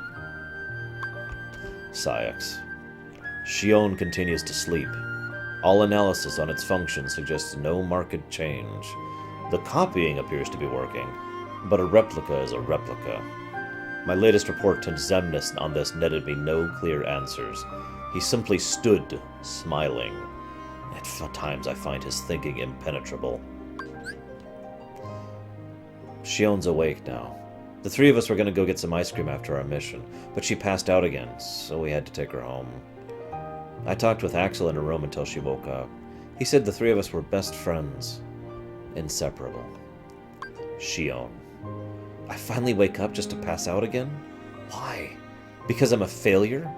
Saïx. Shion continues to sleep. All analysis on its function suggests no marked change. The copying appears to be working, but a replica is a replica. My latest report to Xemnas on this netted me no clear answers. He simply stood, smiling. At times I find his thinking impenetrable. Shion's awake now. The three of us were going to go get some ice cream after our mission, but she passed out again, so we had to take her home. I talked with Axel in her room until she woke up. He said the three of us were best friends. Inseparable. Shion. I finally wake up just to pass out again? Why? Because I'm a failure?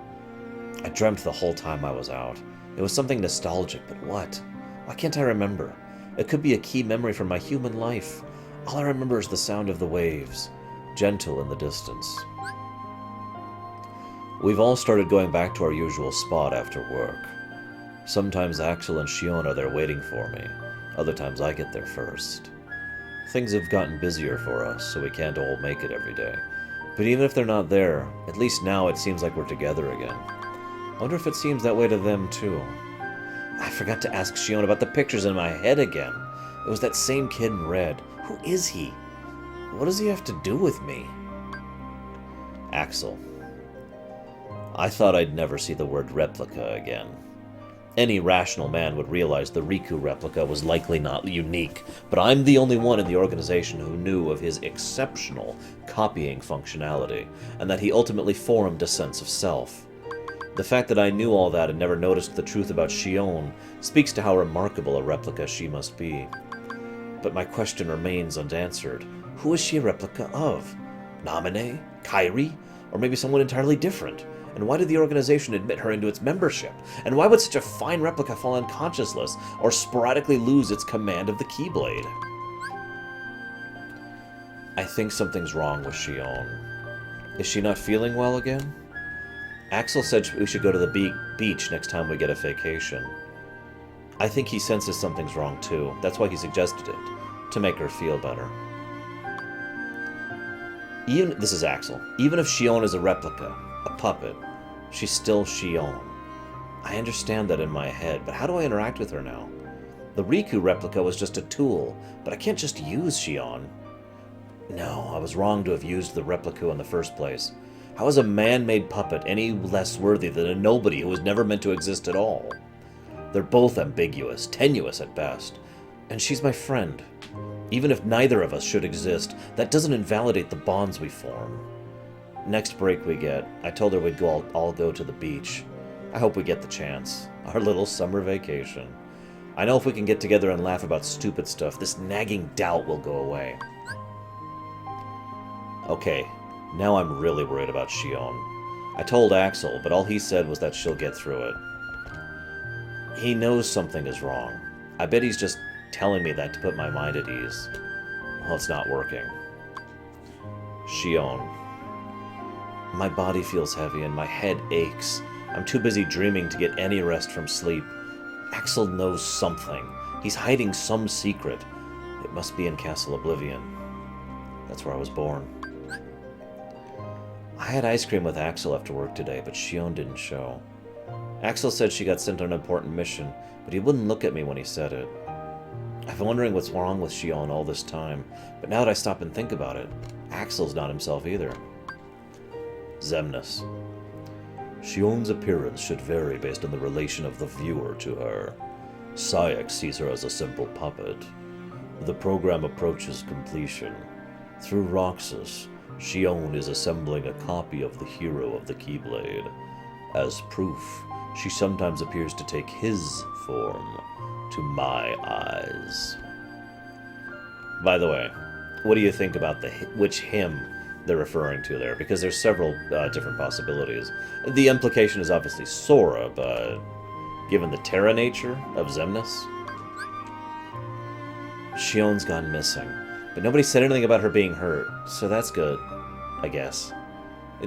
I dreamt the whole time I was out. It was something nostalgic, but what? Why can't I remember? It could be a key memory from my human life. All I remember is the sound of the waves, gentle in the distance. We've all started going back to our usual spot after work. Sometimes Axel and Shion are there waiting for me. Other times I get there first. Things have gotten busier for us, so we can't all make it every day. But even if they're not there, at least now it seems like we're together again. I wonder if it seems that way to them, too. I forgot to ask Shion about the pictures in my head again. It was that same kid in red. Who is he? What does he have to do with me? Axel. I thought I'd never see the word replica again. Any rational man would realize the Riku replica was likely not unique, but I'm the only one in the organization who knew of his exceptional copying functionality, and that he ultimately formed a sense of self. The fact that I knew all that and never noticed the truth about Shion speaks to how remarkable a replica she must be. But my question remains unanswered. Who is she a replica of? Naminé? Kairi? Or maybe someone entirely different? And why did the organization admit her into its membership? And why would such a fine replica fall unconsciousless or sporadically lose its command of the Keyblade? I think something's wrong with Shion. Is she not feeling well again? Axel said we should go to the beach next time we get a vacation. I think he senses something's wrong too. That's why he suggested it, to make her feel better. This is Axel. Even if Shion is a replica, a puppet, she's still Shion. I understand that in my head, but how do I interact with her now? The Riku replica was just a tool, but I can't just use Shion. No, I was wrong to have used the replica in the first place. How is a man-made puppet any less worthy than a nobody who was never meant to exist at all? They're both ambiguous, tenuous at best, and she's my friend. Even if neither of us should exist, that doesn't invalidate the bonds we form. Next break we get, I told her we'd all go to the beach. I hope we get the chance. Our little summer vacation. I know if we can get together and laugh about stupid stuff, this nagging doubt will go away. Okay, now I'm really worried about Shion. I told Axel, but all he said was that she'll get through it. He knows something is wrong. I bet he's just telling me that to put my mind at ease. Well, it's not working. Shion. My body feels heavy and my head aches. I'm too busy dreaming to get any rest from sleep. Axel knows something. He's hiding some secret. It must be in Castle Oblivion. That's where I was born. I had ice cream with Axel after work today, but Shion didn't show. Axel said she got sent on an important mission, but he wouldn't look at me when he said it. I've been wondering what's wrong with Shion all this time, but now that I stop and think about it, Axel's not himself either. Xemnas. Shion's appearance should vary based on the relation of the viewer to her. Sayax sees her as a simple puppet. The program approaches completion. Through Roxas, Shion is assembling a copy of the hero of the Keyblade. As proof, she sometimes appears to take his form, to my eyes. By the way, what do you think about which him they're referring to there? Because there's several different possibilities. The implication is obviously Sora, but given the Terra nature of Xemnas, Shion's gone missing. But nobody said anything about her being hurt, so that's good, I guess.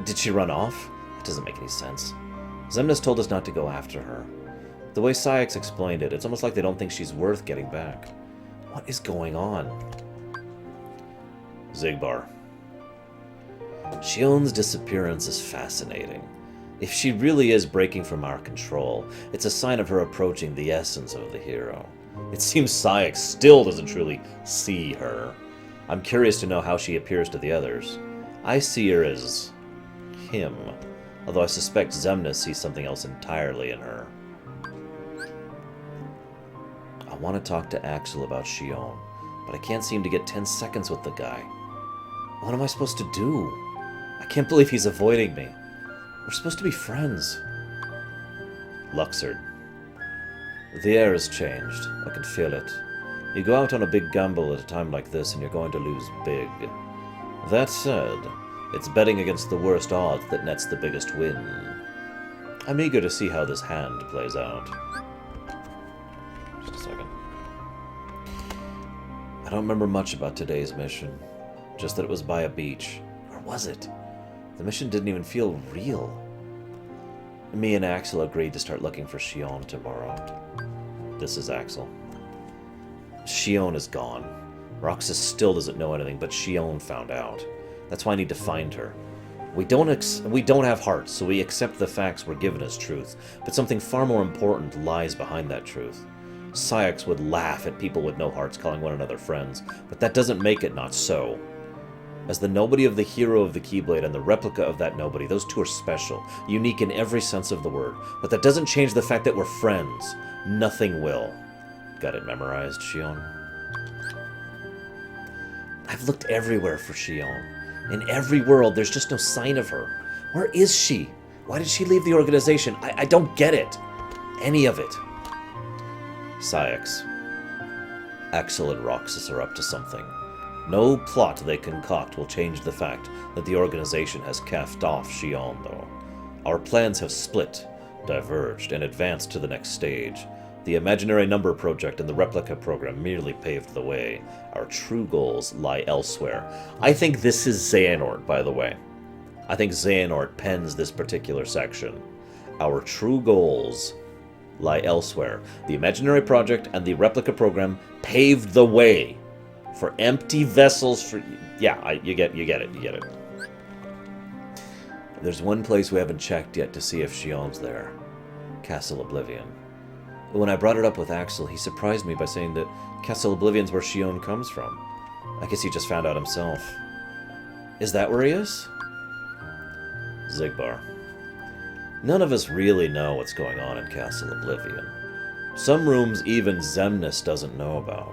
Did she run off? That doesn't make any sense. Xemnas told us not to go after her. The way Sayax explained it, it's almost like they don't think she's worth getting back. What is going on? Xigbar. Shion's disappearance is fascinating. If she really is breaking from our control, it's a sign of her approaching the essence of the hero. It seems Sayax still doesn't truly see her. I'm curious to know how she appears to the others. I see her as him, although I suspect Xemnas sees something else entirely in her. I want to talk to Axel about Shion, but I can't seem to get 10 seconds with the guy. What am I supposed to do? I can't believe he's avoiding me. We're supposed to be friends. Luxord. The air has changed. I can feel it. You go out on a big gamble at a time like this and you're going to lose big. That said, it's betting against the worst odds that nets the biggest win. I'm eager to see how this hand plays out. Just a second. I don't remember much about today's mission. Just that it was by a beach. Or was it? The mission didn't even feel real. Me and Axel agreed to start looking for Shion tomorrow. This is Axel. Shion is gone. Roxas still doesn't know anything, but Shion found out. That's why I need to find her. We don't have hearts, so we accept the facts we're given as truth, but something far more important lies behind that truth. Sayax would laugh at people with no hearts calling one another friends, but that doesn't make it not so. As the nobody of the hero of the Keyblade and the replica of that nobody, those two are special, unique in every sense of the word, but that doesn't change the fact that we're friends. Nothing will. Got it memorized, Shion? I've looked everywhere for Shion. In every world, there's just no sign of her. Where is she? Why did she leave the organization? I don't get it. Any of it. Sayax. Axel and Roxas are up to something. No plot they concoct will change the fact that the organization has cast off Shion, though. Our plans have split, diverged, and advanced to the next stage. The imaginary number project and the replica program merely paved the way. Our true goals lie elsewhere. I think this is Xehanort, by the way. I think Xehanort pens this particular section. Our true goals lie elsewhere. The imaginary project and the replica program paved the way for empty vessels for... Yeah, you get it. There's one place we haven't checked yet to see if Shion's there. Castle Oblivion. When I brought it up with Axel, he surprised me by saying that Castle Oblivion's where Shion comes from. I guess he just found out himself. Is that where he is? Xigbar. None of us really know what's going on in Castle Oblivion. Some rooms even Xemnas doesn't know about.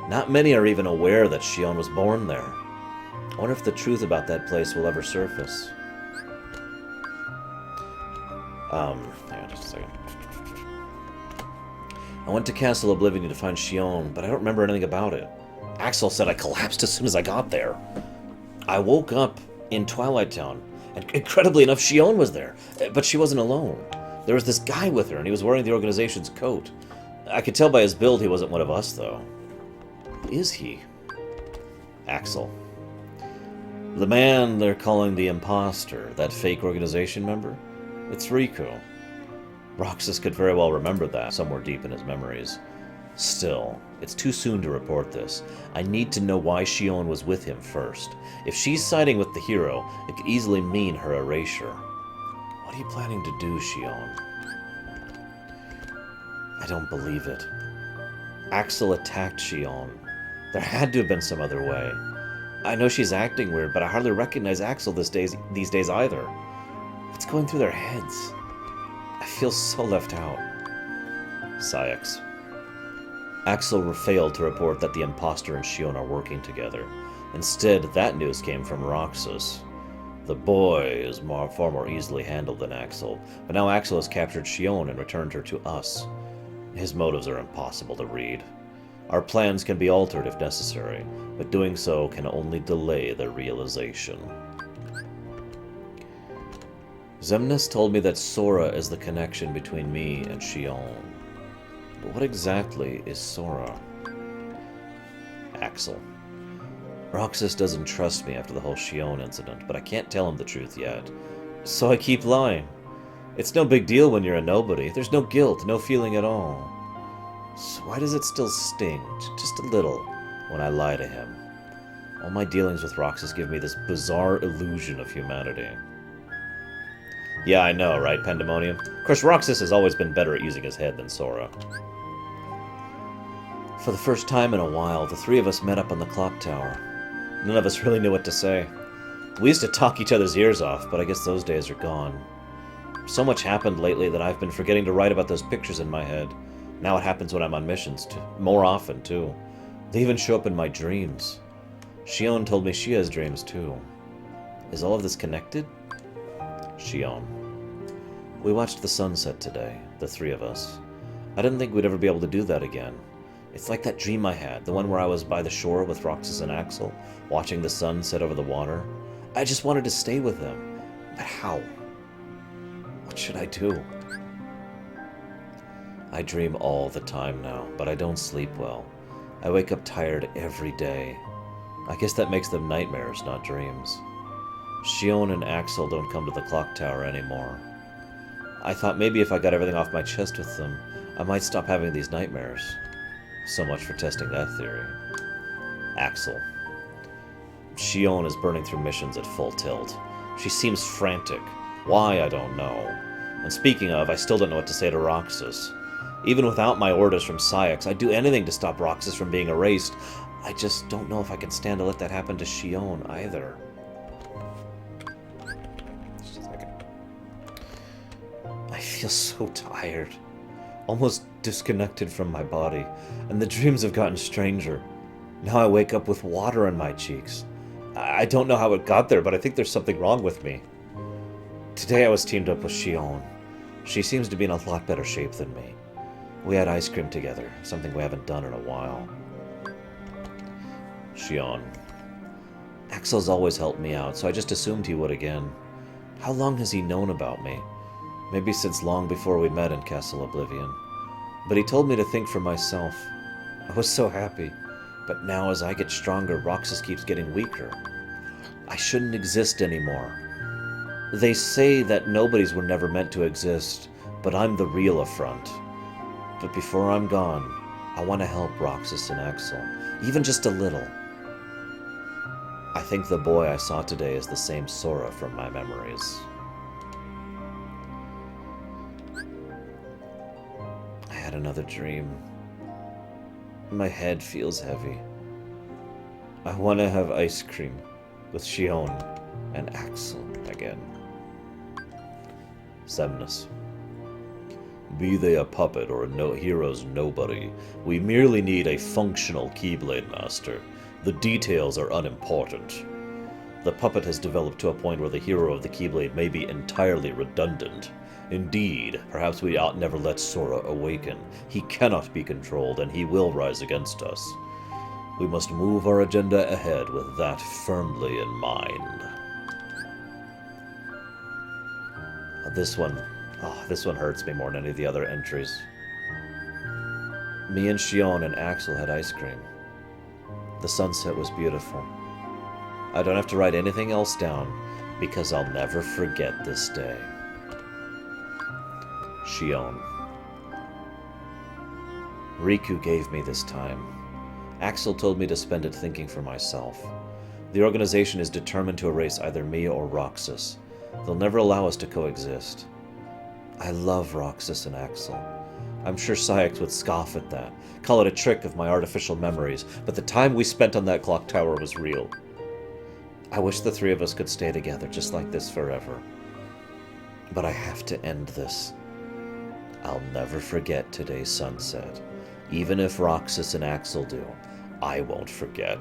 Not many are even aware that Shion was born there. I wonder if the truth about that place will ever surface. Hang on just a second. I went to Castle Oblivion to find Shion, but I don't remember anything about it. Axel said I collapsed as soon as I got there. I woke up in Twilight Town, and incredibly enough, Shion was there. But she wasn't alone. There was this guy with her, and he was wearing the organization's coat. I could tell by his build he wasn't one of us, though. Who is he? Axel. The man they're calling the imposter, that fake organization member? It's Riku. Roxas could very well remember that, somewhere deep in his memories. Still, it's too soon to report this. I need to know why Shion was with him first. If she's siding with the hero, it could easily mean her erasure. What are you planning to do, Shion? I don't believe it. Axel attacked Shion. There had to have been some other way. I know she's acting weird, but I hardly recognize Axel these days either. What's going through their heads? I feel so left out. Syx. Axel failed to report that the imposter and Shion are working together. Instead, that news came from Roxas. The boy is far more easily handled than Axel, but now Axel has captured Shion and returned her to us. His motives are impossible to read. Our plans can be altered if necessary, but doing so can only delay their realization. Xemnas told me that Sora is the connection between me and Shion. But what exactly is Sora? Axel. Roxas doesn't trust me after the whole Shion incident, but I can't tell him the truth yet. So I keep lying. It's no big deal when you're a nobody. There's no guilt, no feeling at all. So why does it still sting, just a little, when I lie to him? All my dealings with Roxas give me this bizarre illusion of humanity. Yeah, I know, right, Pandemonium? Of course, Roxas has always been better at using his head than Sora. For the first time in a while, the three of us met up on the clock tower. None of us really knew what to say. We used to talk each other's ears off, but I guess those days are gone. So much happened lately that I've been forgetting to write about those pictures in my head. Now it happens when I'm on missions, more often, too. They even show up in my dreams. Shion told me she has dreams, too. Is all of this connected? Shion. We watched the sunset today, the three of us. I didn't think we'd ever be able to do that again. It's like that dream I had, the one where I was by the shore with Roxas and Axel, watching the sun set over the water. I just wanted to stay with them. But how? What should I do? I dream all the time now, but I don't sleep well. I wake up tired every day. I guess that makes them nightmares, not dreams. Shion and Axel don't come to the clock tower anymore. I thought maybe if I got everything off my chest with them, I might stop having these nightmares. So much for testing that theory. Axel. Shion is burning through missions at full tilt. She seems frantic. Why, I don't know. And speaking of, I still don't know what to say to Roxas. Even without my orders from Syx, I'd do anything to stop Roxas from being erased. I just don't know if I can stand to let that happen to Shion either. Just a second. I feel so tired. Almost disconnected from my body, and the dreams have gotten stranger. Now I wake up with water in my cheeks. I don't know how it got there, but I think there's something wrong with me. Today I was teamed up with Shion. She seems to be in a lot better shape than me. We had ice cream together, something we haven't done in a while. Shion. Axel's always helped me out, so I just assumed he would again. How long has he known about me? Maybe since long before we met in Castle Oblivion. But he told me to think for myself. I was so happy. But now as I get stronger, Roxas keeps getting weaker. I shouldn't exist anymore. They say that nobodies were never meant to exist, but I'm the real affront. But before I'm gone, I want to help Roxas and Axel, even just a little. I think the boy I saw today is the same Sora from my memories. I had another dream. My head feels heavy. I want to have ice cream with Shion and Axel again. Xemnas. Be they a puppet or a hero's nobody, we merely need a functional Keyblade Master. The details are unimportant. The puppet has developed to a point where the hero of the Keyblade may be entirely redundant. Indeed, perhaps we ought never let Sora awaken. He cannot be controlled, and he will rise against us. We must move our agenda ahead with that firmly in mind. This one hurts me more than any of the other entries. Me and Shion and Axel had ice cream. The sunset was beautiful. I don't have to write anything else down, because I'll never forget this day. Shion. Riku gave me this time. Axel told me to spend it thinking for myself. The organization is determined to erase either me or Roxas. They'll never allow us to coexist. I love Roxas and Axel. I'm sure Syx would scoff at that, call it a trick of my artificial memories, but the time we spent on that clock tower was real. I wish the three of us could stay together just like this forever. But I have to end this. I'll never forget today's sunset. Even if Roxas and Axel do, I won't forget.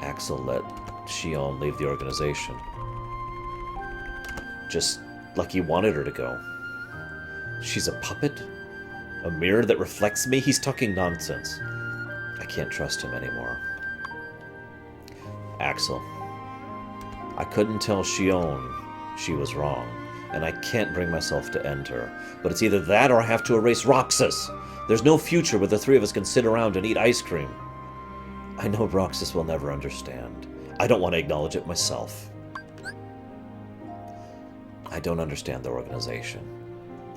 Axel let Shion leave the organization. Just like he wanted her to go. She's a puppet? A mirror that reflects me? He's talking nonsense. I can't trust him anymore. Axel. I couldn't tell Shion she was wrong, and I can't bring myself to end her. But it's either that or I have to erase Roxas. There's no future where the three of us can sit around and eat ice cream. I know Roxas will never understand. I don't want to acknowledge it myself. I don't understand the organization.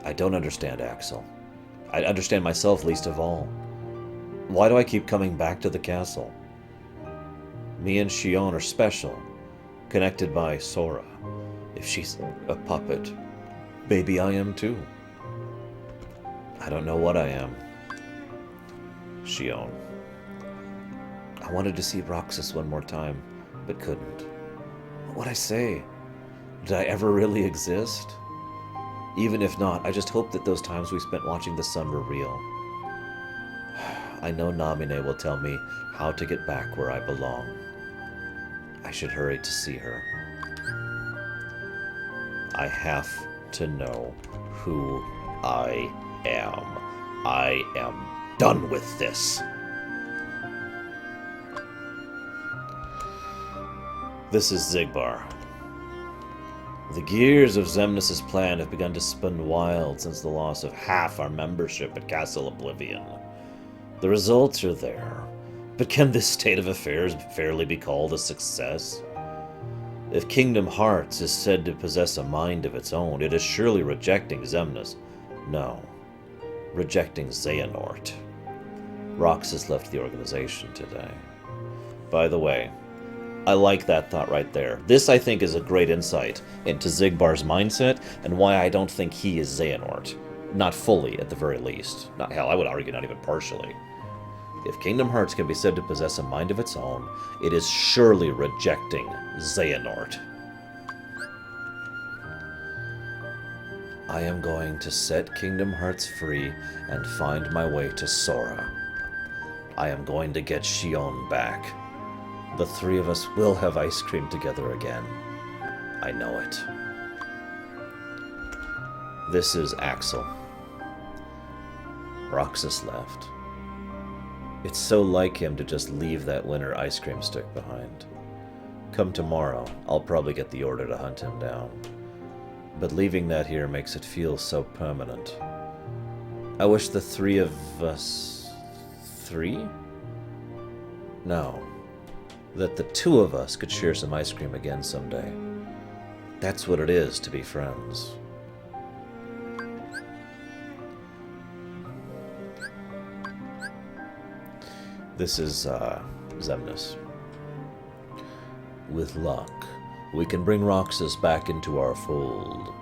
I don't understand Axel. I understand myself least of all. Why do I keep coming back to the castle? Me and Shion are special, connected by Sora. If she's a puppet, maybe I am too. I don't know what I am. Shion. I wanted to see Roxas one more time, but couldn't. What would I say? Did I ever really exist? Even if not, I just hope that those times we spent watching the sun were real. I know Namine will tell me how to get back where I belong. I should hurry to see her. I have to know who I am. I am done with this. This is Xigbar. The gears of Xemnas' plan have begun to spin wild since the loss of half our membership at Castle Oblivion. The results are there, but can this state of affairs fairly be called a success? If Kingdom Hearts is said to possess a mind of its own, it is surely rejecting Xemnas. No, rejecting Xehanort. Roxas left the organization today. By the way, I like that thought right there. This, I think, is a great insight into Xigbar's mindset and why I don't think he is Xehanort. Not fully, at the very least. Not hell, I would argue not even partially. If Kingdom Hearts can be said to possess a mind of its own, it is surely rejecting Xehanort. I am going to set Kingdom Hearts free and find my way to Sora. I am going to get Shion back. The three of us will have ice cream together again. I know it. This is Axel. Roxas left. It's so like him to just leave that winter ice cream stick behind. Come tomorrow, I'll probably get the order to hunt him down. But leaving that here makes it feel so permanent. I wish the three of us... Three? No. That the two of us could share some ice cream again someday. That's what it is to be friends. This is, Xemnas. With luck, we can bring Roxas back into our fold.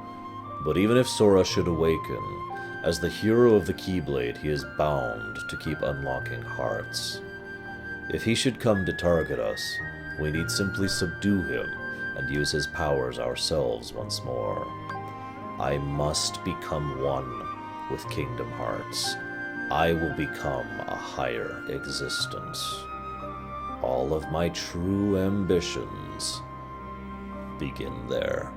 But even if Sora should awaken, as the hero of the Keyblade, he is bound to keep unlocking hearts. If he should come to target us, we need simply subdue him and use his powers ourselves once more. I must become one with Kingdom Hearts. I will become a higher existence. All of my true ambitions begin there.